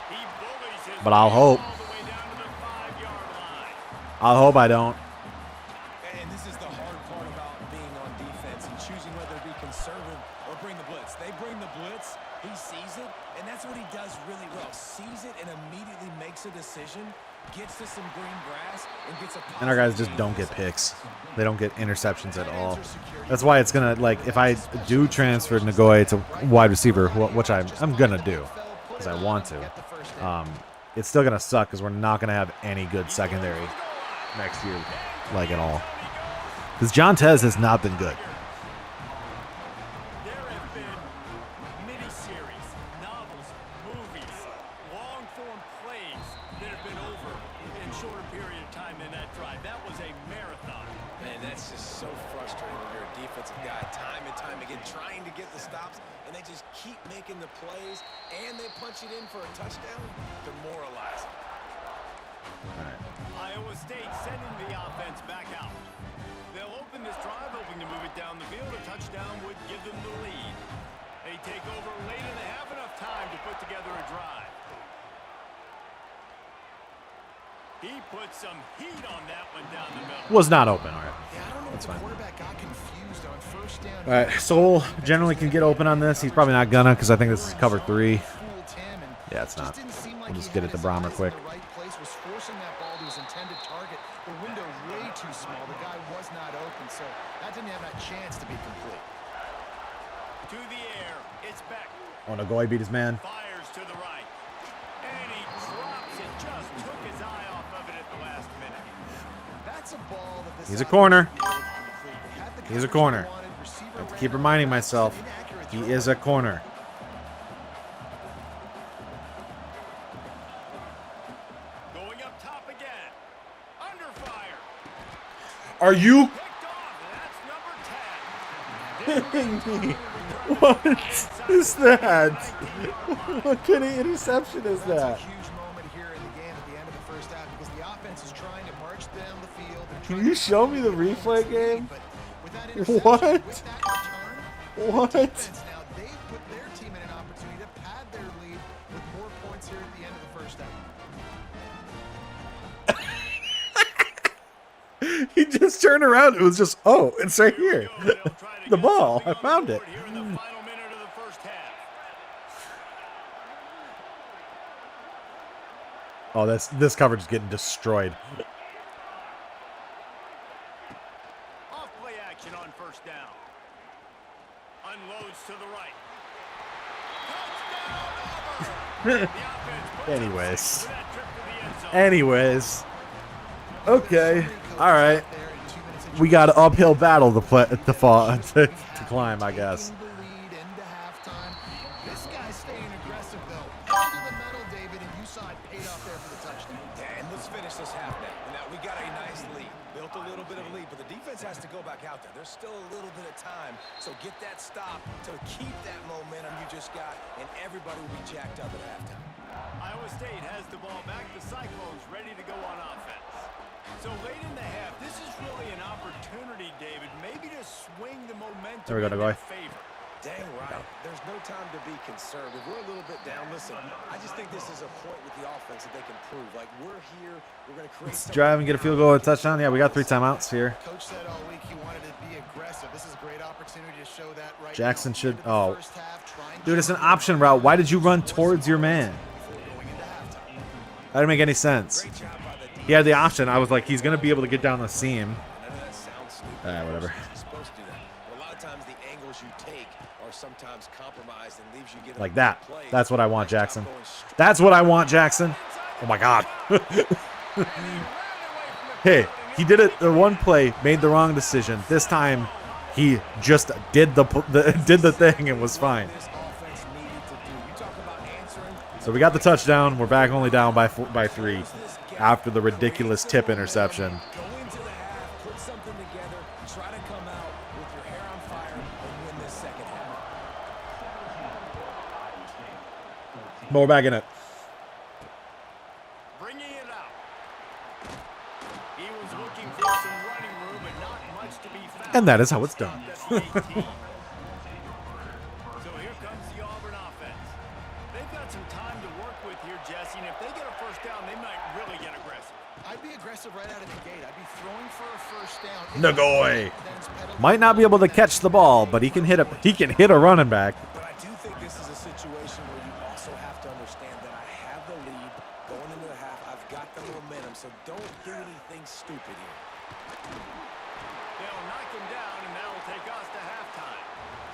He bullies his But I'll way hope. all the way down to the 5-yard line. I'll hope I don't. And this is the hard part about being on defense and choosing whether to be conservative or bring the blitz. They bring the blitz, he sees it, and that's what he does really well. Sees it and immediately makes a decision, gets to some green grass, and gets a And our guys just don't get picks. They don't get interceptions at all. That's why it's going to, like, if I do transfer Nagoy to wide receiver, which I'm going to do because I want to, it's still going to suck because we're not going to have any good secondary next year, like, at all. Because John Tez has not been good. There have been miniseries, novels, movies, long-form plays that have been over in shorter period of time than that drive. That was a marathon. Man, that's just so frustrating when you're a defensive guy, time and time again, trying to get the stops, and they just keep making the plays, and they punch it in for a touchdown. Demoralizing. Iowa State sending the offense back out. They'll open this drive, hoping to move it down the field. A touchdown would give them the lead. They take over late and they have enough time to put together a drive. He put some heat on that one down the middle. Was not open. All right. Yeah, I don't know That's if the fine. quarterback got confused on first down. All right. Soul generally can get open on this. He's probably not going to because I think this is cover 3. Yeah, it's not. We'll just get it to Brahmer quick. The right place was forcing that ball to his intended target. The window way too small. The guy was not open, so that didn't have that chance to be complete. To the air. It's Beck. Oh, Nagoy beat his man. Fires to the right. And he drops it. Just took his eye off of it at the last minute. That's a ball that this He's a corner. Had the He's a coverage corner. they wanted. Receiver I have to ran keep out. reminding myself Inaccurate he throw. is a corner. Going up top again. Under fire. Are you Picked off. That's number 10. What is that? What kind of interception is That's that? a huge moment here in the game at the end of the first half because the offense is trying to march down the field. They're Can trying you to show me the make replay the game? but with that interception, What? with that return, What? defense now, they've put their team in an opportunity to pad their lead with more points here at the end of the first half. He just turned around. It was just, oh, it's right here. The ball. I found it. Here in the final minute of the first half. Oh, this coverage is getting destroyed. Off play action on first down. Unloads to the right. Touchdown, Auburn! Anyways. Okay. All right. We got an uphill battle to climb, I guess. This guy's staying aggressive, though. Into the metal, David, and you saw it paid off there for the touchdown. And let's finish this half now. Now, we got a nice lead. Built a little bit of a lead, but the defense has to go back out there. There's still a little bit of time. So get that stop to keep that momentum you just got, and everybody will be jacked up at halftime. Iowa State has the ball back. The Cyclones ready to go on offense. So late in the half, this is really an opportunity, David, maybe to swing the momentum There we go, in Goy. their favor. Dang right. There's no time to be concerned. If we're a little bit down, listen, I just think this is a point with the offense that they can prove. Like, we're here, we're going to create Let's drive and get a field goal and touchdown. Yeah, we got 3 timeouts here. Coach said all week he wanted to be aggressive. This is a great opportunity to show that right Jackson now. should. Into the Oh, first half, trying to dude, it's an shorten option route. Why did you run towards your man? before going into halftime. That didn't make any sense. great job by the defense. He had the option. I was like, he's gonna be able to get down the seam. I know that sounds stupid. Whatever. You're supposed to do that. But a lot of times the angles you take are sometimes compromised and leaves you getting Like that. plays. That's what I want, Great job Jackson. going straight. That's what I want, Jackson. Oh my God. Hey, he did it. The one play made the wrong decision. This time, he just did the thing and was fine. This offense needed to do. You talk about answering. So we got the touchdown. We're back only down by 3 after the ridiculous tip interception. Go into the half, put something together, try to come out with your hair on fire and win this second half. But we're back in it. Bringing it out. He was looking for some running room, but not much to be found. And that is how it's done. So here comes the Auburn offense. They've got some time to work with here, Jesse, and if they get a first down, they might really get aggressive. I'd be aggressive right out of the gate. I'd be throwing for a first down. Nagoy might not be able to catch the ball, but he can hit a running back. But I do think this is a situation where you also have to understand that I have the lead going into the half. I've got the momentum, so don't do anything stupid here. They'll knock him down, and that'll take us to halftime.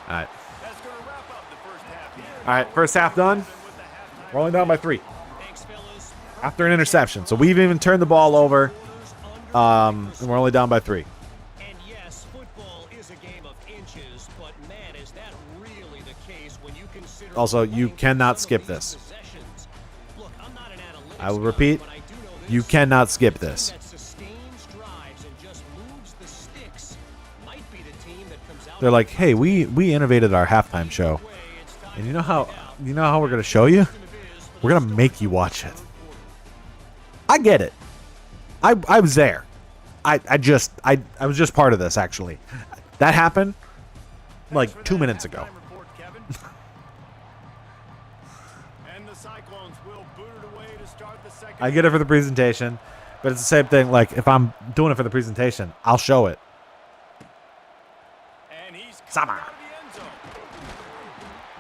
All right. That's going to wrap up the first half here. All right, first half done. With the halftime We're only down by 3 Thanks, fellas. after an interception. So we've even turned the ball over, and we're only down by 3. And yes, football is a game of inches, but man, is that really the case when you consider Also, you playing cannot some of skip these this. possessions. Look, I'm not an analytics I will guy, repeat, but I do know this. you cannot skip The team this. that sustains drives and just moves the sticks might be the team that comes out They're like, hey, we innovated our halftime show, and you know how we're gonna show you? We're gonna make you watch it. I get it. I was there. I was just part of this actually. That happened like 2 minutes ago. halftime report, Kevin. And the Cyclones will boot it away to start the second. I get it for the presentation, but it's the same thing. Like if I'm doing it for the presentation, I'll show it. And he's Summer. coming out of the end zone.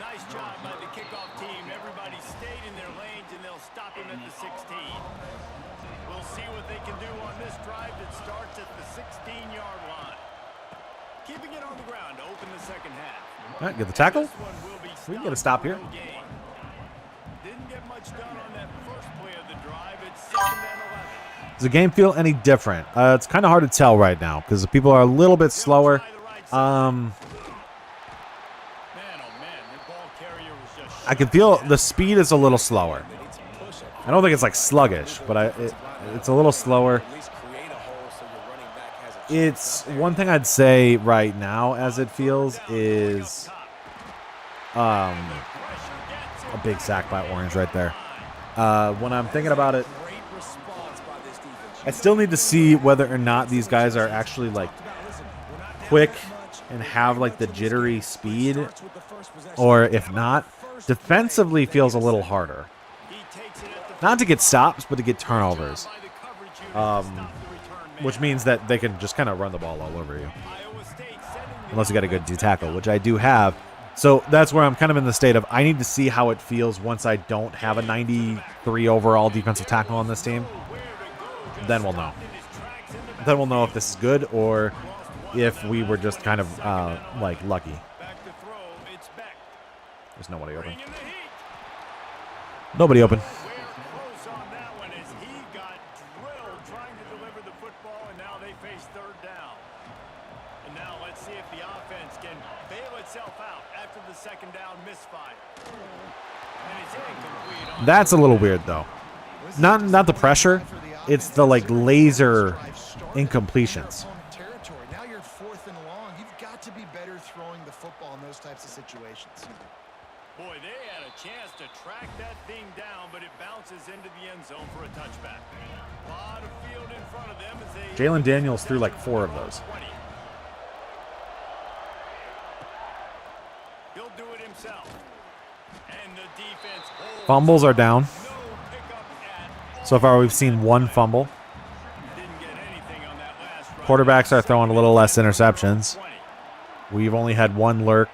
Nice job by the kickoff team. Everybody stayed in their lanes, and they'll stop him at the 16. We'll see what they can do on this drive that starts at the 16-yard line. Keeping it on the ground to open the second half. All right, get the tackle. This one will be We can get a stop here. no gain. Didn't get much done on that first play of the drive. It's 2nd and 11. Does the game feel any different? It's kind of hard to tell right now because the people are a little bit slower. Man, oh man, the ball carrier was just I can feel the speed is a little slower. I don't think it's like sluggish, but it's a little slower. At least create a hole so your running back has a chance. It's one thing I'd say right now, as it feels, is a big sack by Orange right there. When I'm thinking about it, Great response by this defense. I still need to see whether or not these guys are actually like quick and have like the jittery speed, or if not, defensively feels a little harder. Not to get stops, but to get turnovers. which means that they can just kind of run the ball all over you. Iowa State sending the Unless you got a good D tackle, which I do have. So that's where I'm kind of in the state of I need to see how it feels once I don't have a 93 overall defensive tackle on this team. Then we'll know. Then we'll know if this is good or if we were just kind of like lucky. back to throw. It's Beck. There's nobody open. Bringing the heat. Nobody open. We're close on that one as he got drilled trying to deliver the football, and now they face third down. And now let's see if the offense can bail itself out after the second down misfire. And it's incomplete. On That's a little weird though. Not the pressure. It's the like laser incompletions. Territory. Now you're 4th and long. You've got to be better throwing the football in those types of situations. Boy, they had a chance to track that thing down, but it bounces into the end zone for a touchback. A lot of field in front of them as they... Jalen Daniels threw like 4 of those. 20. He'll do it himself. And the defense holds. Fumbles are down. No pickup at So far we've seen 1 fumble. didn't get anything on that last run. Quarterbacks are throwing a little less interceptions. 20. We've only had 1 lurk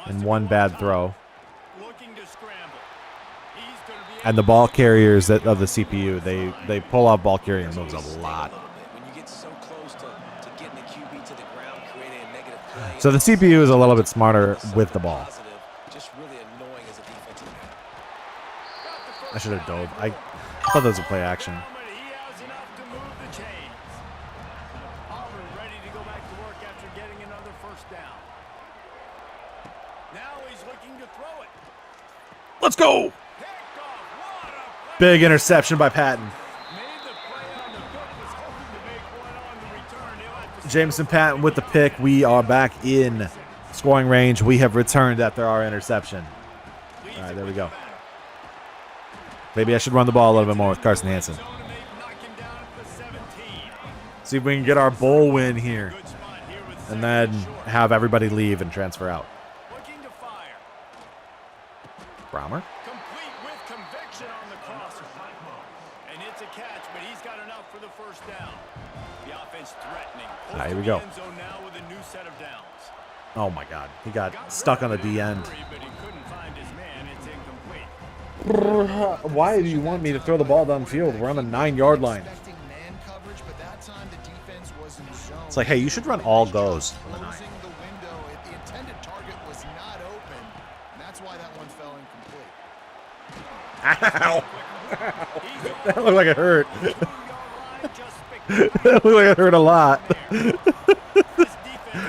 and 1 bad throw. Looking to scramble. He's going to be And the ball carriers of the CPU, they pull off ball carrier moves a lot. When you get so close to getting the QB to the ground, creating a negative play. So the CPU is a little bit smarter with the ball. Positive, just really annoying as a defensive back. I should have dove. I thought that was a play action. But he has enough to move the chains. Auburn ready to go back to work after getting another first down. Now he's looking to throw it. Let's go! Picked off. What a play. Big interception by Patton. Made the play on the hook. Was hoping to make one on the return. He'll have to Jameson Patton with the pick. We are back in scoring range. We have returned after our interception. All right, there we go. Maybe I should run the ball a little bit more with Carson Hansen. zone and they knock him down at the 17. See if we can get our bowl win here. Good spot here with And second then and short. have everybody leave and transfer out. Looking to fire. Brahmer? Complete with conviction on the crosser. And it's a catch, but he's got enough for the first down. The offense threatening. Ah, here we Close to go. the end zone now with a new set of downs. Oh my God. He got stuck on the D end. But he couldn't find his man. It's incomplete. Why do you want me to throw the ball downfield? We're on the 9-yard line. Expecting man coverage, but that time the defense was in zone. It's like, hey, you should run all goes. Closing the window. The intended target was not open. And that's why that one fell incomplete. Ow! That looked like it hurt. That looked like it hurt a lot.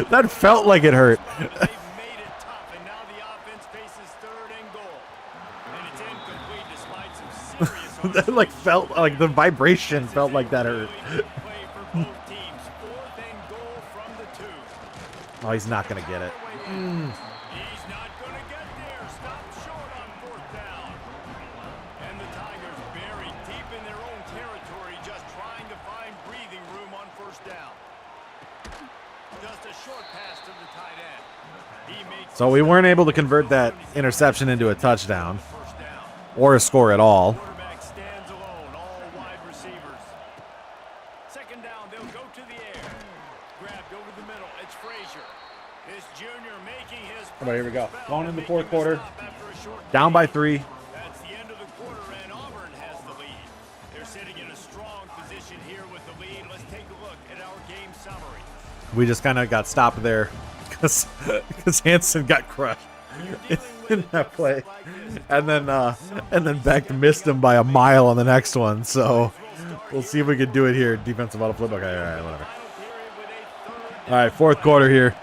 That felt like it hurt. They've made it tough, and now the offense faces third and goal. And it's incomplete despite some serious That like felt like the vibration felt like that hurt. play for both teams. 4th and goal from the 2. Oh, he's not gonna get it. He's not going to get there. Stopped short on 4th down. And the Tigers buried deep in their own territory, just trying to find breathing room on 1st down. Just a short pass to the tight end. He makes So we weren't able to convert that interception into a touchdown 1st down. or a score at all. Quarterback stands alone, all wide receivers. 2nd down, they'll go to the air. Grabbed over the middle. It's Frazier. This junior making his All right, here we go. first Going spell, into making fourth quarter. the stop after a short Down by gain. 3. That's the end of the quarter, and Auburn has the lead. They're sitting in a strong position here with the lead. Let's take a look at our game summary. We just kind of got stopped there because Hansen got crushed in that play, and then Beck missed him by a mile on the next one. So we'll see if we can do it here. Defensive auto flip. Okay, all right, whatever. Final period with a 3rd All right, 4th quarter here.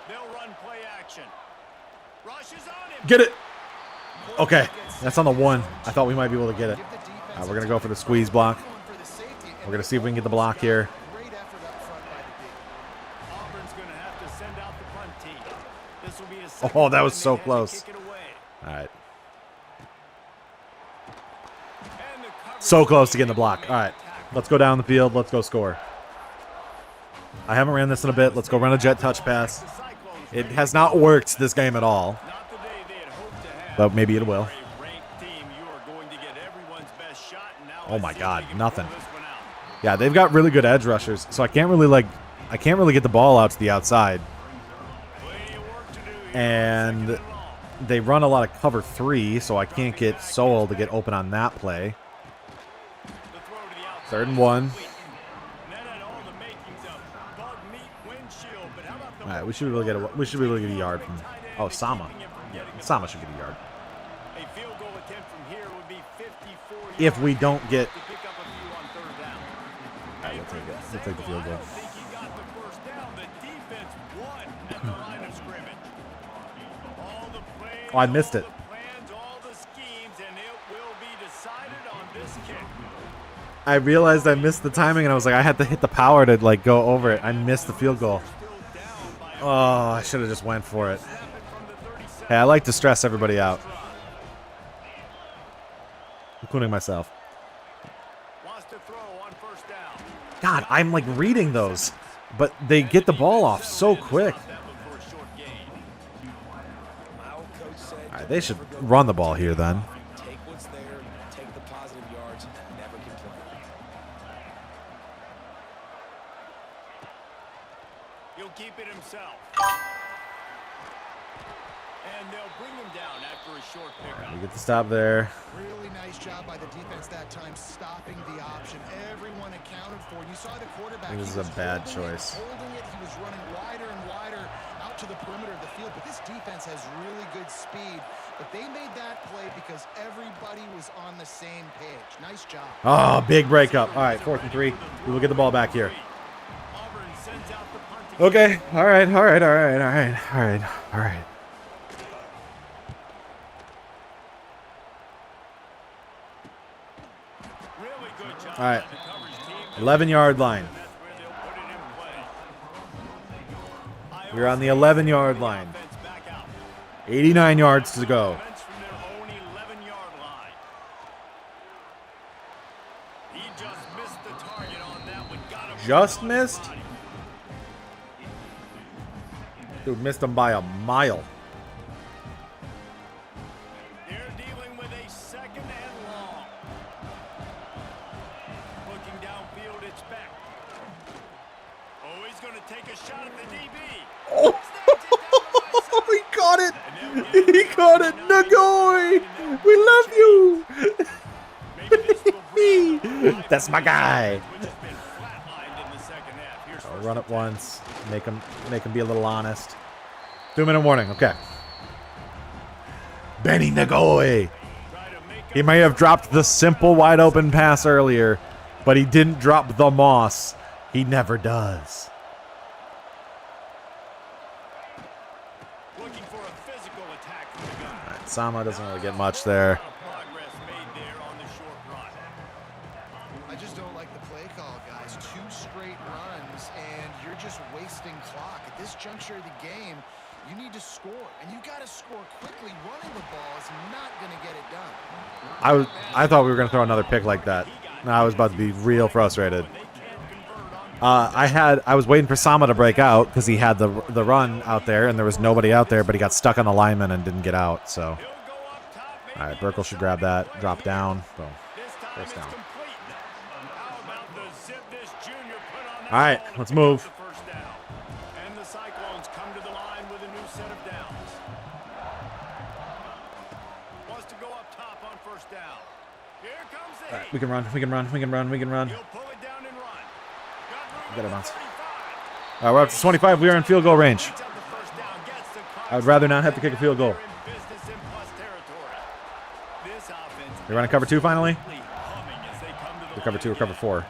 They'll run play action. Rushes on him. Get it. Okay, that's on the 1. I thought we might be able to get it. All right, we're gonna go for the squeeze block. We're gonna see if we can get the block here. Great effort up front by the D. Auburn's going to have to send out the punt team. This will be a second Oh, that time was they so had to close. kick it away. All right, And the coverage so close to getting the block. All right, let's go down the field. Let's go score. I haven't ran this in a bit. Let's go run a jet touch pass. the Cyclones It has not worked this game at all, not the day they had hoped to have. but maybe it will. For a ranked team, you are going to get everyone's best shot, and now Oh let's my see if God, they can nothing. pull this one out. Yeah, they've got really good edge rushers, so I can't really get the ball out to the outside. And they run a lot of cover 3, so I can't get Soul to get open on that play. 3rd and 1. All right, we should be able to get a yard from. Oh, Sama. Yeah, Sama should get a yard. If we don't get. All right, we'll take it. We'll take the field goal. Oh, I missed it. I realized I missed the timing, and I was like, I had to hit the power to like go over it. I missed the field goal. Oh, I should have just went for it. Hey, I like to stress everybody out, including myself. God, I'm like reading those, but they get the ball off so quick. All right, they should run the ball here then. Take what's there, take the positive yards, and never complain. He'll keep it himself. And they'll bring him down after a short pickup. We get the stop there. Really nice job by the defense that time, stopping the option. Everyone accounted for it. You saw the quarterback. I think this is a bad choice. Holding it, he was running wider and wider out to the perimeter of the field. But this defense has really good speed. But they made that play because everybody was on the same page. Nice job. Oh, big breakup. All right, 4th and 3. We will get the ball back here. Okay. All right. All right. 11-yard line. We're on the 11-yard line. 89 yards to go. Just missed? Dude, missed him by a mile. They're dealing with a 2nd and long. Looking downfield, it's back. Oh, he's going to take a shot at the DB. Oh, he caught it. He caught it. Nagoi, we love you. That's my guy. I'll run it once. Make him be a little honest. 2-minute warning. Okay. Benny Nagoi. He may have dropped the simple wide open pass earlier, but he didn't drop the moss. He never does. Looking for a physical attack from the gun. Right, Sama doesn't really get much there. Progress made there on the short run. I just don't like the play call, guys. 2 straight runs, and you're just wasting clock. At this juncture of the game, you need to score, and you got to score quickly. Running the ball is not going to get it done. I thought we were going to throw another pick like that. I was about to be real frustrated. I was waiting for Sama to break out because he had the run out there, and there was nobody out there, but he got stuck on the lineman and didn't get out. So, all right, Burkle should grab that, drop down. Boom. First down. All right, let's move. And the Cyclones come to the line with a new set of downs. Wants to go up top on 1st down. Here comes the All right, we can run. He'll pull it down and run. Get it bounce. All right, we're up to 25. We are in field goal range. I would rather not have to kick a field goal. They're running cover 2 finally. They're cover 2 or cover 4.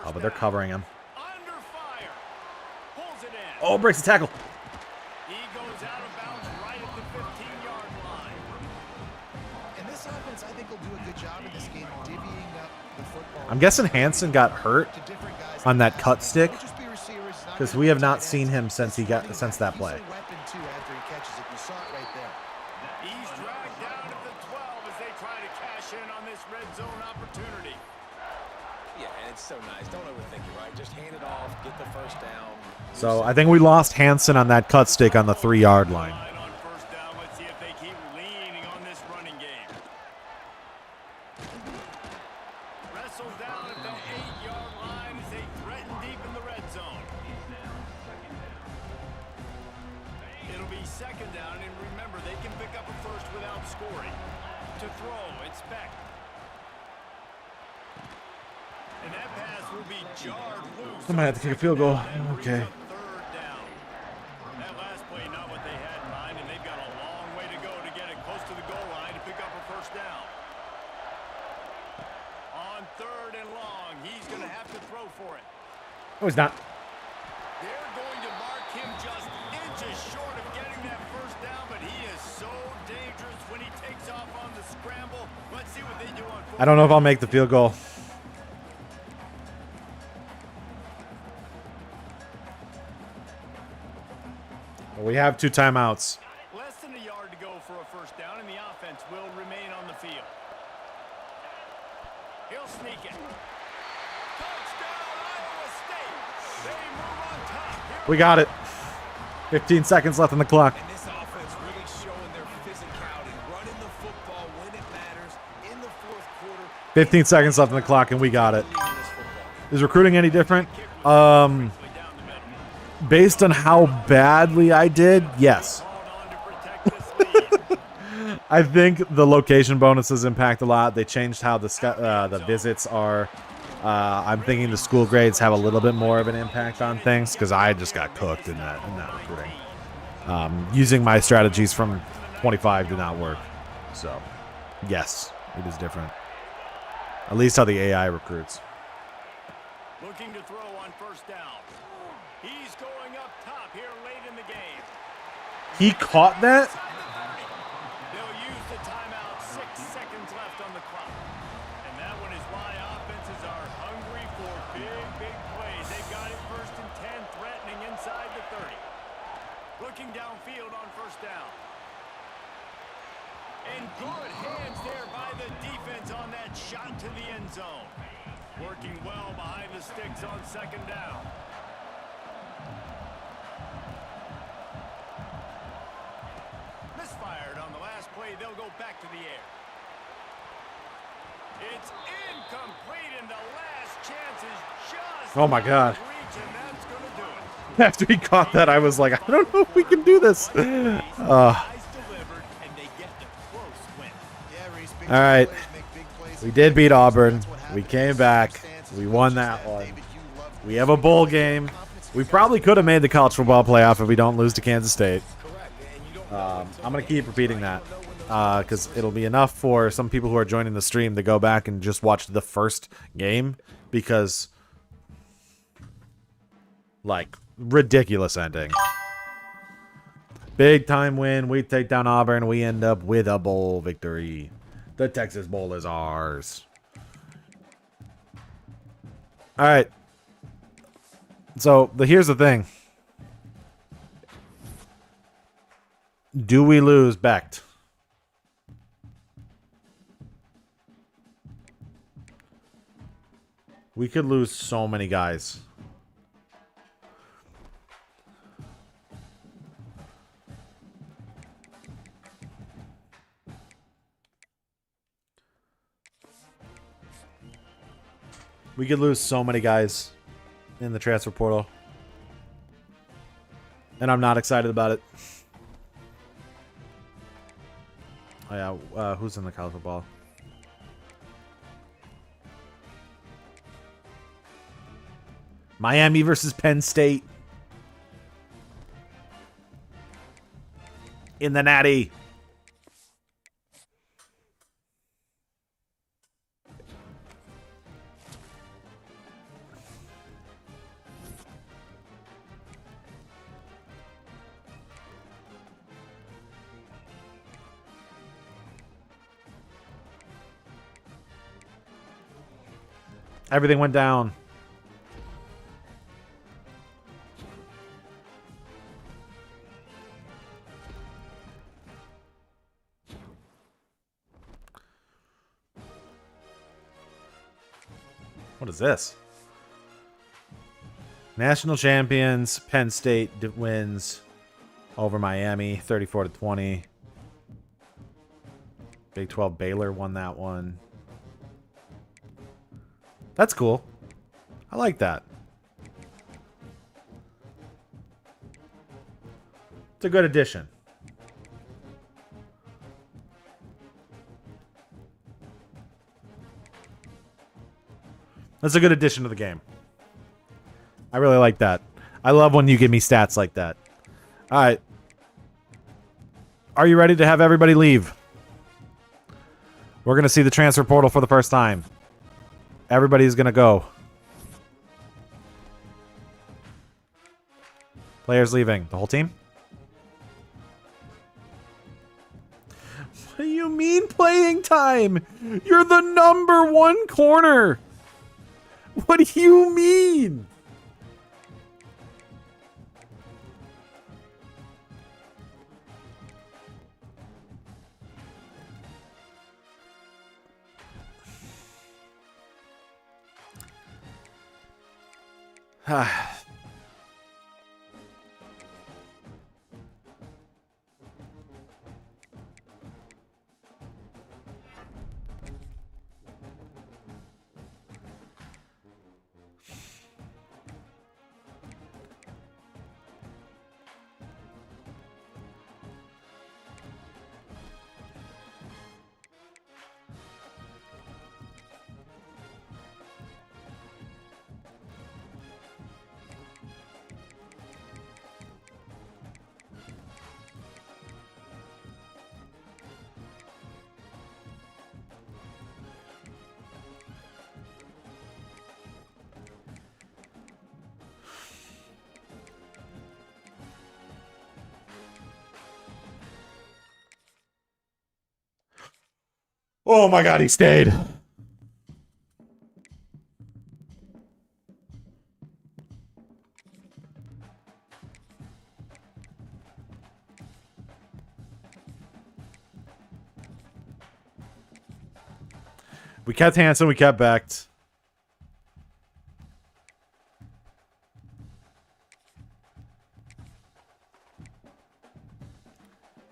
Oh, but they're covering him. Oh, breaks the tackle. He goes out of bounds right at the 15-yard line. And this offense, I think, will do a good job in this game divvying up the football. I'm guessing Hansen got hurt on that cut stick because we have not seen him since that play. He's a weapon too after he catches it. You saw it right there. He's dragged down at the 12 as they try to cash in on this red zone opportunity. Yeah, and it's so nice. Don't overthink it, right? Just hand it off, get the 1st down. So I think we lost Hansen on that cut stick on the 3-yard line. On 1st down, let's see if they keep leaning on this running game. whistle down at the 8-yard line as they threaten deep in the red zone. It'll be second down, and remember, they can pick up a first without scoring. To throw, it's Beck. And that pass will be jarred loose. I might have to kick a field goal. Okay. Third down. That last play, not what they had in mind, and they've got a long way to go to get it close to the goal line to pick up a first down. On third and long, he's going to have to throw for it. No, he's not. They're going to mark him just inches short of getting that first down, but he is so dangerous when he takes off on the scramble. Let's see what they do on fourth. I don't know if I'll make the field goal. We have 2 timeouts. Less than a yard to go for a first down, and the offense will remain on the field. He'll sneak it. Touchdown, Iowa State. They move on top. Here We got it. 15 seconds left on the clock. And this offense really showing their physicality, running the football when it matters in the fourth quarter. 15 seconds left on the clock, and we got it. Is recruiting any different? Based on how badly I did, yes. I think the location bonuses impact a lot. They changed how the visits are. I'm thinking the school grades have a little bit more of an impact on things because I just got cooked in that recruiting. Using my strategies from 25 did not work. So, yes, it is different. At least how the AI recruits. looking to throw on first down. He's going up top here late in the game. He caught that? They'll use the timeout. 6 seconds left on the clock. And that one is why offenses are hungry for big plays. They've got it 1st and 10, threatening inside the 30. Looking downfield on first down. And good hands there by the defense on that shot to the end zone. Working well behind the sticks on 2nd down. Misfired on the last play. They'll go back to the air. It's incomplete, and the last chance is just Oh my God. reach, and that's going to do it. After he caught that, I was like, I don't know if we can do this. Guys delivered, and they get the close win. Yeah, Reese, big All right. plays make big plays. We did beat Auburn. We came back. We won that one. We have a bowl game. We probably could have made the college football playoff if we don't lose to Kansas State. I'm going to keep repeating that because it'll be enough for some people who are joining the stream to go back and just watch the first game because, like, ridiculous ending. Big time win. We take down Auburn. We end up with a bowl victory. The Texas Bowl is ours. All right. So here's the thing. Do we lose Becht? We could lose so many guys. We could lose so many guys in the transfer portal. And I'm not excited about it. Oh yeah, who's in the college football? Miami versus Penn State. In the Natty. Everything went down. What is this? National champions, Penn State wins over Miami, 34-20. Big 12 Baylor won that one. That's cool. I like that. It's a good addition. That's a good addition to the game. I really like that. I love when you give me stats like that. All right. Are you ready to have everybody leave? We're going to see the transfer portal for the first time. Everybody's going to go. Players leaving. The whole team? What do you mean playing time? You're the number 1 corner. What do you mean? Oh my god, he stayed. We kept Hanson, we kept Becht.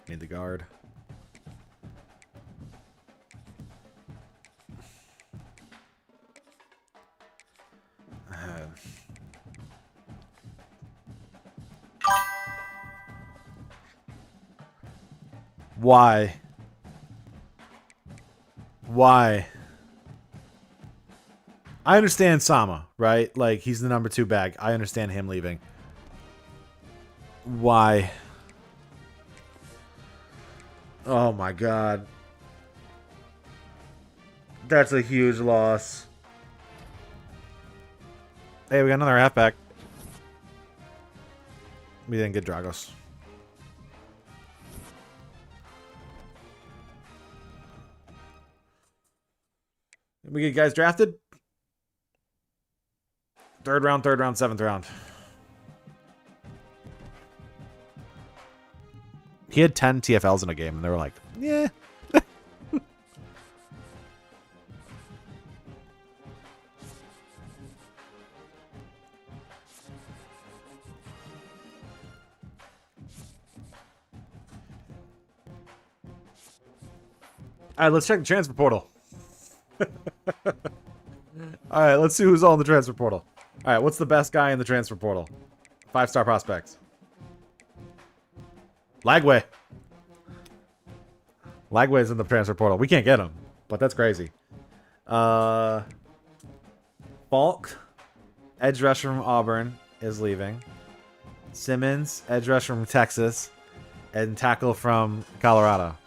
Need the guard. Why? Why? I understand Sama, right? Like, he's the number 2 bag. I understand him leaving. Why? Oh my god. That's a huge loss. Hey, we got another halfback. We didn't get Dragos. Did we get guys drafted? 3rd round, 7th round. He had 10 TFLs in a game, and they were like, yeah. All right, let's check the transfer portal. All right, let's see who's all in the transfer portal. All right, what's the best guy in the transfer portal? 5-star prospects. Lagway. Lagway's in the transfer portal. We can't get him, but that's crazy. Falk, edge rusher from Auburn, is leaving. Simmons, edge rusher from Texas, and tackle from Colorado.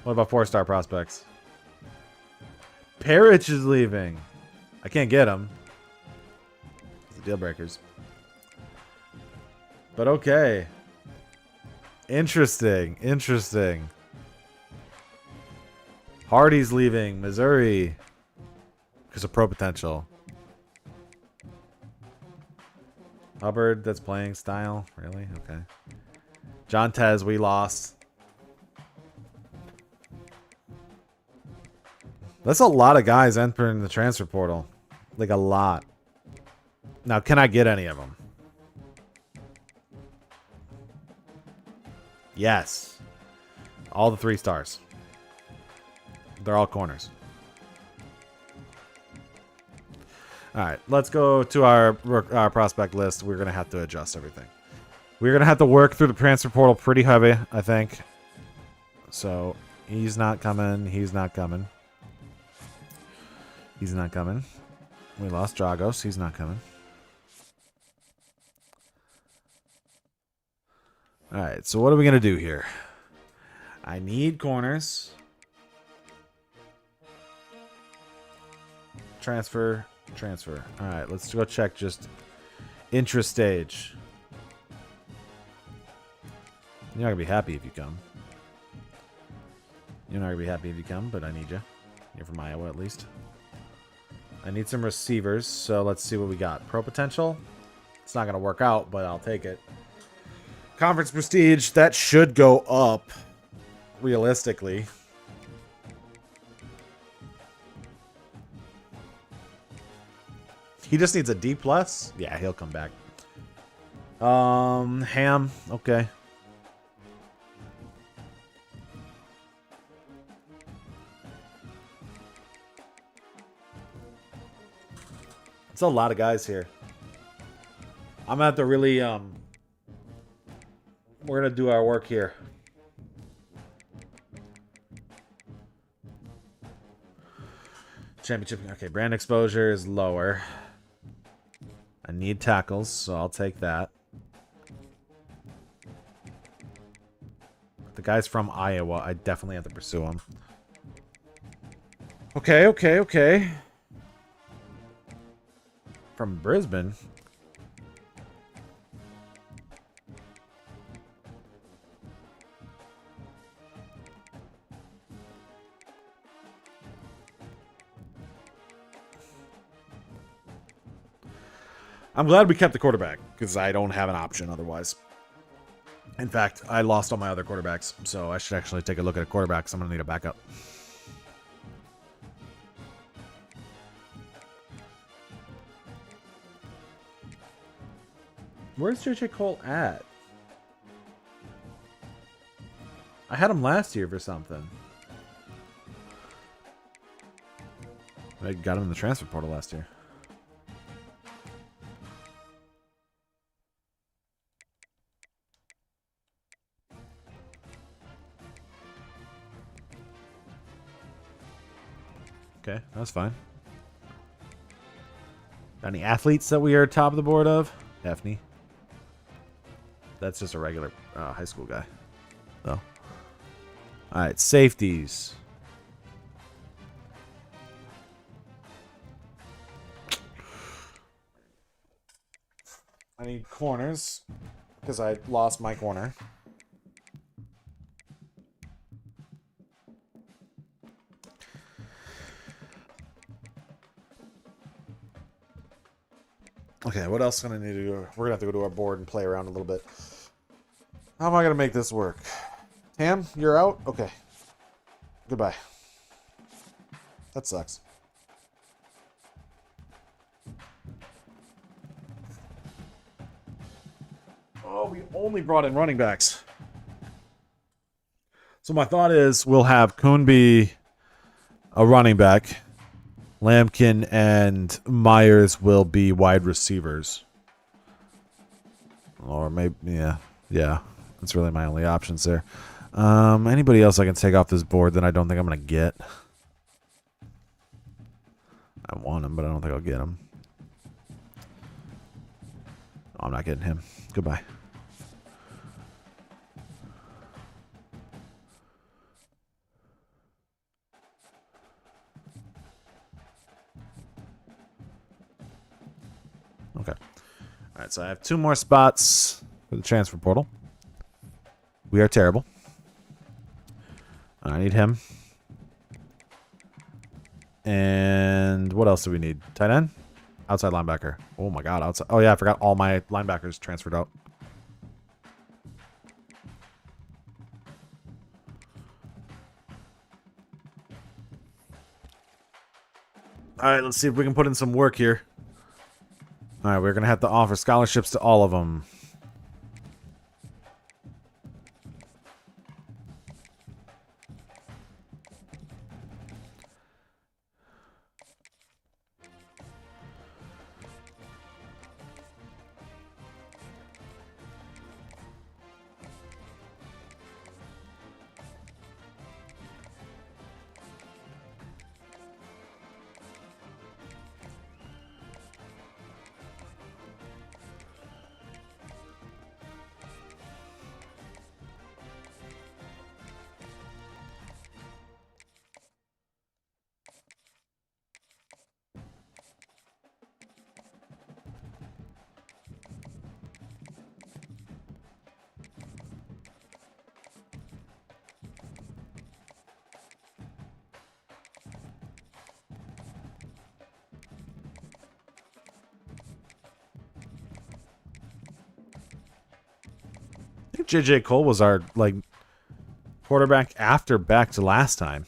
What about 4-star prospects? Parrish is leaving. I can't get him. It's the deal breakers. But okay. Interesting. Interesting. Hardy's leaving. Missouri. Because of pro potential. Hubbard, that's playing style. Really? Okay. John Tez, we lost. That's a lot of guys entering the transfer portal. Like, a lot. Now, can I get any of them? Yes. All the 3 stars. They're all corners. All right, let's go to our prospect list. We're going to have to adjust everything. We're going to have to work through the transfer portal pretty heavy, I think. So he's not coming. He's not coming. He's not coming. We lost Dragos. He's not coming. All right, so what are we going to do here? I need corners. Transfer. All right, let's go check just interest stage. You're not going to be happy if you come. You're not going to be happy if you come, but I need you. You're from Iowa, at least. I need some receivers, so let's see what we got. Pro potential. It's not going to work out, but I'll take it. Conference prestige. That should go up, realistically. He just needs a D+. Yeah, he'll come back. Ham. Okay. It's a lot of guys here. I'm gonna have to really we're gonna do our work here. Championship. Okay, brand exposure is lower. I need tackles, so I'll take that. The guy's from Iowa. I definitely have to pursue him. Okay. From Brisbane. I'm glad we kept the quarterback, because I don't have an option otherwise. In fact, I lost all my other quarterbacks, so I should actually take a look at a quarterback, because I'm going to need a backup. Where's JJ Cole at? I had him last year for something. I got him in the transfer portal last year. Okay, that's fine. Got any athletes that we are top of the board of? Daphne. That's just a regular high school guy. Oh. Alright, safeties. I need corners, because I lost my corner. Okay, what else am I going to need to do? We're going to have to go to our board and play around a little bit. How am I going to make this work? Tam, you're out? Okay. Goodbye. That sucks. Oh, we only brought in running backs. So my thought is we'll have Kuhn be a running back. Lampkin and Myers will be wide receivers. Or maybe, yeah. That's really my only options there. Anybody else I can take off this board that I don't think I'm going to get? I want him, but I don't think I'll get him. Oh, I'm not getting him. Goodbye. Okay. All right, so I have 2 more spots for the transfer portal. We are terrible. I need him. And what else do we need? Tight end? Outside linebacker. Oh my god, outside. Oh yeah, I forgot all my linebackers transferred out. All right, let's see if we can put in some work here. All right, we're going to have to offer scholarships to all of them. think J.J. Cole was our like quarterback after back to last time.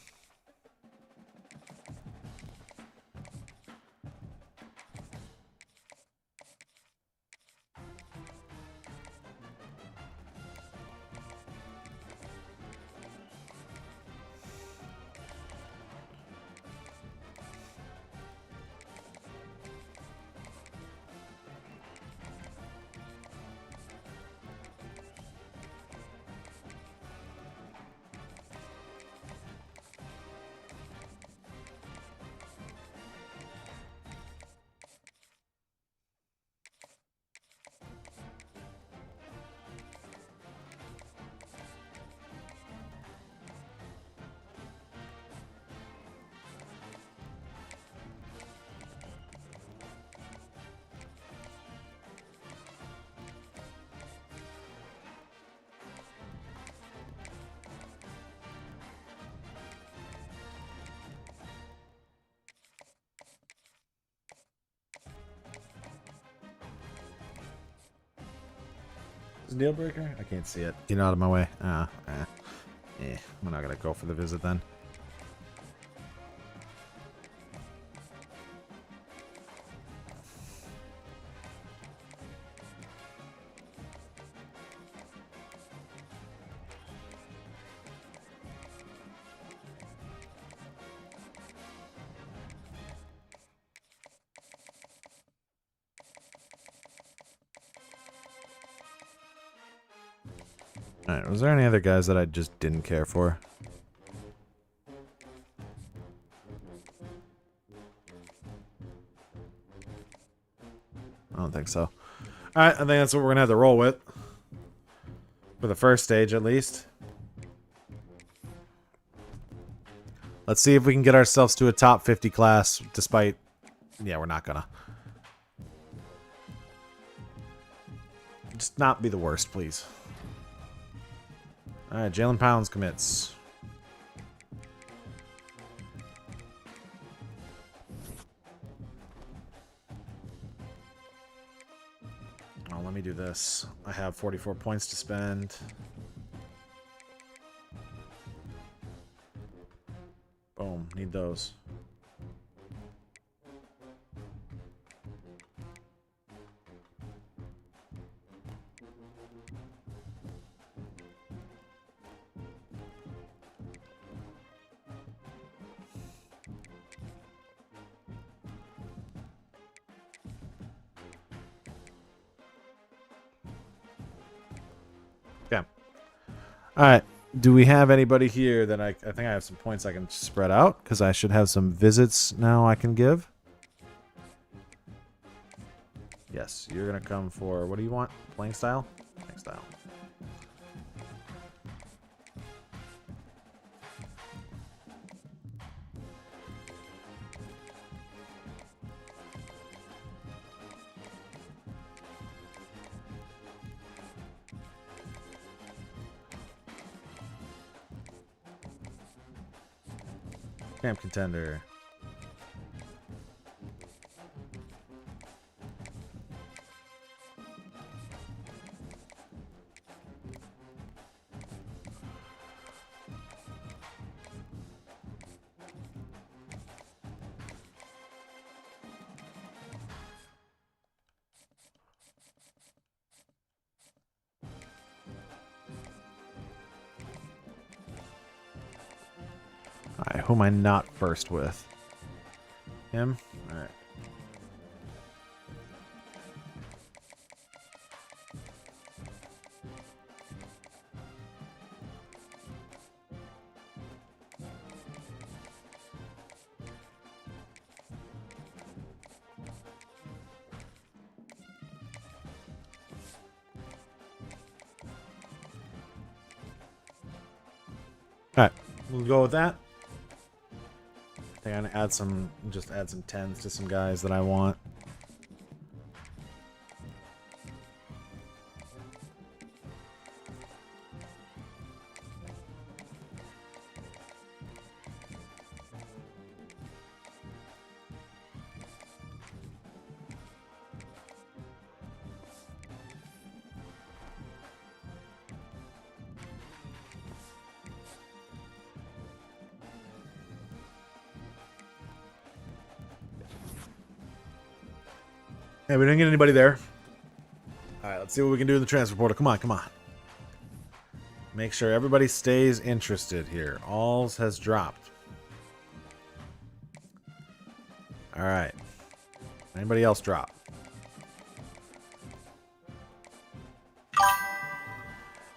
Deal breaker? I can't see it. Get out of my way. We're not gonna go for the visit then. Alright, was there any other guys that I just didn't care for? I don't think so. Alright, I think that's what we're gonna have to roll with. For the first stage, at least. Let's see if we can get ourselves to a top 50 class, despite... Yeah, we're not gonna. Just not be the worst, please. Alright, Jalen Pounds commits. Oh, let me do this. I have 44 points to spend. Boom, need those. Okay. Alright. Do we have anybody here that I think I have some points I can spread out? Because I should have some visits now I can give. Yes, you're going to come for... What do you want? Playing style? Playing style. Camp contender. Alright, who am I not first with? Him? Alright. Alright, we'll go with that. I think I'm gonna add some, just add some 10s to some guys that I want. Hey, we didn't get anybody there. All right, let's see what we can do in the transfer portal. Come on, come on. Make sure everybody stays interested here. Alls has dropped. All right. Anybody else drop?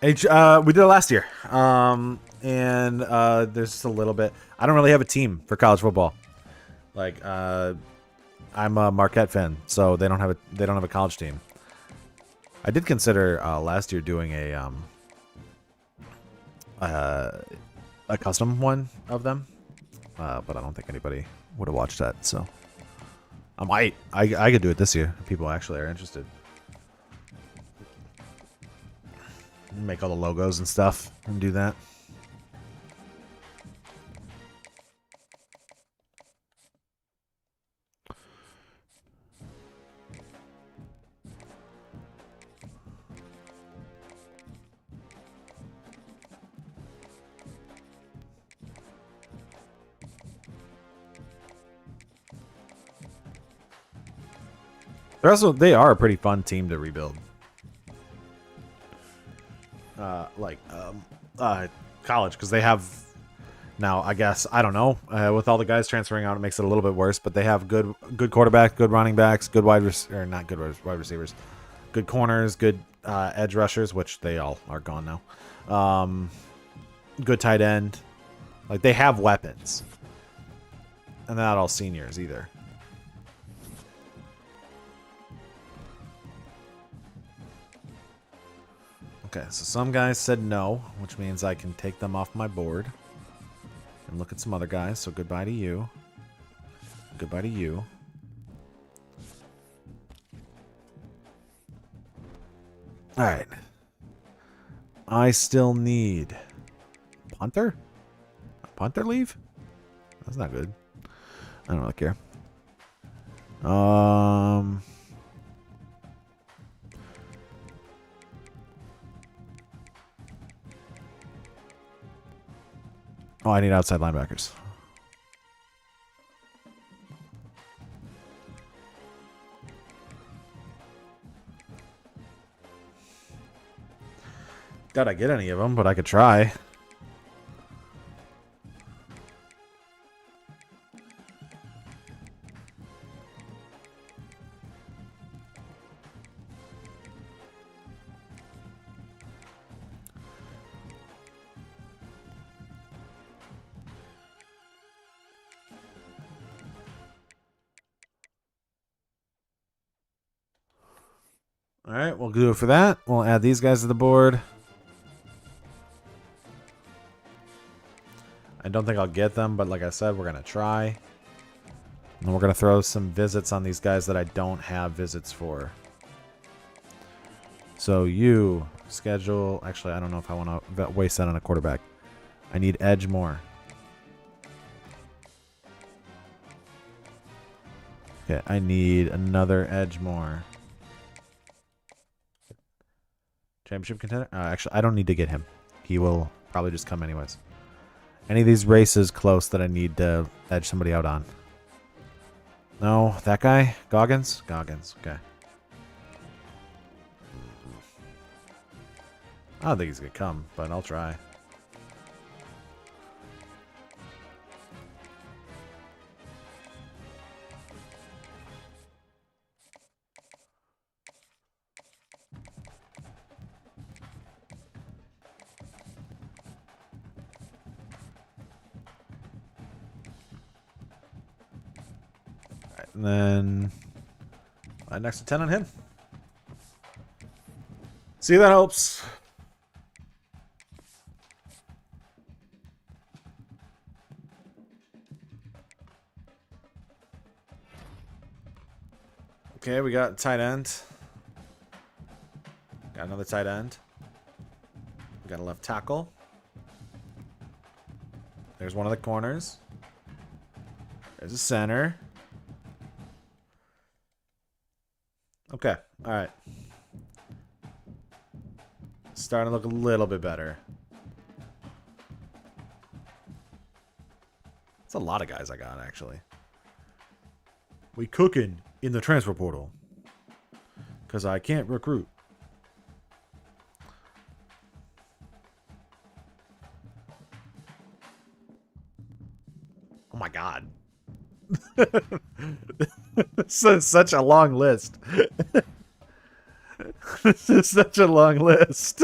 We did it last year. And there's just a little bit. I don't really have a team for college football. Like, I'm a Marquette fan, so they don't have a college team. I did consider last year doing a custom one of them, but I don't think anybody would have watched that. So I could do it this year if people actually are interested. Make all the logos and stuff and do that. They are a pretty fun team to rebuild. College, because they have now, I guess, I don't know, with all the guys transferring out, it makes it a little bit worse, but they have good quarterback, good running backs, good wide receivers, good corners, good edge rushers, which they all are gone now. Good tight end. Like, they have weapons. And they're not all seniors either. Okay, so some guys said no, which means I can take them off my board and look at some other guys. So goodbye to you. Goodbye to you. All right. I still need punter? Punter leave? That's not good. I don't really care. Oh, I need outside linebackers. Doubt I get any of them, but I could try. All right, we'll do it for that. We'll add these guys to the board. I don't think I'll get them, but like I said, we're going to try. And we're going to throw some visits on these guys that I don't have visits for. So you schedule... Actually, I don't know if I want to waste that on a quarterback. I need edge more. Okay, I need another edge more. Championship contender? Actually, I don't need to get him. He will probably just come anyways. Any of these races close that I need to edge somebody out on? No, that guy? Goggins? Goggins, okay. I don't think he's going to come, but I'll try. And then next to 10 on him. See, that helps. Okay, we got tight end. Got another tight end. We got a left tackle. There's one of the corners. There's a center. Okay, all right. Starting to look a little bit better. It's a lot of guys I got, actually. We cooking in the transfer portal. Because I can't recruit. Oh my god. This is such a long list. This is such a long list.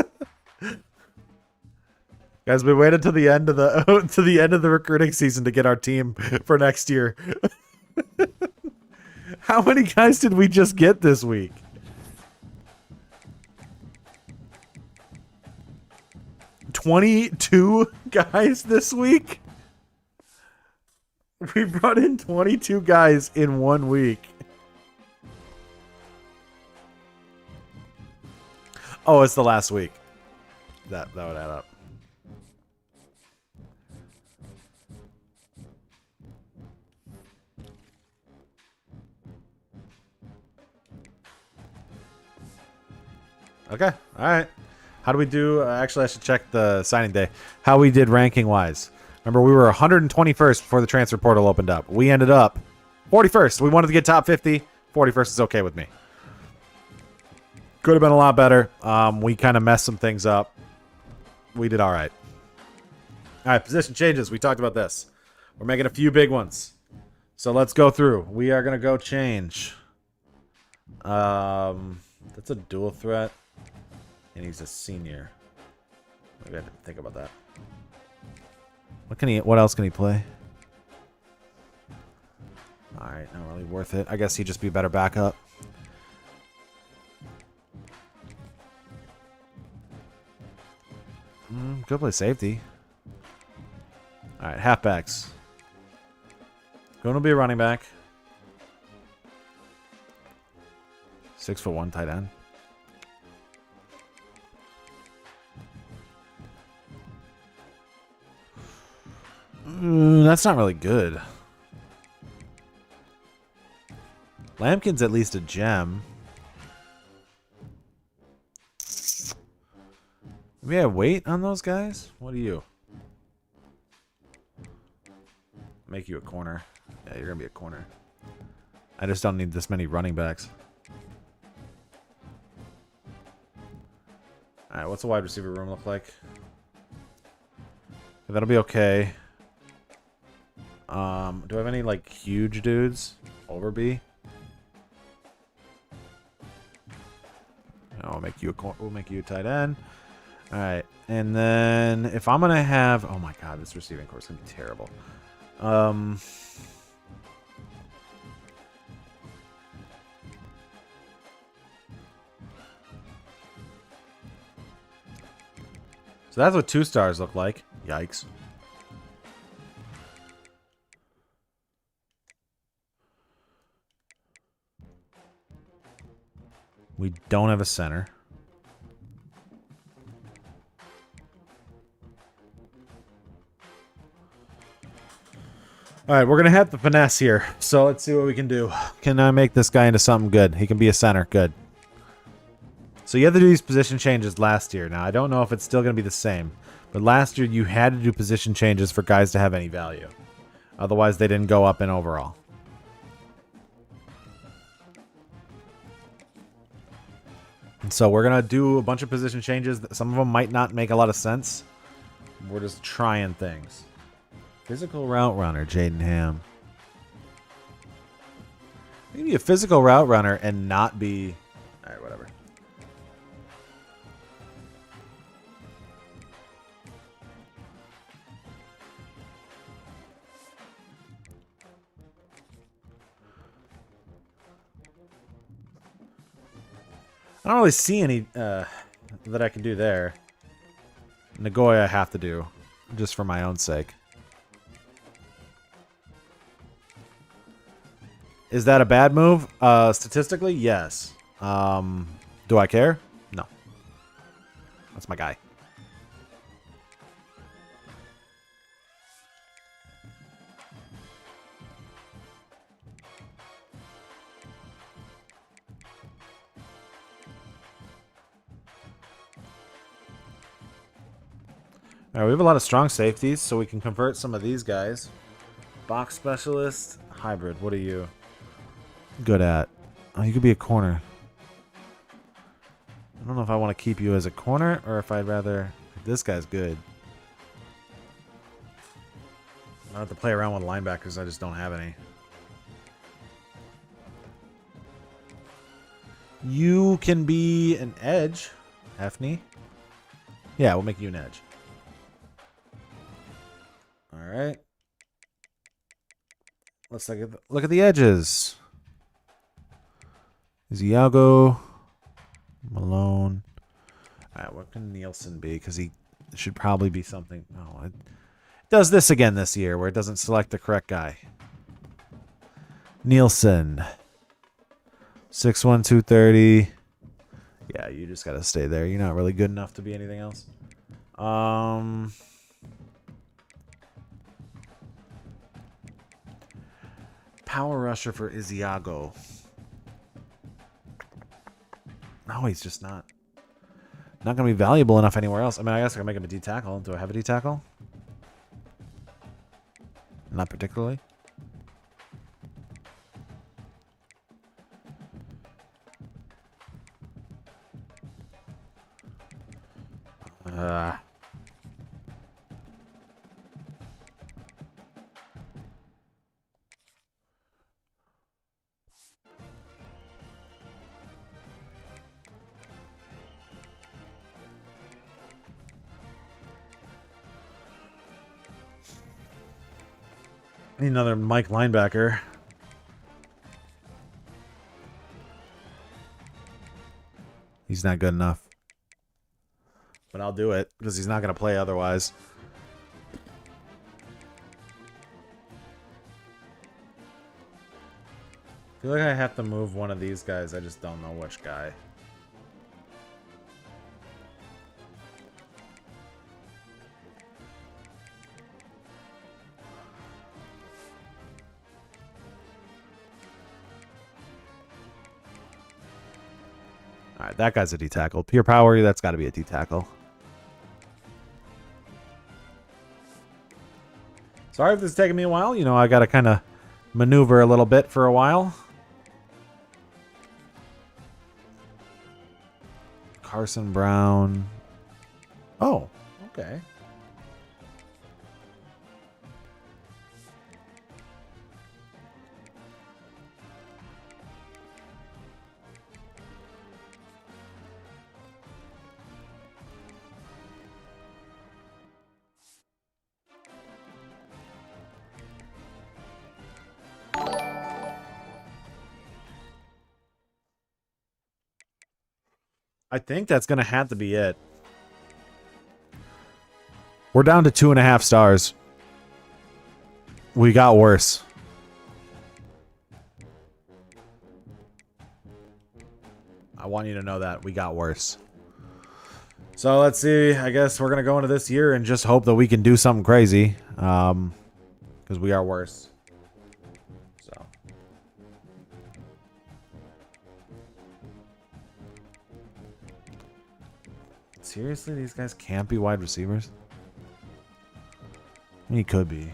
Guys, we waited to the end of the recruiting season to get our team for next year. How many guys did we just get this week? $22 guys this week? We brought in 22 guys in 1 week. Oh, it's the last week. That would add up. Okay, all right. How do we do? Actually, I should check the signing day. How we did ranking wise. Remember, we were 121st before the transfer portal opened up. We ended up 41st. We wanted to get top 50. 41st is okay with me. Could have been a lot better. We kind of messed some things up. We did all right. All right, position changes. We talked about this. We're making a few big ones. So let's go through. We are going to go change. That's a dual threat. And he's a senior. Maybe I didn't think about that. What else can he play? Alright, not really worth it. I guess he'd just be a better backup. Could play safety. Alright, halfbacks. Going to be a running back. 6'1" tight end. That's not really good. Lampkin's at least a gem. We have weight on those guys? What are you? Make you a corner. Yeah, you're going to be a corner. I just don't need this many running backs. Alright, what's a wide receiver room look like? That'll be okay. Do I have any, like, huge dudes? Over B? I'll make you we'll make you a tight end. Alright, and then if I'm gonna have... Oh my god, this receiving core is gonna be terrible. So that's what 2 stars look like. Yikes. We don't have a center. All right, we're going to have the finesse here. So let's see what we can do. Can I make this guy into something good? He can be a center. Good. So you had to do these position changes last year. Now, I don't know if it's still going to be the same. But last year, you had to do position changes for guys to have any value. Otherwise, they didn't go up in overall. And so we're going to do a bunch of position changes. Some of them might not make a lot of sense. We're just trying things. Physical route runner, Jaden Ham. Maybe a physical route runner and not be... Alright, whatever. I don't really see any that I can do there. Nagoya I have to do, just for my own sake. Is that a bad move? Statistically, yes. Do I care? No. That's my guy. Alright, we have a lot of strong safeties, so we can convert some of these guys. Box specialist, hybrid, what are you good at? Oh, you could be a corner. I don't know if I want to keep you as a corner or if I'd rather... This guy's good. I have to play around with linebackers. I just don't have any. You can be an edge, Hefney. Yeah, we'll make you an edge. All right. Let's look at the edges. Iago, Malone. All right, what can Nielsen be? Because he should probably be something. Oh, it does this again this year where it doesn't select the correct guy. Nielsen. 6'1", 230. Yeah, you just got to stay there. You're not really good enough to be anything else. Power rusher for Isiago. No, he's just not going to be valuable enough anywhere else. I mean, I guess I can make him a D tackle. Do I have a D tackle? Not particularly. Need another Mike linebacker. He's not good enough. But I'll do it because he's not going to play otherwise. I feel like I have to move one of these guys. I just don't know which guy. All right, that guy's a D tackle. Pure power, that's got to be a D tackle. Sorry if this is taking me a while. You know, I got to kind of maneuver a little bit for a while. Carson Brown. Oh, okay. I think that's going to have to be it. We're down to 2.5 stars. We got worse. I want you to know that. We got worse. So let's see. I guess we're going to go into this year and just hope that we can do something crazy. Because we are worse. So. Seriously, these guys can't be wide receivers? I mean, he could be.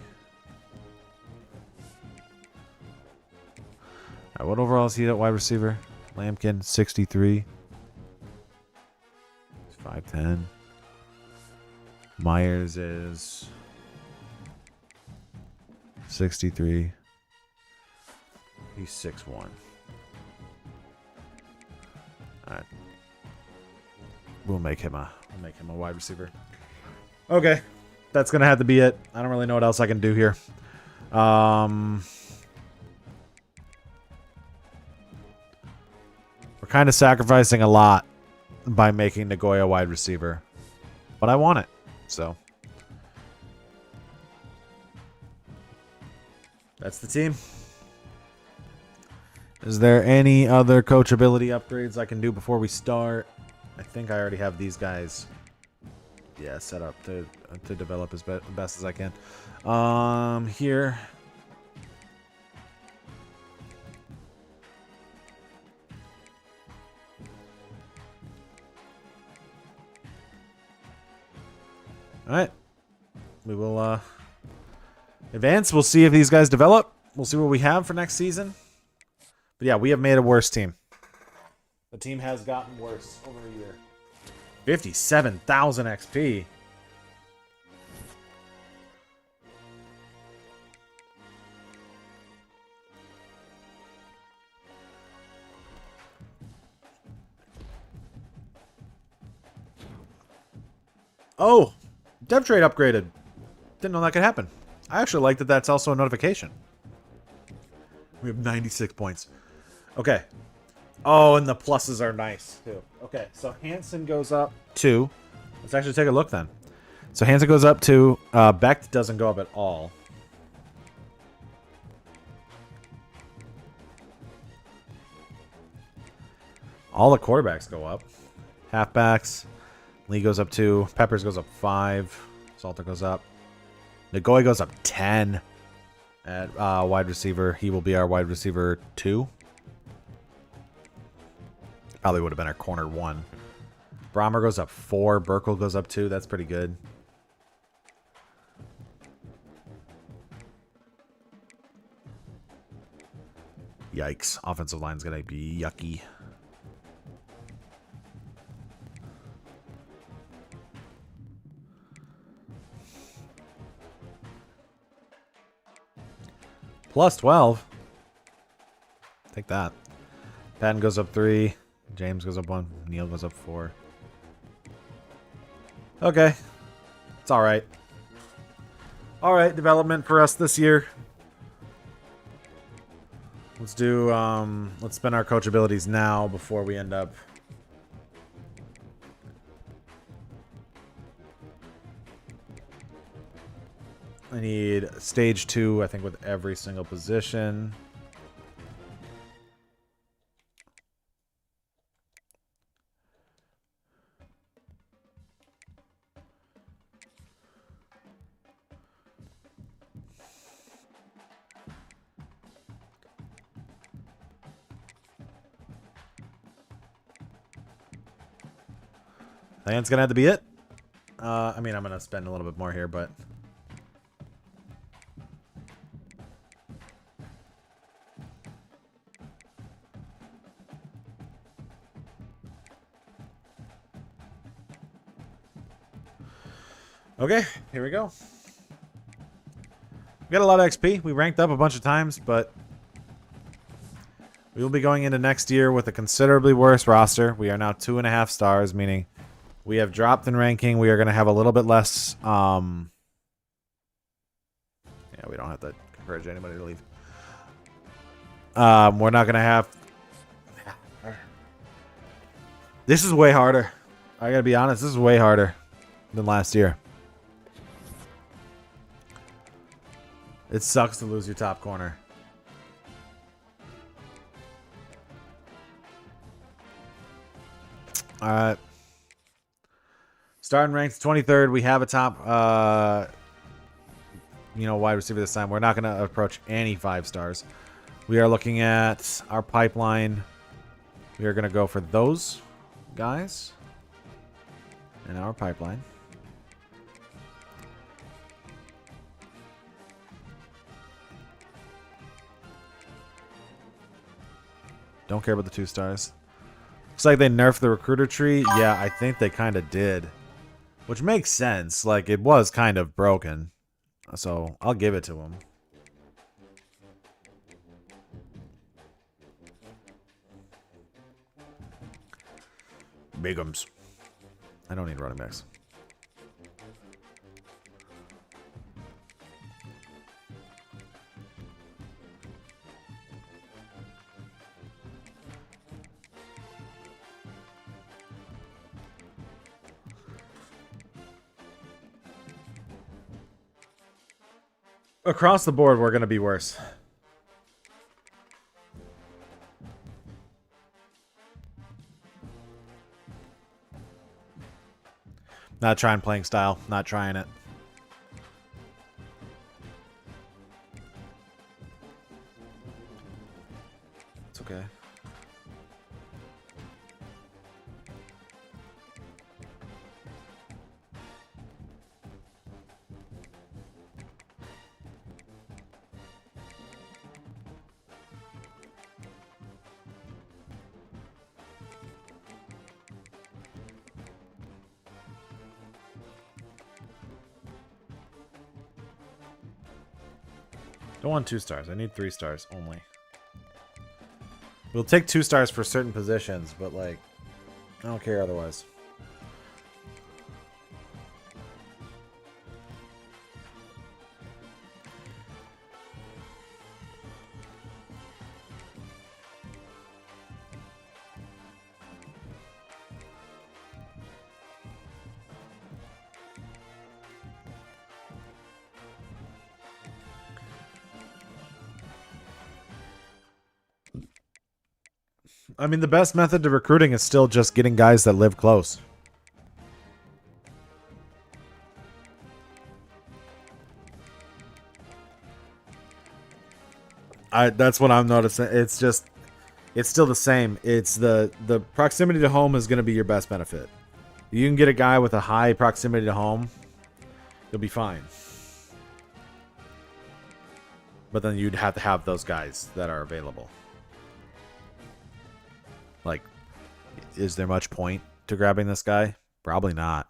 All right, what overall is he at wide receiver? Lampkin, 63. He's 5'10". Myers is 63. He's 6'1". All right. We'll make him a wide receiver. Okay. That's going to have to be it. I don't really know what else I can do here. We're kind of sacrificing a lot by making Nagoya wide receiver. But I want it. So. That's the team. Is there any other coachability upgrades I can do before we start? I think I already have these guys, yeah, set up to develop as best as I can. Here. All right. We will advance. We'll see if these guys develop. We'll see what we have for next season. But yeah, we have made a worse team. The team has gotten worse over a year. 57,000 XP. Oh, dev trade upgraded. Didn't know that could happen. I actually like that that's also a notification. We have 96 points. Okay. Oh, and the pluses are nice, too. Okay, so Hansen goes up 2. Let's actually take a look then. So Hansen goes up 2. Becht doesn't go up at all. All the quarterbacks go up. Halfbacks. Lee goes up 2. Peppers goes up 5. Salter goes up. Nagoy goes up 10 at wide receiver. He will be our wide receiver 2. Probably would have been our corner 1. Brahmer goes up 4. Burkle goes up 2. That's pretty good. Yikes. Offensive line's going to be yucky. Plus 12. Take that. Patton goes up 3. James goes up 1. Neil goes up 4. Okay. It's alright. Alright, development for us this year. Let's do, let's spend our coach abilities now before we end up... I need stage 2, I think, with every single position. I think it's gonna have to be it. I mean, I'm gonna spend a little bit more here, but... Okay, here we go. We got a lot of XP. We ranked up a bunch of times, but we will be going into next year with a considerably worse roster. We are now 2.5 stars, meaning we have dropped in ranking. We are going to have a little bit less... Yeah, we don't have to encourage anybody to leave. We're not going to have... This is way harder. I got to be honest, this is way harder than last year. It sucks to lose your top corner. Alright. Starting ranks 23rd. We have a top wide receiver this time. We're not going to approach any 5 stars. We are looking at our pipeline. We are going to go for those guys in our pipeline. Don't care about the 2 stars. Looks like they nerfed the recruiter tree. Yeah, I think they kind of did. Which makes sense. Like, it was kind of broken. So, I'll give it to them. Bigums. I don't need running backs. Across the board, we're going to be worse. Not trying playing style. Not trying it. It's okay. Don't want 2 stars. I need 3 stars only. We'll take 2 stars for certain positions, but like, I don't care otherwise. I mean, the best method to recruiting is still just getting guys that live close. That's what I'm noticing. It's still the same. It's the proximity to home is going to be your best benefit. You can get a guy with a high proximity to home, you'll be fine. But then you'd have to have those guys that are available. Like, is there much point to grabbing this guy? Probably not.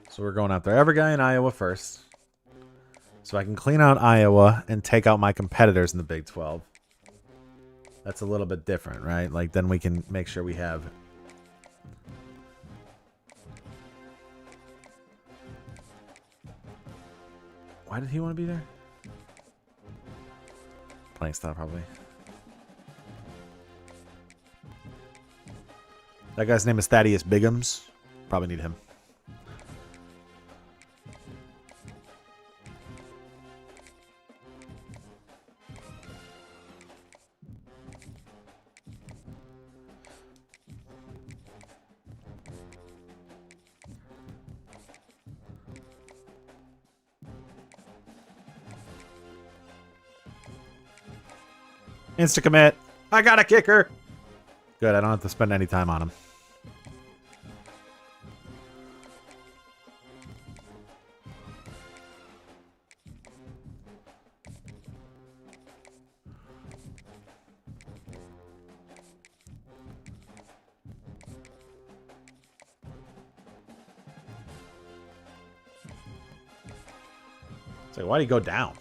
So we're going after every guy in Iowa first. So I can clean out Iowa and take out my competitors in the Big 12. That's a little bit different, right? Like, then we can make sure we have... Why did he want to be there? Playing style, probably. That guy's name is Thaddeus Biggums. Probably need him. Insta commit. I got a kicker. Good, I don't have to spend any time on him. So why'd he go down?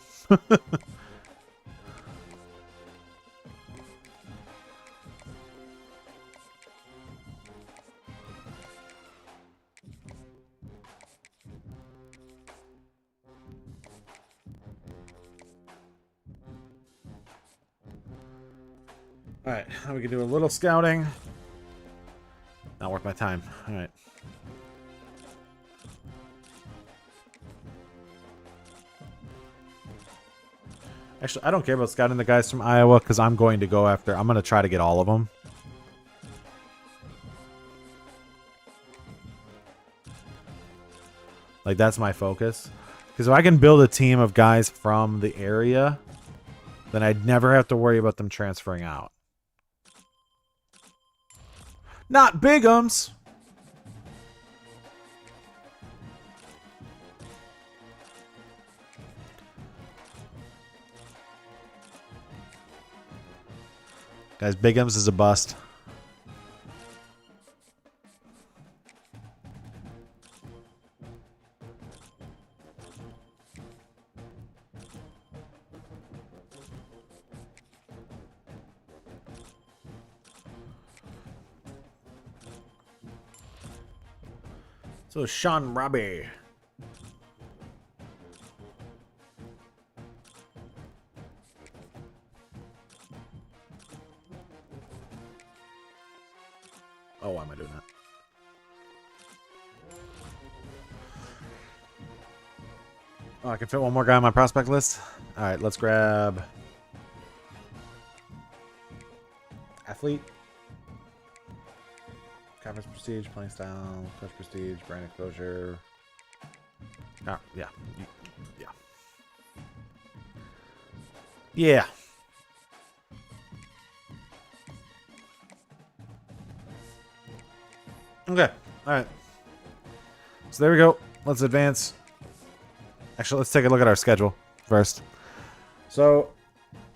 Alright, now we can do a little scouting. Not worth my time. Alright. Actually, I don't care about scouting the guys from Iowa because I'm going to go after... I'm going to try to get all of them. Like, that's my focus. Because if I can build a team of guys from the area, then I'd never have to worry about them transferring out. Not Biggums! Guys, Biggums is a bust. So Sean Robbie. Oh, why am I doing that? Oh, I can fit one more guy on my prospect list. All right, let's grab athlete. Conference prestige, playing style, coach prestige, brand exposure. Oh, yeah. Yeah. Okay. All right. So there we go. Let's advance. Actually, let's take a look at our schedule first. So,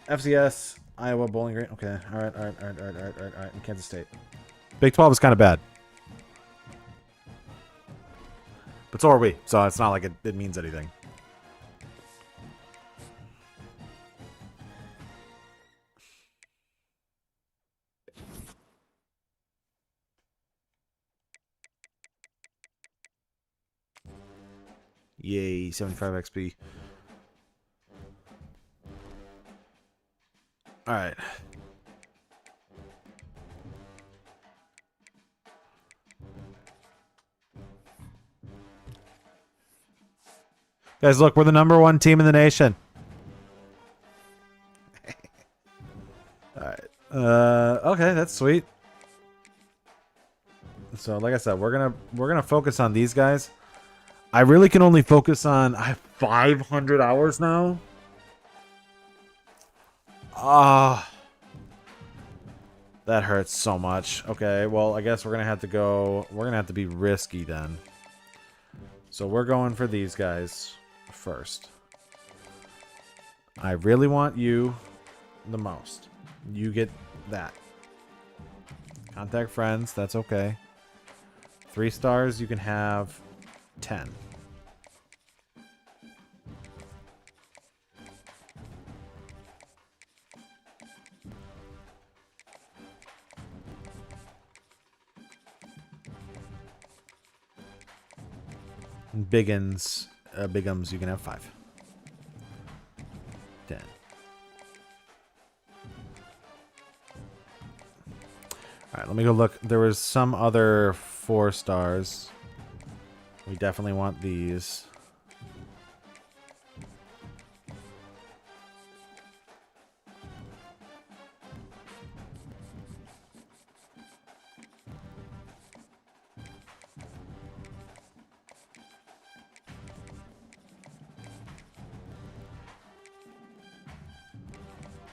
FCS, Iowa, Bowling Green. Okay. All right. And Kansas State. Big 12 is kind of bad. But so are we. So it's not like it means anything. Yay, 75 XP. All right. Guys, look, we're the #1 team in the nation. All right. Okay, that's sweet. So, like I said, we're gonna focus on these guys. I really can only focus on. I have 500 hours now. That hurts so much. Okay, well, I guess we're gonna have to go. We're gonna have to be risky then. So we're going for these guys first. I really want you the most. You get that. Contact friends. That's okay. 3 stars. You can have 10. Bigums, you can have 5. 10. Alright, let me go look. There was some other 4 stars. We definitely want these.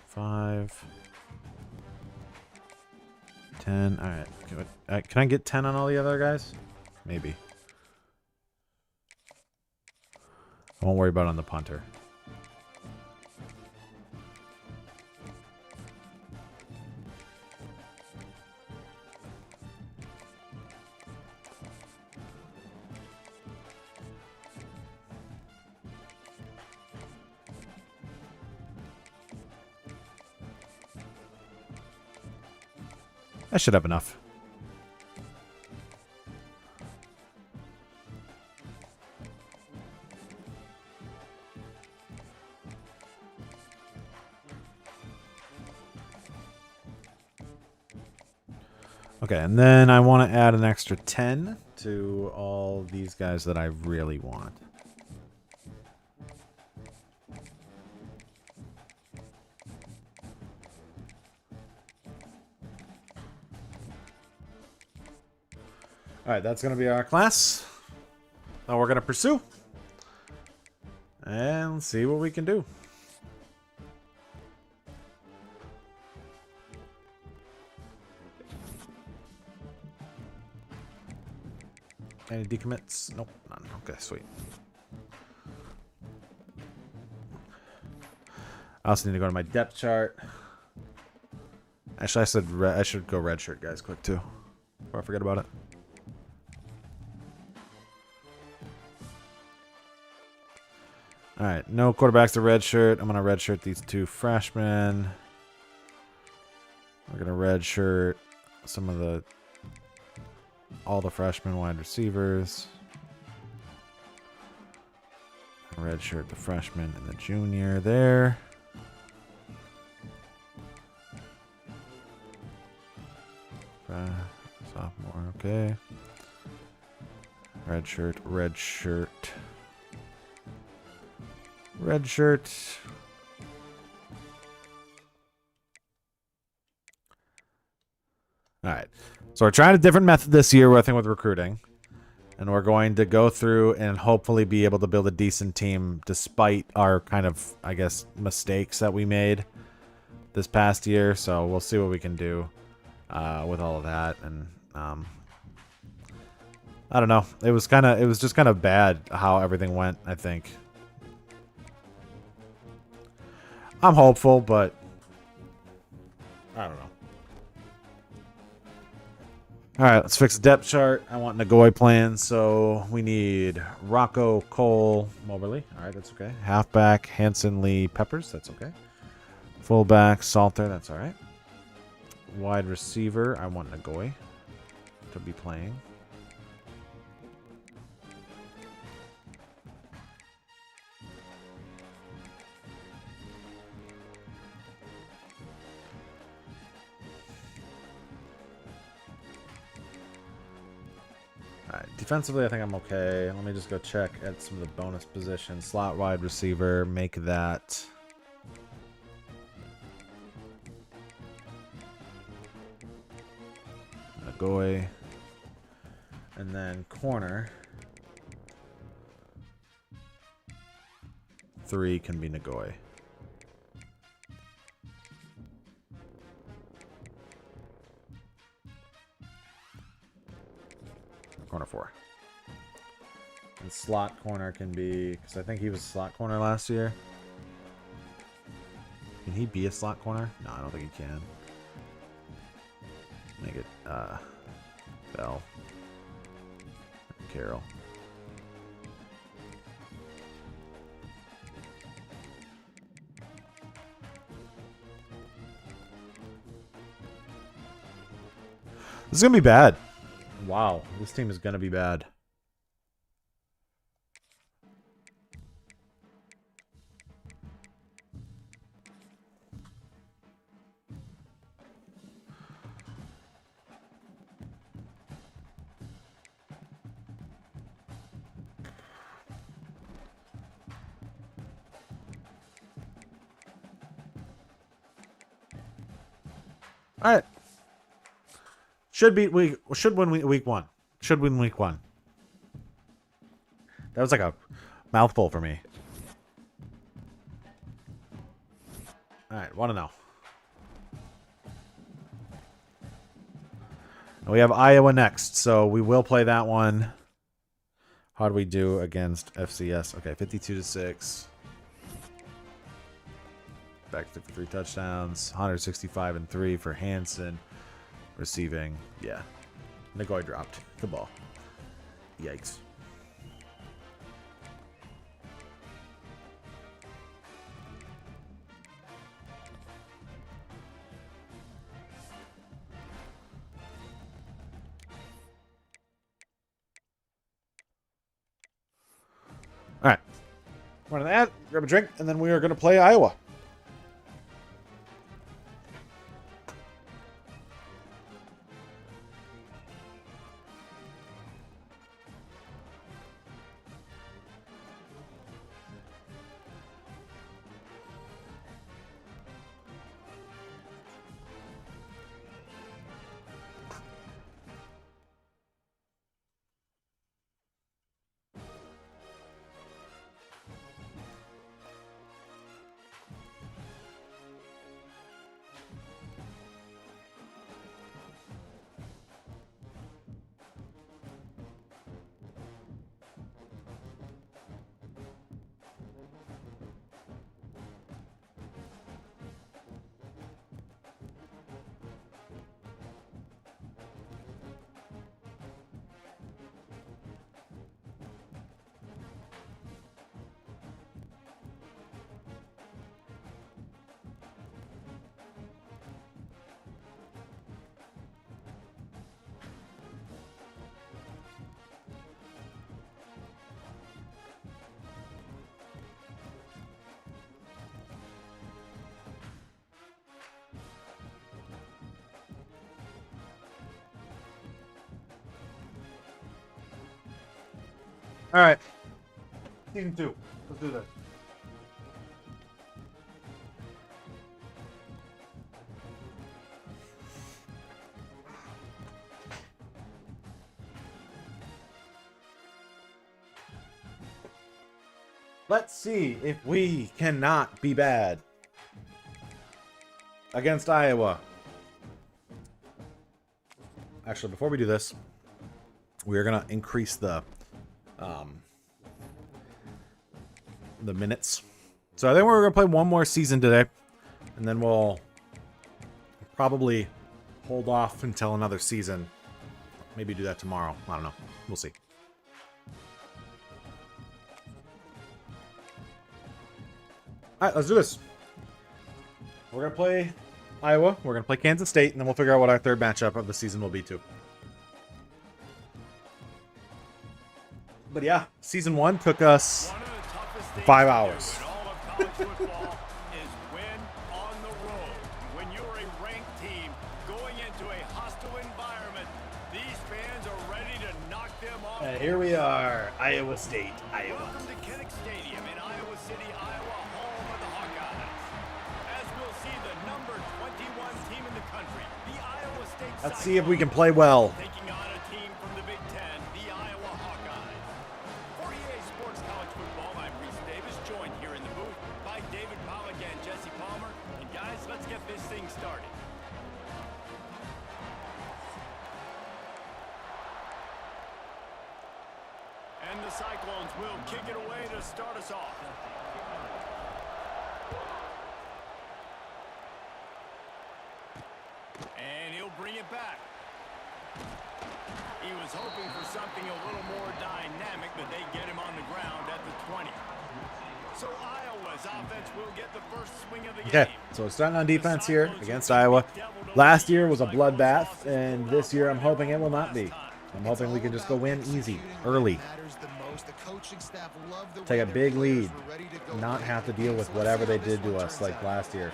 Five. 10. Alright. Can I get 10 on all the other guys? Maybe. I won't worry about on the punter. I should have enough. Okay, and then I want to add an extra 10 to all these guys that I really want. Alright, that's going to be our class. Now we're going to pursue. And see what we can do. Any decommits? Nope, none. Okay, sweet. I also need to go to my depth chart. Actually, I should go red shirt guys quick too, before I forget about it. All right, no quarterbacks to red shirt. I'm gonna red shirt these 2 freshmen. We're gonna red shirt some of all the freshman wide receivers. Red shirt the freshman and the junior there. Sophomore, okay. Red shirt, red shirt. Red shirt. All right. So we're trying a different method this year, I think, with recruiting. And we're going to go through and hopefully be able to build a decent team despite our kind of, I guess, mistakes that we made this past year. So we'll see what we can do with all of that. And I don't know. It was just kind of bad how everything went, I think. I'm hopeful, but I don't know. All right, let's fix the depth chart. I want Nagoy playing, so we need Rocco, Cole, Moberly. All right, that's okay. Halfback, Hanson, Lee, Peppers. That's okay. Fullback, Salter. That's all right. Wide receiver, I want Nagoy to be playing. Defensively, I think I'm okay. Let me just go check at some of the bonus positions. Slot wide receiver, make that. Nagoy. And then corner. 3 can be Nagoy. Corner 4. And slot corner can be, because I think he was slot corner last year. Can he be a slot corner? No, I don't think he can. Make it Bell. And Carroll. This is gonna be bad. Wow, this team is going to be bad. All right. Should win week 1. Should win week 1. That was like a mouthful for me. All right, 1-0. We have Iowa next, so we will play that one. How do we do against FCS? Okay, 52-6. Back to 3 touchdowns. 165-3 for Hanson. Receiving, yeah. Nagoy dropped the ball. Yikes. All right. Run to that, grab a drink, and then we are going to play Iowa. All right. Season 2. Let's do this. Let's see if we cannot be bad against Iowa. Actually, before we do this, we are gonna increase the minutes. So I think we're gonna play one more season today, and then we'll probably hold off until another season. Maybe do that tomorrow. I don't know. We'll see. All right, let's do this. We're gonna play Iowa. We're gonna play Kansas State, and then we'll figure out what our third matchup of the season will be too. But yeah, season 1 took us 5 hours. In all of college football is win on the road. When you're a ranked team going into a hostile environment, these fans are ready to knock them off. And here we are, Iowa State, Iowa. Welcome to Kinnick Stadium in Iowa City, Iowa, home of the Hawkeyes. As we'll see the number 21 team in the country, the Iowa State Let's see if we can play well. taking on a team from the Big Ten, the Iowa Hawkeyes. For EA Sports College Football, I'm Reese Davis, joined here in the booth by David Pollock and Jesse Palmer. And guys, let's get this thing started. And the Cyclones will kick it away to start us off. And he'll bring it back. He was hoping for something a little more dynamic, but they get him on the ground at the 20. So Iowa's offense will get the first swing of the Okay, game. so we're starting on defense here against Iowa. Last year was a bloodbath, and this year I'm hoping it will not be. I'm hoping we can just go win easy, early. Take a big lead, not have to deal with whatever they did to us like last year.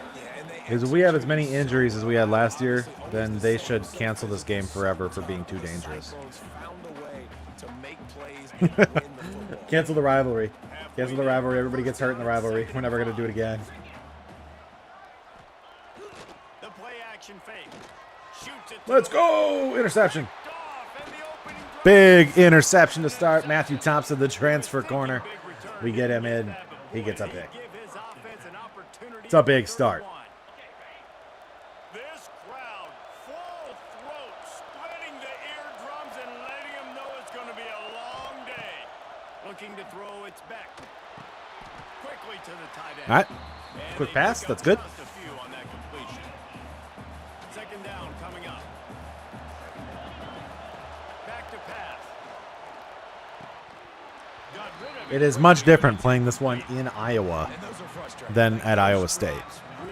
Because if we have as many injuries as we had last year, then they should cancel this game forever for being too dangerous. Cancel the rivalry. Cancel the rivalry. Everybody gets hurt in the rivalry. We're never going to do it again. The play action fake. Shoots it. Let's go! Interception. Big interception to start. Matthew Thompson, the transfer corner. We get him in. He gets a pick. It's a big start. This crowd, full throat, splitting the eardrums and letting them know it's going to be a long day. Looking to throw its back. Quickly to the tight end. All right. And Quick they pass. pick up That's good. just a few on that completion. Second down coming up. Back to pass. Got rid of It is much different playing this one in Iowa than at Iowa State.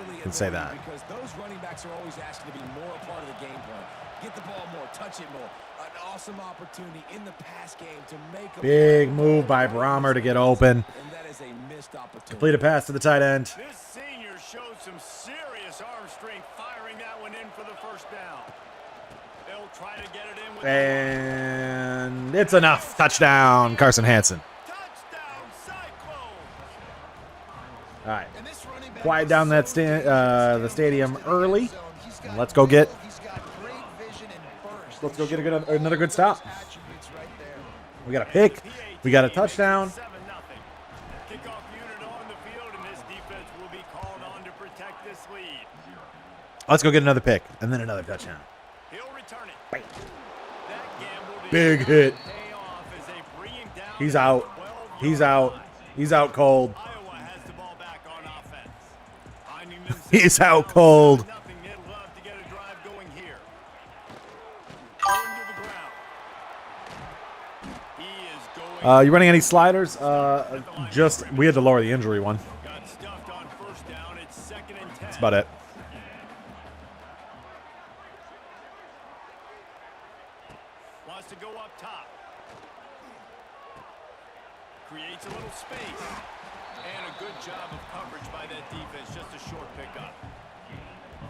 Really Can say annoying that. because those running backs are always asked to be more a part of the game plan. Get the ball more, touch it more. An awesome opportunity in the pass game to make a Big move by Brahmer to get open. and that is a missed opportunity. Complete a pass to the tight end. This senior showed some serious arm strength firing that one in for the first down. They'll try to get it in with And it's enough. Touchdown, Carson Hansen. touchdown Cyclones. All right. Quiet down that the stadium early. And let's go get another good stop. We got a pick. We got a touchdown. 7-0. Kickoff unit on the field, and this defense will be called on to protect this lead. Let's go get another pick and then another touchdown. He'll return it. That gamble did Big not hit. pay off as they bring him down He's at the out. 12-yard He's out. line. He's out cold. Iowa has the ball back on offense. Finding themselves He's out down cold. 7-0. They'd love to get a drive going here. Going to the ground. He is going. You running any sliders? Just we had to lower the injury one. Got stuffed on first down. It's 2nd and 10. That's about it. Wants to go up top. Creates a little space. And a good job of coverage by that defense. Just a short pickup.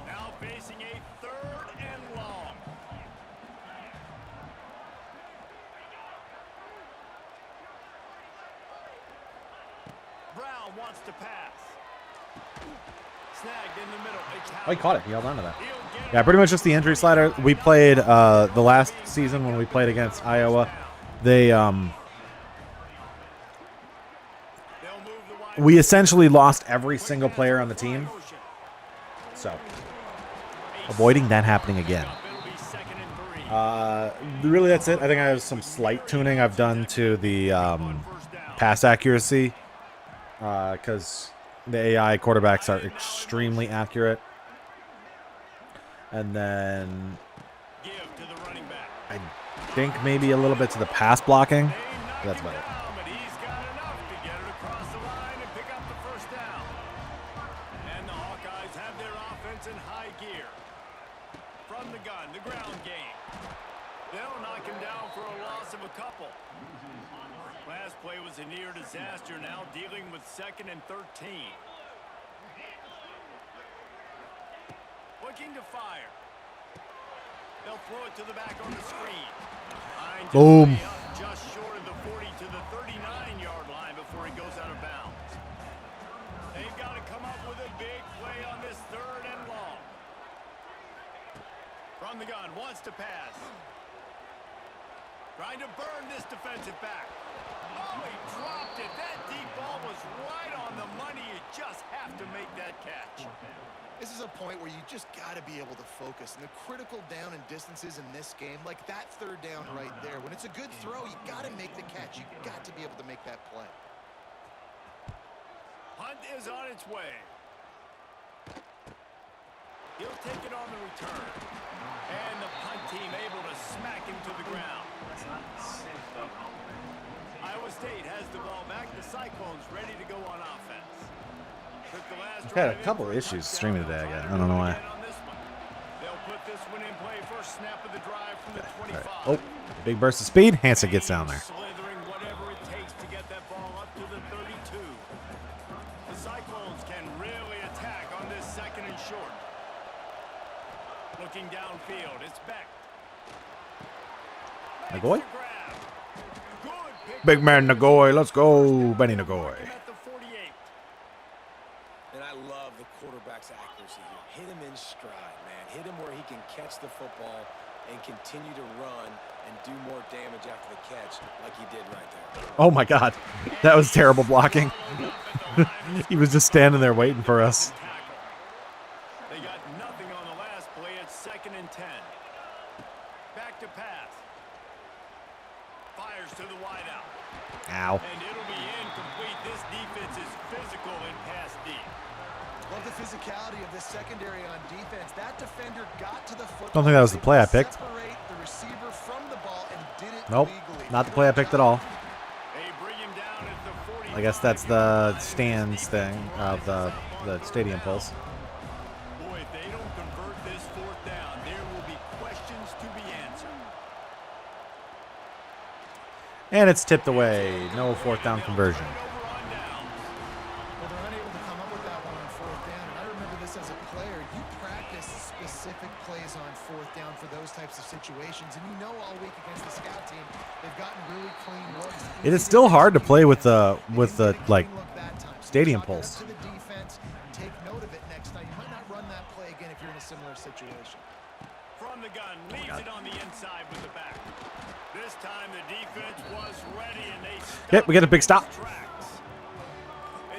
Now facing a 3rd and long. Brown wants to pass. Snagged in the middle. Oh, he caught it. He held on to that. He'll get Yeah, pretty much just the injury slider. We played the last season when we played against Iowa. They They'll move the we essentially lost every single player on the team. So, avoiding that happening again. Really, that's it. I think I have some slight tuning I've done to the pass accuracy. Because the AI quarterbacks are extremely accurate. And then I think maybe a little bit to the pass blocking. That's about it. A near disaster now, dealing with 2nd and 13. Looking to fire. They'll throw it to the back on the screen. Boom. Just short of the 40 to the 39-yard line before he goes out of bounds. They've got to come up with a big play on this 3rd and long. From the gun, wants to pass. Trying to burn this defensive back. Oh, he dropped it. That deep ball was right on the money. You just have to make that catch. This is a point where you just got to be able to focus. And the critical down and distances in this game, like that 3rd down right there. When it's a good throw, you got to make the catch. You got to be able to make that play. Hunt is on its way. He'll take it on the return. And the punt team able to smack him to the ground. Iowa State has the ball back. The Cyclones ready to go on offense. I've had a couple of issues streaming today again. I don't know why. They'll put this one in play. First snap of the drive from the 25. Oh, big burst of speed. Hansen gets down there. Slithering whatever it takes to get that ball up to the 32. The Cyclones can really attack on this 2nd and short. Looking downfield, it's Beck. Nagoy? Big man Nagoy. Let's go, Benny Nagoy. And I love the quarterback's accuracy here. Hit him in stride, man. Hit him where he can catch the football and continue to run and do more damage after the catch like he did right there. Oh, my God. That was terrible blocking. He was just standing there waiting for us. They got nothing on the last play. It's 2nd and 10. Back to pass. Fires to the wideout. Ow. And it'll be incomplete. This defense is physical in pass deep. Love the physicality of this secondary on defense. That defender got to the football. Don't think that was the play I picked. Separate the receiver from the ball and did it Nope, legally. not the play I picked at all. They bring him down at the 40. I guess that's the stands thing of the stadium pulse. Boy, if they don't convert this 4th down, there will be questions to be answered. And it's tipped away. No 4th down conversion. Well, they're unable to come up with that one on 4th down. And I remember this as a player. You practice specific plays on 4th down for those types of situations. And you know all week against the scout team, they've gotten really clean looks. It is still hard to play with the like stadium pulse. To the defense, take note of it next time. You might not run that play again if you're in a similar situation. From the gun, leaves it on the inside with the back. This time the defense was ready and they Yep, we get a big stop. tracks.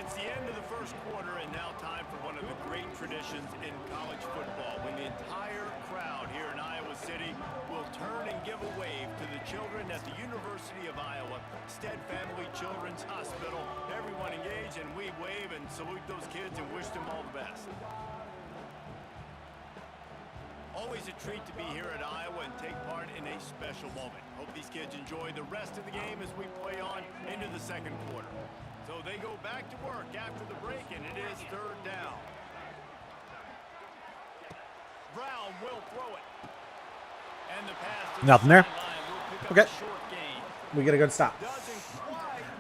It's the end of the 1st quarter and now time for one of the great traditions in college football when the entire crowd here in Iowa City will turn and give a wave to the children at the University of Iowa Stead Family Children's Hospital. Everyone engage and we wave and salute those kids and wish them all the best. Always a treat to be here at Iowa and take part in a special moment. Hope these kids enjoy the rest of the game as we play on into the 2nd quarter. So they go back to work after the break, and it is 3rd down. Brown will throw it. And the pass to Nothing there. Okay. We get a good stop.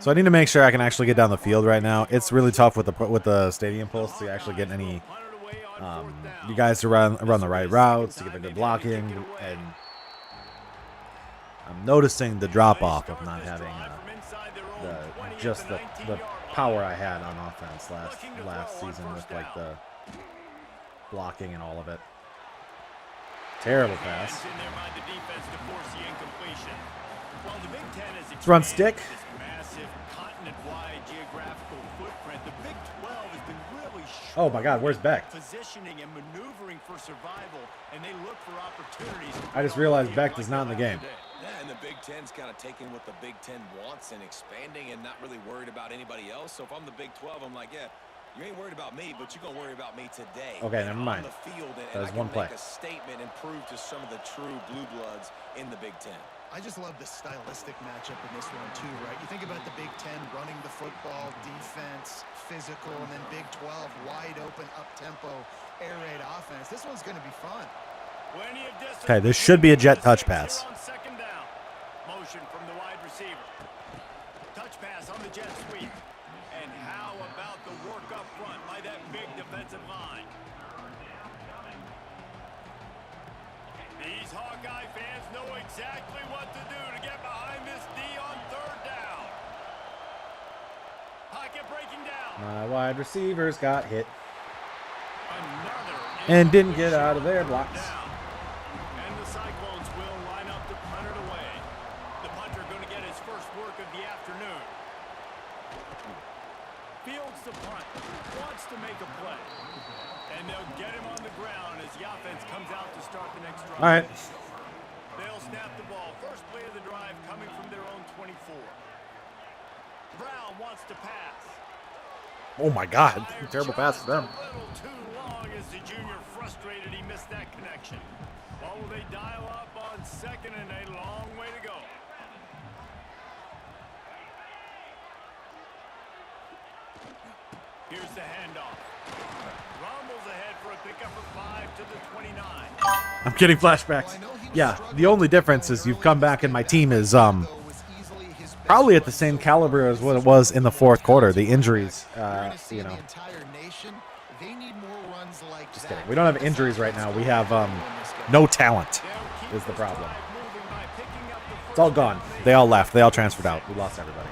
So I need to make sure I can actually get down the field right now. It's really tough with the stadium pulse to actually get any you guys to run the right routes, to get the good blocking, and I'm noticing the drop off of not having the power I had on offense last season with like the blocking and all of it. Terrible pass. Well, the Big Ten is Let's run stick. this massive continent-wide geographical footprint. The Big 12 has been really Oh my God, where's Beck? positioning and maneuvering for survival, and they look for opportunities. I just realized Beck is not in the game. Yeah, and the Big Ten's kind of taking what the Big Ten wants and expanding and not really worried about anybody else. So if I'm the Big 12, I'm like, yeah, you ain't worried about me, but you're going to worry about me today. Okay, never mind. On the field, and That was I can one play. make a statement and prove to some of the true blue bloods in the Big Ten. I just love the stylistic matchup in this one too, right? You think about the Big Ten running the football, defense, physical, and then Big 12 wide open, up-tempo, air raid offense. This one's going to be fun. Okay, this should be a jet touch pass. Second down. Motion from the wide receiver. Touch pass on the jet sweep. And how about the work up front by that big defensive line? These Hawkeye fans know exactly what to do to get behind this D on third down. Pocket breaking down. My wide receivers got hit Another and didn't get out of their blocks. down. And the Cyclones will line up to punt it away. The punter going to get his first work of the afternoon. Fields the punt. Wants to make a play. And they'll get him on the ground as the offense comes out to start the next drive. All right. They'll snap the ball. First play of the drive coming from their own 24. Brown wants to pass. Oh my God, terrible pass to them. A little too long as the junior frustrated he missed that connection. Well, will they dial up on second and a long way to go? Here's the handoff. Rumbles ahead for a pickup of 5 to the 29. I'm getting flashbacks. Yeah, the only difference is you've come back and my team is probably at the same caliber as what it was in the fourth quarter. The injuries, you know. Just kidding. We don't have injuries right now. We have no talent is the problem. It's all gone. They all left. They all transferred out. We lost everybody.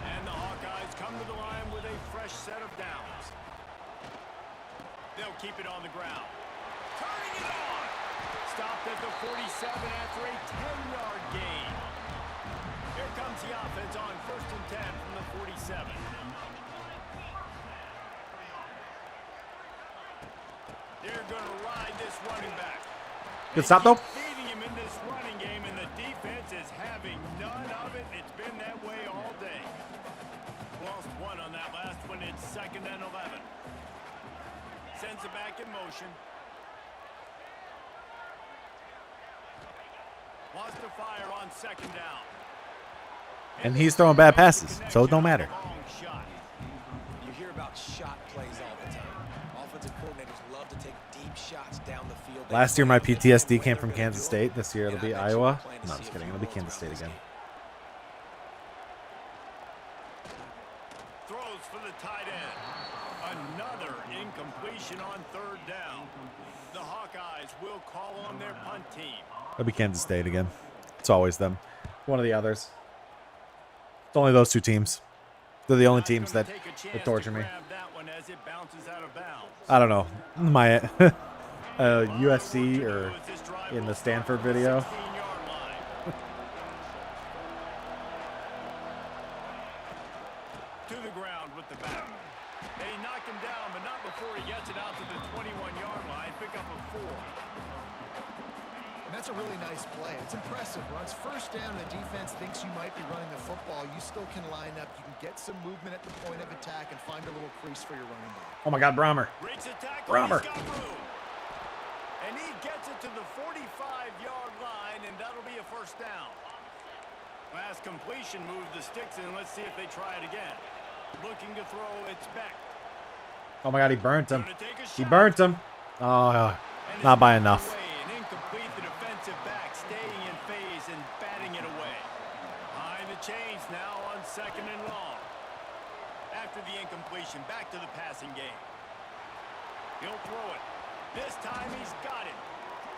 And the Hawkeyes come to the line with a fresh set of downs. They'll keep it on the ground. Turning it on. Stopped at the 47 after a 10-yard gain. Here comes the offense on 1st and 10 from the 47. They're going to ride this running back. Good stop, though. Feeding him in this running game, and the defense is having none of it. It's been that way all day. Lost one on that last one. It's 2nd and 11. Sends it back in motion. Wants to fire on 2nd down. And he's throwing bad passes, so it don't matter. Long shot. You hear about shot plays all the time. Offensive coordinators love to take deep shots down the field. Last year, my PTSD came from Kansas State. This year, it'll be Iowa. No, I'm just kidding. It'll be Kansas State again. Throws for the tight end. Another incompletion on 3rd down. The Hawkeyes will call on their punt team. It'll be Kansas State again. It's always them. One of the others. It's only those two teams. They're the only teams that torture me. I don't know. My USC or in the Stanford video. To the ground with the back. They knock him down, but not before he gets it out to the 21-yard line. Pick up a 4. And that's a really nice play. It's impressive. Runs first down, the defense thinks you might be running the football. You still can line up. You can get some movement at the point of attack and find a little crease for your running back. Oh my God, Brahmer. Breaks a tackle. Brahmer. He's got room. And he gets it to the 45-yard line, and that'll be a 1st down. Last completion moved the sticks in. Let's see if they try it again. Looking to throw, it's back. Oh my God, he burnt him. He burnt him. Oh, not by enough. An incomplete, the defensive back staying in phase and batting it away. Behind the chains now on 2nd and long. After the incompletion, back to the passing game. He'll throw it. This time he's got it.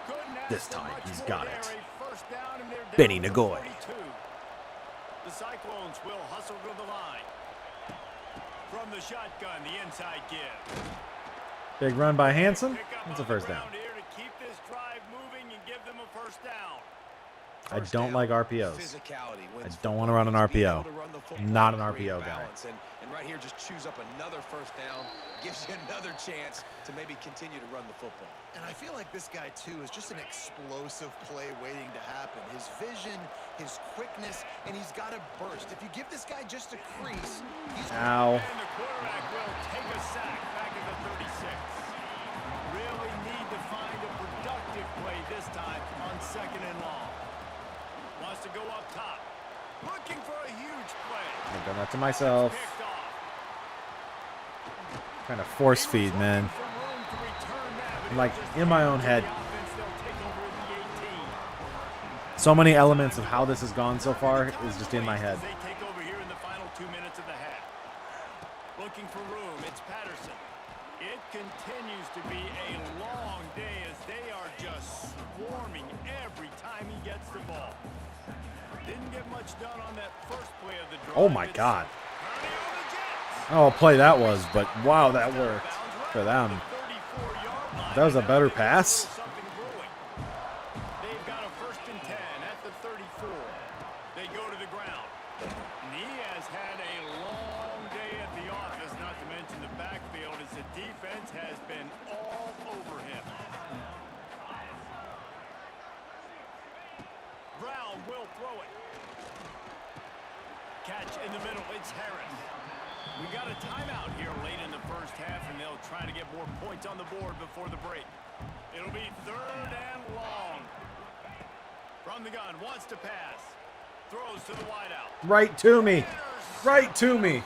Couldn't ask This for time much he's more got there. it. A 1st down, and they're down Benny to Nagoy. 42. The Cyclones will hustle to the line. From the shotgun, the inside give. Big run by Hanson. Pick up It's a on the 1st down. ground here to keep this drive moving and give them a 1st down. I First don't down, like RPOs. physicality I wins don't want to run an football games. Being RPO. able to run the football Not an create RPO guy. balance. And right here, just choose up another first down, gives you another chance to maybe continue to run the football. And I feel like this guy, too, is just an explosive play waiting to happen. His vision, his quickness, and he's got a burst. If you give this guy just a crease, he's... Ow. And the quarterback will take a sack back at the 36. Really need to find a productive play this time on 2nd and long. Wants to go up top. Looking for a huge play. I've done that to myself. Picked off. Kind of force feed, man. Some room to return that, but I'm like just in my own the head. offense, they'll take over at the 18. So many elements of how this has gone so far is just in my head. They take over here in the final 2 minutes of the half. Looking for room. It's Patterson. It continues to be a long day as they are just swarming every time he gets the ball. Didn't get much done on that first play of the drive. Oh my God. Turning on the Jets. Oh, play that was, but wow, that worked for them. 34-yard line. That was a better pass. Something brewing. They've got a 1st and 10 at the 34. They go to the ground. And he has had a long day at the office, not to mention the backfield, as the defense has been all over him. Brown will throw it. Catch in the middle. It's Harris. We got a timeout here late in the first half, and they'll try to get more points on the board before the break. It'll be 3rd and long. From the gun, wants to pass. Throws to the wideout. Right to me. Right to me.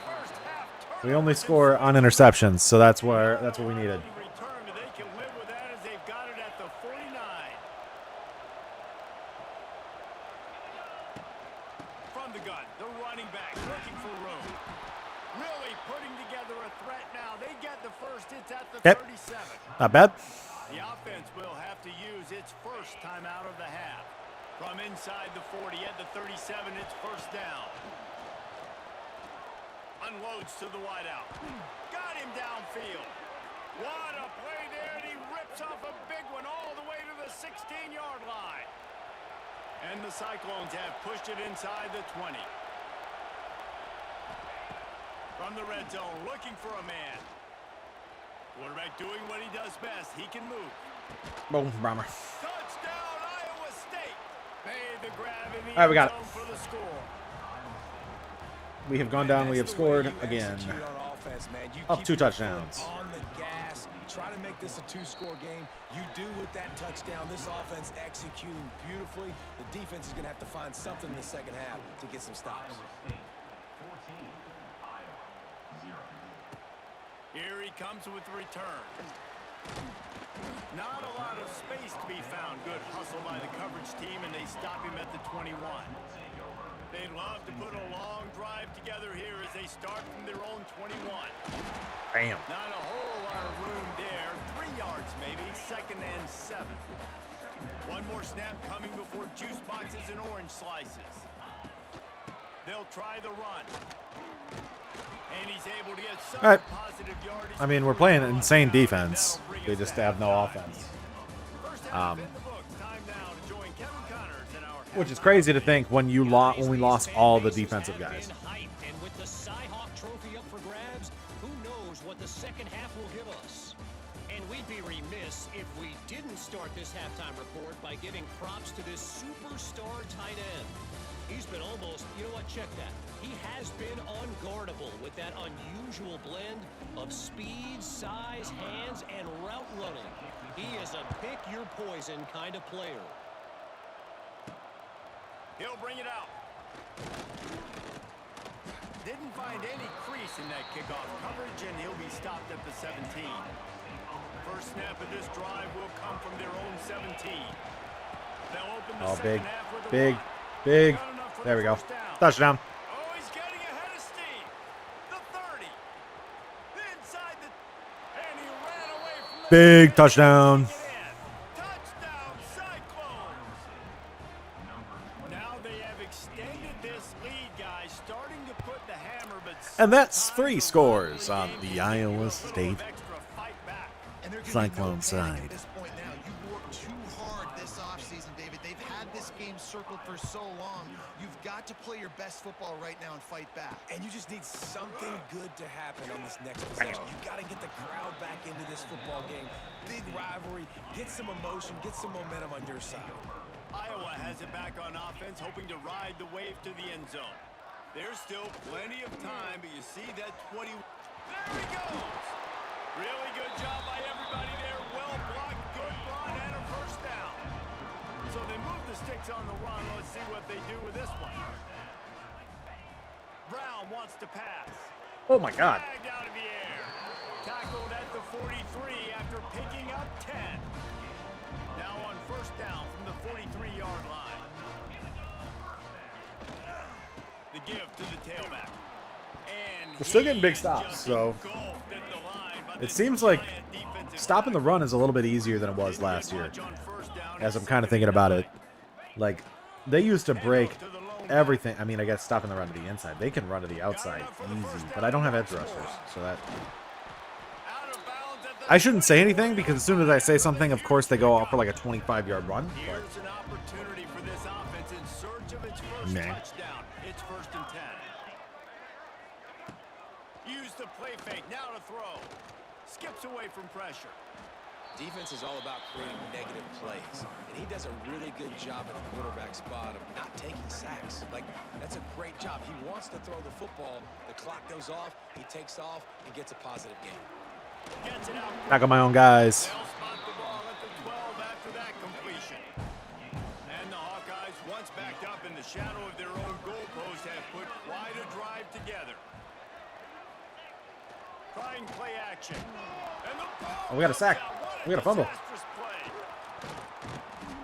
We only score on interceptions, so that's what we needed. Return, but they can live with that as they've got it at the 49. From the gun, the running back looking for room. Really putting together a threat now. They get the first. It's at the 37. Not bad. The offense will have to use its first timeout of the half. From inside the 40 at the 37, it's 1st down. Unloads to the wideout. Got him downfield. What a play there, and he rips off a big one all the way to the 16-yard line. And the Cyclones have pushed it inside the 20. From the red zone, looking for a man. Quarterback doing what he does best. He can move. Boom, bomber. Touchdown, Iowa State. Made the grab in the All right, we got end it. zone for the score. We have gone down. We have scored again. Up 2 touchdowns. On the gas, try to make this a 2-score game. You do with that touchdown. This offense executing beautifully. The defense is going to have to find something in the second half to get some stops. Here he comes with the return. Not a lot of space to be found. Good hustle by the coverage team, and they stop him at the 21. They'd love to put a long drive together here as they start from their own 21. Bam. Not a whole lot of room there. 3 yards maybe. 2nd and 7. One more snap coming before juice boxes and orange slices. They'll try the run. And he's able to get some All right. positive yardage. I mean, we're playing an insane defense. They just have no offense. Which is crazy to think when we lost all the defensive guys. And with the Cy-Hawk trophy up for grabs, who knows what the second half will give us. And we'd be remiss if we didn't start this halftime report by giving props to this superstar tight end. He's been almost, you know what, check that. He has been unguardable with that unusual blend of speed, size, hands, and route running. He is a pick-your-poison kind of player. He'll bring it out. Didn't find any crease in that kickoff coverage, and he'll be stopped at the 17. First snap of this drive will come from their own 17. They'll open the Big, second half with a big, run. big. Got enough for There the we go. first down. Touchdown. Oh, he's getting ahead of steam. The 30. Inside the... And he ran away from the... Big touchdown. Touchdown, Cyclones. Now they have extended this lead, guys, starting to put the hammer, but... And that's 3 scores on the Iowa State Cyclone side. At this point now, you worked too hard this offseason, David. They've had had this game circled for so long. You've got to play your best football right now and fight back. And you just need something good to happen on this next possession. You got to get the crowd back into this football game. Big rivalry. Get some emotion. Get some momentum on your side. Iowa has it back on offense, hoping to ride the wave to the end zone. There's still plenty of time, but you see that 20. There he goes! Really good job by everybody there. Well blocked, good run, and a first down. So they move the sticks on the run. Let's see what they do with this one. Brown wants to pass. Oh my God. Dragged out of the air. Tackled at the 43 after picking up 10. Now on first down from the 43-yard line. The give to the tailback. And We're still getting big stops, so it seems like stopping the run is a little bit easier than it was last year. As I'm kind of thinking about it, like they used to break everything. I mean, I guess stopping the run to the inside. They can run to the outside easy, but I don't have edge rushers, so that I shouldn't say anything because as soon as I say something, of course they go off for like a 25-yard run. Here's an opportunity for this offense in search of its first touchdown. It's 1st and 10. Use the play fake now to throw. Skips away from pressure. Defense is all about creating negative plays, and he does a really good job at the quarterback spot of not taking sacks. Like, that's a great job. He wants to throw the football. The clock goes off, he takes off, and gets a positive gain. Gets it out. Back on my own guys. They'll spot the ball at the 12 after that completion. And the Hawkeyes, once backed up in the shadow of their own goalpost, have put quite a drive together. Trying play action. And the ball Oh, we got a sack. We got a fumble.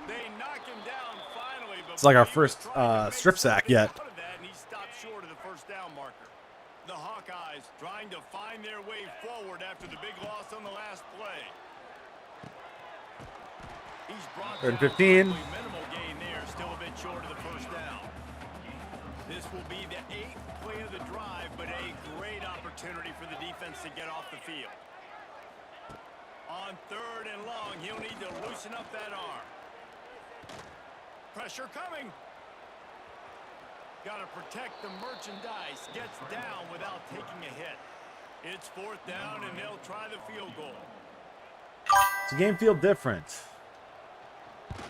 They knock him down finally, but It's like our first strip sack yet. And he stopped short of the first down marker. The Hawkeyes trying to find their way forward after the big loss on the last play. He's brought 3rd and 15. Minimal gain there, still a bit short of the first down. This will be the 8th play of the drive, but a great opportunity for the defense to get off the field. On 3rd and long, he'll need to loosen up that arm. Pressure coming. Got to protect the merchandise. Gets down without taking a hit. It's 4th down, and they'll try the field goal. It's a game feel different.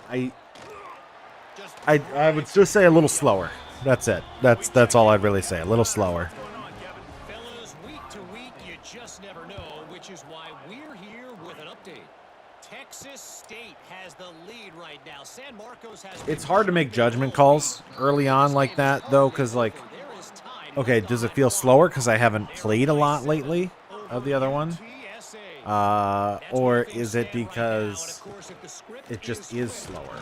I would just say a little slower. That's it. That's all I'd really say. A little slower. Fellas, week to week, you just never know, which is why we're here with an update. Texas State has the lead right now. San Marcos has. It's hard to make judgment calls early on like that, though, because, like, okay, does it feel slower because I haven't played a lot lately of the other one? Or is it because it just is slower?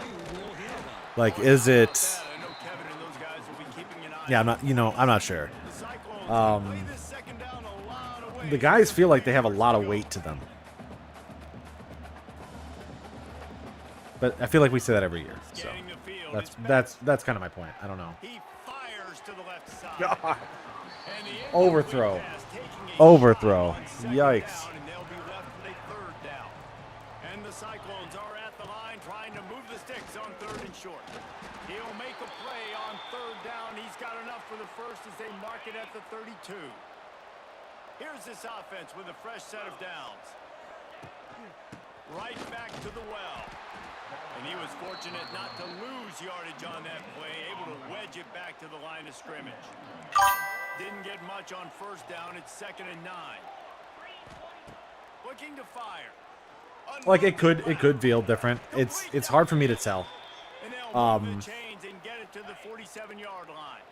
Like, is it... Yeah, I'm not sure. The guys feel like they have a lot of weight to them. But I feel like we say that every year, so that's kind of my point. I don't know. He fires to the left side. Overthrow. Overthrow. Yikes. And they'll be left with a 3rd down. And the Cyclones are at the line trying to move the sticks on 3rd and short. He'll make a play on 3rd down. He's got enough for the first as they mark it at the 32. Here's this offense with a fresh set of downs. Right back to the well. And he was fortunate not to lose yardage on that play, able to wedge it back to the line of scrimmage. Didn't get much on 1st down. It's 2nd and 9. Looking to fire. Like, it could feel different. It's hard for me to tell. And they'll move the chains and get it to the 47-yard line.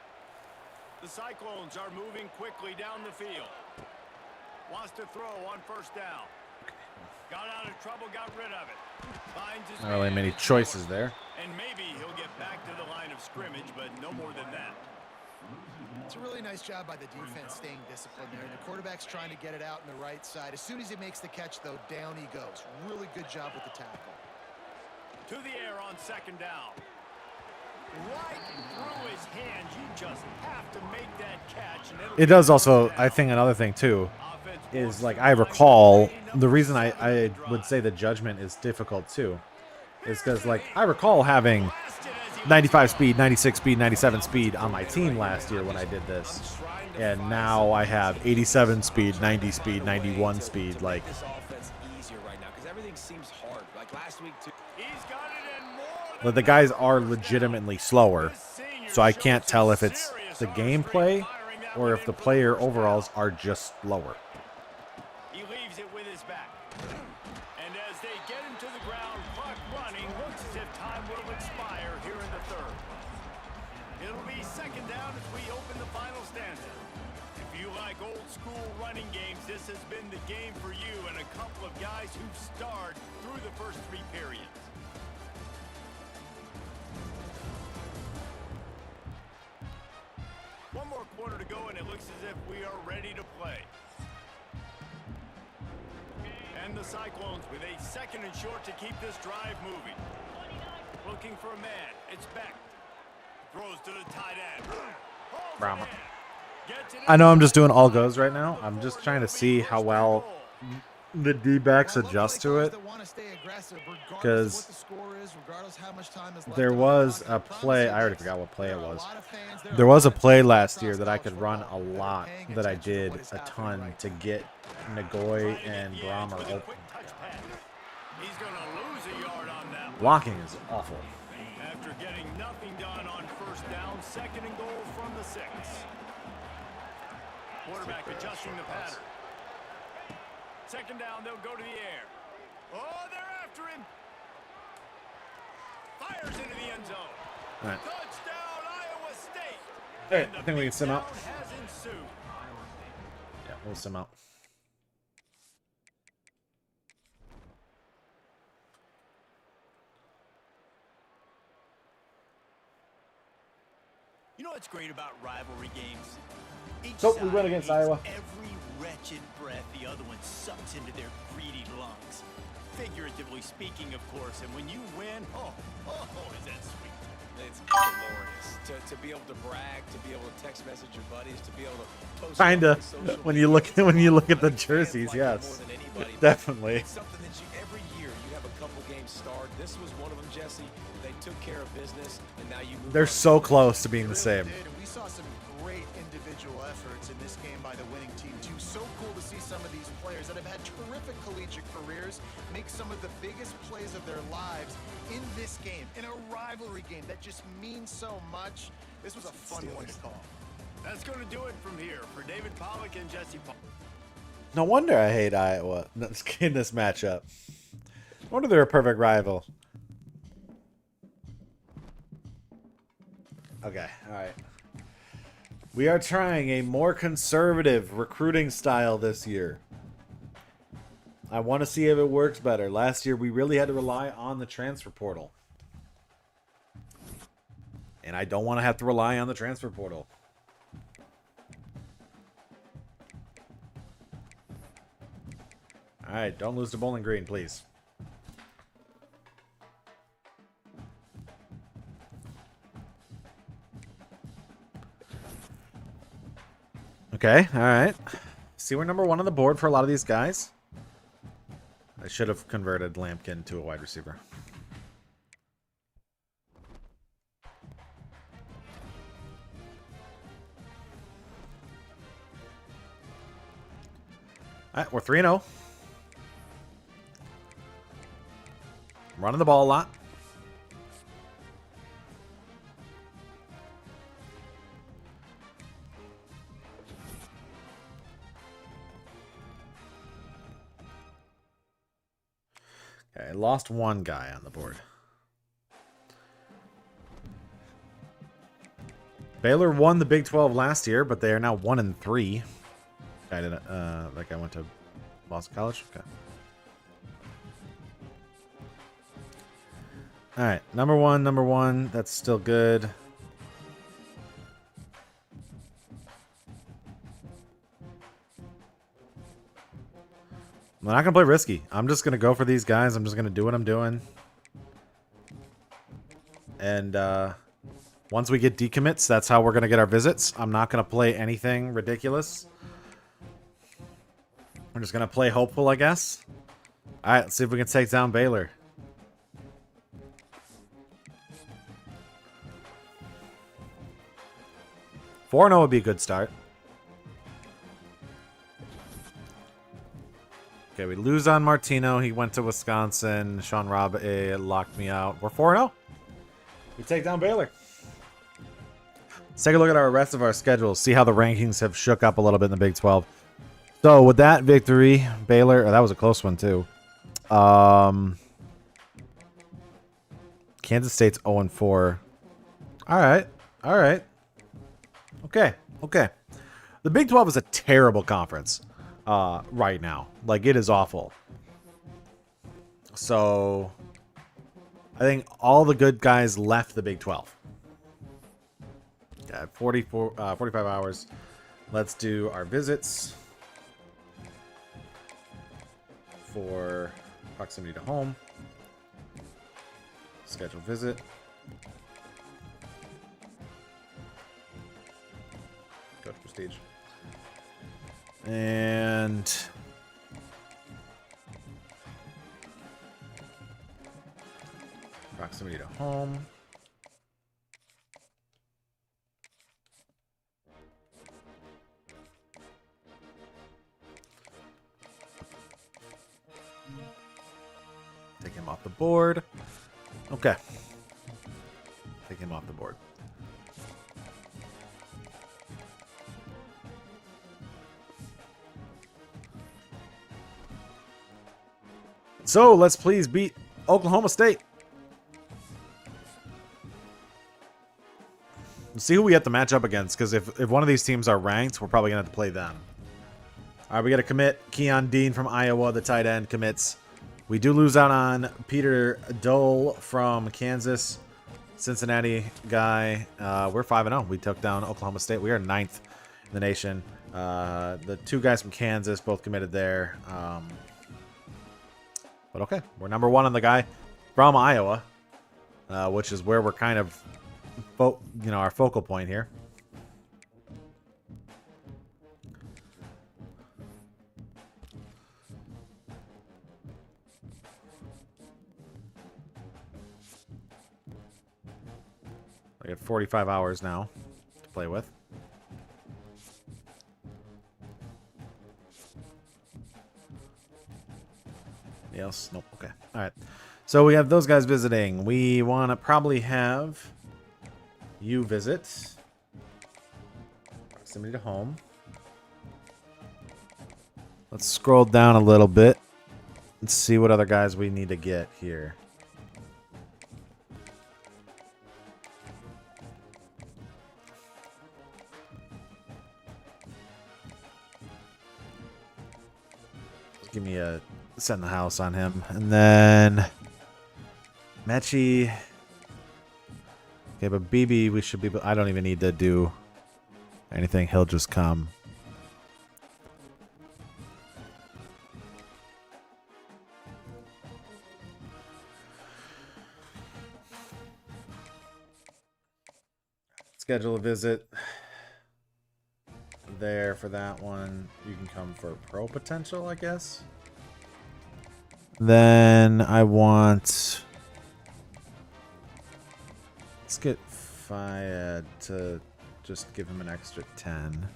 The Cyclones are moving quickly down the field. Wants to throw on 1st down. Got out of trouble, got rid of it. Finds his Not really many choices there. And maybe he'll get back to the line of scrimmage, but no more than that. It's a really nice job by the defense staying disciplined there. The quarterback's trying to get it out on the right side. As soon as he makes the catch, though, down he goes. Really good job with the tackle. To the air on 2nd down. Right through his hands. You just have to make that catch. And It does also, I think another thing too, is like I recall, the reason I would say the judgment is difficult too, is because like I recall having 95 speed, 96 speed, 97 speed on my team last year when I did this. And now I have 87 speed, 90 speed, 91 speed. Like, this offense easier right now because everything seems hard. Like last week too. He's got it in more but the guys are legitimately slower. So I can't tell if it's the gameplay or if the player overalls are just slower. He leaves it with his back. And as they get him to the ground, clock running, looks as if time will expire here in the third. It'll be second down as we open the final stanza. If you like old school running games, this has been the game for you and a couple of guys who've starred through the first 3 periods. One more quarter to go, and it looks as if we are ready to play. And the Cyclones with a second and short to keep this drive moving. Looking for a man. It's Beck. Throws to the tight end. Brahma. I know I'm just doing all goes right now. I'm just trying to see how well the D-backs adjust to it. Because there was a play, I already forgot what play it was. There was a play last year that I could run a lot, that I did a ton to get Nagoy and Brahma open. He's going to lose a yard on that. Blocking is awful. After getting nothing done on first down, second and goal from the 6. Quarterback adjusting the pattern. Second down, they'll go to the air. Oh, they're after him. Fires into the end zone. All right. Touchdown, Iowa State. All right, I think we can sim out. Has ensued. Yeah, we'll sim out. You know what's great about rivalry games? Each So, we side went against hates Iowa. Every wretched breath the other one sucks into their greedy lungs. Figuratively speaking, of course. And when you win, oh, is that sweet. It's glorious to be able to brag, to be able to text message your buddies, to be able to post. Kinda. on social When media. you look at the Fans jerseys, like it yes, more than anybody. definitely. It's something that every year you have a couple games starred. This was one of them, Jesse. They took care of business, and now you. They're so close to being the same. Did, and we saw some great individual efforts in this game by the winning team too. So cool to see some of these players that have had terrific collegiate careers make some of the biggest plays of their lives in this game, in a rivalry game that just means so much. This was a fun one to call. That's going to do it from here for David Pollock and Jesse Paul. No wonder I hate Iowa in this matchup. No wonder they're a perfect rival. Okay, all right. We are trying a more conservative recruiting style this year. I want to see if it works better. Last year, we really had to rely on the transfer portal. And I don't want to have to rely on the transfer portal. All right, don't lose to Bowling Green, please. Okay, all right. See, we're number 1 on the board for a lot of these guys. I should have converted Lampkin to a wide receiver. All right, we're 3-0. Running the ball a lot. Okay, I lost one guy on the board. Baylor won the Big 12 last year, but they are now 1-3. I didn't like I went to Boston College. Okay. All right, number one. That's still good. I'm not gonna play risky. I'm just gonna go for these guys. I'm just gonna do what I'm doing. And once we get decommits, that's how we're gonna get our visits. I'm not gonna play anything ridiculous. We're just gonna play hopeful, I guess. All right, let's see if we can take down Baylor. 4-0 would be a good start. Okay, we lose on Martino. He went to Wisconsin. Sean Robb locked me out. We're 4-0. We take down Baylor. Let's take a look at our rest of our schedule. See how the rankings have shook up a little bit in the Big 12. So with that victory, Baylor, that was a close one too. Kansas State's 0-4. All right. Okay. The Big 12 is a terrible conference right now. Like, it is awful. So I think all the good guys left the Big 12. Yeah, 45 hours. Let's do our visits for proximity to home. Schedule visit. Go to prestige. And proximity to home. Take him off the board. Okay. Take him off the board. So let's please beat Oklahoma State. Let's see who we have to match up against, because if one of these teams are ranked, we're probably going to have to play them. All right, we got to commit. Keon Dean from Iowa, the tight end, commits. We do lose out on Peter Dole from Kansas, Cincinnati guy. We're 5-0. We took down Oklahoma State. We are 9th in the nation. The two guys from Kansas both committed there. But okay, we're number 1 on the guy from Iowa, which is where we're kind of, our focal point here. I have 45 hours now to play with. Anything else? Nope. Okay. All right. So we have those guys visiting. We want to probably have you visit. Proximity to home. Let's scroll down a little bit and see what other guys we need to get here. Give me a set in the house on him. And then Mechie. Okay, but BB, we should be... I don't even need to do anything. He'll just come. Schedule a visit there for that one. You can come for pro potential, I guess. Then I want... Let's get Fayed to just give him an extra 10.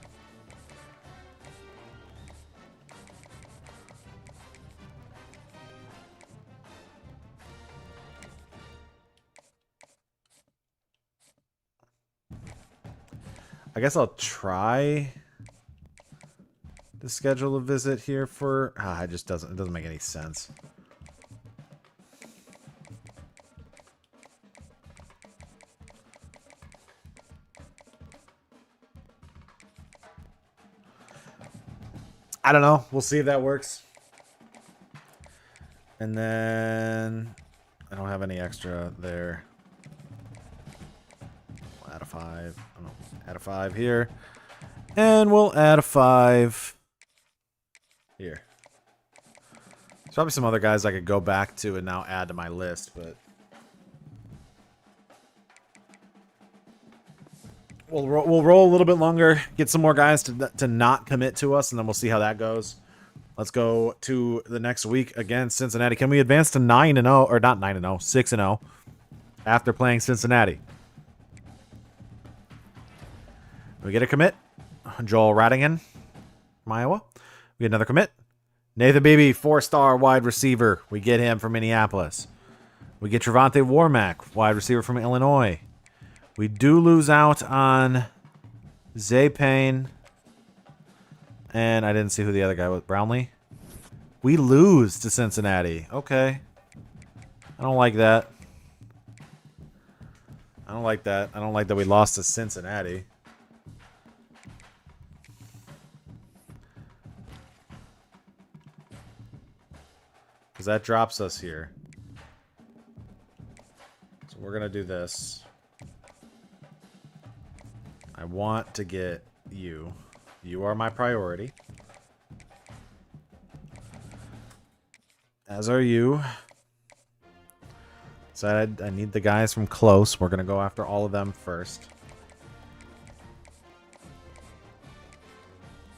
I guess I'll try to schedule a visit here for... it just doesn't make any sense. I don't know. We'll see if that works. And then I don't have any extra there. We'll add a 5. Oh, no. Add a 5 here. And we'll add a 5 here. There's probably some other guys I could go back to and now add to my list, but we'll roll a little bit longer, get some more guys to not commit to us, and then we'll see how that goes. Let's go to the next week against Cincinnati. Can we advance to 9-0, or not 9-0, 6-0 after playing Cincinnati? We get a commit. Joel Rattingan from Iowa. We get another commit. Nathan Beebe, 4-star wide receiver. We get him from Minneapolis. We get Trevante Warmack, wide receiver from Illinois. We do lose out on Zay Payne. And I didn't see who the other guy was. Brownlee? We lose to Cincinnati. Okay. I don't like that. I don't like that. I don't like that we lost to Cincinnati. Because that drops us here. So we're going to do this. I want to get you. You are my priority. As are you. So I need the guys from close. We're going to go after all of them first.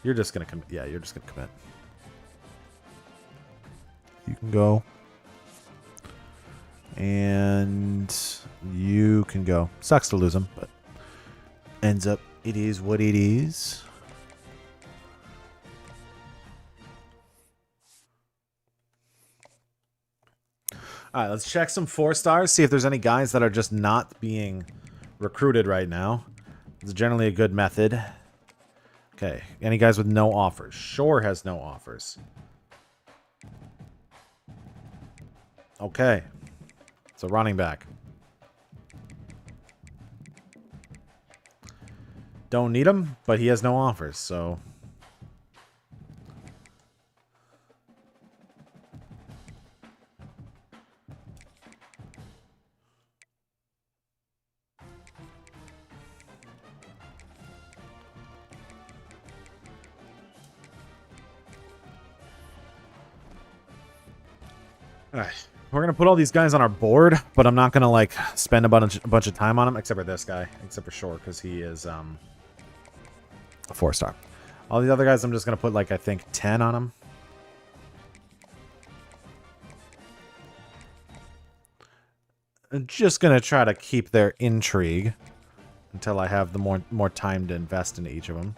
You're just going to commit. Yeah, you're just going to commit. You can go. And you can go. Sucks to lose them, but ends up it is what it is. All right, let's check some 4-stars, see if there's any guys that are just not being recruited right now. It's generally a good method. Okay, any guys with no offers? Shore has no offers. Okay, it's a running back. Don't need him, but he has no offers, so... Alright, we're going to put all these guys on our board, but I'm not going to, like, spend a bunch of time on them, except for this guy, except for Shore, because he is, a 4-star. All the other guys, I'm just going to put, like, I think 10 on them. I'm just going to try to keep their intrigue until I have the more time to invest into each of them.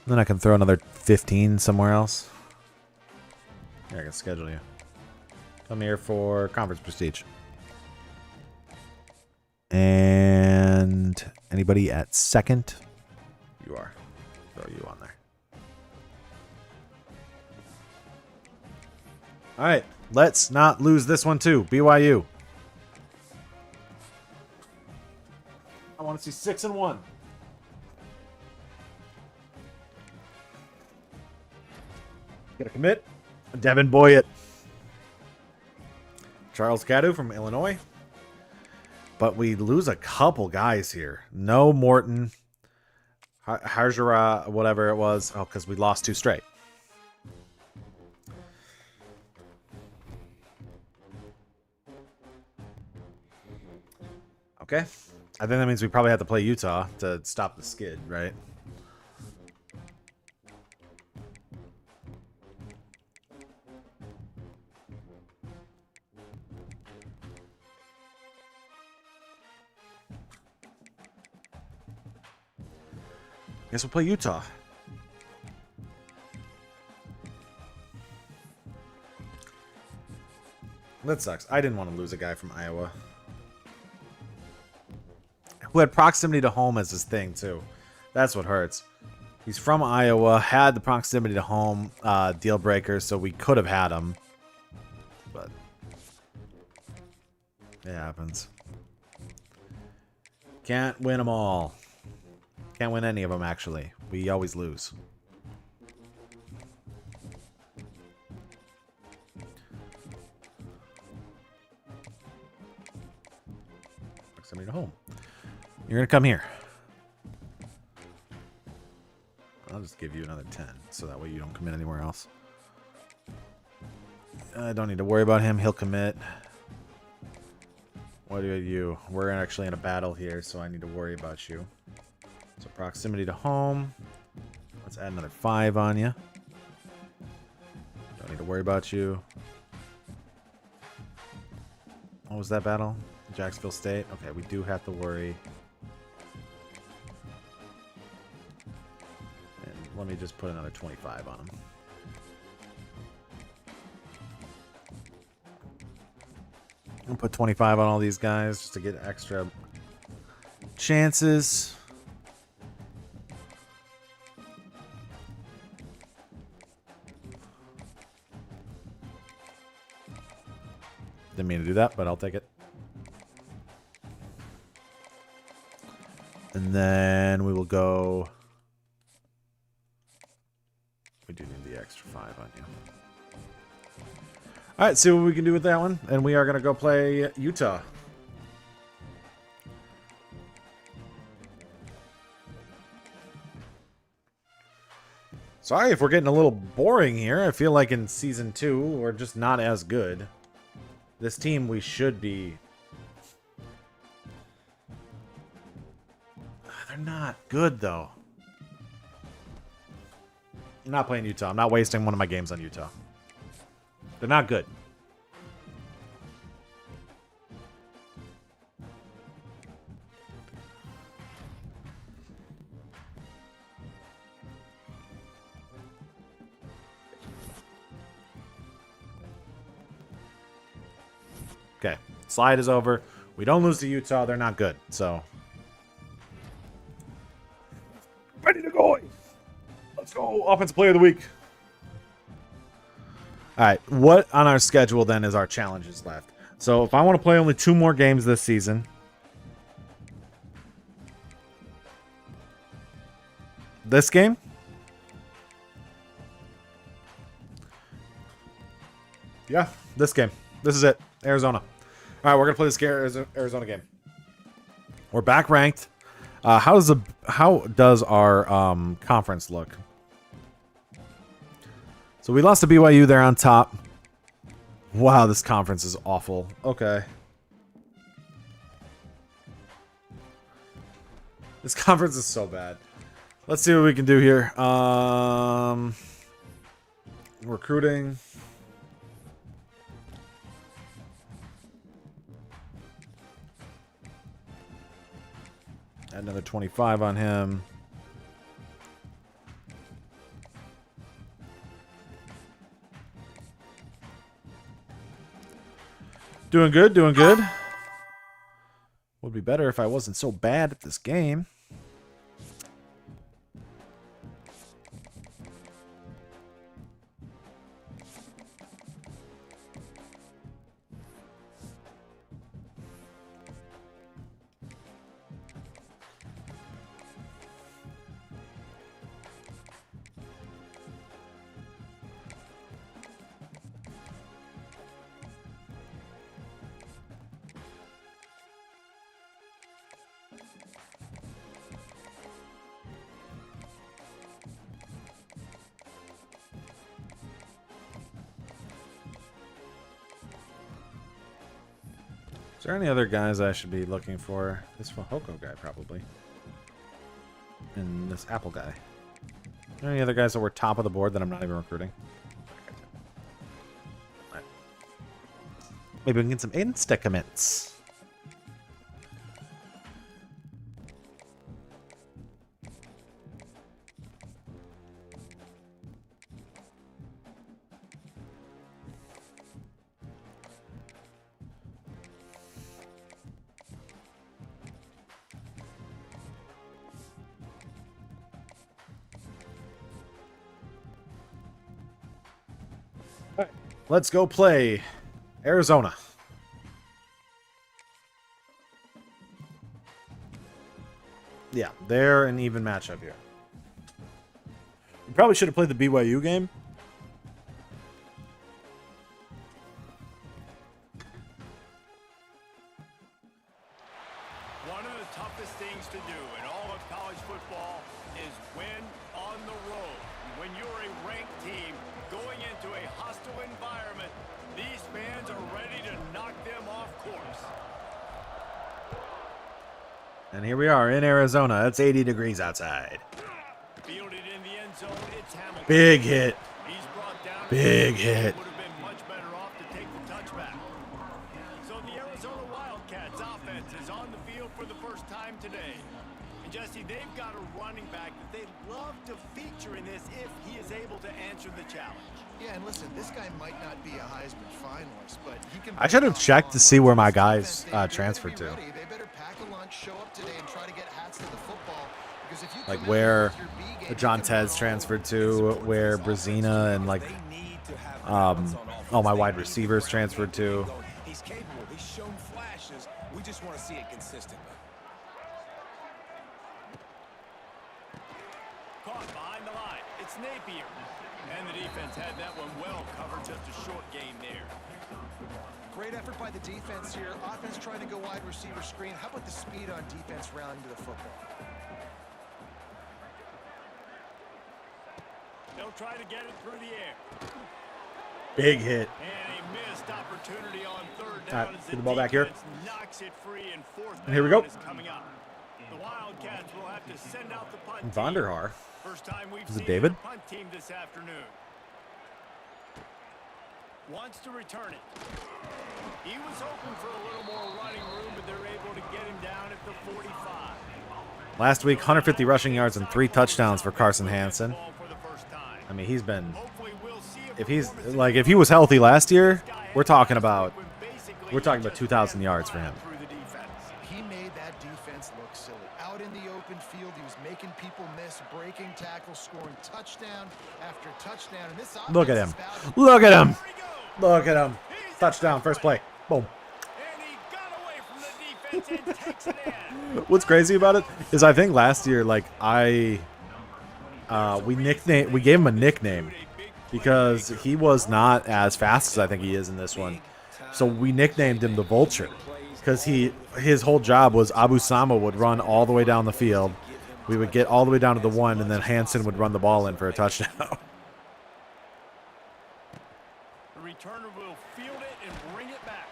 Then I can throw another 15 somewhere else. Here, I can schedule you. Come here for conference prestige. And anybody at second? You are. Throw you on there. All right, let's not lose this one too. BYU. I want to see 6-1. Get a commit. Devin Boyett. Charles Cadu from Illinois. But we lose a couple guys here. No Morton. Harjara, whatever it was. Oh, because we lost 2 straight. Okay. I think that means we probably have to play Utah to stop the skid, right? Guess we'll play Utah. That sucks. I didn't want to lose a guy from Iowa. Who had proximity to home as his thing, too. That's what hurts. He's from Iowa, had the proximity to home deal breaker, so we could have had him. But it happens. Can't win them all. Can't win any of them, actually. We always lose. Proximity to home. You're going to come here. I'll just give you another 10, so that way you don't commit anywhere else. I don't need to worry about him. He'll commit. What do you? We're actually in a battle here, so I need to worry about you. So proximity to home. Let's add another 5 on you. Don't need to worry about you. What was that battle? Jacksonville State? Okay, we do have to worry. And let me just put another 25 on him. I'll put 25 on all these guys just to get extra chances. Didn't mean to do that, but I'll take it. And then we will go. We do need the extra 5 on you. All right, see what we can do with that one. And we are going to go play Utah. Sorry if we're getting a little boring here. I feel like in Season 2, we're just not as good. This team, we should be... They're not good, though. I'm not playing Utah. I'm not wasting one of my games on Utah. They're not good. Okay, slide is over. We don't lose to Utah. They're not good, so... Ready to go. Let's go. Offensive player of the week. All right, what on our schedule then is our challenges left? So if I want to play only 2 more games this season, this game, yeah, this game. This is it. Arizona. All right, we're gonna play this Arizona game. We're back ranked. How does our conference look? So we lost to BYU there on top. Wow, this conference is awful. Okay. This conference is so bad. Let's see what we can do here. Recruiting. Add another 25 on him. Doing good, doing good. Would be better if I wasn't so bad at this game. Is there any other guys I should be looking for? This Fahoko guy, probably. And this Apple guy. Are there any other guys that were top of the board that I'm not even recruiting? Right. Maybe we can get some Insta commits. Let's go play Arizona. Yeah, they're an even matchup here. You probably should have played the BYU game. One of the toughest things to do in all of college football is win on the road. When you're a ranked team going into a hostile environment, these fans are ready to knock them off course. And here we are in Arizona. It's 80 degrees outside. Fielded in the end zone, it's Hamilton. Big hit. He's brought down Big hit. Would have been much better off to take the touchback. So the Arizona Wildcats offense is on the field for the first time today. And Jesse, they've got a running back that they'd love to feature in this if he is able to answer the challenge. Yeah, and listen, this guy might not be a Heisman finalist, but he can. I should have checked to see where my guys transferred to. They better pack a lunch, show up today, and try to get hats to the football. Because if you Like come where out with your B game, John you can Tez run all transferred over. to, where Brazina and like all my wide receivers transferred to. He's capable. He's shown flashes. We just want to see it consistently. Caught behind the line. It's Napier. And the defense had that one well covered. Just a short gain there. Great effort by the defense here. Offense trying to go wide receiver screen. How about the speed on defense rounding to the football? They'll try to get it through the air. Big hit. And a missed opportunity on third All down right, as get the ball back here. defense knocks it free and fourth And here we down go. is coming up. The Wildcats will have to send out the punt team. Vanderhaar. First time we've Is it seen David? the punt team this afternoon. Wants to return it. He was hoping for a little more running room, but they're able to get him down at the 45. Last week, 150 rushing yards and 3 touchdowns for Carson Hansen. Ball for the first time. I mean, he's been. Hopefully we'll see a If he's performance like, if he was healthy last year, we're talking about when basically we're talking he about just 2,000 ran yards for wild him. through the defense. He made that defense look silly. Out in the open field, he was making people miss, breaking tackles, scoring touchdown after touchdown. And this Look at him. offense is valuable. Look at him. Here he goes. Look at him. Touchdown, first play. Boom. And he got away from the defense and takes it in. What's crazy about it is I think last year, like we gave him a nickname because he was not as fast as I think he is in this one. So we nicknamed him the Vulture because his whole job was Abu Sama would run all the way down the field. We would get all the way down to the 1, and then Hansen would run the ball in for a touchdown. The returner will field it and bring it back.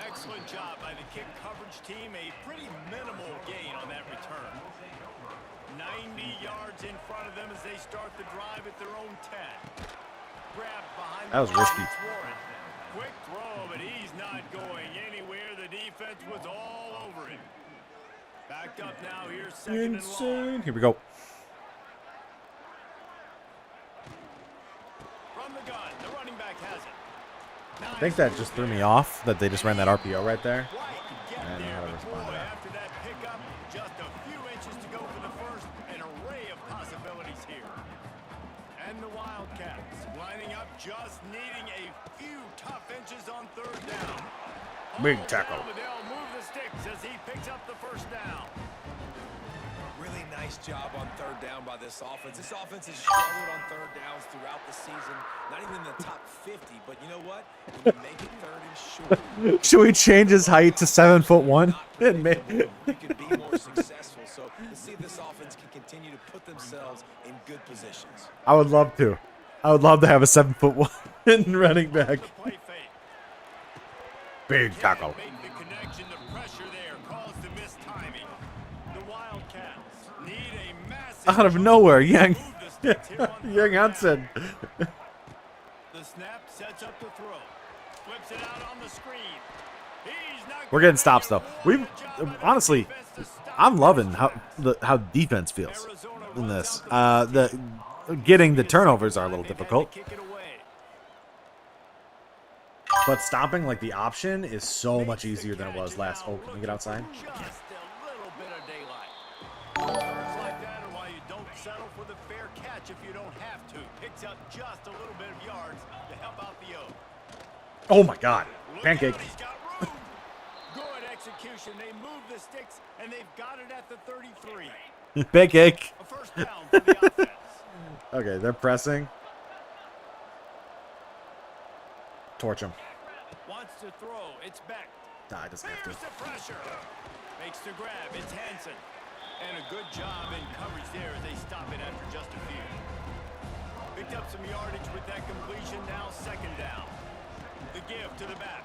Excellent job by the kick coverage team. A pretty minimal gain on that return. 90 yards in front of them as they start the drive at their own 10. Grabbed behind That was the line, risky. it's Warren. Quick throw, but he's not going anywhere. The defense was all over it. Backed up now. Here's second and long. Insane. Here we go. From the gun, the running back has it. I think that just threw me off that they just ran that RPO right there. Quite get I don't know there, how to but respond to boy, that. after that pickup, just a few inches to go for the first. An array of possibilities here. And the Wildcats lining up, just needing a few tough inches on third down. Big tackle. But they'll move the sticks as he picks up the first down. Really nice job on third down by this offense. This offense has struggled on third downs throughout the season. Not even in the top 50, but you know what? When you make it third and short, Should we change his height to 7'1"? And make you can be more successful. So let's see if this offense can continue to put themselves in good positions. I would love to. I would love to have a 7'1" running back. The play fake. Big tackle. Make the connection. The pressure there caused the missed timing. The Wildcats need a massive Out of nowhere, Young move the sticks here on Young third down. Hansen. The snap sets up the throw. Flips it out on the screen. He's not We're getting gonna stops though. make it. We've What a job by the honestly, defense to stop I'm the loving touchdown. how defense feels Arizona in runs this. out the The getting the turnovers are a little They've had to difficult, kick it away. but stopping like the option is so much easier than it was last. Oh, can we get outside? Just a little bit of daylight. Words like that are why you don't settle for the fair catch if you don't have to. Picks up just a little bit of yards to help out the O. Oh my God, Look pancake. out, he's got room. Good execution. They move the sticks, and they've got it at the 33. Pancake. A first down for the offense. Okay, they're pressing. Torch him. Wants to throw. It's back. Nah, it doesn't have There's to. the pressure. Makes the grab. It's Hansen. And a good job in coverage there as they stop it after just a few. Picked up some yardage with that completion. Now second down. The give to the back.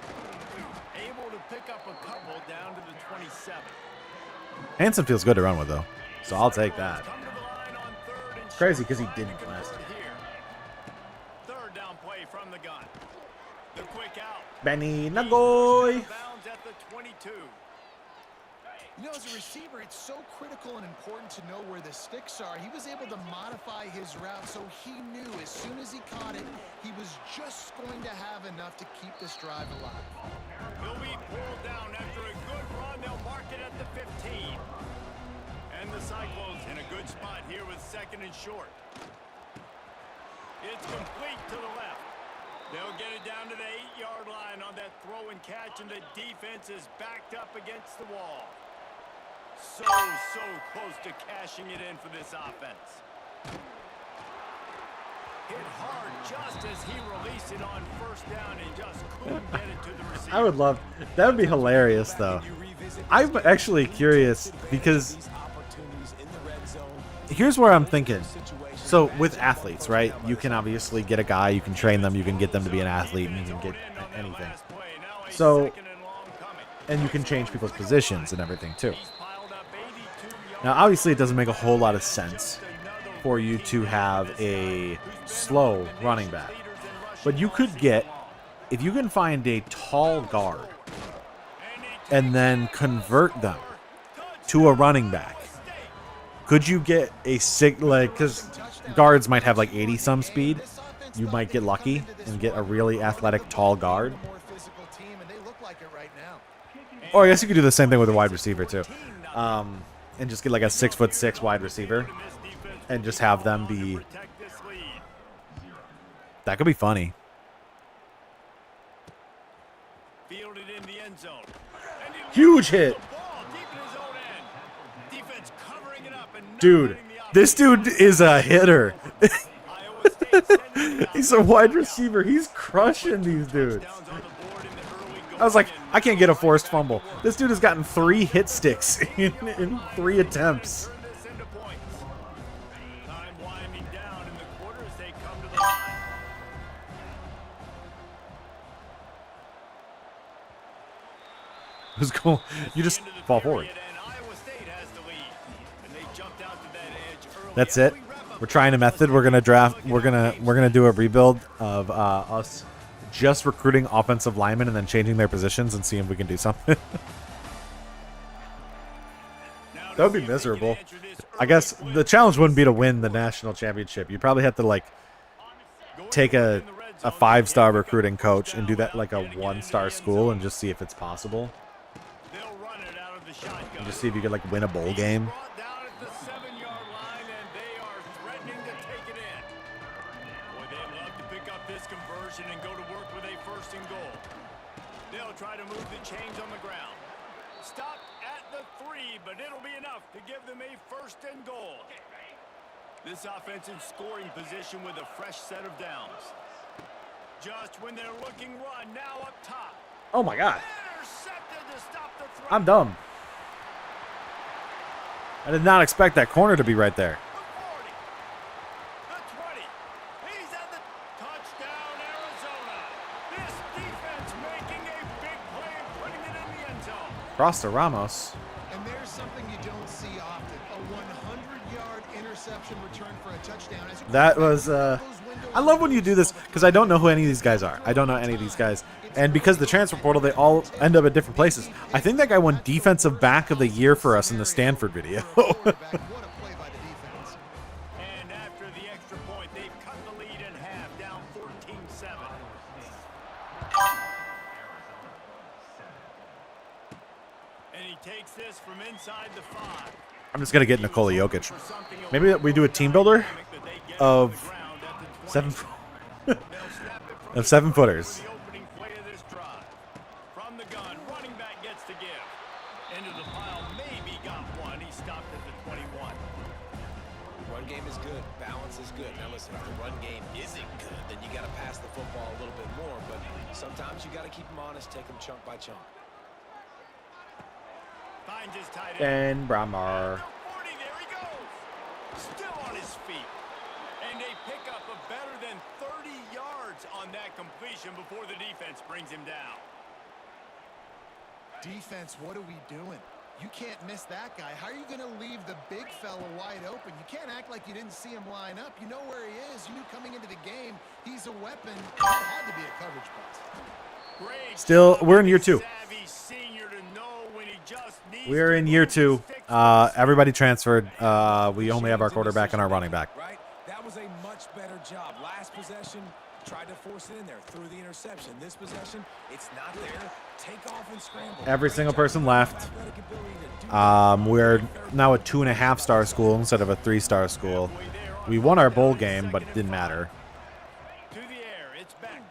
Able to pick up a couple down to the 27. Hansen feels good to run with though, so I'll take that. Come to the line on third and Crazy short. 'cause he Trying to didn't last convert here. Third down play Benny Nagoy. Bounds at the 22. You know, as a receiver, it's so critical and important to know where the sticks are. He was able to modify his route so he knew as soon as he caught it, he was just going to have enough to keep this drive alive. He'll be pulled down after a good run. They'll mark it at the 15. And the Cyclones in a good spot here with 2nd and short. It's complete to the left. They'll get it down to the 8-yard line on that throw and catch, and the defense is backed up against the wall. So close to cashing it in for this offense. Hit hard just as he released it on 1st down and just couldn't get it to the receiver. I would love, that would be hilarious though. I'm actually curious because here's where I'm thinking. So with athletes, right? You can obviously get a guy, you can train them, you can get them to be an athlete, and you can get anything. So, and you can change people's positions and everything too. Now, obviously, it doesn't make a whole lot of sense for you to have a slow running back. But you could get, if you can find a tall guard and then convert them to a running back, could you get a because guards might have like 80-some speed. You might get lucky and get a really athletic tall guard. Or I guess you could do the same thing with a wide receiver too. And just get like a 6'6" wide receiver and just have them be. That could be funny. Huge hit. Dude, this dude is a hitter. He's a wide receiver. He's crushing these dudes. I was like, I can't get a forced fumble. This dude has gotten 3 hit sticks in 3 attempts. It was cool. You just fall forward. That's it. We're trying a method. We're gonna draft. We're gonna do a rebuild of us just recruiting offensive linemen and then changing their positions and seeing if we can do something. That would be miserable. I guess the challenge wouldn't be to win the national championship. You'd probably have to like take a 5-star recruiting coach and do that like a 1-star school and just see if it's possible. And just see if you could like win a bowl game. Try to move the chains on the ground. Stop at the 3, but it'll be enough to give them a 1st and goal. This offense in scoring position with a fresh set of downs. Just when they're looking run, now up top. Oh my God. Intercepted to stop the throw. I'm dumb. I did not expect that corner to be right there. The 40, the 20. He's at the touchdown, Arizona. This defense making a big play and putting it in the end zone. Cross to Ramos. And there's something you don't see often. A 100-yard interception return for a touchdown. That was, I love when you do this because I don't know who any of these guys are. I don't know any of these guys. And because the transfer portal, they all end up at different places. I think that guy won Defensive Back of the Year for us in the Stanford video. What a play by the defense. And after the extra point, they've cut the lead in half, down 14-7. And he takes this from inside the 5. I'm just going to get Nikola Jokic. Maybe we do a team builder of 7-footers. From the gun, running back gets to give. Into the pile, maybe got one. He stopped at the 21. Run game is good. Balance is good. Now listen, if the run game isn't good, then you got to pass the football a little bit more. But sometimes you got to keep them honest, take them chunk by chunk. Finds his tight Ben end. Bramar. 40, there he goes. Still on his feet. And they pick up a better than 30 yards on that completion before the defense brings him down. Defense, what are we doing? You can't miss that guy. How are you going to leave the big fella wide open? You can't act like you didn't see him line up. You know where he is. You knew coming into the game he's a weapon. That had to be a coverage bust. Still, we're in year 2. Savvy senior to know when he just needs We're to in year move 2. the sticks with Everybody transferred. We only have our quarterback and our running back. Right? That was a much better job. Last possession, tried to force it in there through the interception. This possession, it's not there. Take off and scramble. Every single person left. Athletic ability to do that. We're now a 2.5-star school instead of a 3-star school. We won our bowl game, but it didn't matter. To the air, it's back.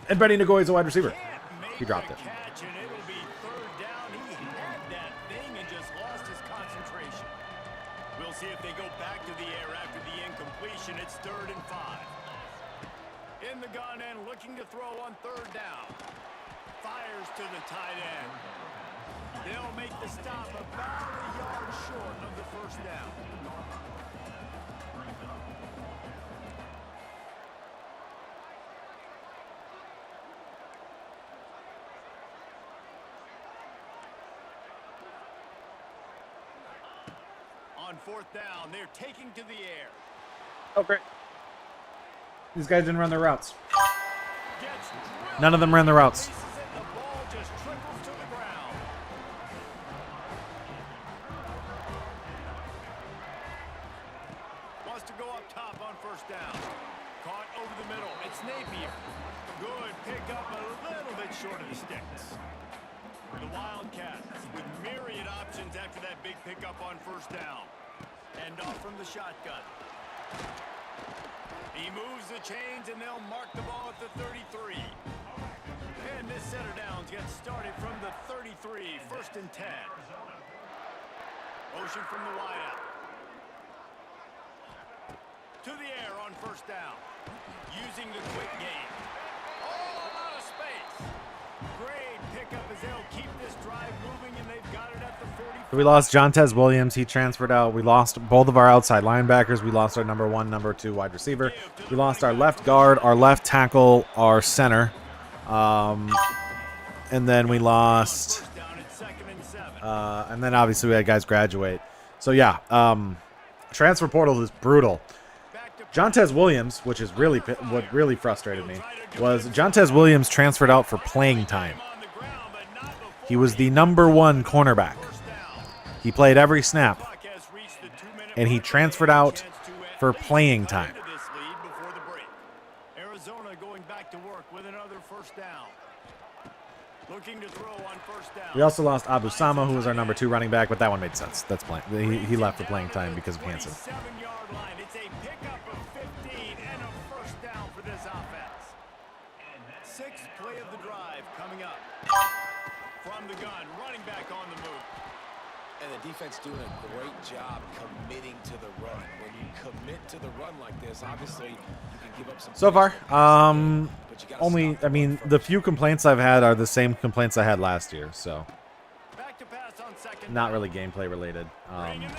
And Benny Nagoy is a wide receiver. Can't He dropped make it. the catch, and it'll be third down. He had that thing and just lost his concentration. We'll see if they go back to the air after the incompletion. It's 3rd and 5. In the gun and looking to throw on 3rd down. Fires to the tight end. They'll make the stop about a yard short of the 1st down. On 4th down, they're taking to the air. Oh, great. These guys didn't run their routes. Gets drilled. None of them ran the routes. Places it, the ball just trickles to the ground. Wants to go up top on 1st down. Caught over the middle. It's Napier. Good pickup, a little bit short of the sticks. The Wildcats with myriad options after that big pickup on 1st down. And off from the shotgun. He moves the chains, and they'll mark the ball at the 33. And this set of downs gets started from the 33, 1st and 10. Motion from the wideout. To the air on 1st down. Using the quick game. Oh, out of space. Great pickup as they'll keep this drive moving, and they've got it at the 45. We lost Jontez Williams. He transferred out. We lost both of our outside linebackers. We lost our number 1, number 2 wide receiver. We lost our left guard, our left tackle, our center. And then we lost... First down at 2nd and 7. and then obviously we had guys graduate. So yeah, transfer portal is brutal. Jontez Williams, which is really what really frustrated me, was Jontez Williams transferred out for playing time. On the ground, but not before He was the number 1 cornerback. first down. He played every snap, Clock has reached the 2-minute and he mark. transferred They have a out chance to at for least playing cut time. into this lead before the break. Arizona going back to work with another 1st down. Looking to throw on 1st down. We also lost Abu Sama, who was our number 2 running back, but that one made sense. That's playing. He left for playing time because of Hansen. 27-yard line. It's a pickup of 15 and a 1st down for this offense. 6th play of the drive coming up. From the gun, running back on the move. And the defense doing a great job committing to the run. When you commit to the run like this, obviously you can give up some. So far, but you gotta only, stop I mean, the few complaints I've had are the same complaints I had last year, so Back to pass on 2nd not down. really gameplay related. Bringing the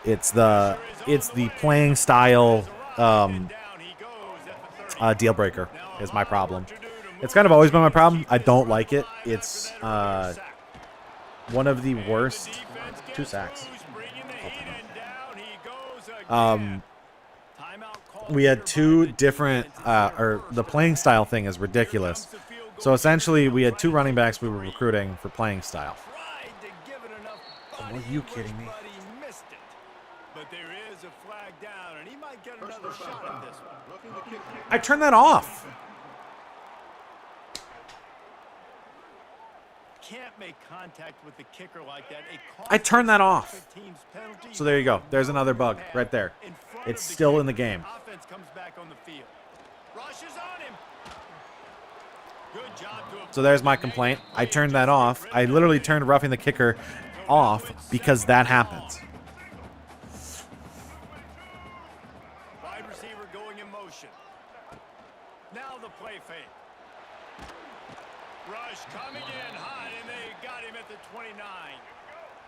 heat. It's the playing style Down he goes at the 30. deal breaker is my problem. It's kind of always been my problem. I don't like it. It's one of the worst. 2 sacks. We had 2 different, or the playing style thing is ridiculous. So essentially, we had 2 running backs we were recruiting for playing style. Are you kidding me? But there is a flag down, and he might get another shot at this one. I turned that off. Can't make contact with the kicker like that. I turned that off. So there you go. There's another bug right there. It's still in the game. Offense comes back on the field. Rushes on him. Good job to So there's my complaint. I turned that off. I literally turned roughing the kicker off because that happens. wide receiver going in motion. Now the play fake. Rush coming in hot, and they got him at the 29.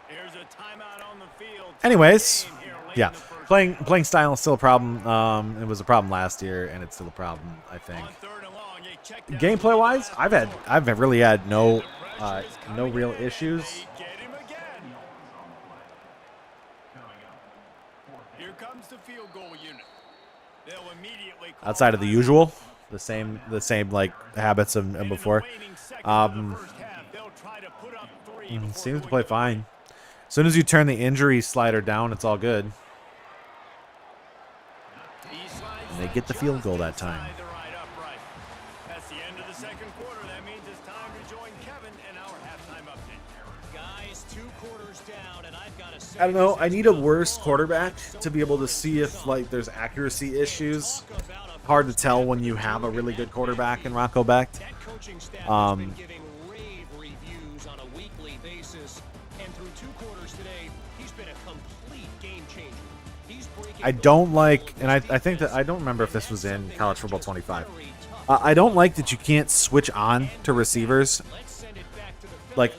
Here's a timeout on the field. Anyways, yeah, playing style is still a problem. It was a problem last year, and it's still a problem, I think. On 3rd and long, you check down. Gameplay wise, I've really had no real issues. Get him again. Here comes the field goal unit. They'll immediately call Outside of the usual. the same like habits of before. Seems to play fine. As soon as you turn the injury slider down, it's all good. And they get the field goal that time. That's the end of the second quarter. That means it's time to join Kevin and our halftime update. Guys, 2 quarters down, and I've got to I don't know. I need a worse quarterback to be able to see if like there's accuracy issues. Hard to tell when you have a really good quarterback in Rocco Becht. That coaching staff has been giving rave reviews on a weekly basis, and through 2 quarters today, he's been a complete game changer. He's breaking I don't like, and I think that I don't remember if this was in College Football 25. I don't like that you can't switch on to receivers. Like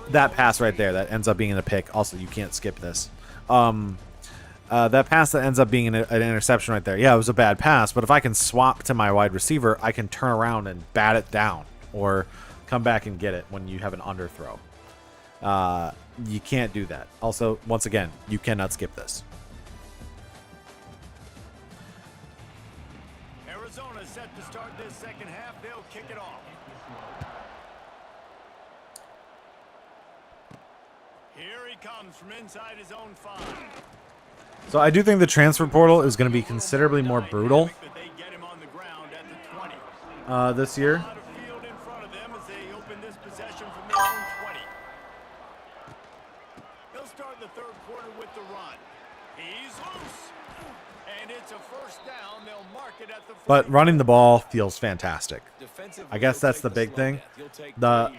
that pass right there that ends up being a pick. Also, you can't skip this. That pass that ends up being an interception right there. Yeah, it was a bad pass, but if I can swap to my wide receiver, I can turn around and bat it down or come back and get it when you have an underthrow. You can't do that. Also, once again, you cannot skip this. Arizona set to start this second half. They'll kick it off. Here he comes from inside his own 5. So I do think the transfer portal is going to be considerably more brutal this year. He'll start the third quarter with the run. He's loose. And it's a first down. They'll mark it at the But running the ball feels fantastic. I guess that's the big thing. The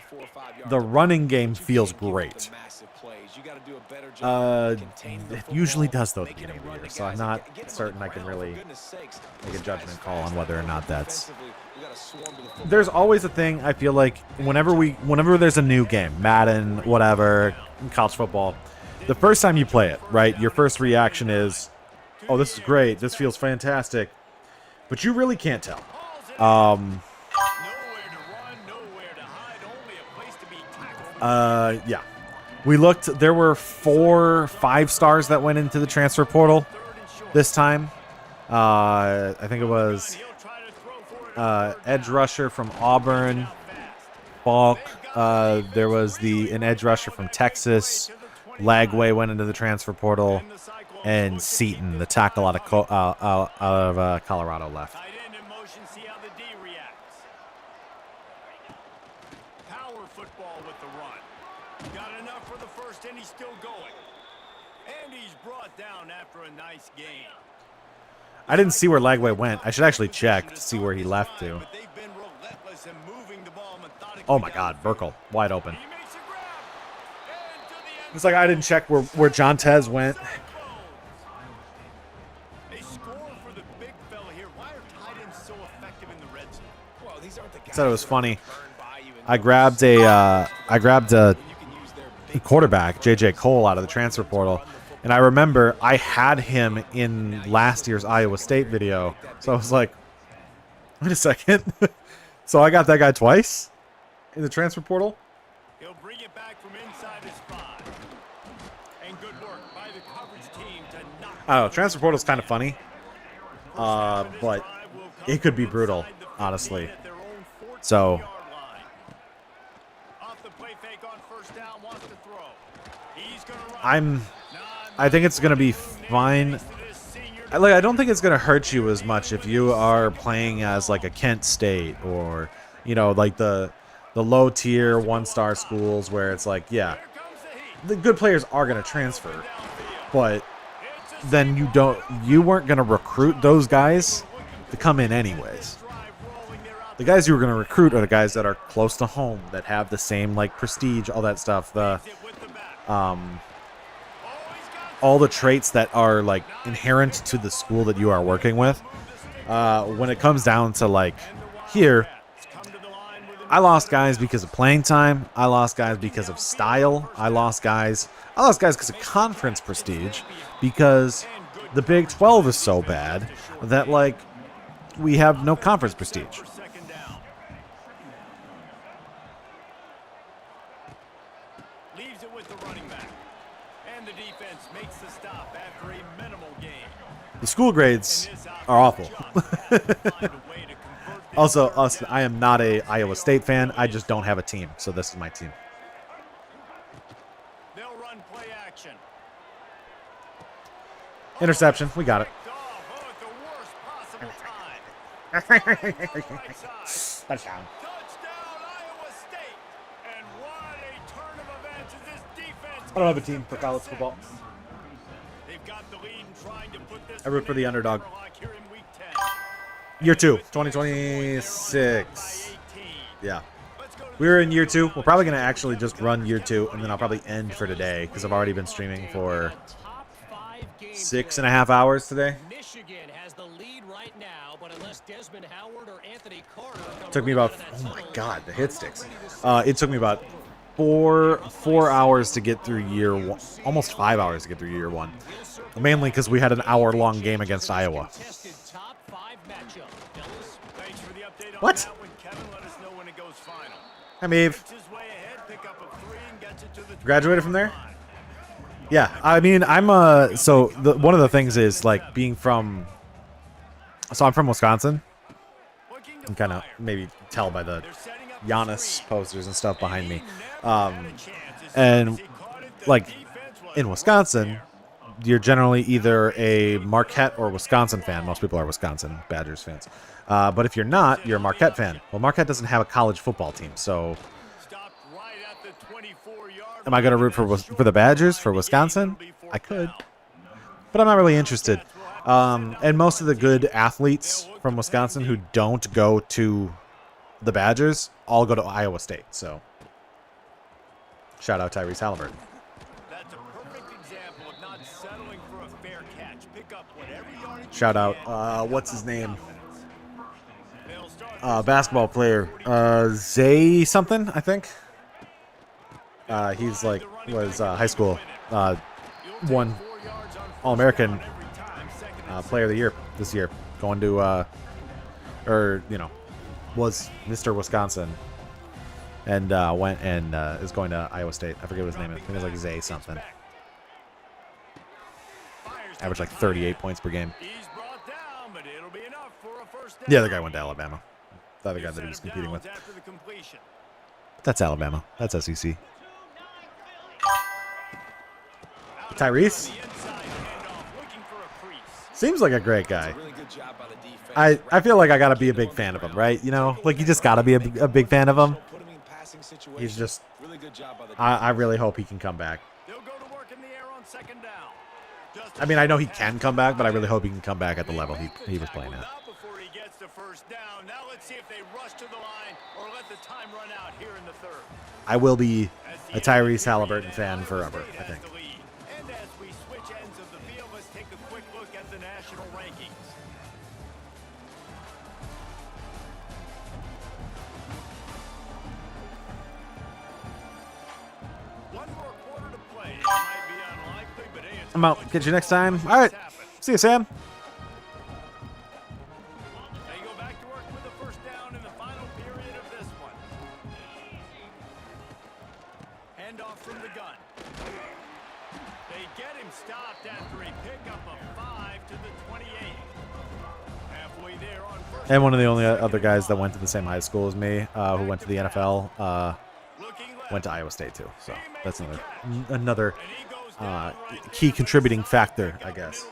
running game feels great. It usually does though at the beginning of the year, so I'm not certain I can really make a judgment call on whether or not that's. There's always a thing I feel like whenever there's a new game, Madden, whatever, college football, the first time you play it, right, your first reaction is, "Oh, this is great. This feels fantastic," but you really can't tell. Yeah. We looked, there were 4 5-stars that went into the transfer portal this time. I think it was edge rusher from Auburn, Falk. There was an edge rusher from Texas. Lagway went into the transfer portal. And Seaton, the tackle out of Colorado, left. Power football with the run. Got enough for the first, and he's still going. And he's brought down after a nice game. I didn't see where Lagway went. I should actually check to see where he left to. Oh my God, Burkle, wide open. It's like I didn't check where John Tez went. I said it was funny. I grabbed a quarterback, J.J. Cole, out of the transfer portal, and I remember I had him in last year's Iowa State video. So I was like, wait a second. So I got that guy twice in the transfer portal. He'll bring it back from inside his 5. And good work by the coverage team to knock. I don't know. Transfer portal's kind of funny, but it could be brutal, honestly. So I think it's gonna be fine. I don't think it's gonna hurt you as much if you are playing as like a Kent State or, you know, like the low tier 1-star schools where it's like, yeah, the good players are gonna transfer, but then you weren't gonna recruit those guys to come in anyways. The guys you were going to recruit are the guys that are close to home, that have the same like prestige, all that stuff. All the traits that are like inherent to the school that you are working with. When it comes down to like here, I lost guys because of playing time. I lost guys because of style. I lost guys because of conference prestige, because the Big 12 is so bad that like we have no conference prestige. The school grades are awful. Also, Austin, I am not a Iowa State fan. I just don't have a team, so this is my team. They'll run play action. Interception. We got it. Oh, at the worst possible time. Touchdown. Touchdown, Iowa State. And what a turn of events as this defense. I don't have a team for college football. They've got the lead and trying to put this I root for the underdog. like here in week 10. Year 2, 2026. Yeah. We're in year 2. We're probably going to actually just run year 2, and then I'll probably end for today because I've already been streaming for 6.5 hours today. Michigan has the lead right now, but unless Desmond Howard or Anthony Carter Took me about, oh my god, the hit sticks. It took me about four hours to get through year 1, almost 5 hours to get through year 1. Mainly because we had an hour-long game against Iowa. What? Hi, Maeve. Graduated from there? Yeah, I mean, I'm so one of the things is like being from. So I'm from Wisconsin. You can kind of maybe tell by the Giannis posters and stuff behind me, and like in Wisconsin, you're generally either a Marquette or Wisconsin fan. Most people are Wisconsin Badgers fans. But if you're not, you're a Marquette fan. Well, Marquette doesn't have a college football team, so am I going to root for the Badgers for Wisconsin? I could, but I'm not really interested. And most of the good athletes from Wisconsin who don't go to the Badgers all go to Iowa State. So shout out Tyrese Halliburton. Shout out, what's his name? Basketball player, Zay something, I think. He's like, was high school, won All-American Player of the Year this year. Going to, or, you know, was Mr. Wisconsin. And went and is going to Iowa State. I forget what his name is. I think it's like Zay something. Averaged like 38 points per game. The other guy went to Alabama. The other guy that he was competing with. That's Alabama. That's SEC. Tyrese? Seems like a great guy. I feel like I gotta be a big fan of him, right? You know, like you just gotta be a big fan of him. He's just. I really hope he can come back. I mean, I know he can come back, but I really hope he can come back at the level he was playing at. I will be a Tyrese Halliburton fan forever, I think. And as we switch ends of the field, let's take a quick look at the national rankings. One more quarter to play. It might be unlikely, but hey, it's I'm out. Catch you next time. All right. See you, Sam. They go back to work with the first down in the final period of this one. Handoff from the gun. They get him stopped after a pickup of 5 to the 28. Halfway there on first. And one of the only other guys that went to the same high school as me, who went to the NFL, went to Iowa State too. So that's another key contributing factor, I guess.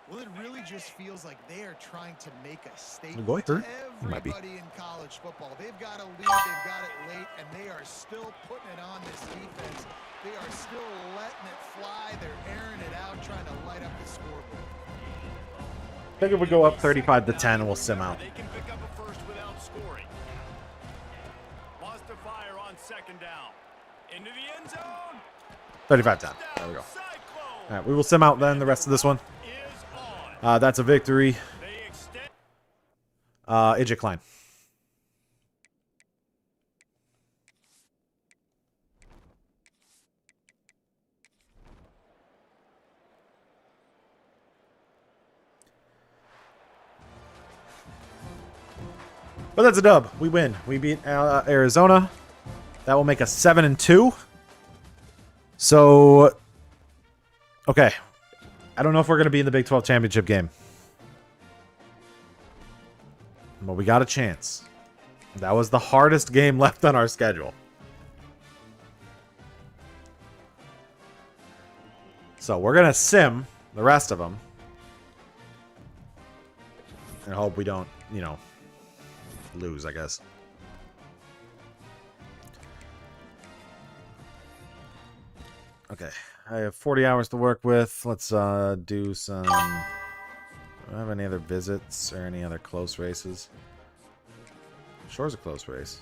Well, it really just feels like they are trying to make a statement Go to ahead. You might be. everybody in college football. They've got a lead, they've got it late, and they are still putting it on this defense. They are still letting it fly. They're airing it out, trying to light up the scoreboard. I think if we go up 35-10, we'll sim out. They can pick up a first without scoring. Lost a fire on second down. Into the end zone. 35-10. There we go. All right, we will sim out then the rest of this one. That's a victory. AJ Klein. But that's a dub. We win. We beat Arizona. That will make us 7-2. So, okay. I don't know if we're going to be in the Big 12 championship game. But we got a chance. That was the hardest game left on our schedule. So we're going to sim the rest of them. And hope we don't, you know, lose, I guess. Okay. I have 40 hours to work with. Let's do some... Do I have any other visits or any other close races? Shore's a close race.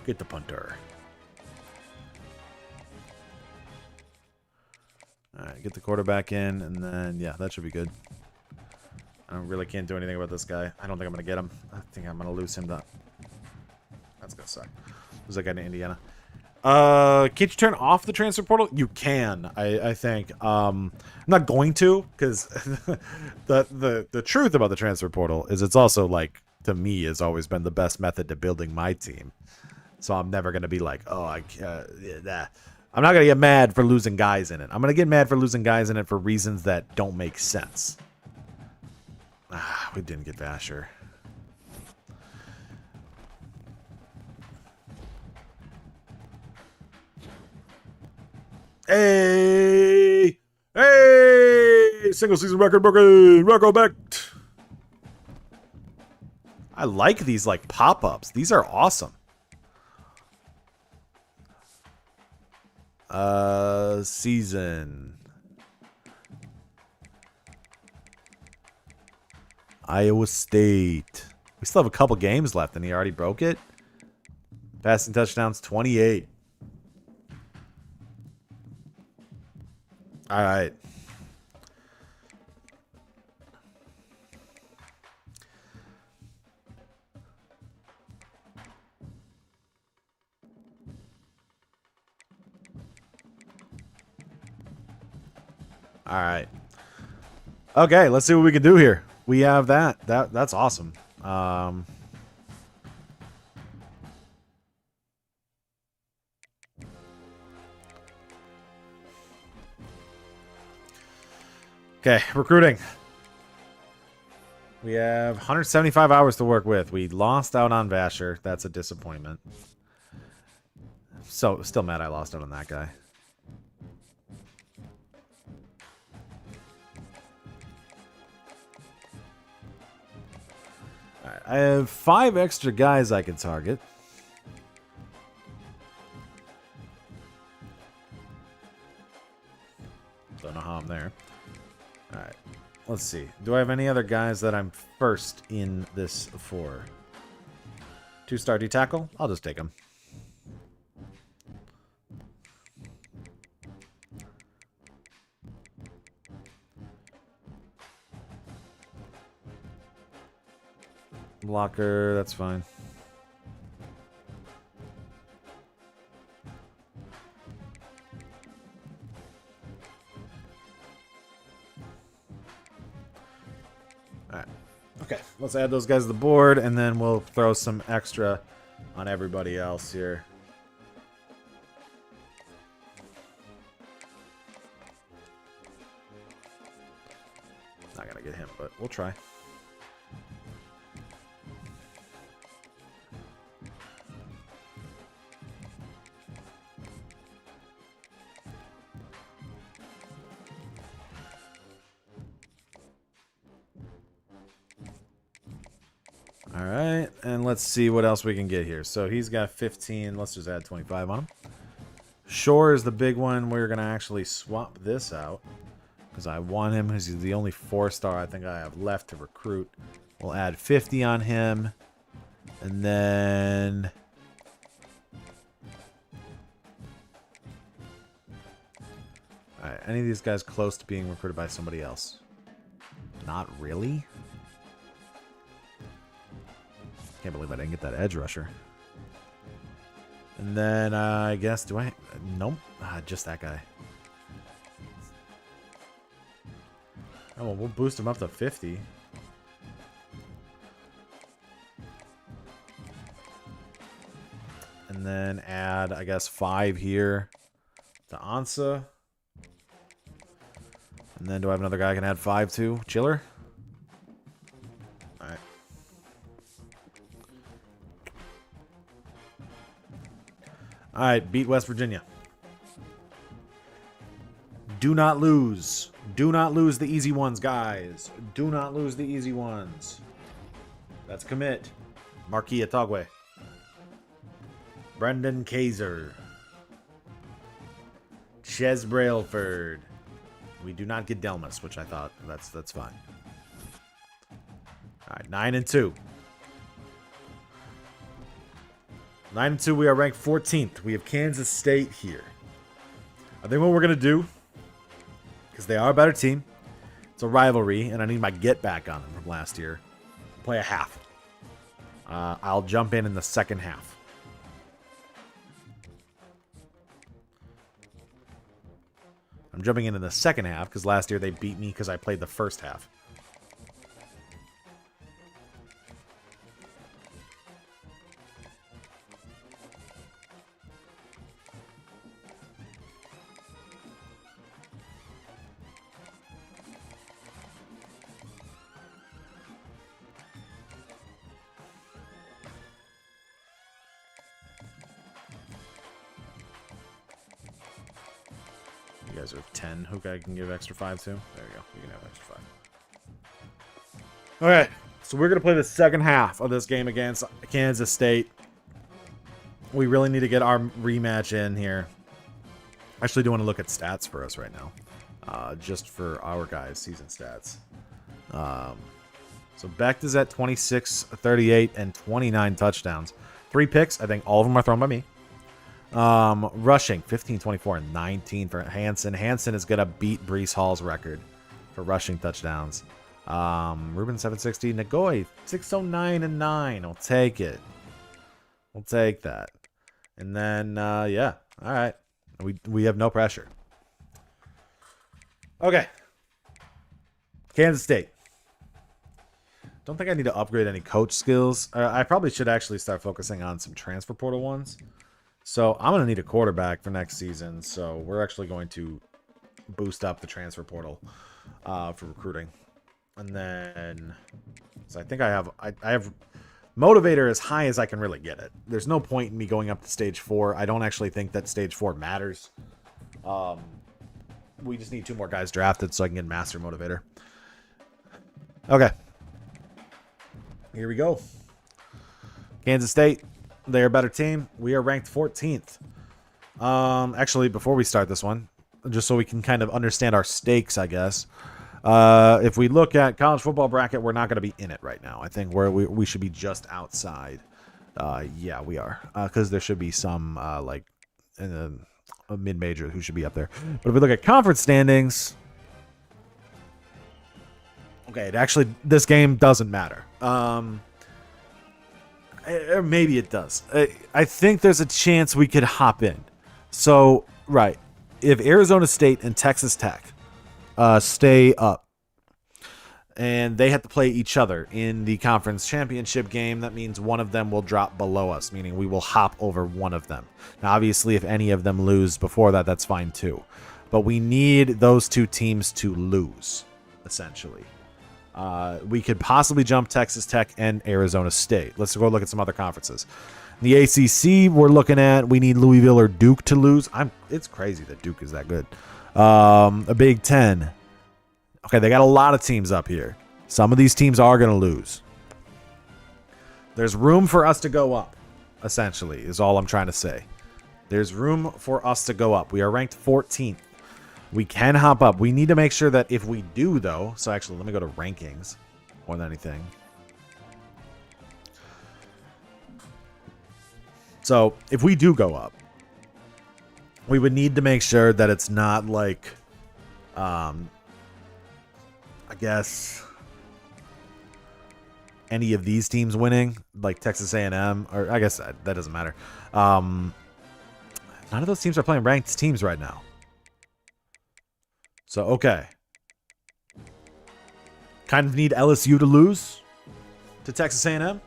Get the punter. Alright, get the quarterback in, and then, yeah, that should be good. I really can't do anything about this guy. I don't think I'm going to get him. I think I'm going to lose him. That's going to suck. Lose that guy to Indiana. Can't you turn off the transfer portal? You can, I think. I'm not going to, because the truth about the transfer portal is it's also, like, to me, has always been the best method to building my team. So I'm never going to be like, oh, I'm not going to get mad for losing guys in it. I'm going to get mad for losing guys in it for reasons that don't make sense. We didn't get Vasher. Hey! Hey! Single season record broken! Rocco back! I like these, like, pop-ups. These are awesome. Season. Iowa State. We still have a couple games left, and he already broke it. Passing touchdowns, 28. All right. All right. Okay, let's see what we can do here. We have that. That's awesome. Okay, recruiting. We have 175 hours to work with. We lost out on Vasher. That's a disappointment. So, still mad I lost out on that guy. Alright, I have 5 extra guys I can target. Don't know how I'm there. Alright, let's see. Do I have any other guys that I'm first in this for? 2-star D-tackle? I'll just take him. Blocker, that's fine. Alright. Okay, let's add those guys to the board, and then we'll throw some extra on everybody else here. Not gonna get him, but we'll try. Alright, and let's see what else we can get here. So he's got 15. Let's just add 25 on him. Shore is the big one. We're going to actually swap this out because I want him. He's the only 4-star I think I have left to recruit. We'll add 50 on him. And then... Alright, any of these guys close to being recruited by somebody else? Not really. Can't believe I didn't get that edge rusher. And then I guess, do I? Nope. Just that guy. Oh, well, we'll boost him up to 50. And then add, I guess, 5 here to Ansa. And then do I have another guy I can add 5 to? Chiller? Alright. Alright, beat West Virginia. Do not lose. Do not lose the easy ones, guys. Do not lose the easy ones. That's commit. Marquis Atogwe. Brendan Kaiser. Ches Brailford. We do not get Delmas, which I thought that's fine. All right, 9-2. 9-2. We are ranked 14th. We have Kansas State here. I think what we're gonna do, because they are a better team, it's a rivalry, and I need my get back on them from last year. Play a half. I'll jump in the second half. I'm jumping in the second half because last year they beat me because I played the first half. You guys are 10. Who I can give extra 5 to? There you go. You can have extra 5. Okay, so we're going to play the second half of this game against Kansas State. We really need to get our rematch in here. I actually do want to look at stats for us right now. Just for our guys' season stats. So Becht is at 26, 38, and 29 touchdowns. 3 picks. I think all of them are thrown by me. Rushing, 15, 24, and 19 for Hansen. Hansen is going to beat Brees Hall's record for rushing touchdowns. Ruben, 760. Nagoy, 609 and 9. We'll take it. We'll take that. And then, yeah. All right. We have no pressure. Okay. Kansas State. Don't think I need to upgrade any coach skills. I probably should actually start focusing on some transfer portal ones. So I'm going to need a quarterback for next season. So we're actually going to boost up the transfer portal for recruiting. And then, so I think I have motivator as high as I can really get it. There's no point in me going up to stage 4. I don't actually think that stage 4 matters. We just need 2 more guys drafted so I can get master motivator. Okay. Here we go. Kansas State. They're a better team. We are ranked 14th. Actually, before we start this one, just so we can kind of understand our stakes, I guess. If we look at college football bracket, we're not going to be in it right now. I think we should be just outside. Yeah, we are. Because there should be some, like, in a mid-major who should be up there. But if we look at conference standings... Okay, this game doesn't matter. Or maybe it does. I think there's a chance we could hop in. So, right. If Arizona State and Texas Tech stay up and they have to play each other in the conference championship game, that means one of them will drop below us, meaning we will hop over one of them. Now, obviously, if any of them lose before that, that's fine too. But we need those 2 teams to lose, essentially. We could possibly jump Texas Tech and Arizona State. Let's go look at some other conferences. The ACC, we're looking at, we need Louisville or Duke to lose. It's crazy that Duke is that good. A Big Ten. Okay, they got a lot of teams up here. Some of these teams are going to lose. There's room for us to go up, essentially, is all I'm trying to say. There's room for us to go up. We are ranked 14th. We can hop up. We need to make sure that if we do, though... So actually, let me go to rankings more than anything. So if we do go up, we would need to make sure that it's not like... I guess... any of these teams winning, like Texas A&M, or I guess that doesn't matter. None of those teams are playing ranked teams right now. So, okay. Kind of need LSU to lose to Texas A&M.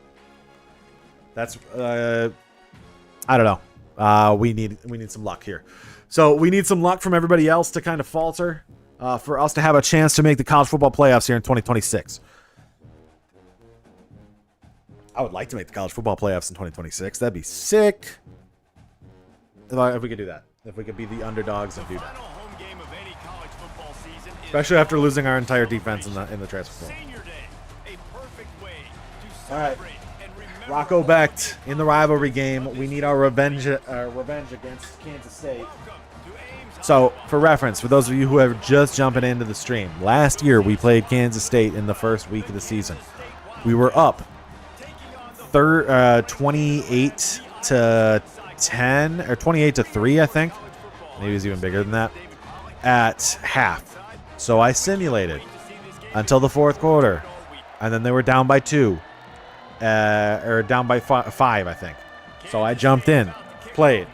That's, I I don't know. We need some luck here. So we need some luck from everybody else to kind of falter for us to have a chance to make the college football playoffs here in 2026. I would like to make the college football playoffs in 2026. That'd be sick. If we could do that. If we could be the underdogs and do that. Especially after losing our entire defense in the transfer portal. All right. Rocco Becht in the rivalry game. We need our revenge against Kansas State. So, for reference, for those of you who are just jumping into the stream, last year we played Kansas State in the first week of the season. We were up 28 to 10 or 28 to 3, I think. Maybe it was even bigger than that at half. So I simulated until the fourth quarter, and then they were down by 2, or down by 5, I think. So I jumped in, played.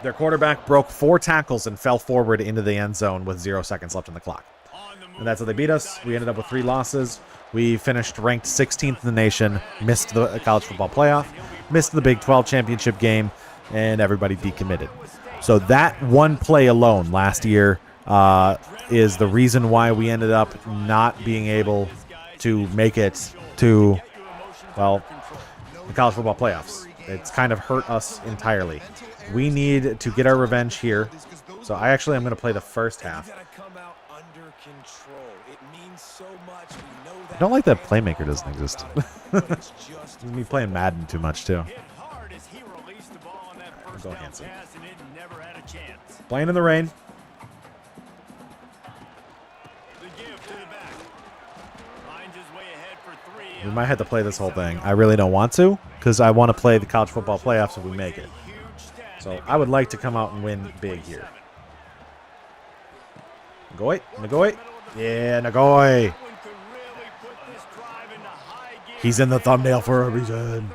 Their quarterback broke 4 tackles and fell forward into the end zone with 0 seconds left on the clock. And that's how they beat us. We ended up with 3 losses. We finished ranked 16th in the nation, missed the college football playoff, missed the Big 12 championship game, and everybody decommitted. So that one play alone last year is the reason why we ended up not being able to make it to, well, the college football playoffs. It's kind of hurt us entirely. We need to get our revenge here. So I'm going to play the first half. I don't like that playmaker doesn't exist. Me playing Madden too much, too. I'll go Hanson. Playing in the rain. We might have to play this whole thing. I really don't want to, because I want to play the college football playoffs if we make it. So I would like to come out and win big here. Nagoy. Yeah, Nagoy. He's in the thumbnail for a reason.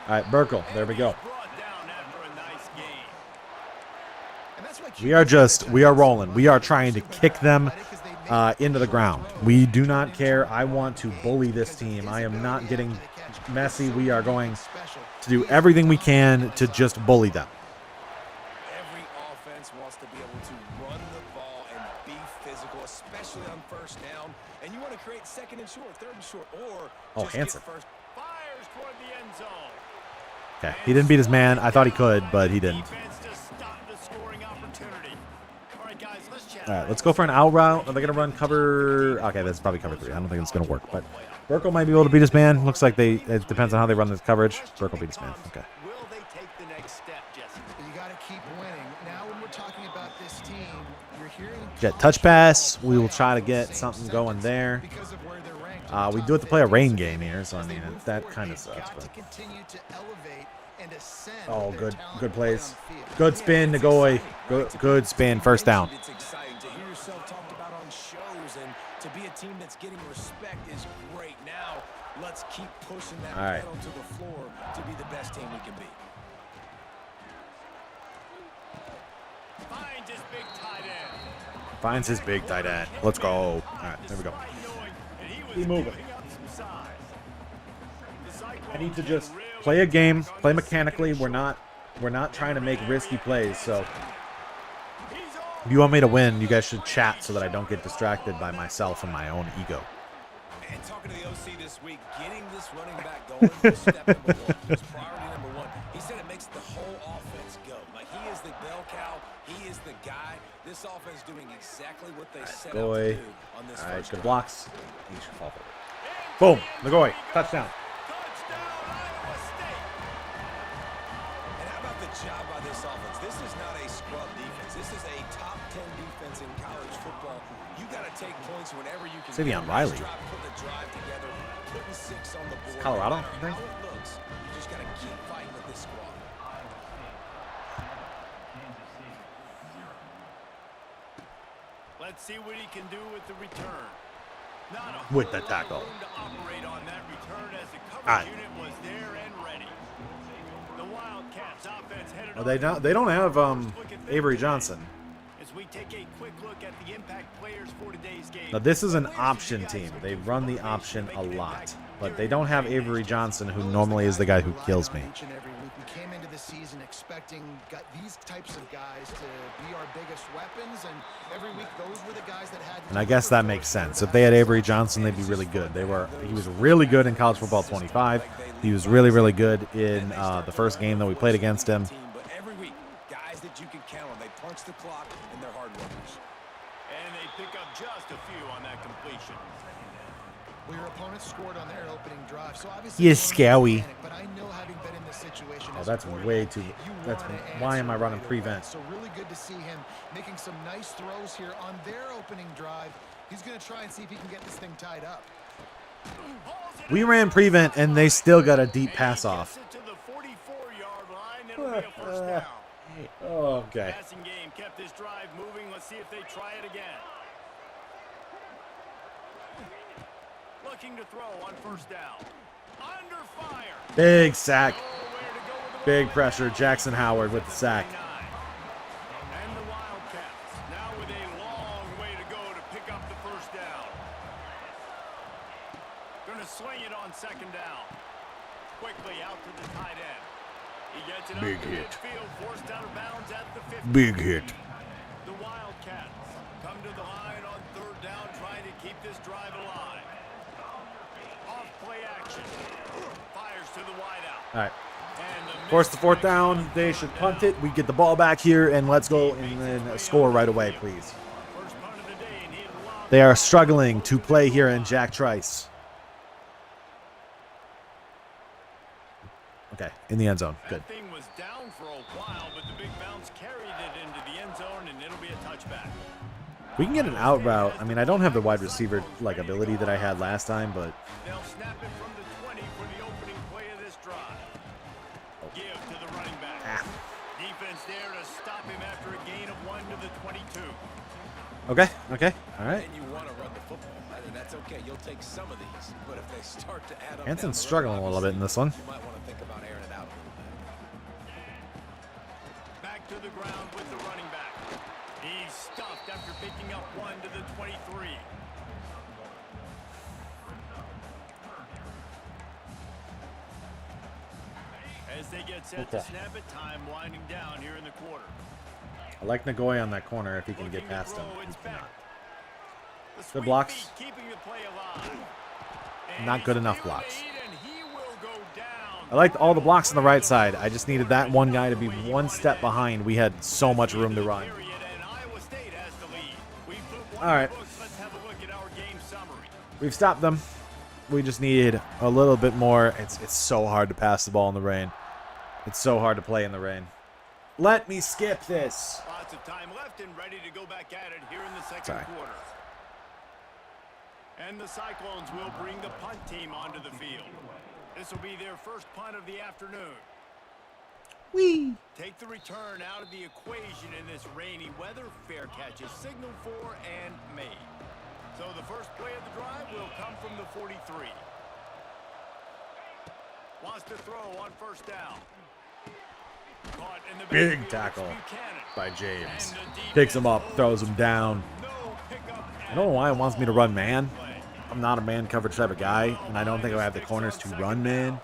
All right, Burkle. There we go. We are rolling. We are trying to kick them into the ground. We do not care. I want to bully this team. I am not getting messy. We are going to do everything we can to just bully them. Every offense wants to be able to run the ball and be physical, especially on first down. And you want to create second and short, third and short, or Hanson. First. Fires toward the end zone. Okay, he didn't beat his man. I thought he could, but he didn't. All right, let's go for an out route. Are they going to run cover? Okay, that's probably cover 3. I don't think it's going to work, but Burkle might be able to beat his man. Looks like it depends on how they run this coverage. Burkle beat his man. Okay. Will they take the next step, Jesse? You got to keep winning. Now when we're talking about this team, you're hearing Get touch pass. We will try to get something going there. because of where they're ranked. We do have to play a rain game here, so I mean that kind of sucks. But oh, good plays. Good spin, Nagoy. Good spin. First down. It's exciting to hear yourself talked about on shows, and to be a team that's getting respect is great. Now let's keep pushing that pedal to the floor to be the best team we can be. Finds his big tight end. Let's go. All right, there we go. Keep moving. I need to just play a game, play mechanically. We're not trying to make risky plays. So if you want me to win, you guys should chat so that I don't get distracted by myself and my own ego. And talking to the OC this week, getting this running back going was step number 1. It's priority number 1. He said it makes the whole offense go. Like, he is the bell cow. He is the guy. This offense doing exactly what they set out to do on this All right, first good drive. blocks. He should fall forward. Boom. Nagoy. Touchdown. And how about the job by this offense? This is not a scrub defense. This is a top 10 defense in college football. You got to take points whenever you can. Savion Riley. Put the drive together, putting 6 on the board. Colorado, No I matter think. how it looks, you just got to keep fighting with this squad. Let's see what he can do with the return. Not a With the whole lot tackle. of room to operate on that return as the coverage All right. unit was there and ready. The Wildcats offense headed Well, they don't have Avery Johnson. as we take a quick look at the impact players for today's game. Now, this is an option team. They run the option a lot. But they don't have Avery Johnson, who normally is the guy who kills me. Each and every week, we came into the season expecting these types of guys to be our biggest weapons, and every week those were the guys that had. And I guess that makes sense. If they had Avery Johnson, they'd be really good. He was really good in college football 25. He was really, really good in the first game that we played against him. But every week, guys that you can count on, they punch the clock and they're hard workers. And they pick up just a few on that completion. Well, your opponent scored on their opening drive, so obviously He is scary. But I know, having been in this situation, Oh, as that's a quarterback, way too. you That's wanna why am I answer running right prevent? away. So really good to see him making some nice throws here on their opening drive. He's going to try and see if he can get this thing tied up. We ran prevent, and they still got a deep pass off. To the 44-yard line, it'll be a first down. Okay. Passing game kept this drive moving. Let's see if they try it again. Looking to throw on first down. Under fire. Big sack. Nowhere to go with the Big ball. pressure. Jackson Howard with the sack. And the Wildcats now with a long way to go to pick up the first down. Going to swing it on second down. Quickly out to the tight end. He gets it Big up to hit. midfield, forced out of bounds at the 50. Big hit. The Wildcats come to the line on third down, trying to keep this drive alive. Off play action. Fires to the wideout. All right. And the Force the fourth down. They should punt it. We get the ball back here, and let's go and then score right away, please. first punt of the day, and he had lobbed They are struggling to play here in Jack Trice. Okay, in the end zone. Good. That thing was down for a while, but the big bounce carried it into the end zone, and it'll be a touchback. We can get an out route. I mean, I don't have the wide receiver like ability that I had last time, but They'll snap it from the 20 for the opening play of this drive. Give to the running back. Defense there to stop him after a gain of 1 to the 22. okay, all right. And you want to run the football. I mean, that's okay. You'll take some of these. But if they start to add up, Hanson's down the road, struggling a little bit in this one. You might want to think about airing it out a little bit. Back to the ground with the running back. He's stuffed after picking up 1 to the 23. As they get set to snap it, time winding down here in the quarter. I like Nagoya on that corner if he can Looking get to past him. throw, it's back. The Good sweep blocks. feet keeping the play alive. And Not he's good enough feeling blocks. the heat, and he will go down. I liked all the blocks on the right side. I just needed that one guy to be one step behind. We had so much room to run. Period, and Iowa State has the lead. We put one All right. in the books. Let's have a look at our game summary. We've stopped them. We just need a little bit more. It's so hard to pass the ball in the rain. It's so hard to play in the rain. Let me skip this. Lots of time left and ready to go back at it here in the second Sorry. quarter. And the Cyclones will bring the punt team onto the field. This will be their first punt of the afternoon. Whee! Take the return out of the equation in this rainy weather. Fair catch is signaled for and made. So the first play of the drive will come from the 43. Wants to throw on first down. Caught in the Big backfield, tackle it's Buchanan. by James. And the Picks him up, defense throws him down. no pickup I don't know why it wants me to run man. play. I'm not a man coverage type of guy, and I don't think I have the corners to run man.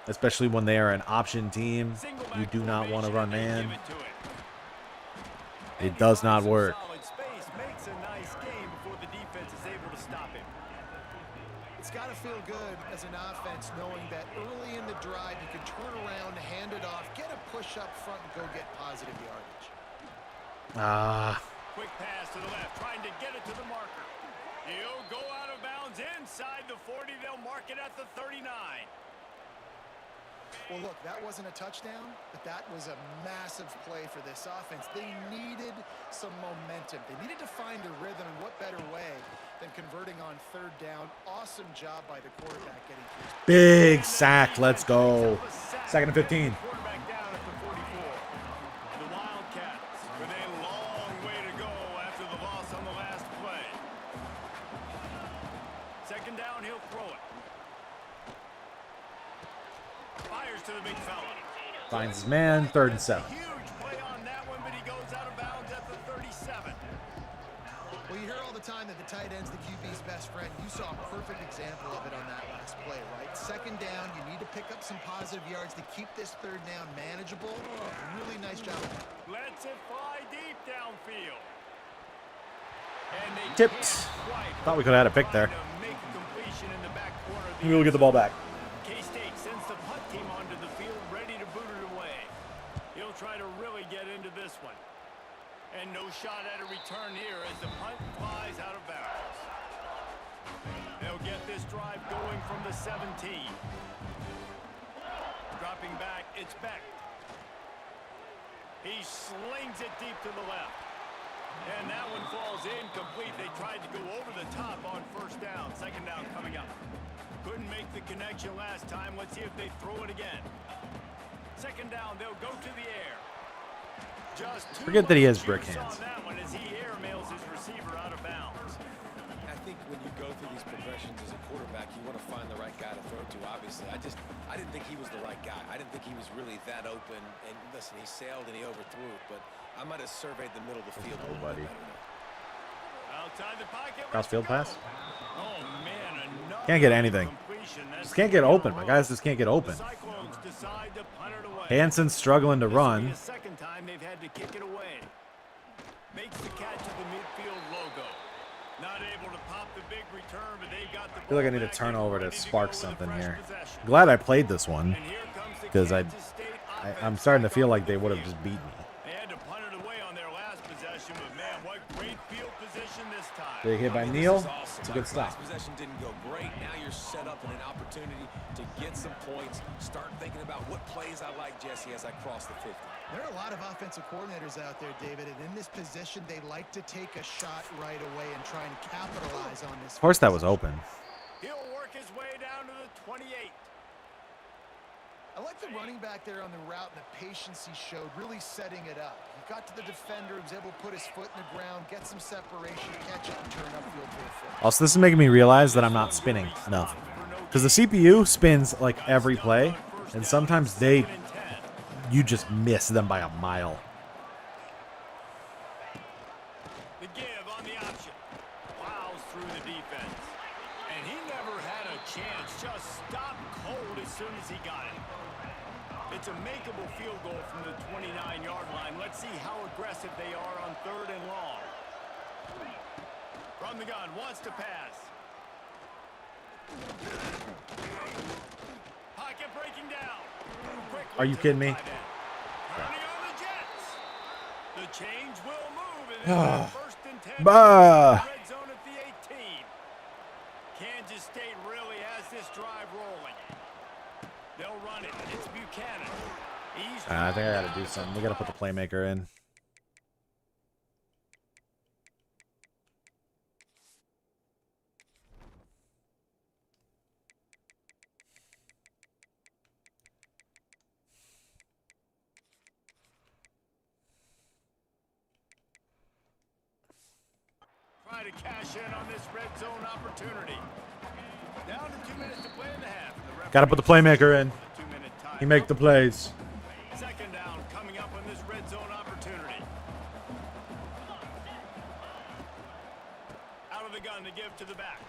Especially when they are an option team. Single You back do not want to formation, run and they man. give it to him. It does not Some work. solid space, makes a nice game before the defense is able to stop him. It's got to feel good as an offense knowing that early in the drive you can turn around, hand it off, get a push up front, and go get positive yardage. Quick pass to the left, trying to get it to the marker. He'll go out of bounds inside the 40. They'll mark it at the 39. Well, look, that wasn't a touchdown, but that was a massive play for this offense. They needed some momentum. They needed to find a rhythm, and what better way than converting on third down. Awesome job by the quarterback getting through. Big sack. Let's go. Second and 15. Quarterback down at the 44. The Wildcats with a long way to go after the loss on the last play. Second down, he'll throw it. Fires to the big fella. Finds his man. Third and 7. Huge play on that one, but he goes out of bounds at the 37. Well, you hear all the time that the tight end's the QB's best friend. You saw a perfect example of it on that last play, right? Second down, you need to pick up some positive yards to keep this third down manageable. Really nice job. Lets it fly deep downfield. And they Tipped. can't quite Thought we could have had a pick there. find a make a completion in the back corner of the Maybe we'll get the ball back. K-State sends the punt team onto the field, ready to boot it away. He'll try to really get into this one. And no shot at a return here as the punt flies out of bounds. They'll get this drive going from the 17. Dropping back, it's Beck. He slings it deep to the left. And that one falls incomplete. They tried to go over the top on first down. Second down coming up. Couldn't make the connection last time. Let's see if they throw it again. Second down, they'll go to the air. Just Forget that he has brick hands. on that one as he airmails his receiver out of bounds. I think when you go through these progressions as a quarterback, you want to find the right guy to throw to, obviously. I didn't think he was the right guy. I didn't think he was really that open. And listen, he sailed and he overthrew it, but I might have surveyed the middle of the field a little bit better. Outside the pocket. Crossfield pass. Oh, man, another Can't get anything. completion. That's Just can't get open. My guys just can't get open. The Cyclones decide to punt it away. Hanson's struggling to This will be run. the second time they've had to kick it away. Makes the catch of the midfield logo. Not able to pop the big return, but they've got the I feel like I ball need a back turnover and to ready spark go with a something fresh here. possession. Glad I played this one And here comes the because Kansas State I'm offense starting to back feel on like the they would have field. just beat me. They had to punt it away on their last possession, but man, what great field position this time. Big hit by I mean, Neal. this is awesome. It's a good Last stop. possession didn't go great. Now you're set up in an opportunity to get some points. Start thinking about what plays I like, Jesse, as I cross the 50. There are a lot of offensive coordinators out there, David, and in this position, they like to take a shot right away and try and capitalize on this. Of course, that was open. He'll work his way down to the 28. I like the running back there on the route and the patience he showed, really setting it up. He got to the defender, he was able to put his foot in the ground, get some separation, catch it, and turn upfield for a foot. Also, this is making me realize that I'm not spinning enough. Because the CPU spins like every play, and sometimes you just miss them by a mile. The give on the option. Plows through the defense. And he never had a chance. Just stopped cold as soon as he got it. It's a makeable field goal from the 29-yard line. Let's see how aggressive they are on third and long. From the gun, wants to pass. Pocket breaking down. Quickly Are you to the kidding me? tight end. Running on the Jets. The change will move. And it's first and 10. Bah. Red zone at the 18. Kansas State really has this drive rolling. They'll run it. It's Buchanan. I think I gotta do something. We gotta put the playmaker in. Try to cash in on this red zone opportunity. Down to 2 minutes to play in the half. And the referee Gotta put the playmaker in. the 2-minute time. He make the plays. Second down coming up on this red zone opportunity. Out of the gun to give to the back.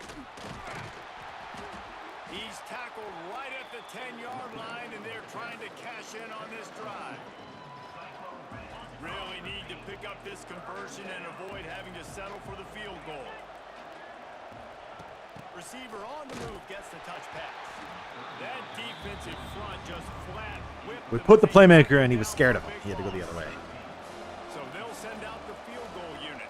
He's tackled right at the 10-yard line, and they're trying to cash in on this drive. Really need to pick up this conversion and avoid having to settle for the field goal. Receiver on the move gets the touch pass. That defensive front just flat whipped. We put the playmaker in. He was scared of him. He had to go the other way. So they'll send out the field goal unit.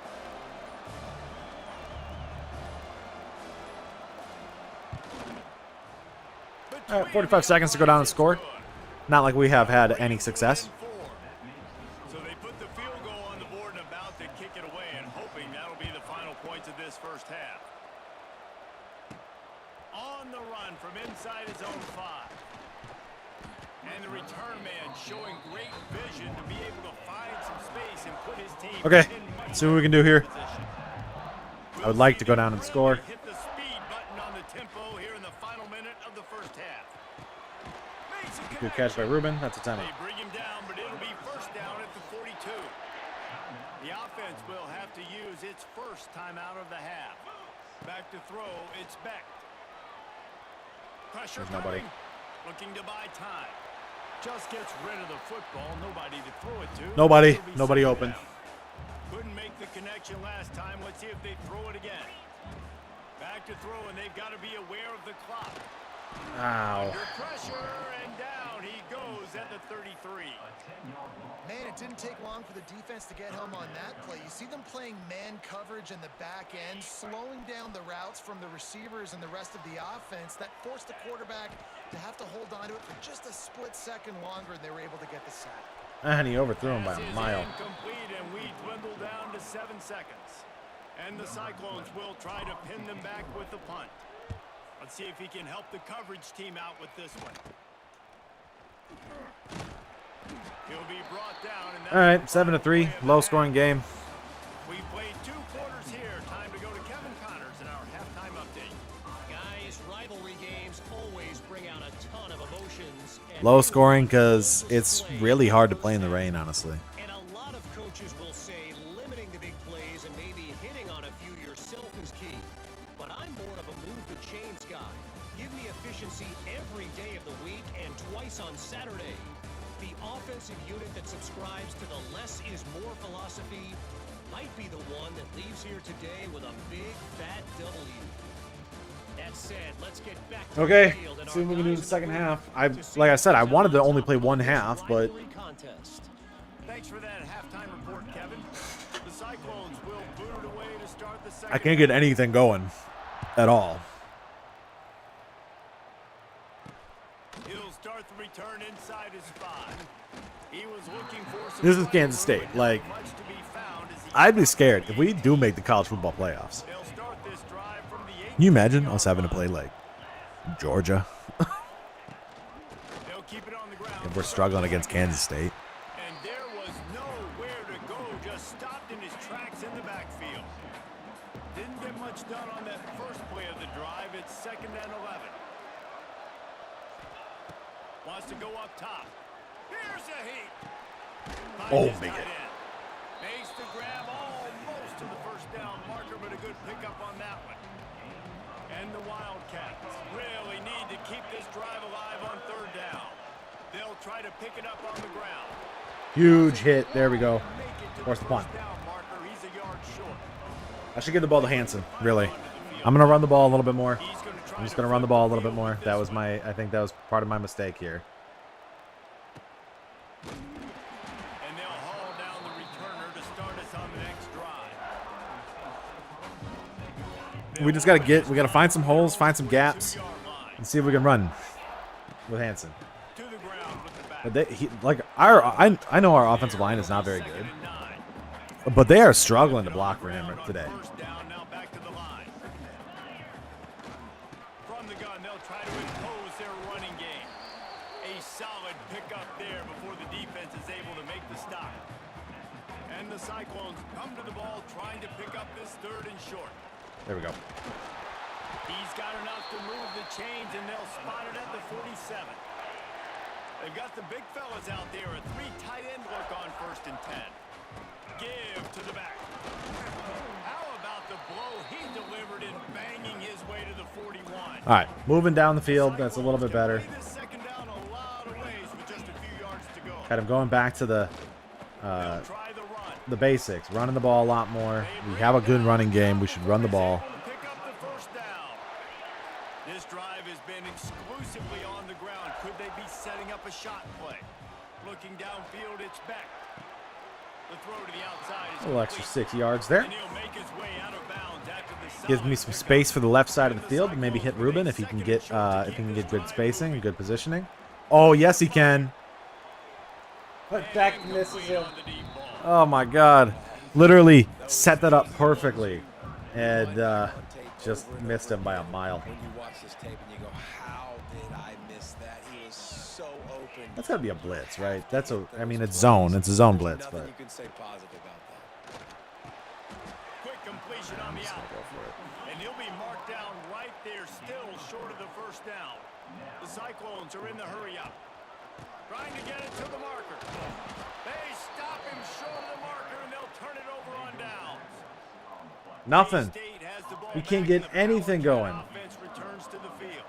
All right, 45 seconds to go down and score. Not like we have had any success. So they put the field goal on the board and about to kick it away and hoping that'll be the final points of this first half. On the run from inside his own 5. And the return man showing great vision to be able to find some space and put his team Okay, in much let's see what we can do here. position. I would like to go down and score. Hit the speed button on the tempo here in the final minute of the first half. Makes a Good catch by Ruben. That's a 10. They bring him down, but it'll be first down at the 42. The offense will have to use its first timeout of the half. Back to throw, it's Beck. Pressure There's nobody. coming. Looking to buy time. Just gets rid of the football. Nobody to throw it to. Nobody. It'll be Nobody second open. down. Couldn't make the connection last time. Let's see if they throw it again. Back to throw, and they've got to be aware of the clock. Ow. Under pressure, and down he goes at the 33. Man, it didn't take long for the defense to get home on that play. You see them playing man coverage in the back end, slowing down the routes from the receivers and the rest of the offense. That forced the quarterback to have to hold on to it for just a split second longer, and they were able to get the sack. And he overthrew him by Pass a is mile. incomplete, and we dwindle down to 7 seconds. And the Cyclones will try to pin them back with the punt. Let's see if he can help the coverage team out with this one. He'll be brought down. And All right, 7-3, low-scoring game. We played 2 quarters here. Time to go to Kevin Connors in our halftime update. Guys, rivalry games always bring out a ton of emotions. And Low-scoring because it's really hard to play in the rain, honestly. And a lot of coaches will say limiting the big plays and maybe hitting on a few yourself is key. But I'm more of a move the chains guy. Give me efficiency every day of the week and twice on Saturday. The offensive unit that subscribes to the less is more philosophy might be the one that leaves here today with a big fat W. That said, let's get back to the Okay, field and see what we can do in the guys second equipped half. to see Like I said, I what's wanted to out only play one this half, but rivalry contest. Thanks for that halftime report, Kevin. The Cyclones will boot it away to start the second. I can't get anything going at all. He'll start the return inside his 5. He was looking for some This is play Kansas State. movement, Like, much to be found as he I'd be stopped scared the if we game. do make the college football playoffs. They'll start this drive from the 8. Can you imagine us having to play, like, Georgia? They'll keep it on the ground. If we're struggling against Kansas State. And there was nowhere to go, just stopped in his tracks in the backfield. Didn't get much done on that first play of the drive. It's 2nd and 11. Wants to go up top. Here's a heat. Oh, Finds his make tight it. end. Makes the grab almost to the first down marker, but a good pickup on that one. And the Wildcats really need to keep this drive alive on 3rd down. They'll try to pick it up on the ground. Huge hit. There we go. Make it to Force the punt. first down marker. He's a yard short. I should give the ball to Hansen, really. I'm going to run the ball a little bit more. He's gonna try I'm just to going to run the flip ball a little bit field more. with That this was one. I think that was part of my mistake here. And they'll haul down the returner to start us on the next drive. We just got to find some holes, find some gaps, 2-yard line. and see if we can run with Hansen. To the ground with the back. But I know our offensive line is not very good, 2nd and 9. but they are struggling to block for him today. First down, now back to the line. From the gun, they'll try to impose their running game. A solid pickup there before the defense is able to make the stop. And the Cyclones come to the ball trying to pick up this 3rd and short. There we go. He's got enough to move the chains, and they'll spot it at the 47. They've got the big fellas out there. A 3 tight end look on 1st and 10. Give to the back. How about the blow he delivered in banging his way to the 41? All right, moving down the field. That's a little bit better. Play this 2nd down a lot of ways with just a few yards to go. Kind of going back to the They'll try the run. basics, running the ball a lot more. We have a good running game. We should run the ball. Able to pick up the 1st down. This drive has been exclusively on the ground. Could they be setting up a shot play? Looking downfield, it's Beck. The throw to the outside is A little extra complete. 6 yards there. And he'll make his way out of bounds after the Gives solid me some pickup. space for the left side of the And field. And maybe hit Cyclones with Ruben a if he can 2nd get and short to if he keep can this get good drive spacing moving. and good positioning. Oh yes, he can. But And Beck misses incomplete him. on the deep ball. Oh my God! Literally set that up perfectly, and just missed him by a mile. When you watch this tape and you go, how did I miss that? He was so open. That's gotta be a blitz, right? That's a. I mean, it's zone. It's a zone blitz, Nothing but you can say positive about that. Quick completion on the out. And he'll be marked down right there, still short of the 1st down. The Cyclones are in the hurry up. Trying to get it to the marker. They stop him short of the marker, and they'll turn it over on down. Nothing. State has the ball We can't back get and the anything Wildcat going. offense returns to the field.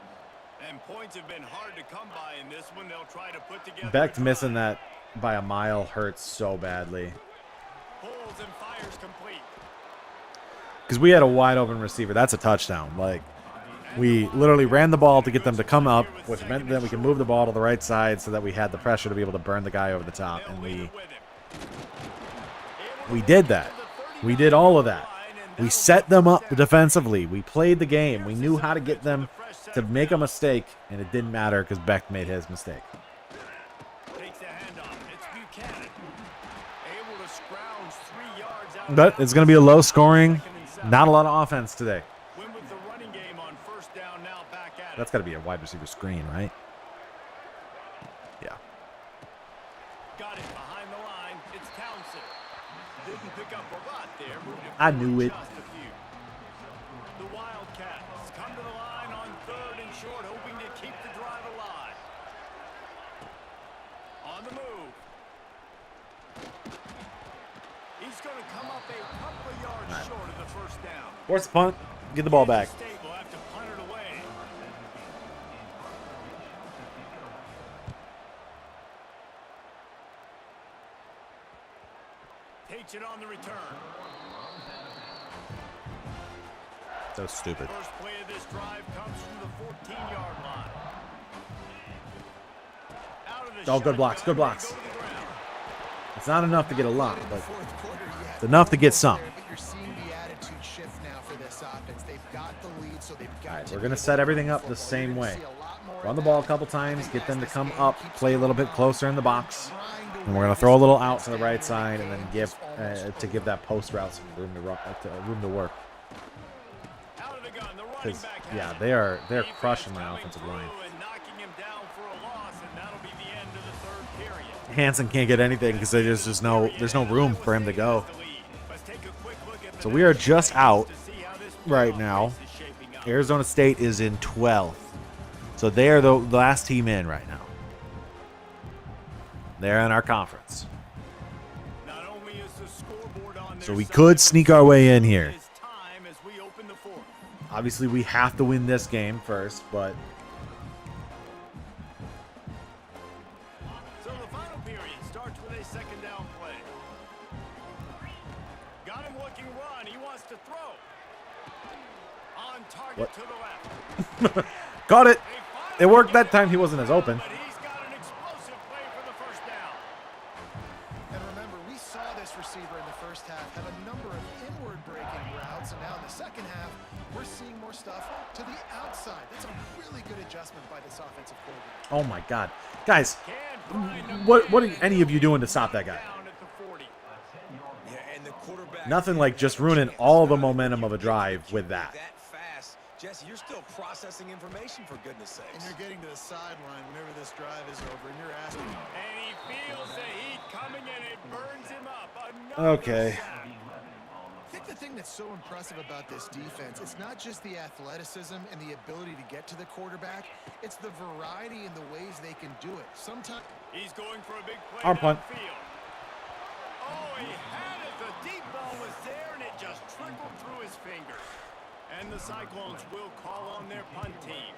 And points have been hard to come by in this one. They'll try to put together Beck a missing drive. that by a mile hurts so badly. Pulls and fires complete. Because we had a wide open receiver. That's a touchdown. Like, we literally ran the ball to get them to come up, which meant that we can move the ball to the right side so that we had the pressure to be able to burn the guy over the top. And we did that. We did all of that. We set them up defensively. We played the game. We knew how to get them to make a mistake, and it didn't matter because Beck made his mistake. Takes the handoff. It's Buchanan. Able to scrounge 3 yards out. But it's going to be a low scoring, not a lot of offense today. Win with the running game on first down, now back at That's got to be a wide receiver screen, right? Yeah. Got it behind the line. It's Townsend. Didn't pick up a lot there. Moved it I forward knew it. just a few. The Wildcats come to the line on 3rd and short, hoping to keep the drive alive. On the move. He's going to come up a couple of yards short of the first down. Force the punt. Get the ball back. State will have to punt it away. Takes it on the return. So stupid. First play of this drive comes from the 14-yard line. Out of the Oh, good blocks, good shotgun, blocks. they go to the ground. It's not enough to get a lot, but Fourth quarter yet. it's enough to get some. But you're seeing the attitude shift now for this offense. They've got the lead, so they've got All right, to we're be going to able set to everything run up the football. same You're way. gonna see a lot more Run of the that. ball a couple times, get them to come up, play a little bit closer in the box, Trying to and we're win going to throw a this little offense out to the game right where the side and then game give is almost to give that post route some room to work. Out of the gun, the running Because back yeah, has it. they're Defense crushing my coming offensive through line. and knocking him down for a loss, and that'll be the end of the third period. Hansen can't get anything because there's just there's no room for him to go. Let's take a quick look at the So we are next just play out to see how this right playoff now. race is shaping up. Arizona State is in 12th. So they are the last team in right now. They're in our conference. Not only is the scoreboard on So their we side, could sneak our way in here. it is time as we open the fourth. Obviously, we have to win this game first, but So the final period starts with a second down play. Got him looking run. He wants to throw. On target What? to the left. got it. A final It worked that down, time. He wasn't as open. but he's got an explosive play for the first down. And remember, we saw this receiver in the first half have a number of inward breaking routes, and now in the second half, we're seeing more stuff to the outside. That's a really good adjustment by this offensive coordinator. Oh my God, guys! Can find a What are man any of you doing to stop that guy? down at the 40. Yeah, and the quarterback Nothing like just didn't have a ruining chance. all the Not if momentum you of a get drive the with QB that. fast. Jesse, you're still processing information, for goodness And sakes. you're getting to the sideline whenever this drive is over, and you're asking, And he feels the heat coming and it burns him up. Another Okay. sack. I think the thing that's so impressive about this defense, it's not just the athleticism and the ability to get to the quarterback, it's the variety in the ways they can do it. Sometimes He's going for a big play Arm punt. downfield. Oh, he had it. The deep ball was there, and it just trickled through his fingers. And the Cyclones will call on their punt team.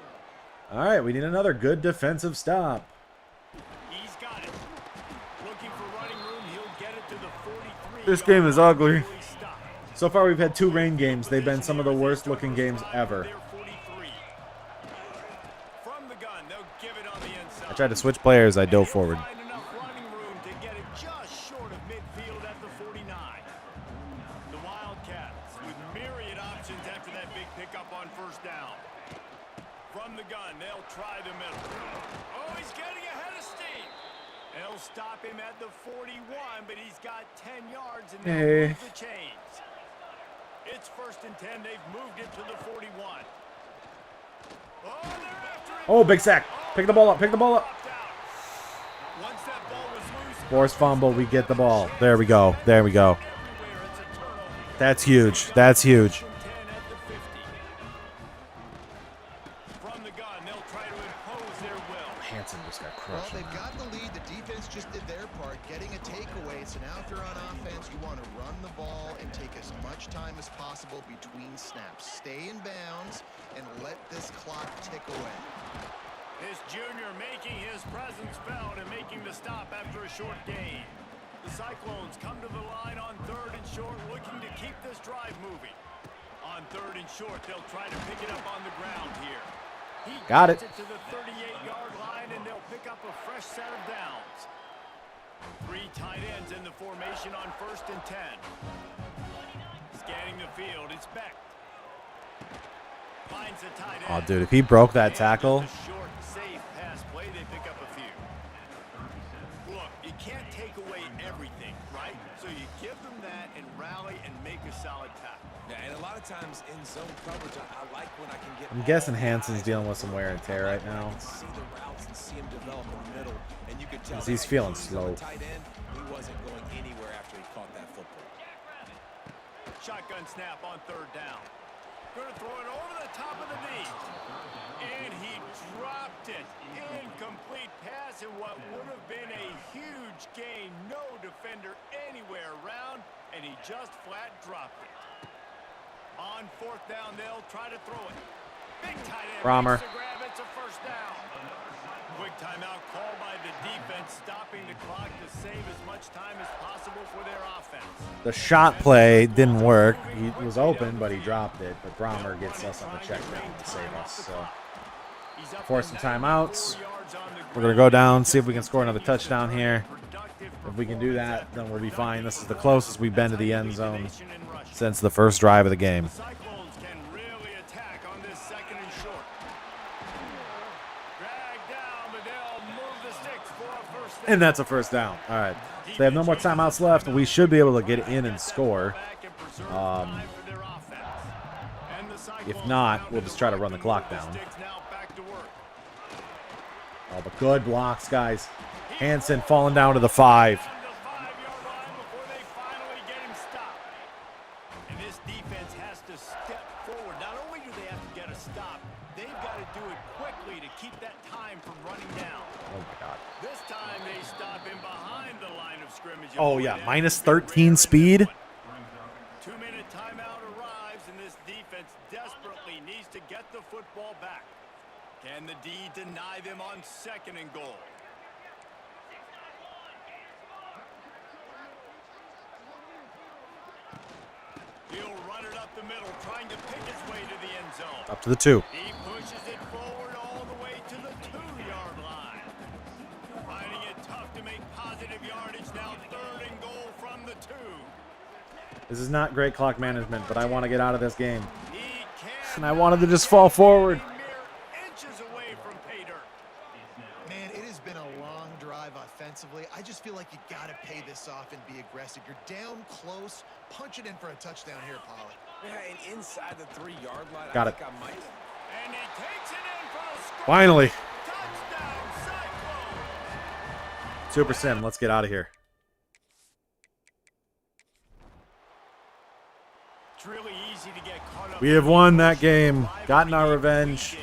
All right, we need another good defensive stop. He's got it. Looking for running room. He'll get it to the 43. This game is ugly. Before he stops. So far, we've had 2 rain games. They've been some of the worst looking games ever. Their 43. From the gun, they'll give it on the inside. I tried to switch players. I dove forward. Find enough running room to get it just short of midfield at the 49. The Wildcats with myriad options after that big pickup on first down. From the gun, they'll try the middle. Oh, he's getting ahead of steam. They'll stop him at the 41, but he's got 10 yards and they'll Hey. move the chains. It's 1st and 10. They've moved it to the 41. Oh, they're after it. Oh, big sack. Pick the ball up. Pick the ball up. Once that ball was loose, Force fumble. We get the ball. There we go. There we go. everywhere, it's a turnover. That's huge. That's huge. 10 at the 50. From the gun, they'll try to impose their will. Hansen just got well, crushed. they've got the lead. The defense just did their part, getting a takeaway. So now if you're on offense, you want to run the ball and take as much much time as possible between snaps. Stay in bounds and let this clock tick away. This junior making his presence felt and making the stop after a short gain. The Cyclones come to the line on 3rd and short, looking to keep this drive moving. On 3rd and short, they'll try to pick it up on the ground here. He Got it. gets it to the 38-yard line, and they'll pick up a fresh set of downs. 3 tight ends in the formation on 1st and 10. Scanning the field, it's Beck. Finds the tight end. Oh, dude, if he broke that tackle. And with a short, safe pass play, they pick up a few. Look, you can't take away everything, right? So you give them that and rally and make a solid tackle. Yeah, and a lot of times in zone coverage, I like when I can get. I'm guessing Hanson's dealing with some wear and tear right now. See the routes and see him develop in the middle, and you can tell He's feeling slow. Tight end, he wasn't going anywhere after he caught that football. Shotgun snap on 3rd down. Going to throw it over the top of the knee. And he dropped it. Incomplete pass in what would have been a huge gain. No defender anywhere around, and he just flat dropped it. On 4th down, they'll try to throw it. Big tight end. Romer. makes the grab. It's a 1st down. Quick timeout called by the defense, stopping the clock to save as much time as possible for their offense. The shot play didn't work. He was open, but he dropped it. But Romer gets us on the check down to save us. So force some timeouts. We're going to go down, see if we can score another touchdown here. If we can do that, then we'll be fine. This is the closest we've been to the end zone since the first drive of the game. Cyclones can really attack on this 2nd and short. Drag down, but they'll move the sticks for a 1st down. And that's a 1st down. All right. So they have no more timeouts left. We should be able to get in and score. If not, we'll just try to run the clock down. Oh, but good blocks, guys. Hanson falling down to the 5. And this defense has to step forward. Not only do they have to get a stop, they've got to do it quickly to keep that time from running down. Oh, my God. This time they stop him behind the line of scrimmage. Oh, yeah. Minus 13 speed. 2-minute timeout arrives, and this defense desperately needs to get the football back. Can the D deny them on 2nd and goal? He'll run it up the middle, trying to pick his way to the end zone. Up to the 2. He pushes it forward all the way to the 2-yard line. Finding it tough to make positive yardage now. 3rd and goal from the 2. This is not great clock management, but I want to get out of this game. He can And I wanted to just fall forward. mere inches away from pay dirt. Man, it has been a long drive offensively. I just feel like you got to pay this off and be aggressive. You're down close. Punch it in for a touchdown here, Polly. Yeah, and inside the 3-yard line, Got I it. think I might. And he takes it in for a score. Finally. Touchdown, Cyclones. Super Sim, let's get out of here. It's really easy to get caught up. We have won that game, gotten our revenge.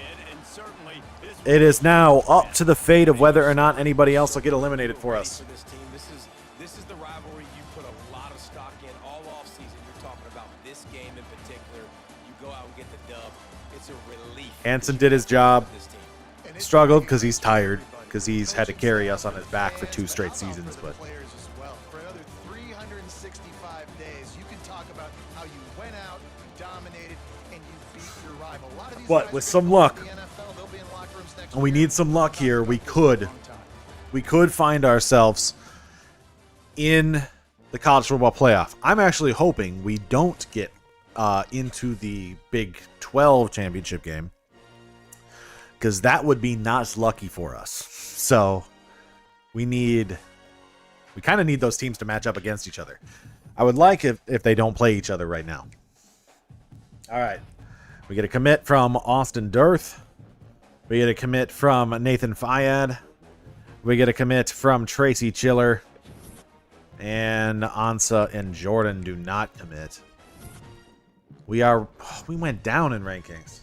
It is now up to the fate of whether or not anybody else will get eliminated for us. For this team, this is the rivalry you put a lot of stock in all offseason. You're talking about this game in particular. You go out and get the dub. It's a relief. Hanson did his job. This team. Struggled because he's tired, because he's had to carry us on his back for 2 straight seasons. But Players as well. For another 365 days, you can talk about how you went out, you dominated, and you beat your rival. A lot of these But guys with are some in luck, the NFL, they'll be in locker rooms next we week. need some luck here. We could find ourselves in the college football playoff. I'm actually hoping we don't get into the Big 12 championship game, because that would be not lucky for us. So we kind of need those teams to match up against each other. I would like if they don't play each other right now. All right. We get a commit from Austin Dirth. We get a commit from Nathan Fayad. We get a commit from Tracy Chiller. And Ansa and Jordan do not commit. We went down in rankings.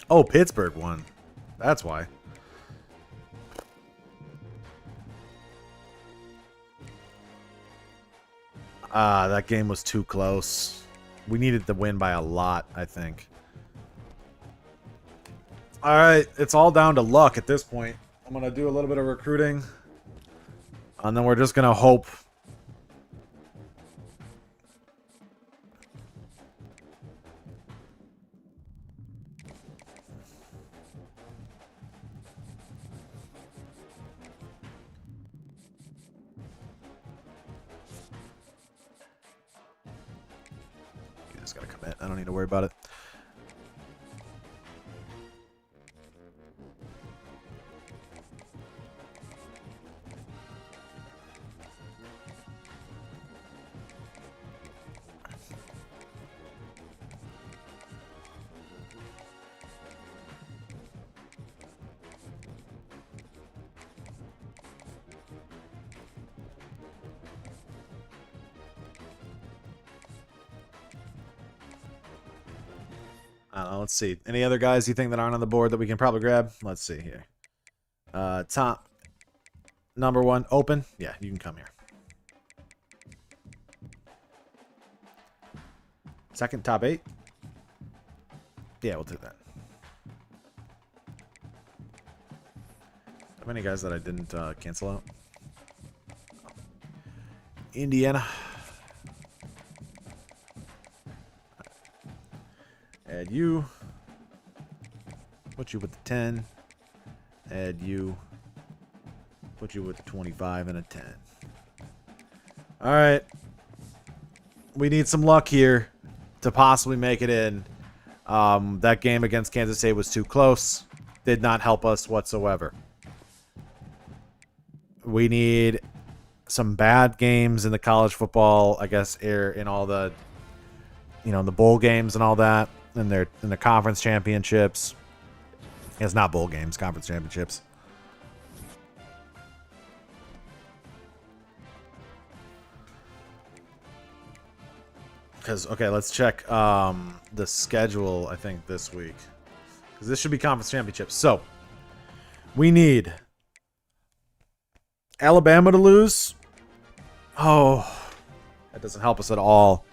Oh, Pittsburgh won. That's why. That game was too close. We needed to win by a lot, I think. All right, it's all down to luck at this point. I'm going to do a little bit of recruiting. And then we're just going to hope. You just got to commit. I don't need to worry about it. Let's see. Any other guys you think that aren't on the board that we can probably grab? Let's see here. Top number 1 open. Yeah, you can come here. Second, top 8. Yeah, we'll do that. How many guys that I didn't cancel out? Indiana. Add you. Put you with the 10. Add you. Put you with the 25 and a 10. Alright. We need some luck here to possibly make it in. That game against Kansas State was too close. Did not help us whatsoever. We need some bad games in the college football, I guess, in all the, the bowl games and all that. In the conference championships. It's not bowl games, conference championships. Because, okay, let's check the schedule, I think, this week. Because this should be conference championships. So, we need Alabama to lose. Oh, that doesn't help us at all.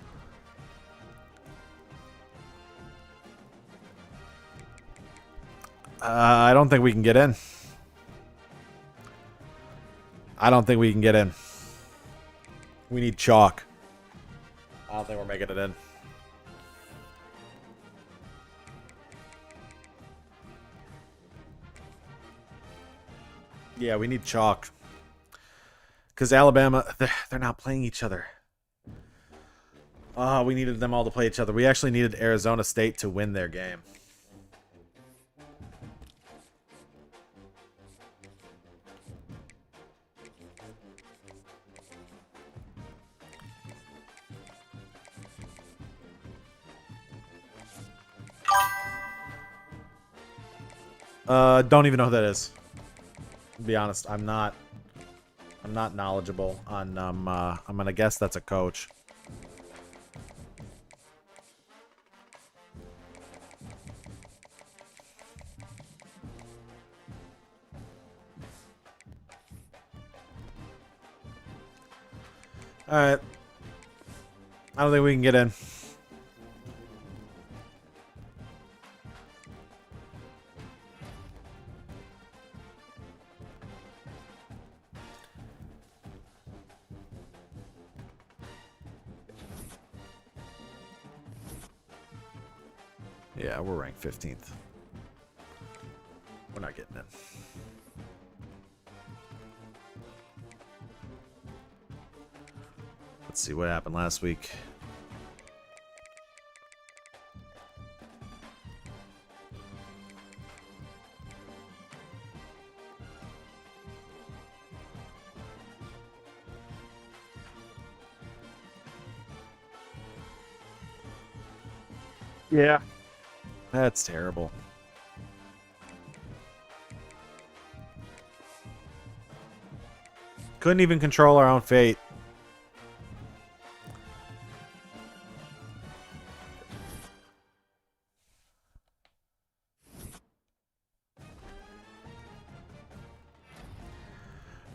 I don't think we can get in. I don't think we can get in. We need chalk. I don't think we're making it in. Yeah, we need chalk. Because Alabama, they're not playing each other. We needed them all to play each other. We actually needed Arizona State to win their game. Don't even know who that is. To be honest, I'm not knowledgeable on I'm gonna guess that's a coach. Alright. I don't think we can get in. Yeah, we're ranked 15th. We're not getting in. Let's see what happened last week. Yeah. That's terrible. Couldn't even control our own fate.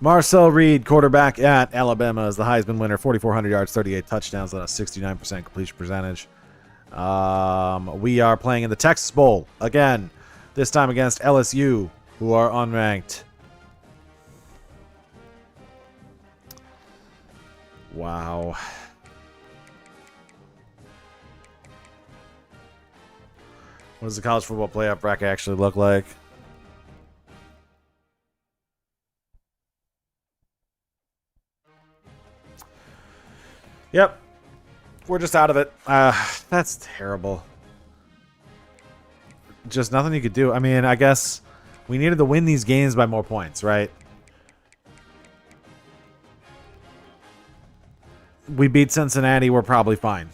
Marcel Reed, quarterback at Alabama, is the Heisman winner. 4,400 yards, 38 touchdowns, on a 69% completion percentage. We are playing in the Texas Bowl again, this time against LSU, who are unranked. Wow. What does the college football playoff bracket actually look like? Yep. We're just out of it. That's terrible. Just nothing you could do. I mean, I guess we needed to win these games by more points, right? We beat Cincinnati. We're probably fine.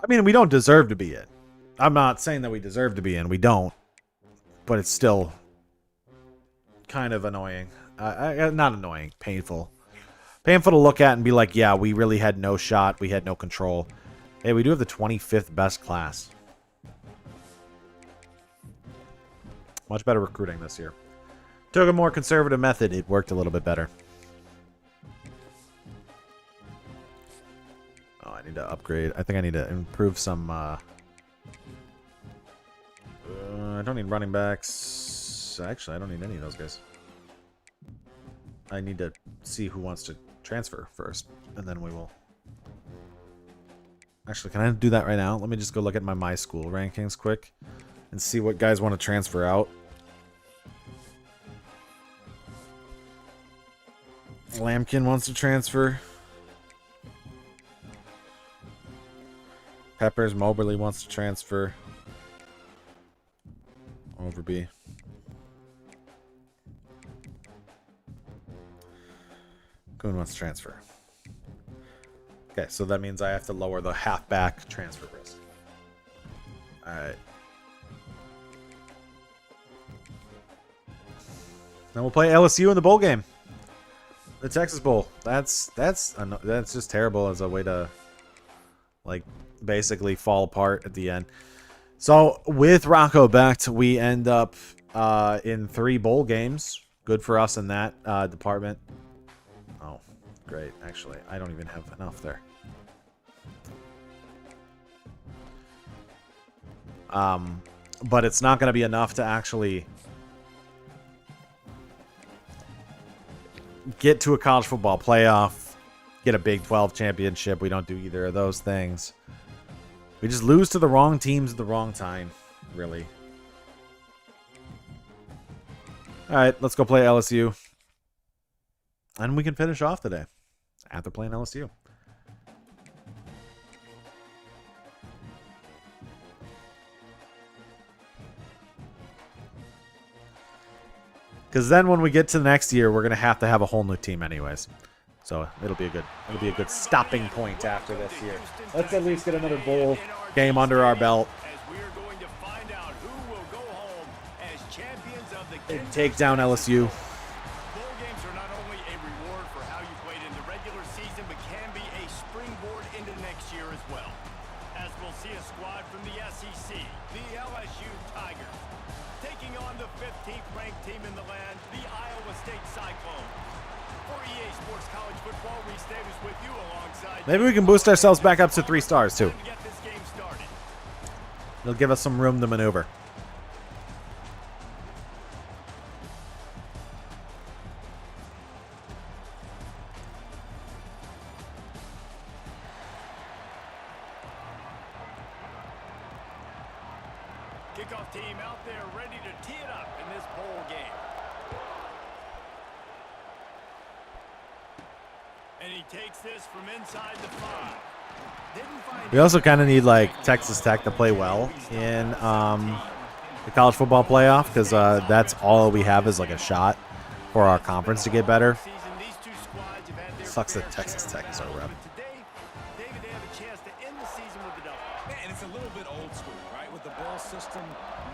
I mean, we don't deserve to be in. I'm not saying that we deserve to be in. We don't. But it's still kind of annoying. Not annoying. Painful. Painful to look at and be like, yeah, we really had no shot. We had no control. Hey, we do have the 25th best class. Much better recruiting this year. Took a more conservative method. It worked a little bit better. Oh, I need to upgrade. I think I need to improve some... I don't need running backs. Actually, I don't need any of those guys. I need to see who wants to transfer first, and then we will... Actually, can I do that right now? Let me just go look at my school rankings quick and see what guys want to transfer out. Lampkin wants to transfer. Peppers Moberly wants to transfer. Overby. Coon wants to transfer. Okay, so that means I have to lower the halfback transfer risk. Alright. Then we'll play LSU in the bowl game. The Texas Bowl. That's just terrible as a way to, like, basically fall apart at the end. So with Rocco Becht, we end up in 3 bowl games. Good for us in that department. Oh, great. Actually, I don't even have enough there. But it's not going to be enough to actually get to a college football playoff, get a Big 12 championship. We don't do either of those things. We just lose to the wrong teams at the wrong time, really. All right, let's go play LSU. And we can finish off today after playing LSU. Because then when we get to the next year, we're going to have a whole new team anyways. So it'll be a good stopping point after this year. Let's at least get another bowl game under our belt. And take down LSU. Bowl games are not only a reward for how you played in the regular season, but can be a springboard into next year as well. As we'll see a squad from the SEC, the LSU Tigers, taking on the 15th ranked team in the land, the Iowa State Cyclones. For EA Sports College Football, Reese Davis with you alongside... Maybe we can boost ourselves back up to 3 stars, too. It'll give us some room to maneuver. Kickoff team out there ready to tee it up in this bowl game. And he takes this from inside the 5. We also kind of need, like, Texas Tech to play well in the college football playoff, because that's all we have is, like, a shot for our conference to get better. Sucks that Texas Tech is our rep. chance to end the season with a double. Man, it's a little bit old school, right? With the bowl system,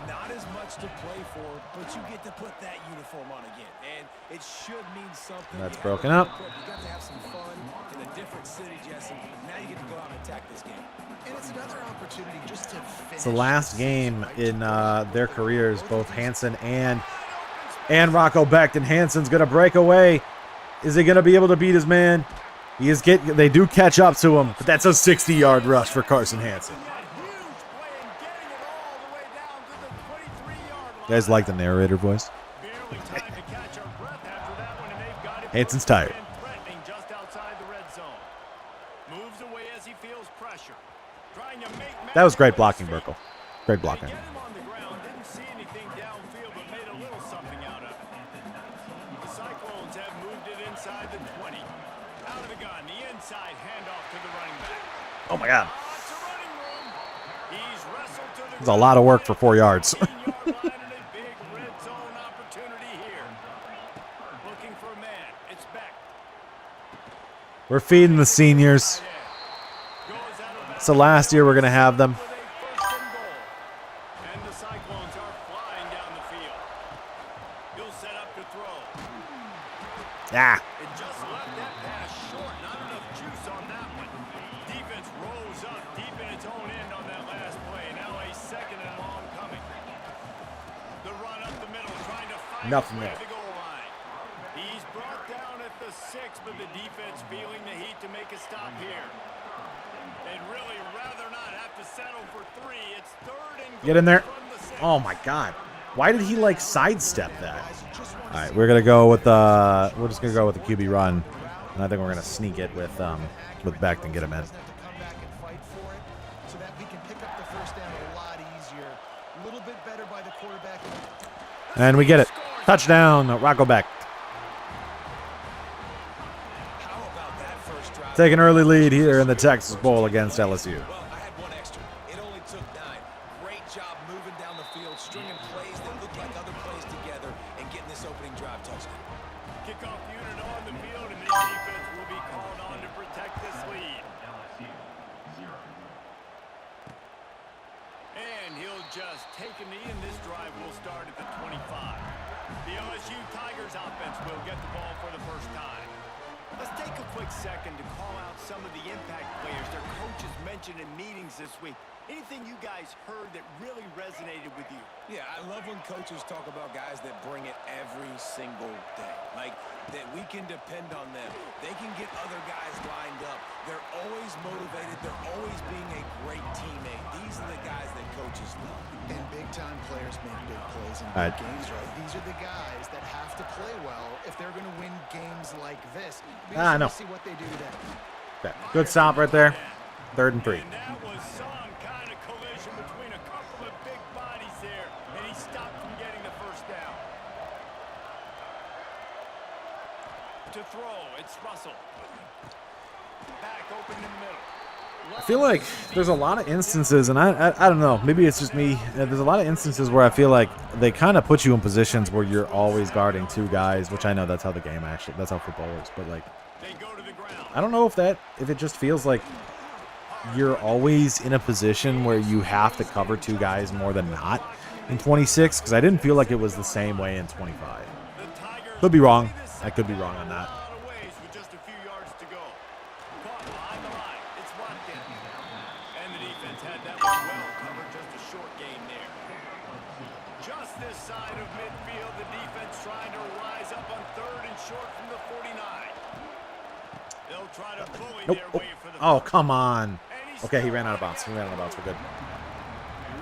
not as much to play for, but you get to put that uniform on again. And it should mean something. That's broken up. You got to have some fun in a different city, Jesse. Now you get to go out and attack this game. And it's another opportunity just to finish. It's the last game in their careers, both Hansen and Rocco Becht. And Hansen's going to break away. Is he going to be able to beat his man? They do catch up to him, but that's a 60-yard rush for Carson Hansen. You guys like the narrator voice? Hansen's tired. That was great blocking, Burkle. Great blocking. Oh my God. It's a lot of work for 4 yards. We're feeding the seniors. It's the last year we're going to have them. Ah. Nothing there. He's brought down at the 6, but the defense feeling the heat to make a stop here. They'd really rather not have to settle for 3. It's 3rd and goal. Get in there. Oh my God. Why did he like sidestep that? All right, we're gonna go with we're just gonna go with the QB run, and I think we're gonna sneak it with Becht and get him in. And we get it. Touchdown, Rocco Becht. Take an early lead here in the Texas Bowl against LSU. Well, I had one extra. It only took 9. Great job moving down the field, stringing plays that look like other plays together, and getting this opening drive touchdown. Kickoff unit on the field, and the defense will be called on to protect this lead. LSU 0. And he'll just take a knee, and this drive will start at the 25. The LSU Tigers offense will get the ball for the first time. Let's take a quick second to call out some of the impact players their coaches mentioned in meetings this week. Anything you guys heard that really resonated with you? Yeah, I love when coaches talk about guys that bring it every single day. Like, that we can depend on them. They can get other guys lined up. They're always motivated. They're always being a great teammate. These are the guys that coaches love. And big-time players make big plays in big games, right? These are the guys that have to play well if they're going to win games like this. No. See what they do today. Okay. Good stop right there. 3rd and 3. And that was some kind of collision between a couple of big bodies there, and he stopped from getting the first down. To throw, it's Russell. Back open in the middle. I feel like there's a lot of instances, and I don't know, maybe it's just me. There's a lot of instances where I feel like they kind of put you in positions where you're always guarding 2 guys, which I know that's how the game that's how football works. But like, I don't know if it just feels like you're always in a position where you have to cover 2 guys more than not in 26, because I didn't feel like it was the same way in 25. Could be wrong. I could be wrong on that. Nope. Oh, come on. Okay, he ran out of bounds. We're good.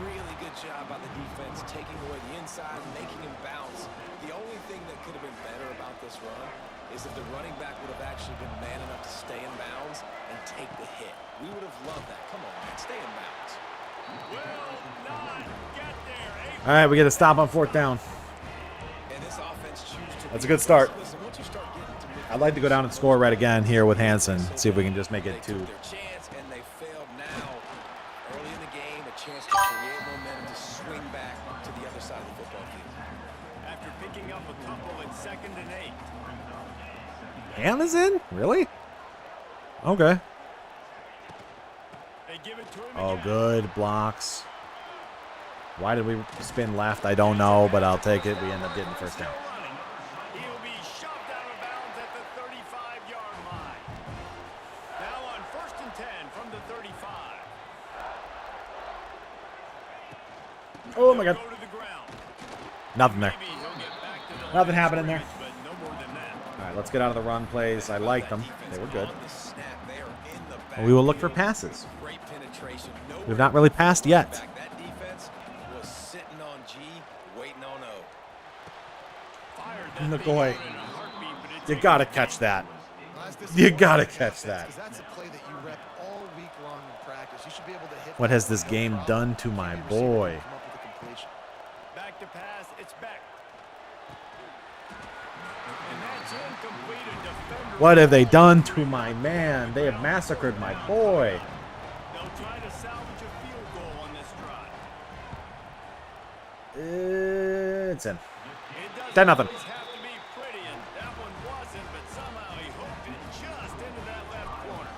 Really good job by the defense, taking away the inside, making him bounce. The only thing that could have been better about this run is if the running back would have actually been man enough to stay in bounds and take the hit. We would have loved that. Come on, man. Stay in bounds. All right, we get a stop on 4th down. And this offense chooses to That's a good start. Listen, once you start getting to I'd like to go down and score right again here with Hansen. See if we can just make it 2. their chance, and they failed now. Early in the game, a chance to create momentum to swing back to the other side of the football field. After picking up a couple at 2nd and 8. Hansen? Really? Okay. They give it to him Oh, again. good blocks. Why did we spin left? I don't know, but I'll take it. We end up getting the first down. He'll be shoved out of bounds at the 35-yard line. Now on 1st and 10 from the 35. Oh my God. Go to the ground. Nothing there. Maybe he'll get back to the Nothing line of happening there. scrimmage, but no more than that. All right, let's get out of the run plays. I like them. They were good. On the snap, they are in the We will look for backfield. passes. Great penetration. We've not really passed yet. That defense was sitting on G, waiting on O. Fired that Look thing away. out in a heartbeat, but it You takes got to a catch that. Well, that's You disappointing gotta for the catch offense, that. 'cause that's a play that you rep all week long in practice. You should be able to hit What that has this with no game problem. done to my QB receiver boy? can come up with a completion. Back to pass, it's back. And that's incomplete. A defender. What have they done to my man? They have massacred my boy. They'll try to salvage a field goal on this drive. It's in. It 10-0. doesn't always have to be pretty, and that one wasn't, but somehow he hooked it just into that left corner.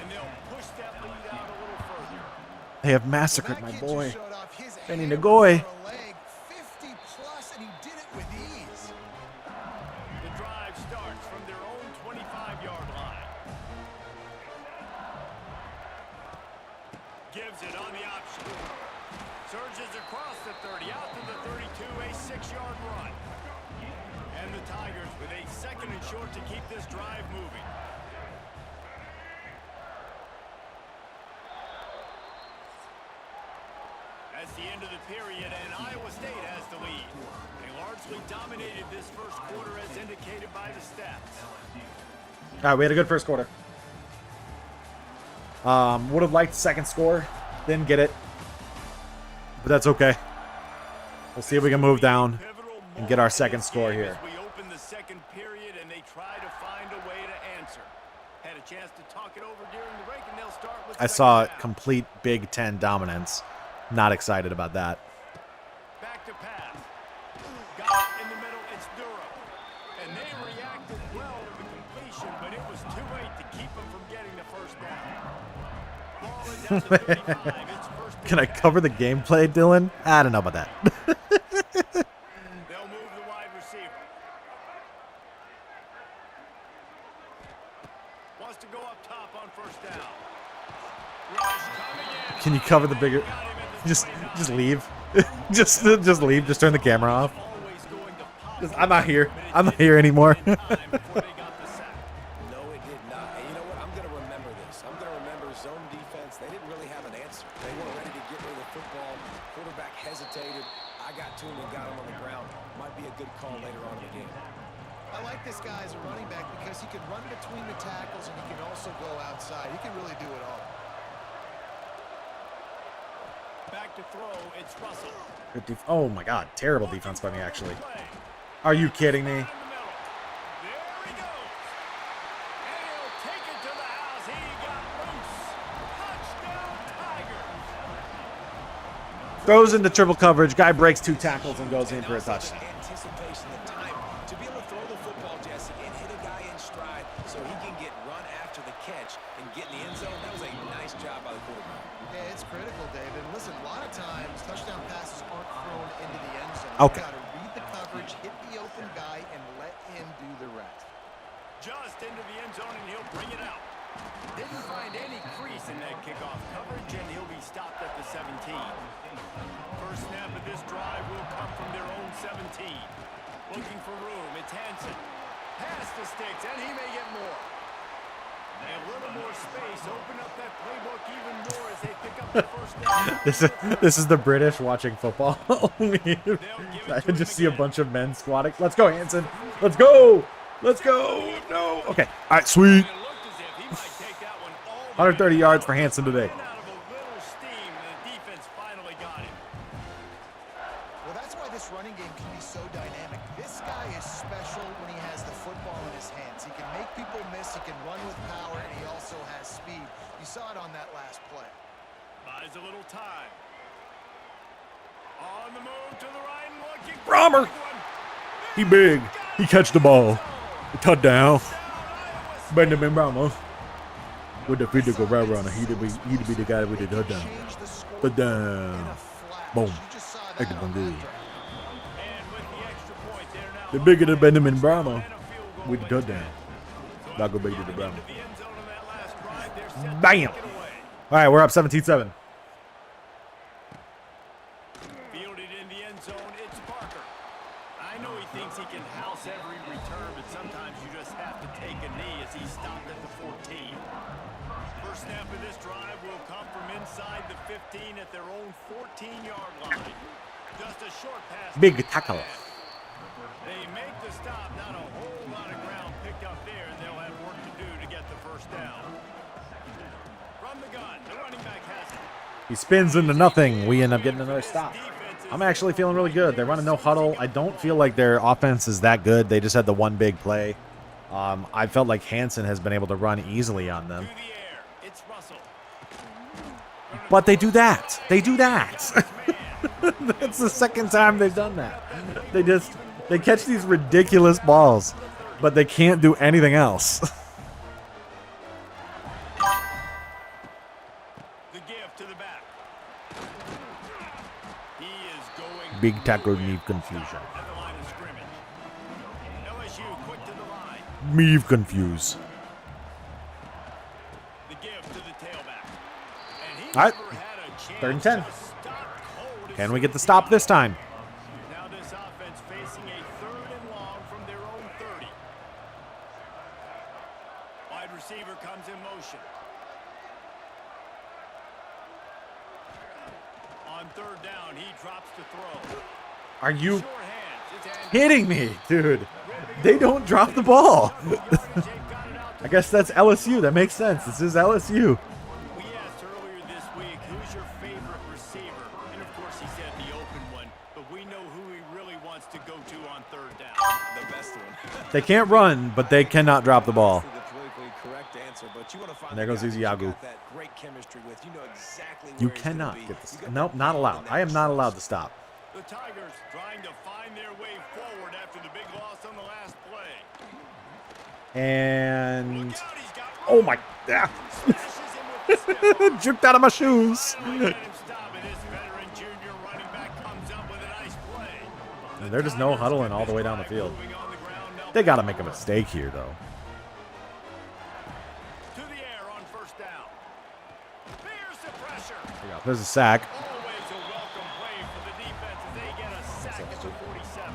And they'll push that lead out a little further. They have massacred That my kid boy. just showed off his Benny hammer Nagoy. for a leg, 50 plus, and he did it with ease. The drive starts from their own 25-yard line. Gives it on the option. Surges across the 30, out to the 32, a 6-yard run. And the Tigers with a 2nd and short to keep this drive moving. That's the end of the period, and Iowa State has the lead. They largely dominated this first quarter as indicated by the stats. All right, we had a good first quarter. Would have liked the second score. Didn't get it. But that's okay. We'll see if we can move down and get our second score here. We open the second period and they try to find a way to answer. Had a chance to talk it over during the break and they'll start with I second saw half. complete Big Ten dominance. Not excited about that. Back to pass. Got it in the middle. It's Durham. And they reacted well to the completion, but it was too late to keep them from getting the first down. Ball is at the 35. It's first and Can I 10. cover the gameplay, Dylan? I don't know about that. They'll move the wide receiver. Wants to go up top on first down. Rush coming in. Can you cover the bigger? Got him at the Just 29. leave. just leave. Just turn the camera off. Always going to pop I'm not here. but it I'm not didn't here anymore. come in time before they got the sack. No, it did not. And you know what? I'm going to remember this. I'm going to remember zone defense. They didn't really have an answer. They weren't ready to get rid of the football. Quarterback hesitated. I got to him and got him on the ground. Might be a good call later on in the game. I like this guy as a running back because he can run between the tackles and he can also go outside. He can really do it all. Back to throw. It's Russell. Good oh my God, terrible defense by me actually. Play. Are you kidding me? In the middle. There he goes. And he'll take it to the house. He got loose. Touchdown, Tigers. Throws into triple coverage. Guy breaks 2 tackles and goes in for a Also the touchdown. anticipation, the time to be able to throw the football, Jesse, and hit a guy in stride so he can get run after the catch and get in the end zone. That was a nice job by the quarterback. Yeah, it's critical, David. And listen, a lot of times touchdown passes aren't thrown into the end zone. Okay. You got to read the coverage, hit the open guy, and let him do the rest. Just into the end zone, and he'll bring it out. Didn't find any crease in that kickoff coverage, and he'll be stopped at the 17. First snap of this drive will come from their own 17. Looking for room. It's Hansen. Pass the sticks, and he may get more. A little more space. Open up that playbook even more as they pick up the first down. This is the British watching football. I can just see a bunch of men squatting. Let's go, Hanson. Let's go. Let's go. No. Okay. All right. Sweet. And it looked as if he might take that one all the 130 way yards down. for Hanson today. Ran out of a little steam, and the defense finally got him. Well, that's why this running game can be so dynamic. This guy is special when he has the football in his hands. He can make people miss, he can run with power, and he also has speed. You saw it on that last play. Buys a little time. On the move to the right and looking. for Brahmer. the big one. He big. He catch the ball. Touchdown. Benjamin Brahma. With the feet to go right around. He'd be the guy with the touchdown. Change the score Touchdown. in a flash. Boom. You just saw that Like the on Bundy. that drive. And with the extra point, they're now The bigger the up by Benjamin 6 Brahma and a field goal with the away. touchdown. So Not go after big to the getting Brahma. into the end zone on that last drive, they're set to Bam. kick it away. All right, we're up 17-7. Fielded in the end zone, it's Parker. I know he thinks he can house every return, but sometimes you just have to take a knee as he stopped at the 14. First snap of this drive will come from inside the 15 at their own 14-yard line. Just a short pass. Big tackle. They make the stop, not a whole lot of ground picked up there, and they'll have work to do to get the first down. From the gun, the running back has it. He spins into nothing. We end up getting another stop. I'm actually feeling really good. They're running no huddle. I don't feel like their offense is that good. They just had the one big play. I felt like Hansen has been able to run easily on them. To the air, it's Russell. But they do that. They do that. That's the second time they've done that. They catch these ridiculous balls, but they can't do anything else. The give to the back. He is going Big tackle need confusion. at the line of scrimmage. LSU quick to the line. Me confused. The give to the tailback. And he All right. never had a chance 3rd and 10. to stop cold as Can we get the stop this time? Now this offense facing a 3rd and long from their own 30. Wide receiver comes in motion. On 3rd down, he drops to throw. Are you Short hands. It's Andrews. kidding me, dude? They don't drop the ball. I guess that's LSU. That makes sense. This is LSU. We asked earlier this week, who's your favorite receiver? And of course he said the open one, but we know who he really wants to go to on 3rd down. The best one. They can't run, but they cannot drop the ball. The politically correct answer, but you want to find And there the goes guy Easy that Yagu. you got that great chemistry with. You know exactly where You he's gonna cannot be. get this. You got Nope, that not ball allowed. in that I am not trust. allowed to stop. The Tigers trying to find their way forward after the big loss on the last play. And Look out, he's got oh my, yeah. smashes him with the stiff. Jumped out of my shoes. Finally let him stop, and this veteran junior running back comes up with a nice play. And they're just no huddling all the way down the field. Moving on the ground, now They got to make a mistake here, though. to the air on 1st down. There's the pressure. There's a sack. Always a welcome play for the defense as they get a sack at the 47.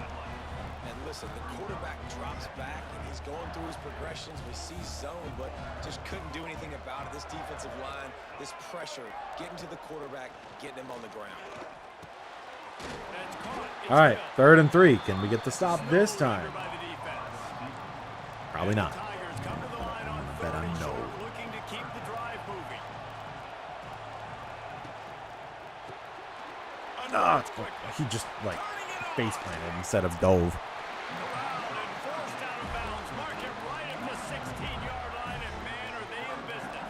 And listen, the quarterback drops back and he's going through his progressions. We see zone, but just couldn't do anything about it. This defensive line, this pressure, getting to the quarterback, getting him on the ground. That's caught. It's All right, good. 3rd and 3. Can we get the stop this time? By the defense. Probably not. Tigers come to the line on Bet 3rd I and know. short, looking to keep the drive moving. Ah, he just like face planted instead of dove. Around and forced out of bounds. Mark it right at the 16-yard line, and man, are they in business.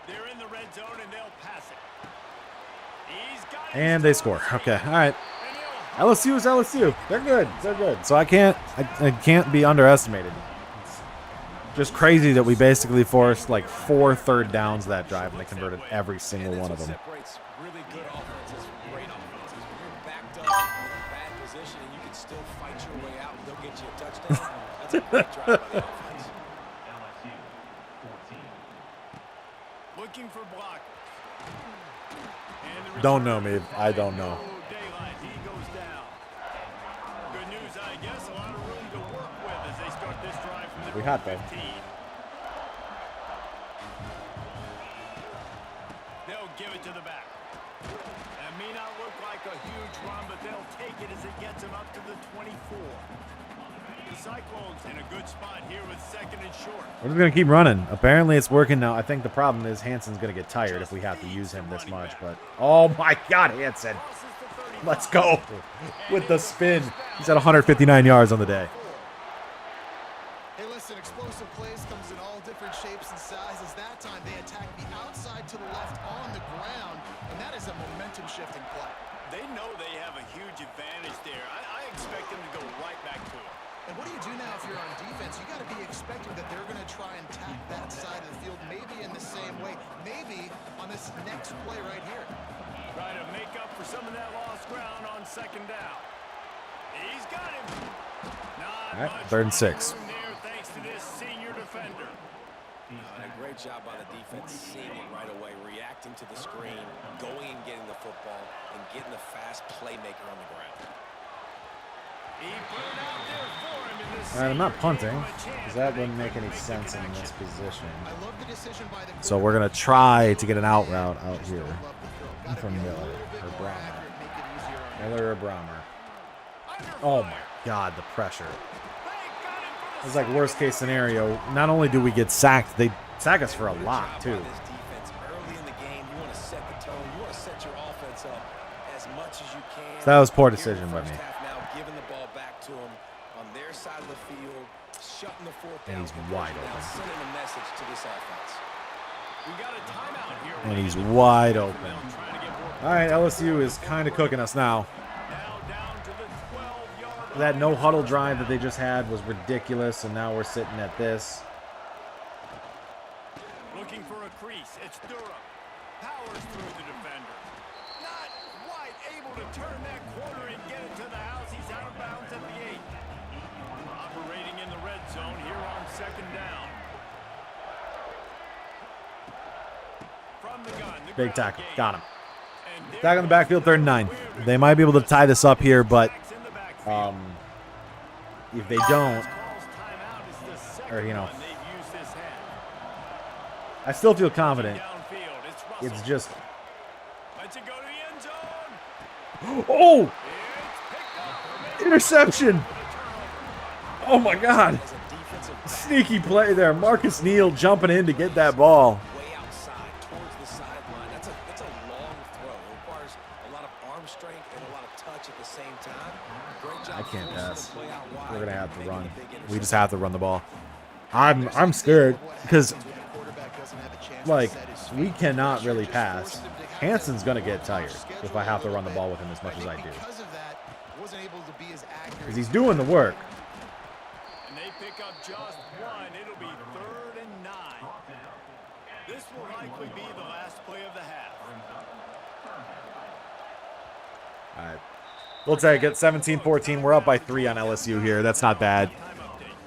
They're in the red zone, and they'll pass it. He's got it. And they score. Okay, all right. LSU is LSU. They're good. They're good. So I can't be underestimated. It's just crazy that we basically forced like 4 3rd downs that drive, and they converted every single And one that's of what them. separates really good offenses from great offenses. When you're backed up in a bad position and you can still fight your way out and they'll get you a touchdown, that's a great drive by the offense. LSU 14. Looking for blockers. And the Don't know return me. I don't know. no daylight. He goes down. Good news, I guess. A lot of room to work with as they start this drive from the We hot, though. 15. They'll give it to the back. That may not look like a huge run, but they'll take it as it gets them up to the 24. The Cyclones in a good spot here with 2nd and short. We're just gonna keep running. Apparently, it's working now. I think the problem is Hansen's gonna get tired if we have to use him this much. But oh my God, Hansen! Crosses the 35. Let's go with the spin. He's at 159 yards on the day. Hey, listen, explosive plays comes in all different shapes and sizes. That time they attack the outside to the left on the ground, and that is a momentum-shifting play. They know they have a huge advantage there. I expect them to go right back to it. And what do you do now if you're on defense? You got to be expecting that they're going to try and tack that side of the field, maybe in the same way, maybe on this next play right here. Try to make up for some of that lost ground on second down. He's got him. Not All right, much 3rd and 6. room there thanks to this senior defender. And a great job by the defense seeing it right away, reacting to the screen, going and getting the football, and getting the fast playmaker on the ground. He put it out there for him in this All right, I'm not senior punting gave him a chance because to that make wouldn't make the any quick sense in this connection. position. I love the decision by the So we're gonna try to get an out route out here Gotta from be a Miller little bit or more Brahmer. accurate, make it easier on Miller or Brahmer. Under Oh fire. my God, the pressure. They got him for the It's like worst case scenario. Not only do we get sacked, they sack us for a lot too. This defense early in the game, you want to set the tone, you want to set your offense up as much as you can. So that was poor Here in the decision by first me. half now, giving the ball back to them on their side of the field, shutting the fourth And down he's conversion wide down, open. sending a message to this offense. We got a timeout here. And he's Randy. wide open. Trying to get more All right, LSU is kind of cooking us now. now down to the 12-yard That line. no huddle drive that they just had was ridiculous, and now we're sitting at this. Looking for a crease. It's Durham. Powers through the defender. Not quite able to turn that corner and get it to the house. He's out of bounds at the 8. Operating in the red zone here on second down. From the gun. The Big ground tackle. game. Got him. And there Back on the backfield, goes 3rd and 9. Weird They might be able to tie this up here, but backs in the backfield. if they don't, Calls timeout is the second or, you know, one they've used this half. I still feel confident. Downfield, it's Russell. It's just, Lets it go to the end zone. oh, It's picked up. interception. Oh my God. As a defensive back, Sneaky play there. Marcus Neal jumping in to get that ball. way outside towards the sideline. That's a long throw. It requires a lot of arm strength and a lot of touch at the same time. Great job I can't forcing pass. the play out wide, We're gonna have to making run. the big We interception. just have to run the ball. I'm scared because like we cannot really pass. Hanson's gonna get tired if I have to run the ball with him as much as I do, Because of that, wasn't able to be as accurate. because he's doing the work. And they pick up just one. It'll be 3rd and 9. This will likely be the last play of the half. All right, we'll take it. 17-14. We're up by 3 on LSU here. That's not bad.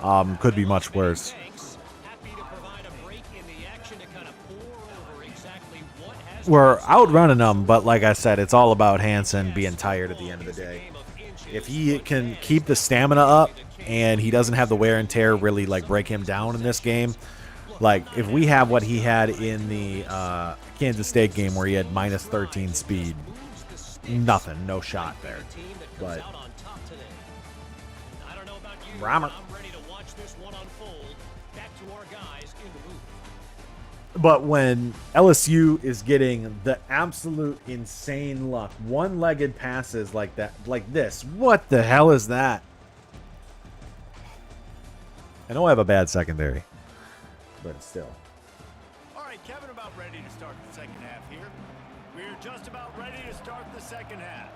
Time update. Could be much worse. Thanks. Happy to provide a break in the action to kind of pour over exactly what has We're outrunning them, but like I said, it's all about Hanson being tired at the end of the day. If he can keep the stamina up and he doesn't have the wear and tear really like break him down in this game, like if we have what he had in the Kansas State game where he had minus 13 speed, nothing, no shot there. But out on top today. I don't know about you, Brahmer. but I'm ready to watch this one unfold. Back to our guys in the booth. But when LSU is getting the absolute insane luck, one-legged passes like that, like this, what the hell is that? I know I have a bad secondary, but still. All right, Kevin, about ready to start the second half here. We're just about ready to start the second half.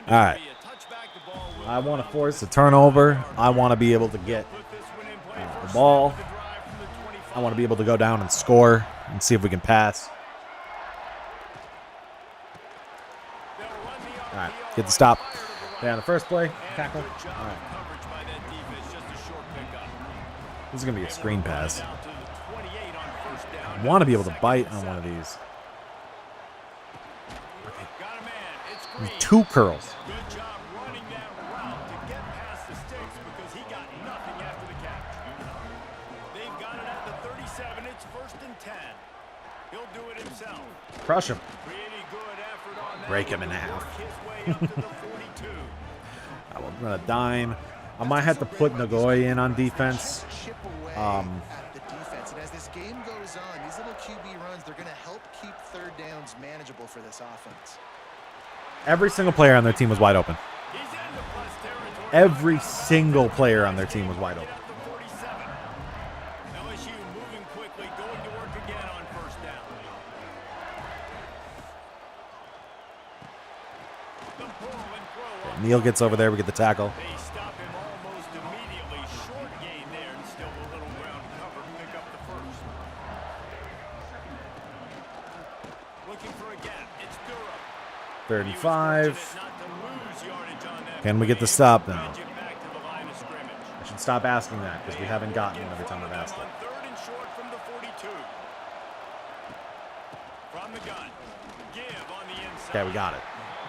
And All right. it'll be a touchback. The ball will I want to come force a turnover. I want to be able to get Put this one in play the first ball. snap of the drive from the 25. I want to be able to go down and score and see if we can pass. They'll run the All right, RPO get the stop. fire to the right. Yeah, the first play, And tackle. good job All right, coverage by that defense, just a short pickup. this is going to be a screen pass. Down to the 28 on first down. I want to be able to Second bite and on one of 7. these. Got a man. It's Green. Two curls. Good job running that route to get past the sticks because he got nothing after the catch. They've got it at the 37. It's 1st and 10. He'll do it himself. Crush him. Pretty good effort on that. Break him in Work half. his way up to the 42. I will run a dime. I might have to put Nagoya in on defense. Chip away at the defense. And as this game goes on, these little QB runs, they're going to help keep third downs manageable for this offense. Every single player on their team was wide open. He's into plus territory. Every single player on their team was wide open. At the 47. LSU moving quickly, going to Neal gets over there. We get the tackle. They stop him almost immediately. Short gain there and still a little ground cover to pick up the first. Looking for a gap. It's Durham. 3rd and He was 5. fortunate not to lose yardage on that Can we get the play. stop now? Bridge it back to the line of scrimmage. I should stop asking that because we haven't gotten one every time I've asked it. On 3rd and short from the 42. From the gun. Give on the inside. Okay, we got it.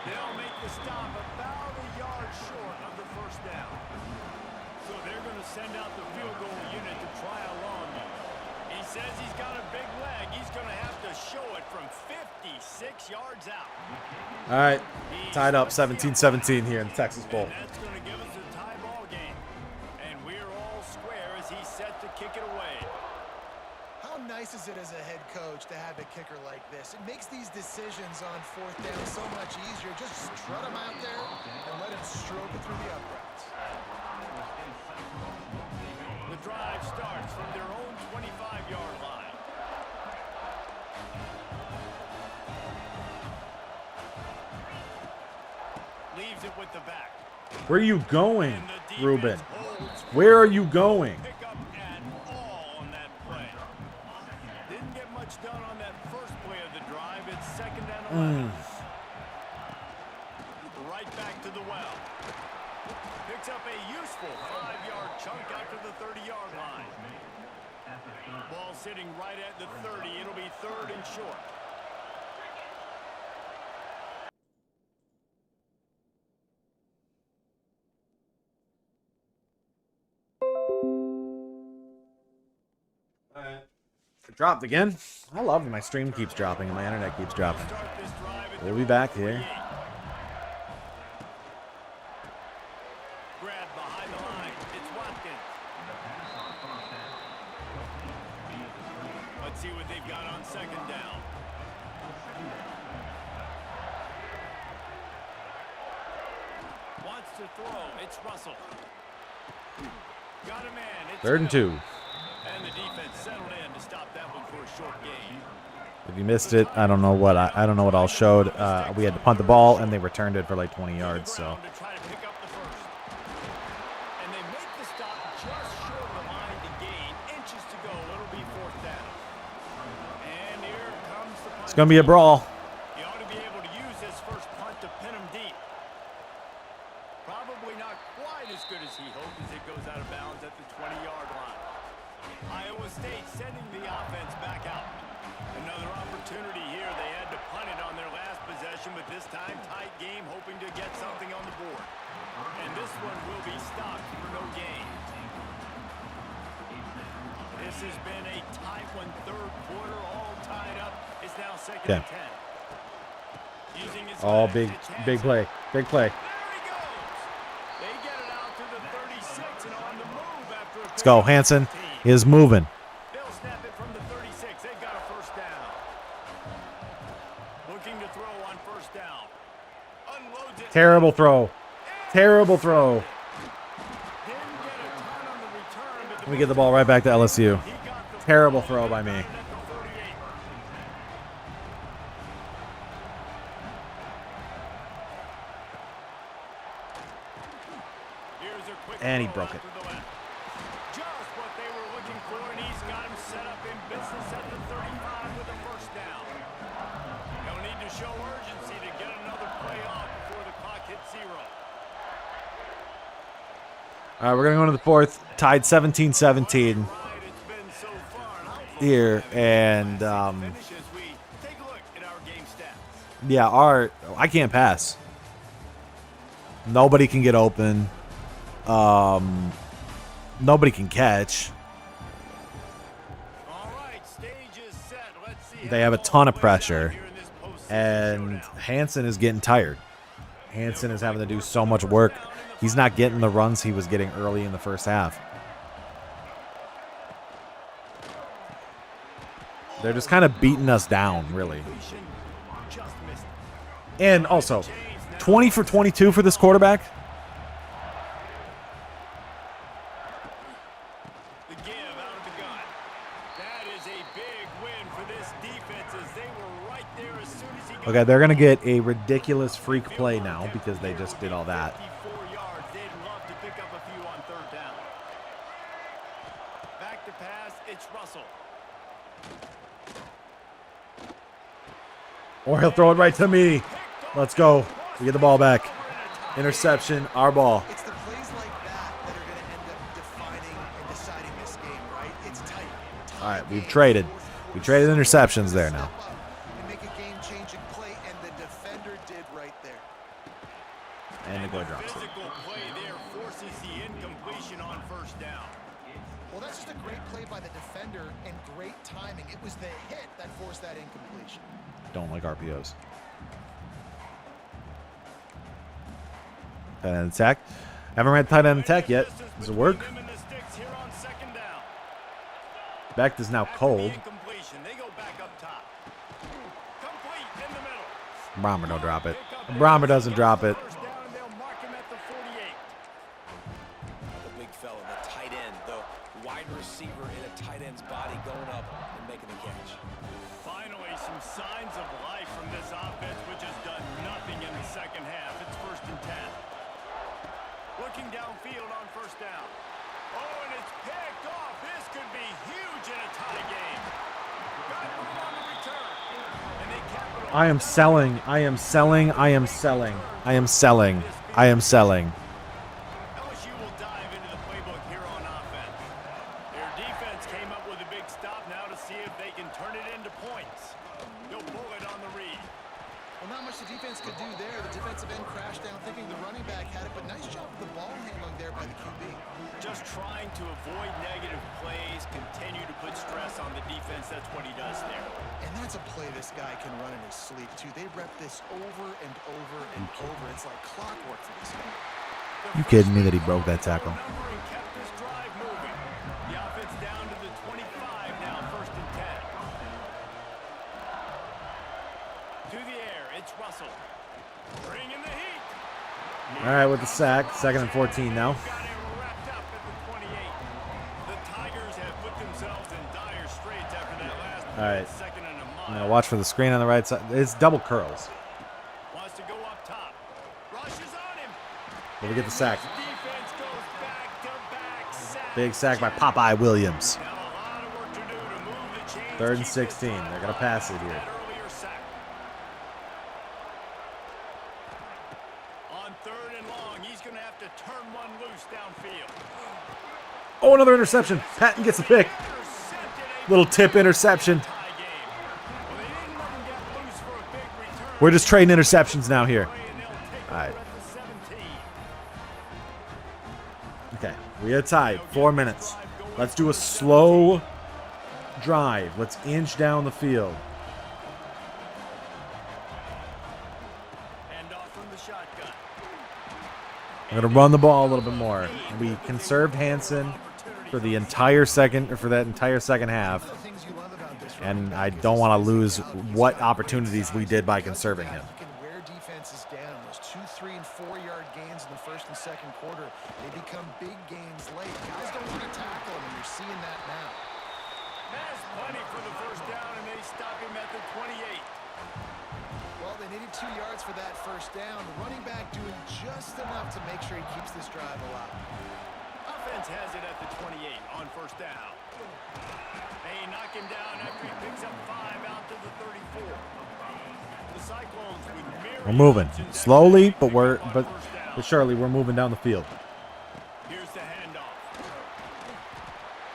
They'll make the stop about a yard short of the first down. So they're going to send out the field goal unit to try a long one. He says he's got a big leg. He's going to have to show it from 56 yards out. All right. Tied up 17-17 here in the Texas Bowl. And that's going to give us a tie ball game. And we're all square as he's set to kick it away. How nice is it as a head coach to have a kicker like this? It makes these decisions on 4th down so much easier. Just strut him out there and let him stroke it through the uprights. The drive starts from their own 25-yard line. Leaves it with the back. Where are you going, And the defense Ruben? holds Where are you going? pick up at all on that play. Didn't get much done on that first play of the drive. It's 2nd and 11. Right back to the well. Picks up a useful 5-yard chunk out to the 30-yard line. Ball sitting right at the 30. It'll be 3rd and short. It dropped again. I love when my stream keeps dropping and my internet keeps dropping. Start this drive at We'll the be back 48. here. Grab behind the line. It's Watkins. Let's see what they've got on 2nd down. Wants to throw. It's Russell. Got a man. It's 3rd and 2. And the defense settled in to stop that one for a short gain. If you missed it, I don't know what I don't know what all showed. We had to punt the ball and they returned it for like 20 yards. So To try to pick up the first. And they make the stop just short of the line to gain. Inches to go. It'll be 4th down. And here comes the punt. it's gonna be a brawl. He ought to be able to use his first punt to pin him deep. Probably not quite as good as he hoped as it goes out of bounds at the 20-yard line. Iowa State sending the offense back out. Another opportunity here. They had to punt it on their last possession, but this time tight game, hoping to get something on the board. And this one will be stopped for no gain. This has been a tight one, 3rd quarter, all tied up. It's now 2nd and 10. Using his Oh, legs, big it's Hansen. big play. Big play. There he goes. They get it out to the 36 and on the move after a Let's go. Hansen is moving. They'll snap it from the 36. They've got a first down. Looking to throw on 1st down. Unloads it. Terrible throw. Terrible throw. Didn't get a ton on the return, but Let me get the ball right back to LSU. he got the Terrible throw by me. at the 38. Here's a quick And he throw broke out it. to the left. Just what they were looking for, and he's got him set up in business at the 35 with a first down. They'll need to show urgency to get another play off before the clock hits 0. All right, we're gonna go into the 4th. Tied 17-17 Right, it's been so far, and I'll here, and finish as we take a look at our game stats. yeah, I can't pass. Nobody can get open. Nobody can catch. All right, stage is set. Let's see They how have a it ton of all plays out pressure, here in this postseason and showdown. Hansen is getting tired. Hansen is having to do so much work. He's not getting the runs he was getting early in the first half. They're just kind of beating us down, really. Just missed. And also, 20 for 22 for this quarterback. The give out of the gun. That is a big win for this defense as they were right there as soon as he Okay, they're going to get a ridiculous freak play now because they just did all that. 54 yards. They'd love to pick up a few on third down. Back to pass. It's Russell. Or he'll throw it right to me. Let's go. We get the ball back. Interception, our ball. It's the plays like that that are going to end up defining and deciding this game, right? It's tight. All right, we've traded. We traded interceptions there now. And make a game-changing play, and the defender did right there. And the goal drops it. Physical play there forces the incompletion on first down. Well, that's just a great play by the defender and great timing. It was the hit that forced that incompletion. Don't like RPOs. Tight end attack. Haven't ran tight end attack yet. Does it work? Becht is now cold. Brahmer don't drop it. Brahmer doesn't drop it. The big fella, the tight end, the wide receiver in a tight end's body going up and making the catch. Finally, some signs of life from this offense, which has done nothing in the second half. It's 1st and 10. Looking downfield on first down. Oh, and it's picked off. This could be huge in a tie game. Got room on the return. And they capitalize. I am selling. I am selling. I am selling. I am selling. I am selling. LSU will dive into the playbook here on offense. Their defense came up with a big stop now to see if they can turn it into points. He'll pull it on the read. Well, not much the defense could do there. The defensive end crashed down thinking the running back had it, but nice job of the ball handling there by the QB. Just trying to avoid negative plays, continue to put stress on the defense. That's what he does there. And that's a play this guy can run in his sleep, too. They rep this over and over and over. It's like clockwork for this guy. You kidding me that he broke that tackle? Kept this drive moving. The offense down to the 25 now, 1st and 10. To the air, it's Russell. Bringing the heat. All right, with the sack. 2nd and 14 now. Got it wrapped up at the 28. The Tigers have put themselves in dire straits after that last All right. 2nd and a I'm mile. going to watch for the screen on the right side. It's double curls. Wants to go up top. Rushes on him. Will we get the sack? Defense goes back-to-back sacks. Big sack by Popeye Williams. Now a lot of work to do to move the chains. 3rd and Keep 16. this They're going to pass it here. that earlier sack. On 3rd and long, he's going to have to turn one loose downfield. Oh, another interception. Patton gets a pick. Little tip interception. Tie game. Well, they didn't let him get loose for a big return. We're just trading interceptions now here. And they'll take All right. over at the 17. Okay, we are tied. 4 minutes. Let's do a slow drive. Let's inch down the field. Hand off from the shotgun. I'm going to run the ball a little bit more. We conserved Hansen for the entire second, or for that entire second half. The things you love about this, And I don't want to lose what opportunities we did by conserving him. You can wear defenses down. Those 2, 3, and 4-yard gains in the 1st and 2nd quarter, they become big gains late. Guys don't want to tackle them, and you're seeing that now. Has plenty for the 1st down, and they stop him at the 28. Well, they needed 2 yards for that 1st down. The running back doing just enough to make sure he keeps this drive alive. Offense has it at the 28 on 1st down. They knock him down after he picks up 5 out to the 34. The Cyclones with myriad We're moving options slowly, at but on but 1st down. surely we're moving down the field. Here's the handoff.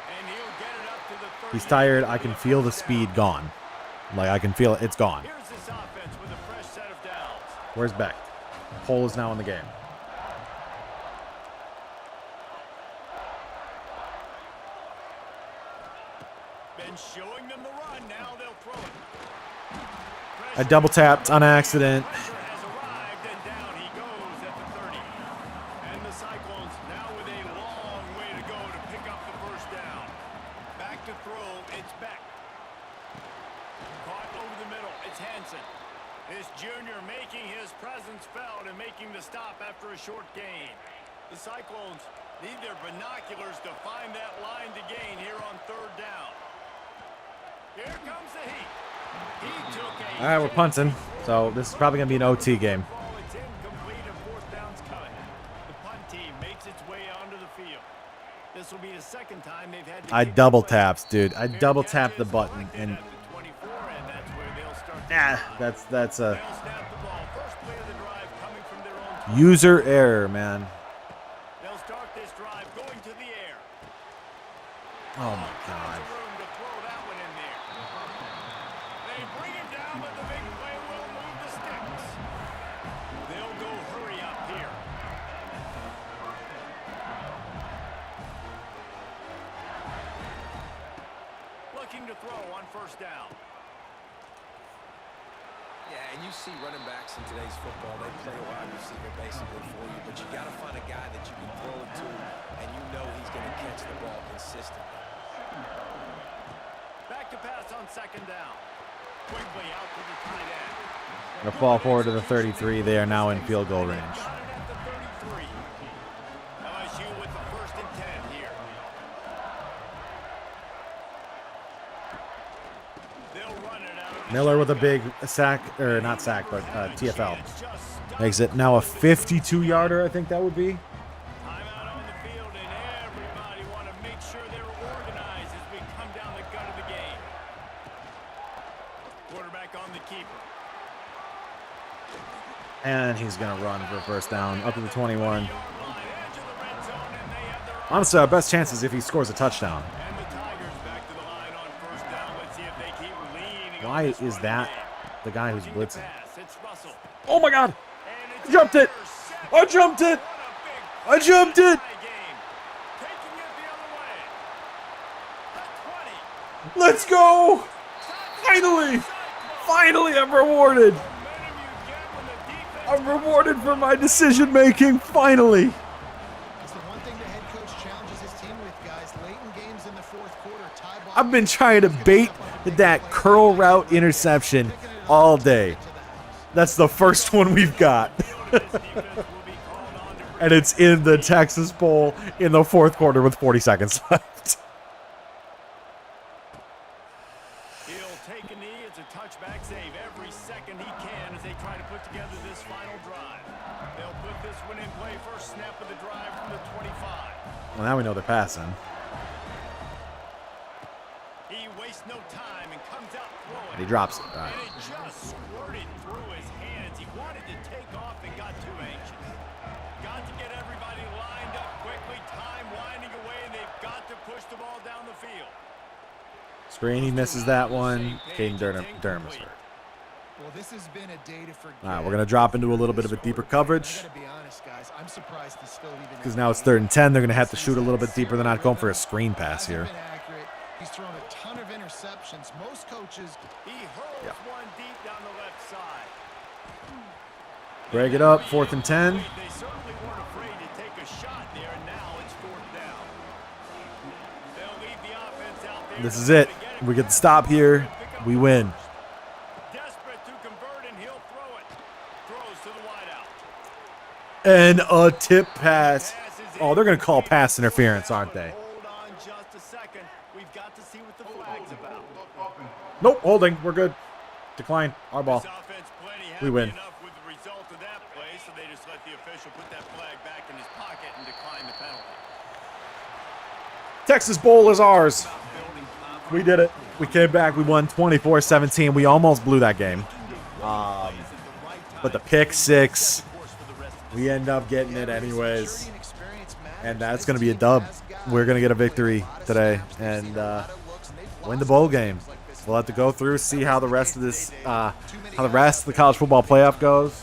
And he'll get it up to the 30. He's tired. I can feel the speed gone. Like I can feel it. It's gone. Here's this offense with a fresh set of downs. Where's Becht? Cole is now in the game. Been showing them the run. Now they'll throw it. I double tapped on accident. Pressure has arrived, and down he goes at the 30. And the Cyclones now with a long way to go to pick up the 1st down. Back to throw, it's Becht. Caught over the middle, it's Hansen. This junior making his presence felt and making the stop after a short gain. The Cyclones need their binoculars to find that line to gain here on 3rd down. Here comes the heat. All right, we're punting. So this is probably going to be an OT game. It's incomplete and fourth down's cut. The punt team makes its way onto the field. This will be the second time they've had to I kick double away. taps, dude. I Fair double catch tapped the is button, deflected and at the 24, and that's where they'll start the drive. that's a They'll snap the ball. First play of the drive coming from their own 20. user error, man. They'll start this drive going to the air. Oh my god. Room to throw that one in there. They bring him down, but the big play will move the sticks. They'll go hurry up here. Looking to throw on first down. Yeah, and you see running backs in today's football, they play a wide receiver basically for you, but you got to find a guy that you can throw it to, and you know he's going to catch the ball consistently. Back to pass on second down. Quickly out to the tight end. Gonna fall forward to the 33. They are now in field goal range. Got it at the 33. LSU with the first and 10 here. They'll run it out of the Miller with a big sack, or not sack, but TFL. Makes it now a 52-yarder, I think that would be. Timeout on the field, and everybody want to make sure they're organized as we come down the gut of the game. Quarterback on the keeper. And he's going to run for first down up to the 21. Line edge of the red zone, and they have their Honestly, our best chance is if he scores a touchdown. And the Tigers back to the line on first down. Let's see if they keep leaning. Why on this is running that game. the guy who's Looking to blitzing? pass. It's Russell. Oh my god! And I it's jumped it! intercepted. I jumped it! What a big I jumped it! play game. Taking it the other way. The 20. Let's go! Finally! Finally, I'm rewarded! Momentum you get when the defense I'm rewarded for my decision making, finally! That's the one thing the head coach challenges his team with, guys. Late in games in the fourth quarter, tie ball. I've been trying to bait that curl route interception all day. That's the first one we've got. And it's in the Texas Bowl in the fourth quarter with 40 seconds left. He'll take a knee. It's a touchback save every second he can as they try to put together this final drive. They'll put this one in play. First snap of the drive from the 25. Well, now we know they're passing. He wastes no time and comes out throwing. And he drops it. All right. And it just squirted through his hands. He wanted to take off and got too anxious. Got to get everybody lined up quickly. Time winding away, and they've got to push the ball down the field. Screen, he misses that one. Caden Durham is hurt. Well, this has been a day to forget. All right, we're going to drop into a little bit of a deeper coverage. I gotta be honest, guys. I'm surprised he's still even. Because now it's 3rd and 10. They're going to have to shoot a little bit deeper. They're not going for a screen pass here. Hasn't been accurate. He's thrown a ton of interceptions. Most coaches. He hurls one deep down the left side. Break it up, 4th and 10. They certainly weren't afraid to take a shot there, and now it's fourth down. They'll leave the offense out there. This is it. We get the stop here. We win. Desperate to convert, and he'll throw it. Throws to the wideout. And a tip pass. Oh, they're going to call pass interference, aren't they? Hold on just a second. We've got to see what the flag's about. Nope, holding. We're good. Decline. Our ball. This offense plenty We happy win. enough with the result of that play, so they just let the official put that flag back in his pocket and decline the penalty. Texas Bowl is ours. We did it. We came back. We won 24-17. We almost blew that game. But the pick six, we end up getting it anyways. And that's going to be a dub. We're going to get a victory today and win the bowl game. We'll have to go through, see how the rest of this, how the rest of the college football playoff goes.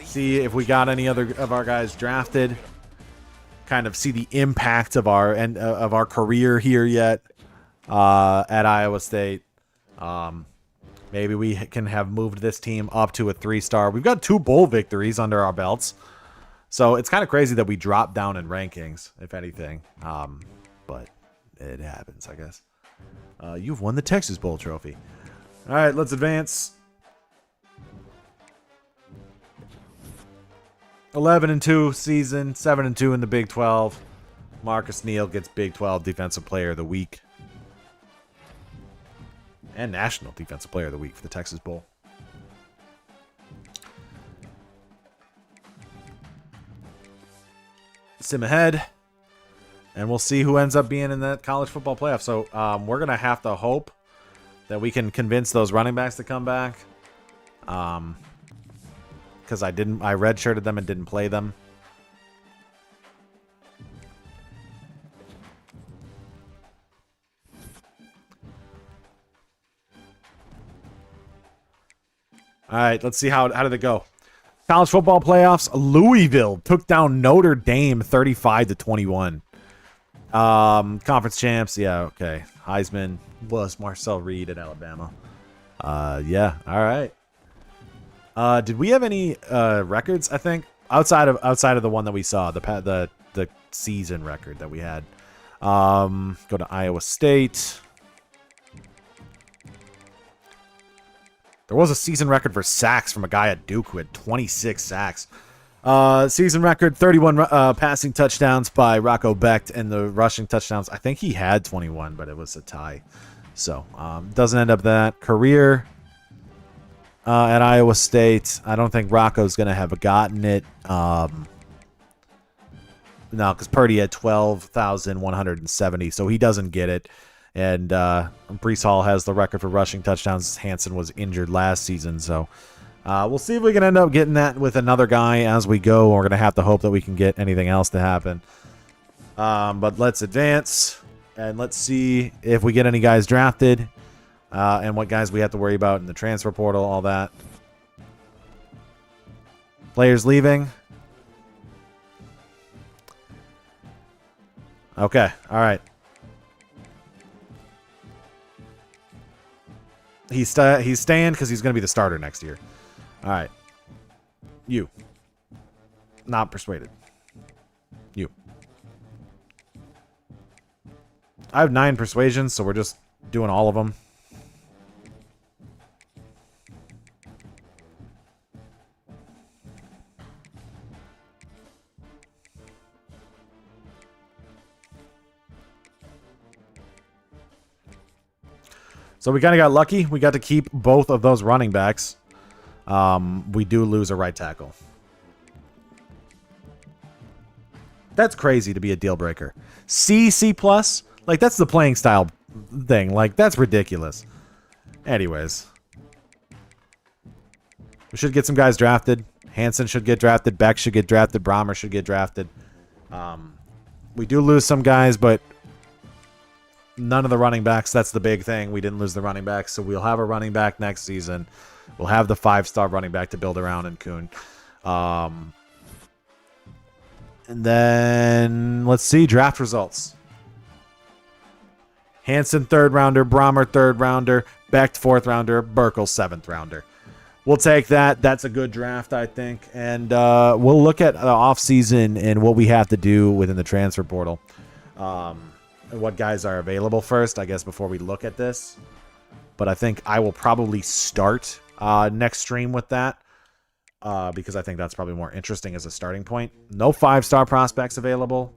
See if we got any other of our guys drafted. Kind of see the impact of our career here yet at Iowa State. Maybe we can have moved this team up to a 3-star. We've got 2 bowl victories under our belts. So it's kind of crazy that we dropped down in rankings, if anything. But it happens, I guess. You've won the Texas Bowl trophy. All right, let's advance. 11-2 season, 7-2 in the Big 12. Marcus Neal gets Big 12 Defensive Player of the Week. and National Defensive Player of the Week for the Texas Bowl. Sim ahead, and we'll see who ends up being in that college football playoff. So we're going to have to hope that we can convince those running backs to come back. Because I redshirted them and didn't play them. All right, let's see how did it go. College football playoffs. Louisville took down Notre Dame 35-21. Conference champs. Yeah, okay. Heisman was Marcel Reed at Alabama. Yeah. All right. Did we have any records? I think outside of the one that we saw, the season record that we had. Go to Iowa State. There was a season record for sacks from a guy at Duke who had 26 sacks. Season record, 31 passing touchdowns by Rocco Becht, and the rushing touchdowns, I think he had 21, but it was a tie. So, doesn't end up that. Career at Iowa State, I don't think Rocco's going to have gotten it. No, because Purdy had 12,170, so he doesn't get it. And Breece Hall has the record for rushing touchdowns. Hansen was injured last season, so we'll see if we can end up getting that with another guy as we go. We're going to have to hope that we can get anything else to happen. But let's advance, and let's see if we get any guys drafted and what guys we have to worry about in the transfer portal, all that. Players leaving. Okay, all right. He's staying because he's going to be the starter next year. All right. You. Not persuaded. You. I have 9 persuasions, so we're just doing all of them. So we kind of got lucky. We got to keep both of those running backs. We do lose a right tackle. That's crazy to be a deal breaker. C+? Like, that's the playing style thing. Like, that's ridiculous. Anyways. We should get some guys drafted. Hansen should get drafted. Beck should get drafted. Brahmer should get drafted. We do lose some guys, but none of the running backs. That's the big thing. We didn't lose the running backs, so we'll have a running back next season. We'll have the 5-star running back to build around in Kuhn. And then let's see draft results. Hansen 3rd rounder, Brahmer 3rd rounder, Becht 4th rounder, Burkle 7th rounder. We'll take that. That's a good draft, I think. And we'll look at the offseason and what we have to do within the transfer portal. What guys are available first, I guess, before we look at this. But I think I will probably start next stream with that because I think that's probably more interesting as a starting point. No 5-star prospects available.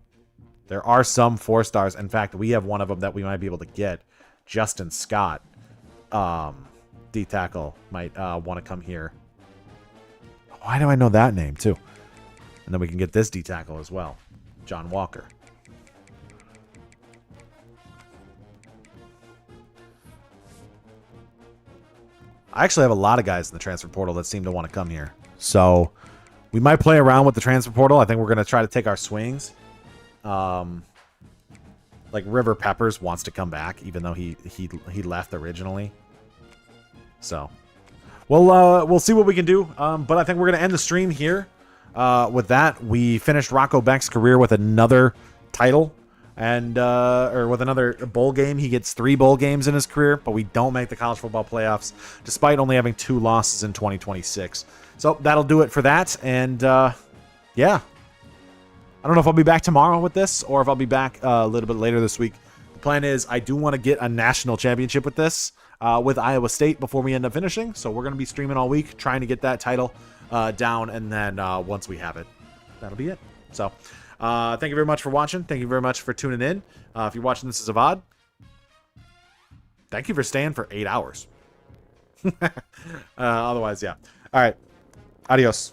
There are some 4-stars. In fact, we have one of them that we might be able to get. Justin Scott, D-tackle, might want to come here. Why do I know that name, too? And then we can get this D-tackle as well. John Walker. I actually have a lot of guys in the transfer portal that seem to want to come here. So we might play around with the transfer portal. I think we're going to try to take our swings. Like River Peppers wants to come back, even though he left originally. So we'll see what we can do. But I think we're going to end the stream here. With that, we finished Rocco Becht's career with another title. And or with another bowl game. He gets 3 bowl games in his career, but we don't make the college football playoffs, despite only having 2 losses in 2026. So that'll do it for that. And yeah, I don't know if I'll be back tomorrow with this or if I'll be back a little bit later this week. The plan is I do want to get a national championship with this with Iowa State before we end up finishing. So we're going to be streaming all week trying to get that title down, and then once we have it, that'll be it. So thank you very much for watching. Thank you very much for tuning in. If you're watching this as a VOD, thank you for staying for 8 hours. Otherwise, yeah. All right. Adios.